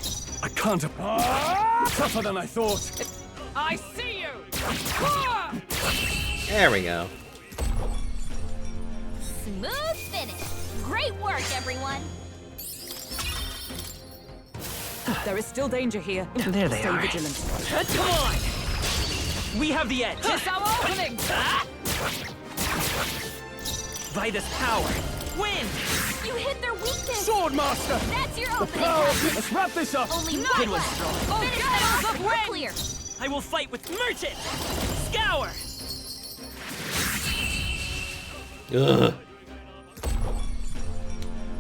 [SPEAKER 3] I can't... tougher than I thought.
[SPEAKER 7] I see you!
[SPEAKER 1] There we go.
[SPEAKER 9] Smooth finish. Great work, everyone.
[SPEAKER 7] There is still danger here.
[SPEAKER 22] There they
[SPEAKER 7] Stay
[SPEAKER 22] are.
[SPEAKER 7] vigilant.
[SPEAKER 22] Come on! We have the edge!
[SPEAKER 7] It's our opening!
[SPEAKER 22] By this power, win!
[SPEAKER 9] You hit their weakness.
[SPEAKER 3] Swordmaster!
[SPEAKER 9] That's your
[SPEAKER 3] The
[SPEAKER 9] opening,
[SPEAKER 3] power!
[SPEAKER 9] Captain.
[SPEAKER 3] Let's wrap this up!
[SPEAKER 9] Only
[SPEAKER 22] Good
[SPEAKER 9] one
[SPEAKER 22] one,
[SPEAKER 9] left.
[SPEAKER 22] Strong.
[SPEAKER 9] Finish them off and we're clear.
[SPEAKER 22] I will fight with Merchant! Scour!
[SPEAKER 1] Ugh.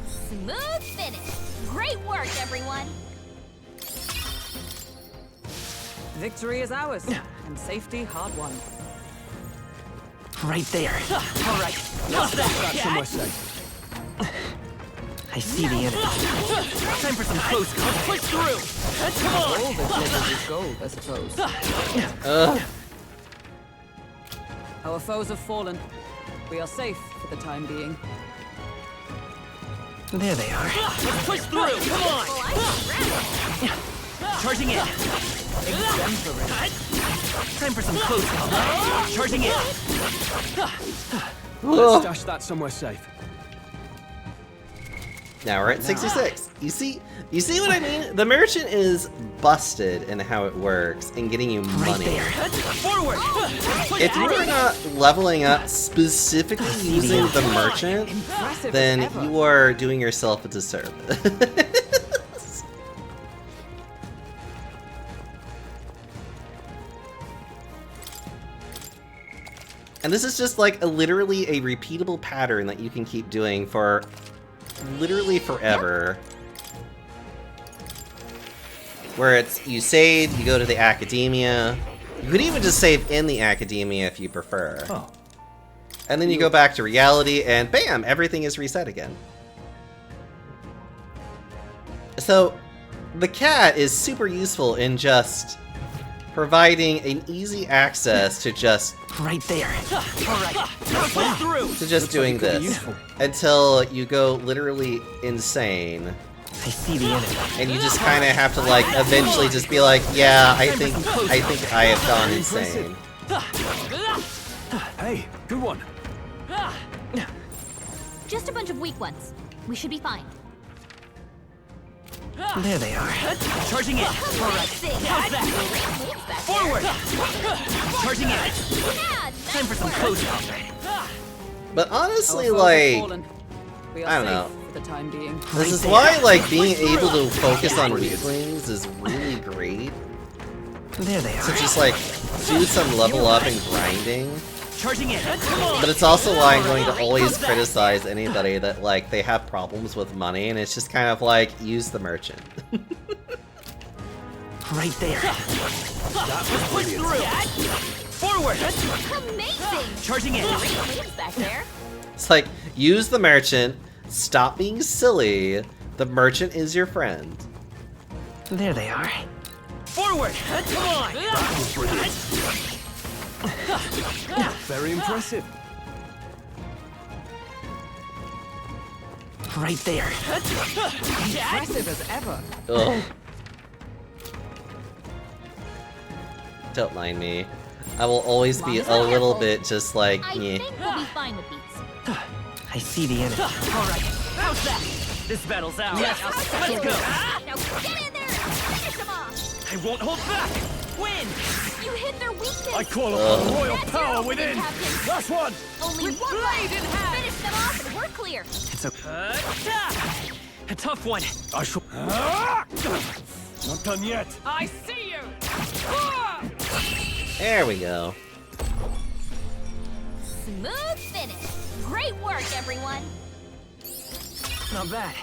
[SPEAKER 9] Smooth finish. Great work, everyone.
[SPEAKER 7] Victory is ours, and safety hard won.
[SPEAKER 22] Right there. All right. How's that?
[SPEAKER 3] Somewhere safe.
[SPEAKER 22] I see the enemy. Time for some close combat. Push through. Come on.
[SPEAKER 7] All that glitters is gold, I suppose. Our foes have fallen. We are safe for the time being.
[SPEAKER 22] There they are. Let's push through. Come on. Charging in.
[SPEAKER 7] Exemplary.
[SPEAKER 22] Time for some close combat. Charging in.
[SPEAKER 3] Let's stash that somewhere safe.
[SPEAKER 1] Now we're at 66. You see what I mean? The merchant is busted in how it works and getting you money.
[SPEAKER 22] Forward.
[SPEAKER 1] If you are not leveling up specifically using the merchant, then you are doing yourself a disservice. And this is just like literally a repeatable pattern that you can keep doing for literally forever. Where it's, you save, you go to the academia. You could even just save in the academia if you prefer.
[SPEAKER 3] Oh.
[SPEAKER 1] And then you go back to reality and bam, everything is reset again. So, the cat is super useful in just providing an easy access to just
[SPEAKER 22] right there. All right. Through.
[SPEAKER 1] to just doing this until you go literally insane.
[SPEAKER 22] I see the enemy.
[SPEAKER 1] And you just kind of have to like eventually just be like, yeah, I think I have gone insane.
[SPEAKER 3] Hey, good one.
[SPEAKER 9] Just a bunch of weak ones. We should be fine.
[SPEAKER 22] There they are. Charging in. All right. How's that? Forward. Charging in. Time for some close combat.
[SPEAKER 1] But honestly,
[SPEAKER 7] Our foes
[SPEAKER 1] like,
[SPEAKER 7] have fallen. We are
[SPEAKER 1] I don't
[SPEAKER 7] safe
[SPEAKER 1] know.
[SPEAKER 7] for the time being.
[SPEAKER 1] This is why, like, being able to focus on weaklings is really great.
[SPEAKER 22] There they are.
[SPEAKER 1] So just, like, do some level up and grinding.
[SPEAKER 22] Charging in. Come on.
[SPEAKER 1] But it's also why I'm going to always criticize anybody that, like, they have problems with money, and it's just kind of like, use the merchant.
[SPEAKER 22] Right there. That was push through. Forward.
[SPEAKER 9] Amazing.
[SPEAKER 22] Charging in.
[SPEAKER 9] Great moves back there.
[SPEAKER 1] It's like, use the merchant, stop being silly, the merchant is your friend.
[SPEAKER 22] There they are. Forward. Come on.
[SPEAKER 3] That was brilliant. Very impressive.
[SPEAKER 22] Right there.
[SPEAKER 7] Impressive as ever.
[SPEAKER 1] Ugh. Don't mind me. I will always be a little bit just like,
[SPEAKER 9] I
[SPEAKER 1] yeah.
[SPEAKER 9] think we'll be fine with these.
[SPEAKER 22] I see the enemy. All right. How's that? This battle's out.
[SPEAKER 9] Yes,
[SPEAKER 22] Let's
[SPEAKER 9] let's
[SPEAKER 22] go.
[SPEAKER 9] Now get in there and finish them off.
[SPEAKER 22] I won't hold back. Win.
[SPEAKER 9] You hit their weakness.
[SPEAKER 3] I call upon royal
[SPEAKER 9] That's
[SPEAKER 3] power
[SPEAKER 9] your
[SPEAKER 3] within.
[SPEAKER 9] Captain.
[SPEAKER 3] Last one.
[SPEAKER 9] Only one left. Finish them off and we're clear.
[SPEAKER 22] It's a tough one.
[SPEAKER 3] I shall. Not done yet.
[SPEAKER 7] I see you.
[SPEAKER 1] There we go.
[SPEAKER 9] Smooth finish. Great work, everyone.
[SPEAKER 22] Not bad.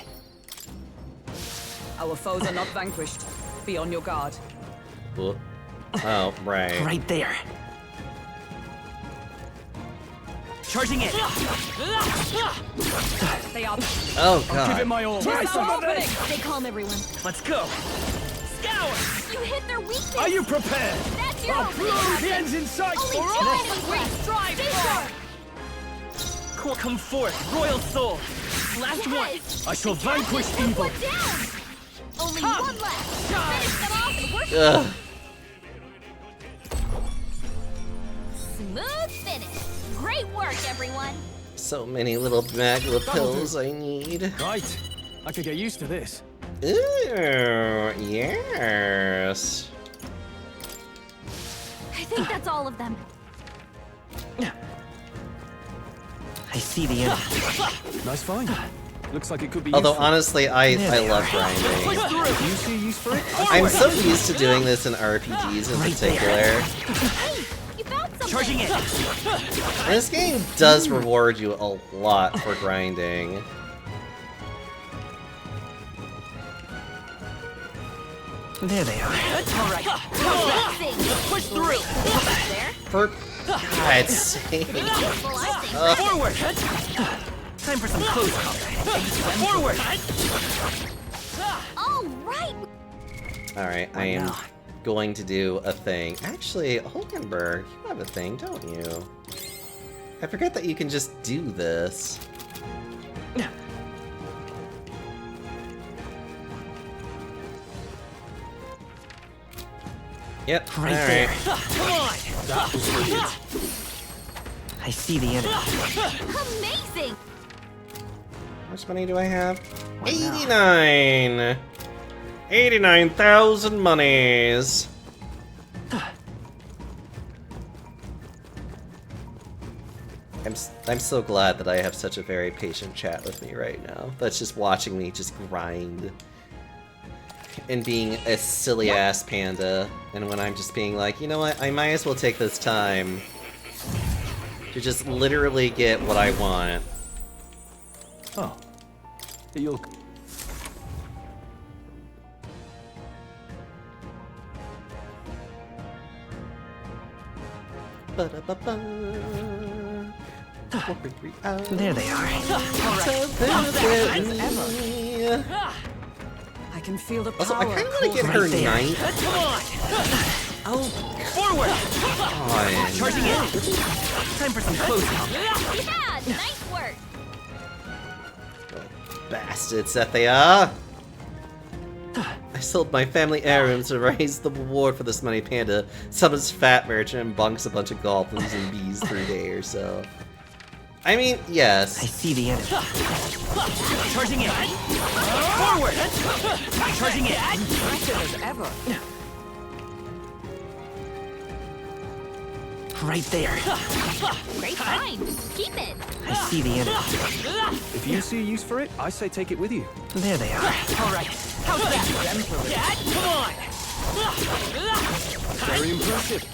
[SPEAKER 7] Our foes are not vanquished. Be on your guard.
[SPEAKER 1] Oh, right.
[SPEAKER 22] Right there. Charging in.
[SPEAKER 7] They are.
[SPEAKER 1] Oh
[SPEAKER 3] Give it
[SPEAKER 1] god.
[SPEAKER 3] my all.
[SPEAKER 7] Try some of
[SPEAKER 3] this.
[SPEAKER 9] Stay calm, everyone.
[SPEAKER 22] Let's go. Scour.
[SPEAKER 9] You hit their weakness.
[SPEAKER 3] Are you prepared?
[SPEAKER 9] That's your
[SPEAKER 3] I'll
[SPEAKER 9] opening,
[SPEAKER 3] blow the
[SPEAKER 9] Captain.
[SPEAKER 3] ends in sight.
[SPEAKER 9] Only two
[SPEAKER 3] All right.
[SPEAKER 9] enemies left. Stay sharp.
[SPEAKER 22] Come forth, royal soul. Last one.
[SPEAKER 8] I shall vanquish evil.
[SPEAKER 9] Only one left. Finish them off and we're
[SPEAKER 1] Ugh.
[SPEAKER 9] smooth finish. Great work, everyone.
[SPEAKER 1] So many little magla pills I need.
[SPEAKER 16] Right. I could get used to this.
[SPEAKER 1] Ooh, yes.
[SPEAKER 13] I think that's all of them.
[SPEAKER 22] I see the end.
[SPEAKER 16] Nice find. Looks like it could be
[SPEAKER 1] Although
[SPEAKER 16] useful.
[SPEAKER 1] honestly, I love grinding.
[SPEAKER 16] You see use for it?
[SPEAKER 1] I'm so used to doing this in RPGs in particular.
[SPEAKER 9] Hey, you found something.
[SPEAKER 22] Charging it.
[SPEAKER 1] And this game does reward you a lot for grinding.
[SPEAKER 22] There they are. All right. Push through.
[SPEAKER 1] For God's sake.
[SPEAKER 22] Forward. Time for some close combat. Forward.
[SPEAKER 9] All right.
[SPEAKER 1] Alright, I am going to do a thing. Actually, Hulkenberg, you have a thing, don't you? I forget that you can just do this. Yep,
[SPEAKER 22] Right
[SPEAKER 1] alright.
[SPEAKER 22] there. Come on. That was brilliant. I see the enemy.
[SPEAKER 9] Amazing.
[SPEAKER 1] How much money do I have? 89! 89,000 monies! I'm so glad that I have such a very patient chat with me right now. That's just watching me just grind. And being a silly ass panda. And when I'm just being like, you know what, I might as well take this time to just literally get what I want.
[SPEAKER 16] Oh. You'll...
[SPEAKER 22] There they are.
[SPEAKER 7] I can feel the power.
[SPEAKER 1] Also, I kind of want to get her knight.
[SPEAKER 22] Come on.
[SPEAKER 1] Oh,
[SPEAKER 22] Forward.
[SPEAKER 1] on.
[SPEAKER 22] Charging in. Time for some close combat.
[SPEAKER 9] Yeah, nice work.
[SPEAKER 1] Bastards that they are! I sold my family heirlooms to raise the reward for this money panda, summons fat merchant, and bunks a bunch of goblins and bees 3 days or so. I mean, yes.
[SPEAKER 22] I see the enemy. Charging in. Forward. Charging in.
[SPEAKER 7] Impressive as ever.
[SPEAKER 22] Right there.
[SPEAKER 9] Great find. Keep it.
[SPEAKER 22] I see the enemy.
[SPEAKER 16] If you see use for it, I say take it with you.
[SPEAKER 22] There they are. All right. How's that? Come on.
[SPEAKER 16] Very impressive.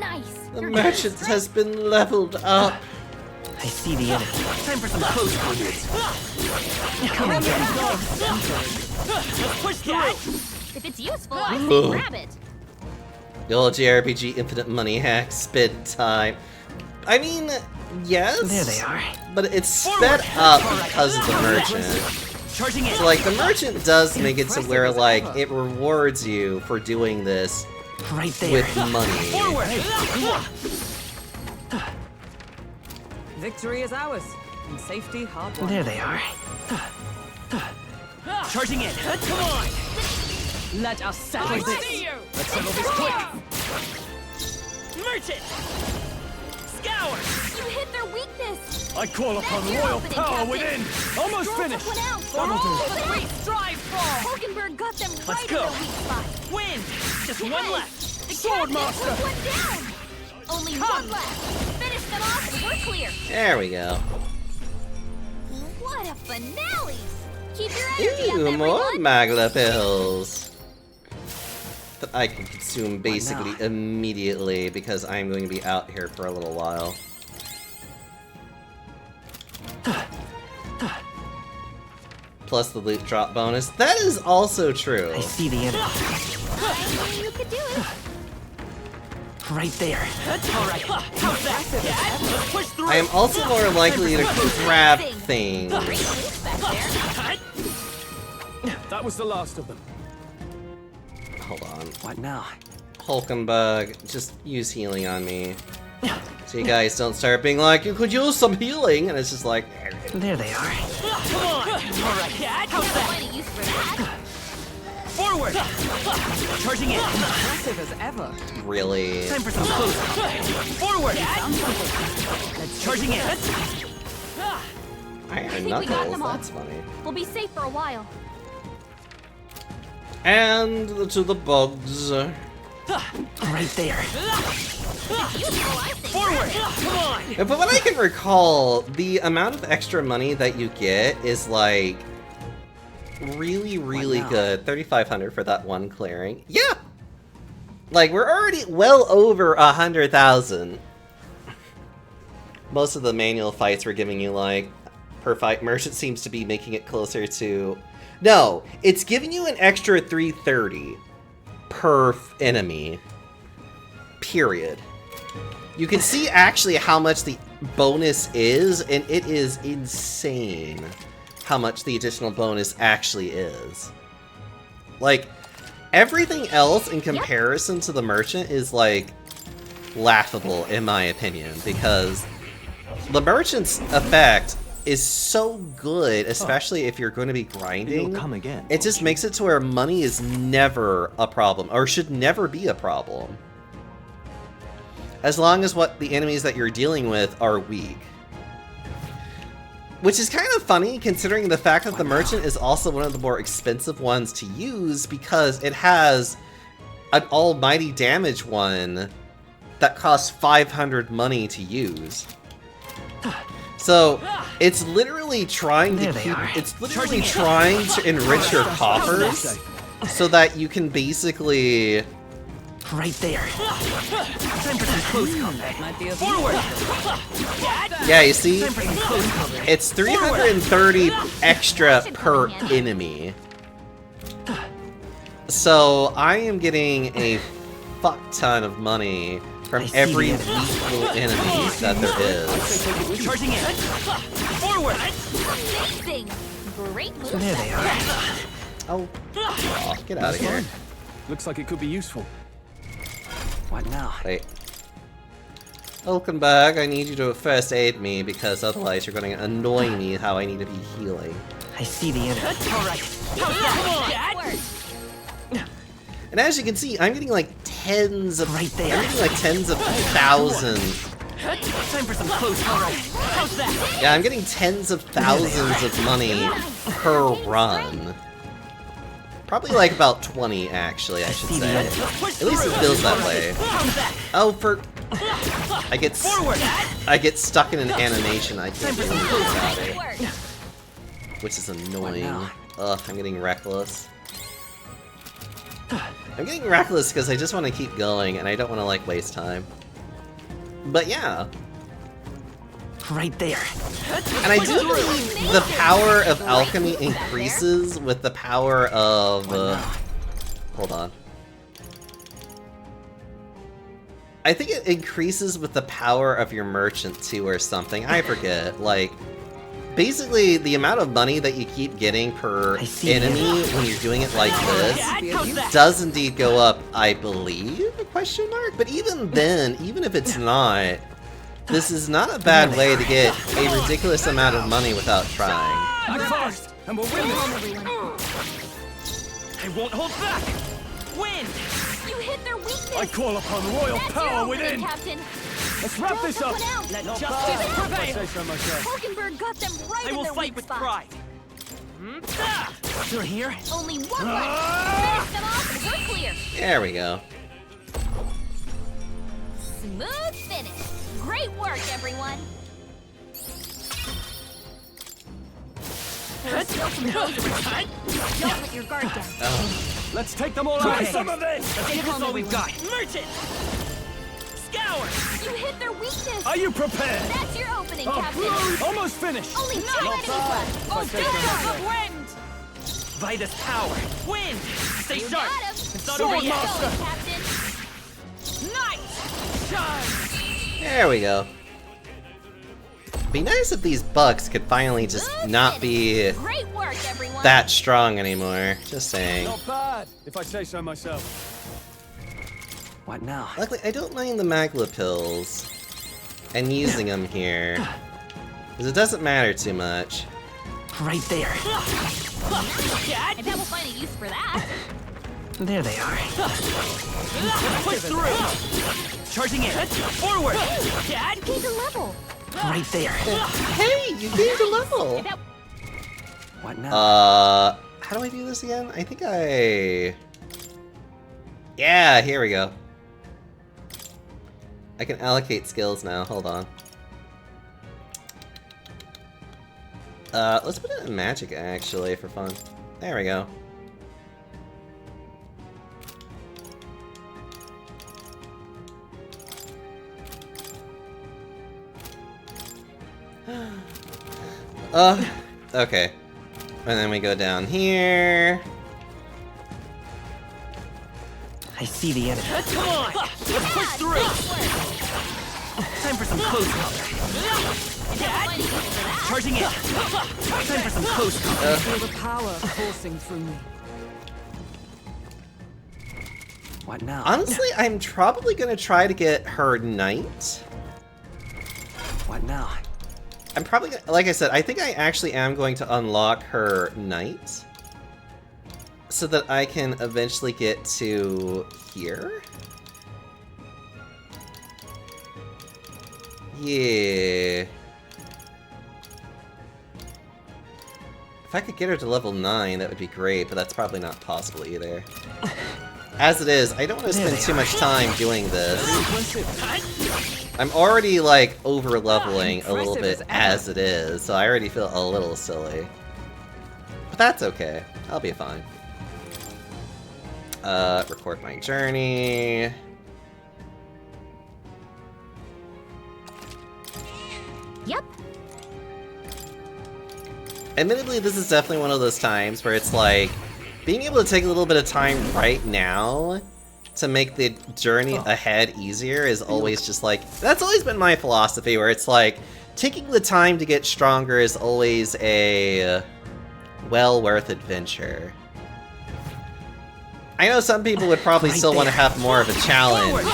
[SPEAKER 9] Nice.
[SPEAKER 1] The merchant has been leveled up.
[SPEAKER 22] I see the enemy. Time for some close combat. Come on, let's push through.
[SPEAKER 9] If it's useful, I say grab it.
[SPEAKER 1] The old JRPG Infinite Money Hack spin time. I mean, yes.
[SPEAKER 22] There they are.
[SPEAKER 1] But it's sped up because of the merchant.
[SPEAKER 22] Charging in.
[SPEAKER 1] So like the merchant does make it to where like it rewards you for doing this
[SPEAKER 22] right there.
[SPEAKER 1] with money.
[SPEAKER 22] Forward.
[SPEAKER 7] Victory is ours, and safety hard won.
[SPEAKER 22] There they are. Charging in. Come on.
[SPEAKER 7] Let us settle this.
[SPEAKER 22] Let's settle this quick. Merchant. Scour.
[SPEAKER 9] You hit their weakness.
[SPEAKER 16] I call upon royal power within. Almost finished.
[SPEAKER 9] That'll do. Great strive fall. Hulkenberg got them
[SPEAKER 22] Let's
[SPEAKER 9] right
[SPEAKER 22] go.
[SPEAKER 9] in their weak spot.
[SPEAKER 22] Win. Just one left.
[SPEAKER 9] The
[SPEAKER 16] Sword
[SPEAKER 9] captain
[SPEAKER 16] master.
[SPEAKER 9] took one down. Only one left. Finish them off and we're clear.
[SPEAKER 1] There we go.
[SPEAKER 9] What a finale. Keep your energy up,
[SPEAKER 1] Ooh, more
[SPEAKER 9] everyone.
[SPEAKER 1] Magla pills that I can consume basically immediately because I'm going to be out here for a little while. Plus the loot drop bonus. That is also true.
[SPEAKER 22] I see the enemy.
[SPEAKER 9] I knew you could do it.
[SPEAKER 22] Right there. All right. How's that? Let's push through.
[SPEAKER 1] I am also more likely to grab things.
[SPEAKER 9] Great moves back there.
[SPEAKER 16] That was the last of them.
[SPEAKER 1] Hold on.
[SPEAKER 22] What now?
[SPEAKER 1] Hulkenberg, just use healing on me. So you guys don't start being like, you could use some healing, and it's just like...
[SPEAKER 22] There they are. Come on! Alright, how's that? Forward! Charging in!
[SPEAKER 7] Impressive as ever.
[SPEAKER 1] Really?
[SPEAKER 22] Time for some close. Forward! Charging in!
[SPEAKER 1] Iron
[SPEAKER 9] think we got
[SPEAKER 1] Knuckles,
[SPEAKER 9] them all.
[SPEAKER 1] that's funny.
[SPEAKER 9] We'll be safe for a while.
[SPEAKER 1] And to the bugs.
[SPEAKER 22] Right there. Forward! Come on!
[SPEAKER 1] Yeah, but what I can recall, the amount of extra money that you get is like really, really good. 3,500 for that one clearing. Yeah! Like, we're already well over 100,000. Most of the manual fights were giving you like per fight. Merchant seems to be making it closer to... No, it's giving you an extra 330 per enemy. Period. You can see actually how much the bonus is, and it is insane how much the additional bonus actually is. Like, everything else in comparison to the merchant is like laughable in my opinion, because the merchant's effect is so good, especially if you're going to be grinding.
[SPEAKER 5] You'll come again,
[SPEAKER 1] It just makes it to where money is never a problem, or should never be a problem. As long as what the enemies that you're dealing with are weak. Which is kind of funny, considering the fact that the merchant is also one of the more expensive ones to use, because it has an almighty damage one that costs 500 money to use. So, it's literally trying to keep... It's literally trying to enrich your coffers so that you can basically...
[SPEAKER 22] Right there. Time for some close combat. Forward!
[SPEAKER 1] Yeah, you see? It's 330 extra per enemy. So, I am getting a fuck ton of money from every lethal enemy that there is.
[SPEAKER 22] Charging in. Forward!
[SPEAKER 9] Amazing! Great move.
[SPEAKER 22] There they are.
[SPEAKER 1] Oh, get out of here.
[SPEAKER 16] Looks like it could be useful.
[SPEAKER 22] What now?
[SPEAKER 1] Wait. Hulkenberg, I need you to first aid me, because otherwise you're going to annoy me how I need to be healing.
[SPEAKER 22] I see the enemy. Alright.
[SPEAKER 1] And as you can see, I'm getting like tens of...
[SPEAKER 22] Right there.
[SPEAKER 1] I'm getting like tens of thousands.
[SPEAKER 22] Time for some close combat. How's that?
[SPEAKER 1] Yeah, I'm getting tens of thousands of money per run. Probably like about 20, actually, I should say. At least it feels that way. Oh, for... I get stuck in an animation. I can't do anything about it. Which is annoying. Ugh, I'm getting reckless. I'm getting reckless because I just want to keep going, and I don't want to, like, waste time. But yeah.
[SPEAKER 22] Right there.
[SPEAKER 1] And I do believe the power of alchemy increases with the power of... hold on. I think it increases with the power of your merchant too or something. I forget. Like, basically the amount of money that you keep getting per enemy when you're doing it like this does indeed go up, I believe? Question mark? But even then, even if it's not, this is not a bad way to get a ridiculous amount of money without trying.
[SPEAKER 22] Act fast, and we'll win this. I won't hold back. Win.
[SPEAKER 9] You hit their weakness.
[SPEAKER 3] I call upon royal
[SPEAKER 9] That's
[SPEAKER 3] power
[SPEAKER 9] your
[SPEAKER 3] within.
[SPEAKER 9] Captain.
[SPEAKER 3] Let's wrap this up.
[SPEAKER 22] Let
[SPEAKER 3] Not
[SPEAKER 22] justice
[SPEAKER 3] bad, if I
[SPEAKER 22] prevail.
[SPEAKER 3] say so myself.
[SPEAKER 9] Hulkenberg got them right
[SPEAKER 22] I
[SPEAKER 9] in
[SPEAKER 22] will
[SPEAKER 9] their
[SPEAKER 22] fight
[SPEAKER 9] weak
[SPEAKER 22] with
[SPEAKER 9] spot.
[SPEAKER 22] pride. You're here?
[SPEAKER 9] Only one left. Finish them off and we're clear.
[SPEAKER 1] There we go.
[SPEAKER 9] Smooth finish. Great work, everyone. There's still some close. Don't let your guard down.
[SPEAKER 3] Let's take them all out.
[SPEAKER 22] Okay.
[SPEAKER 3] Some of this.
[SPEAKER 22] Let's give this all we've got. Merchant! Scour!
[SPEAKER 9] You hit their weakness.
[SPEAKER 3] Are you prepared?
[SPEAKER 9] That's your opening,
[SPEAKER 3] Oh,
[SPEAKER 9] Captain.
[SPEAKER 3] almost finished.
[SPEAKER 9] Only 2 enemies left.
[SPEAKER 22] Oh, good wind! Vitus power. Wind! Stay
[SPEAKER 9] You
[SPEAKER 22] sharp.
[SPEAKER 9] got him.
[SPEAKER 22] It's not
[SPEAKER 9] Keep
[SPEAKER 22] over
[SPEAKER 9] it
[SPEAKER 22] yet.
[SPEAKER 9] going, Captain.
[SPEAKER 22] Night! Shine!
[SPEAKER 1] There we go. Be nice if these bugs could finally just not be
[SPEAKER 9] Great work, everyone.
[SPEAKER 1] that strong anymore. Just saying.
[SPEAKER 3] Not bad, if I say so myself.
[SPEAKER 22] What now?
[SPEAKER 1] Luckily, I don't mind the Magla pills. and using them here. Because it doesn't matter too much.
[SPEAKER 22] Right there.
[SPEAKER 9] I bet we'll find a use for that.
[SPEAKER 22] There they are. Push through. Charging in. Forward.
[SPEAKER 9] Dad, gained a level.
[SPEAKER 22] Right there.
[SPEAKER 1] Hey, you gained a level.
[SPEAKER 22] What now?
[SPEAKER 1] How do I do this again? I think I... Yeah, here we go. I can allocate skills now. Hold on. Let's put it in magic, actually, for fun. There we go. Okay. And then we go down here.
[SPEAKER 22] I see the enemy. Come on! Let's push through! Time for some close combat. Charging in. Time for some close combat.
[SPEAKER 7] I feel the power coursing through me.
[SPEAKER 22] What now?
[SPEAKER 1] Honestly, I'm probably gonna try to get her knight.
[SPEAKER 22] What now?
[SPEAKER 1] I'm probably gonna, like I said, I think I actually am going to unlock her knight so that I can eventually get to here. Yeah. If I could get her to level 9, that would be great, but that's probably not possible either. As it is, I don't want to spend too much time doing this. I'm already, like, over-leveling a little bit as it is, so I already feel a little silly. But that's okay. I'll be fine. Record my journey.
[SPEAKER 9] Yep.
[SPEAKER 1] Admittedly, this is definitely one of those times where it's like, being able to take a little bit of time right now to make the journey ahead easier is always just like, that's always been my philosophy, where it's like, taking the time to get stronger is always a well worth adventure. I know some people would probably still want to have more of a challenge,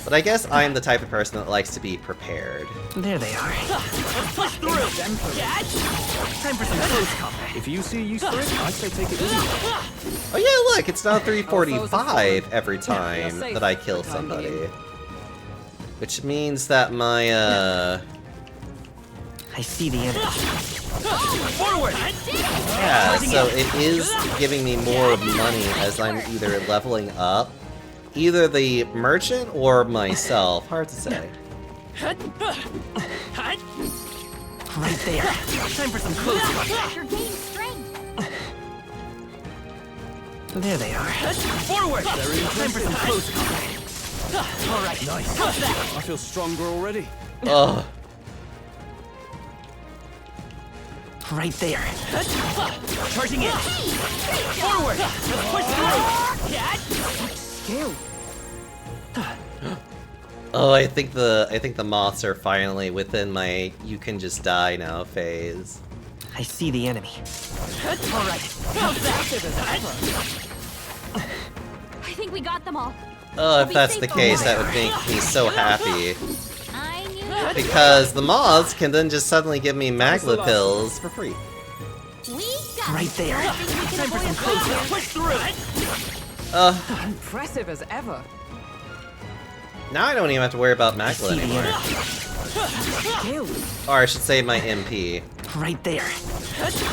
[SPEAKER 1] but I guess I'm the type of person that likes to be prepared.
[SPEAKER 22] There they are. Let's push through. Time for some close combat.
[SPEAKER 16] If you see use for it, I say take it easy.
[SPEAKER 1] Oh yeah, look, it's now 345 every time that I kill somebody. Which means that my,
[SPEAKER 22] I see the enemy. Forward!
[SPEAKER 1] yeah, so it is giving me more money as I'm either leveling up either the merchant or myself. Hard to say.
[SPEAKER 22] Right there. Time for some close combat.
[SPEAKER 9] You're gaining strength.
[SPEAKER 22] There they are. Forward! Time for some close combat. All right.
[SPEAKER 16] Nice.
[SPEAKER 22] How's that?
[SPEAKER 16] I feel stronger already.
[SPEAKER 1] Ugh.
[SPEAKER 22] Right there. Charging in. Forward! Let's push through!
[SPEAKER 7] Skill.
[SPEAKER 1] Oh, I think the moths are finally within my you can just die now phase.
[SPEAKER 22] I see the enemy. All right. How's that?
[SPEAKER 9] I think we got them all.
[SPEAKER 1] Oh, if
[SPEAKER 9] We'll be
[SPEAKER 1] that's
[SPEAKER 9] safe
[SPEAKER 1] the
[SPEAKER 9] for
[SPEAKER 1] case,
[SPEAKER 9] a
[SPEAKER 1] that
[SPEAKER 9] while.
[SPEAKER 1] would make me so happy.
[SPEAKER 9] I knew that.
[SPEAKER 1] Because the moths can then just suddenly give me magla pills for free.
[SPEAKER 9] We got
[SPEAKER 22] Right there. Time for some close. Push through.
[SPEAKER 7] Impressive as ever.
[SPEAKER 1] Now I don't even have to worry about magla anymore.
[SPEAKER 7] Skill.
[SPEAKER 1] Or I should say my MP.
[SPEAKER 22] Right there.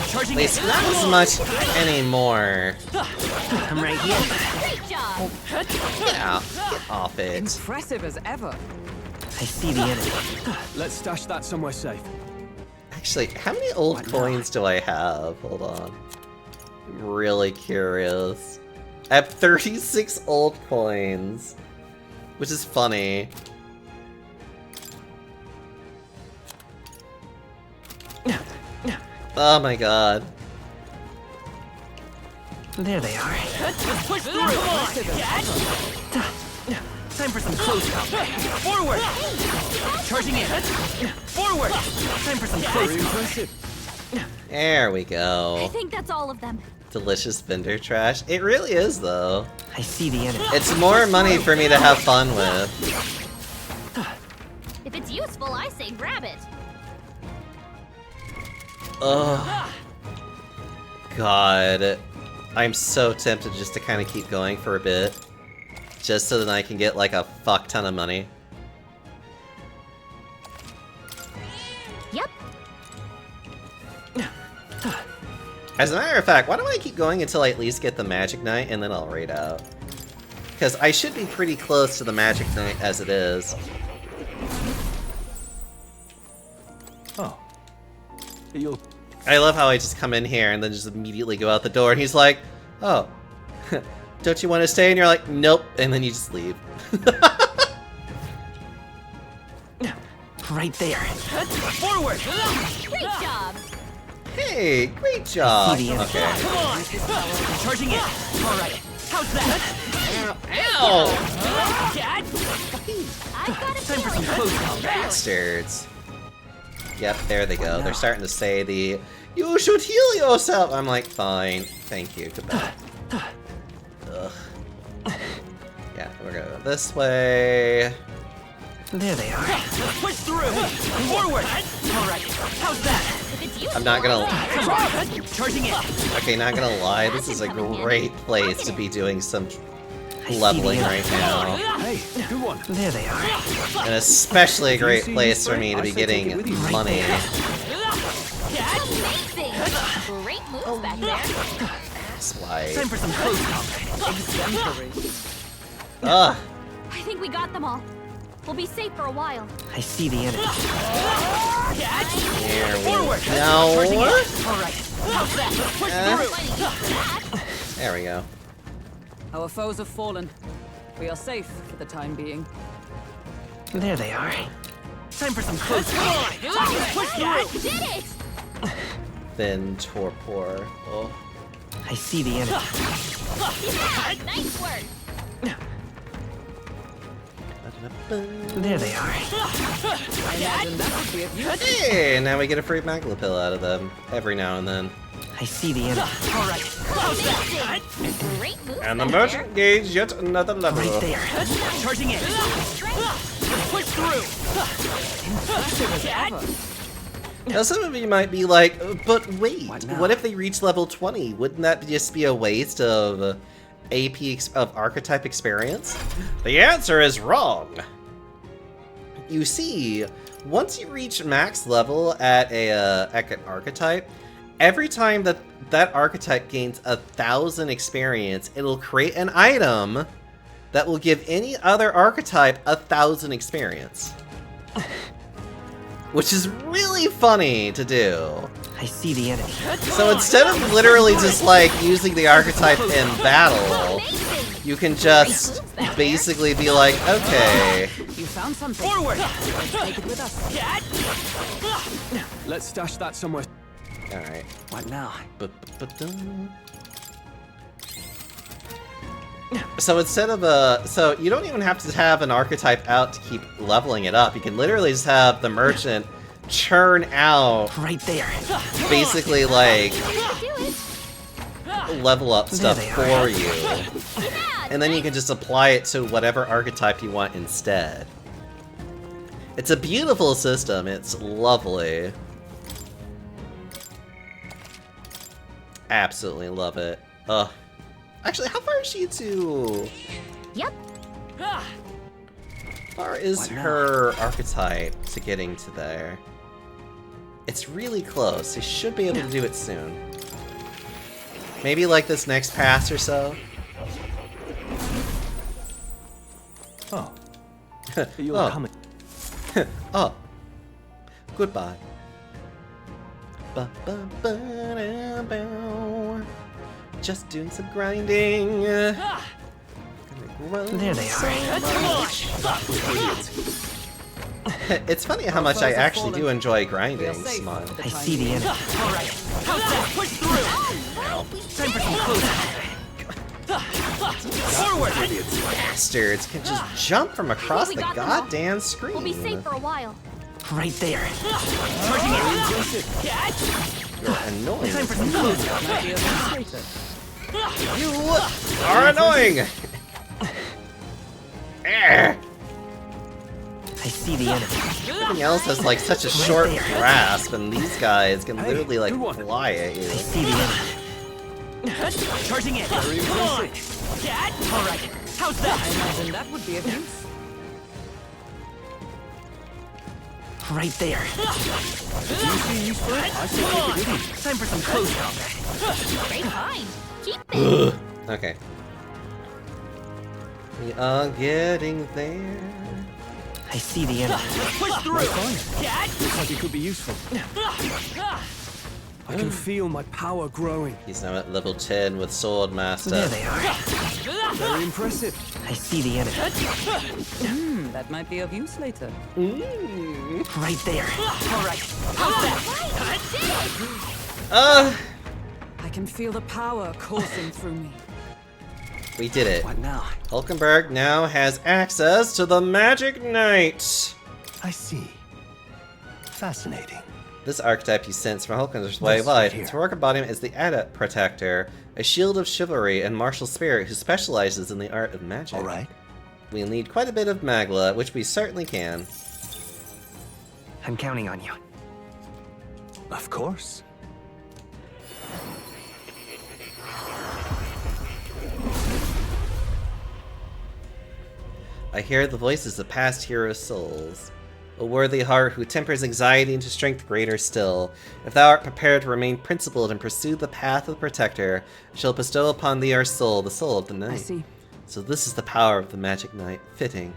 [SPEAKER 22] Charging
[SPEAKER 1] At least not as much anymore.
[SPEAKER 22] I'm right here.
[SPEAKER 9] Great job.
[SPEAKER 1] Yeah, get off it.
[SPEAKER 7] Impressive as ever.
[SPEAKER 22] I see the enemy.
[SPEAKER 16] Let's stash that somewhere safe.
[SPEAKER 1] Actually, how many old coins do I have? Hold on. I'm really curious. I have 36 old coins, which is funny. Oh my god.
[SPEAKER 22] There they are. Let's push through. Come on. Time for some close combat. Forward. Charging in. Forward. Time for some close combat.
[SPEAKER 1] There we
[SPEAKER 9] I
[SPEAKER 1] go.
[SPEAKER 9] think that's all of them.
[SPEAKER 1] Delicious vendor trash. It really is, though.
[SPEAKER 22] I see the enemy.
[SPEAKER 1] It's more money for me to have fun with.
[SPEAKER 9] it's useful, I say grab it.
[SPEAKER 1] Ugh. God. I'm so tempted just to kind of keep going for a bit. Just so that I can get like a fuck ton of money.
[SPEAKER 9] Yep.
[SPEAKER 1] As a matter of fact, why don't I keep going until I at least get the Magic Knight and then I'll raid out? Because I should be pretty close to the Magic Knight as it is.
[SPEAKER 21] Oh. You'll...
[SPEAKER 1] I love how I just come in here and then just immediately go out the door and he's like, oh, don't you want to stay? And you're like, nope. And then you just leave.
[SPEAKER 22] Right there. Forward!
[SPEAKER 9] Great job!
[SPEAKER 1] Hey, great job.
[SPEAKER 22] Okay. Come on! Charging in. All right. How's that?
[SPEAKER 1] Ow!
[SPEAKER 22] Dad? Time for some close combat.
[SPEAKER 1] Bastards. Yep, there they go. They're starting to say the, you should heal yourself. I'm like, fine. Thank you. Goodbye. Ugh. Yeah, we're gonna go this way.
[SPEAKER 22] There they are. Push through. Forward. All right. How's that?
[SPEAKER 1] I'm not gonna.
[SPEAKER 22] Come on. Charging in.
[SPEAKER 1] Okay, not gonna lie. This is a great place to be doing some leveling right now.
[SPEAKER 22] Hey, good one. There they are.
[SPEAKER 1] And especially a great place for me to be getting money.
[SPEAKER 9] Amazing! Great moves back there.
[SPEAKER 1] Swipe.
[SPEAKER 22] Time for some close combat.
[SPEAKER 1] Ugh.
[SPEAKER 9] I think we got them all. We'll be safe for a while.
[SPEAKER 22] I see the enemy.
[SPEAKER 1] There we
[SPEAKER 22] Forward.
[SPEAKER 1] go.
[SPEAKER 22] All right. How's that? Push through.
[SPEAKER 1] There we go.
[SPEAKER 7] Our foes have fallen. We are safe for the time being.
[SPEAKER 22] There they are. Time for some close combat. Push through.
[SPEAKER 9] Did it!
[SPEAKER 1] Then torpor. Oh.
[SPEAKER 22] I see the enemy.
[SPEAKER 9] Yeah, nice work.
[SPEAKER 22] There they are.
[SPEAKER 7] I imagine that would be of use.
[SPEAKER 1] Hey, and now we get a free Magla pill out of them every now and then.
[SPEAKER 22] I see the enemy. All right. How's that?
[SPEAKER 9] Great moves
[SPEAKER 1] And the
[SPEAKER 9] back
[SPEAKER 1] merchant gauge yet another level.
[SPEAKER 22] Right there. Charging in. Push through.
[SPEAKER 1] Now some of you might be like, but wait, what if they reach level 20? Wouldn't that just be a waste of of archetype experience? The answer is wrong. You see, once you reach max level at an archetype, every time that archetype gains 1,000 experience, it'll create an item that will give any other archetype 1,000 experience. Which is really funny to do.
[SPEAKER 22] I see the enemy.
[SPEAKER 1] So instead of literally just like using the archetype in battle, you can just basically be like, okay.
[SPEAKER 7] You found something. Forward. Let's take it with us.
[SPEAKER 21] Let's stash that somewhere.
[SPEAKER 1] Alright.
[SPEAKER 22] What now?
[SPEAKER 1] So instead of so you don't even have to have an archetype out to keep leveling it up. You can literally just have the merchant churn out
[SPEAKER 22] right there.
[SPEAKER 1] Basically like level up stuff for you. And then you can just apply it to whatever archetype you want instead. It's a beautiful system. It's lovely. Absolutely love it. Ugh. Actually, how far is she to?
[SPEAKER 9] Yep.
[SPEAKER 1] How far is her archetype to getting to there? It's really close. They should be able to do it soon. Maybe like this next pass or so.
[SPEAKER 21] Oh. You're coming.
[SPEAKER 1] Oh. Goodbye. Just doing some grinding.
[SPEAKER 22] There they are.
[SPEAKER 1] It's funny how much I actually do enjoy grinding, Simon.
[SPEAKER 22] I see the enemy. All right. How's that? Push through. Time for some close. Forward.
[SPEAKER 1] Bastards can just jump from across the goddamn screen.
[SPEAKER 9] We'll be safe for a while.
[SPEAKER 22] Right there. Charging in.
[SPEAKER 1] You're annoying.
[SPEAKER 22] Time for some close.
[SPEAKER 1] You are annoying.
[SPEAKER 22] I see the enemy.
[SPEAKER 1] Everything else has like such a short grasp, and these guys can literally like fly at you.
[SPEAKER 22] See the end. Charging in. Come on. Dad. All right. How's that?
[SPEAKER 7] I imagine that would be of use.
[SPEAKER 22] Right there.
[SPEAKER 16] Do you see use for it? I say keep it hidden.
[SPEAKER 22] Time for some close combat.
[SPEAKER 9] Great find. Keep it.
[SPEAKER 1] Okay. We are getting there.
[SPEAKER 22] I see the end. Push through. Dad.
[SPEAKER 16] Looks like it could be useful. I can feel my power growing.
[SPEAKER 1] He's now at level 10 with Sword Master.
[SPEAKER 22] There they are.
[SPEAKER 16] Very impressive.
[SPEAKER 22] I see the enemy.
[SPEAKER 7] That might be of use later.
[SPEAKER 22] Right there. All right. How's that?
[SPEAKER 7] I can feel the power coursing through me.
[SPEAKER 1] We did it.
[SPEAKER 22] What now?
[SPEAKER 1] Hulkenberg now has access to the Magic Knight.
[SPEAKER 5] I see. Fascinating.
[SPEAKER 1] This archetype you sense from Hulkenberg's way of life. Its heroic embodiment is the Adept Protector, a shield of chivalry and martial spirit who specializes in the art of magic.
[SPEAKER 5] All right.
[SPEAKER 1] We'll need quite a bit of Magla, which we certainly can.
[SPEAKER 22] I'm counting on you.
[SPEAKER 5] Of course.
[SPEAKER 1] I hear the voices of past heroes' souls. A worthy heart who tempers anxiety into strength greater still. If thou art prepared to remain principled and pursue the path of the Protector, I shall bestow upon thee our soul, the soul of the Knight.
[SPEAKER 7] I see.
[SPEAKER 1] So this is the power of the Magic Knight, fitting.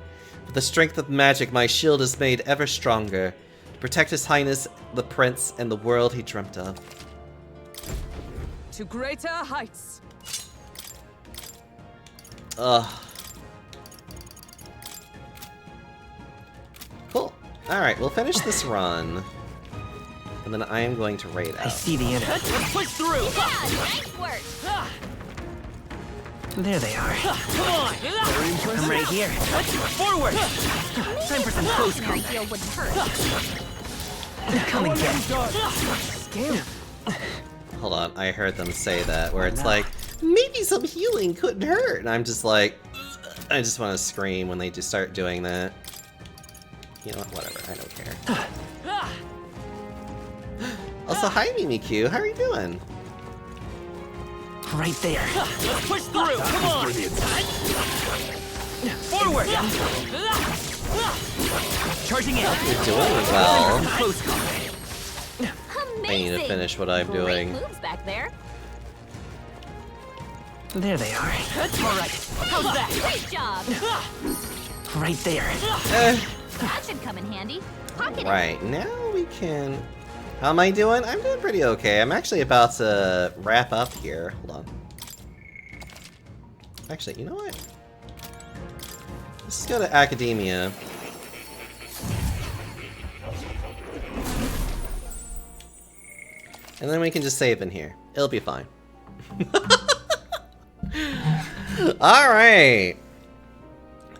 [SPEAKER 1] With the strength of magic, my shield is made ever stronger, to protect His Highness, the Prince, and the world he dreamt of.
[SPEAKER 7] To greater heights.
[SPEAKER 1] Ugh. Cool. Alright, we'll finish this run. And then I am going to raid out.
[SPEAKER 22] I see the enemy. Push through.
[SPEAKER 9] Yeah, nice work.
[SPEAKER 22] There they are. Come on. I'm right here. Forward. Time for some close
[SPEAKER 9] My
[SPEAKER 22] combat.
[SPEAKER 9] heal wouldn't hurt.
[SPEAKER 22] Come and get.
[SPEAKER 16] Scale.
[SPEAKER 1] Hold on, I heard them say that, where it's like, maybe some healing couldn't hurt. And I'm just like, I just want to scream when they just start doing that. You know what, whatever, I don't care. Also, hi Mimikyu, how are you doing?
[SPEAKER 22] Right there. Let's push through. Come on. Forward. Charging in.
[SPEAKER 1] You're doing well.
[SPEAKER 22] Close combat.
[SPEAKER 1] I need to finish what I'm doing.
[SPEAKER 9] Great moves back there.
[SPEAKER 22] There they are. All right. How's that?
[SPEAKER 9] Great job.
[SPEAKER 22] Right there.
[SPEAKER 9] That should come in handy. Pocket it.
[SPEAKER 1] Right, now we can... How am I doing? I'm doing pretty okay. I'm actually about to wrap up here. Hold on. Actually, you know what? Let's go to Academia. And then we can just save in here. It'll be fine. Alright!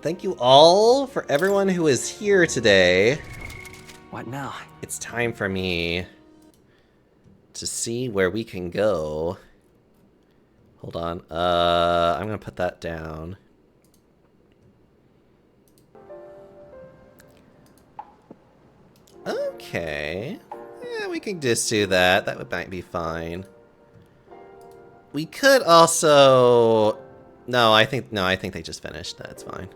[SPEAKER 1] Thank you all for everyone who is here today.
[SPEAKER 22] What now?
[SPEAKER 1] It's time for me to see where we can go. Hold on. I'm gonna put that down. Okay. Yeah, we can just do that. That might be fine. We could also... No, I think they just finished. That's fine.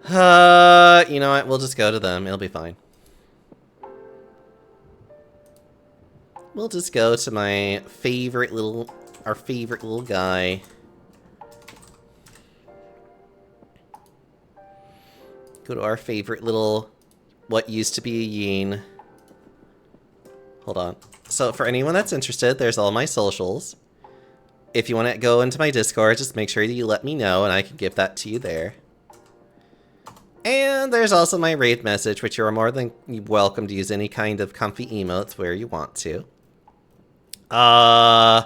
[SPEAKER 1] You know what? We'll just go to them. It'll be fine. We'll just go to my favorite little... Our favorite little guy. Go to our favorite little... What used to be a Yin. Hold on. So for anyone that's interested, there's all my socials. If you want to go into my Discord, just make sure that you let me know and I can give that to you there. And there's also my raid message, which you are more than welcome to use any kind of comfy emotes where you want to. I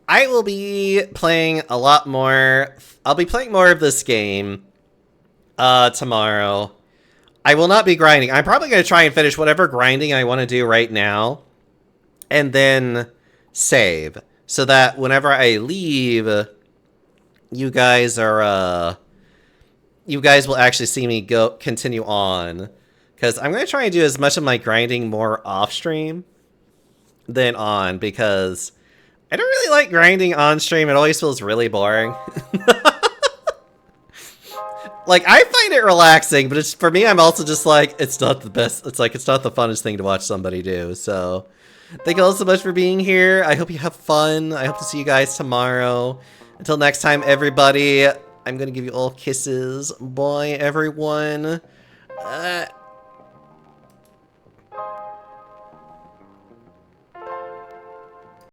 [SPEAKER 1] will be playing a lot more. I'll be playing more of this game tomorrow. I will not be grinding. I'm probably going to try and finish whatever grinding I want to do right now. And then save. So that whenever I leave, you guys you guys will actually see me continue on. Because I'm going to try and do as much of my grinding more off-stream than on, because I don't really like grinding on-stream. It always feels really boring. Like, I find it relaxing, but it's, for me, I'm also just like, it's not the best. It's like, it's not the funnest thing to watch somebody do. So, thank you all so much for being here. I hope you have fun. I hope to see you guys tomorrow. Until next time, everybody, I'm going to give you all kisses. Bye, everyone.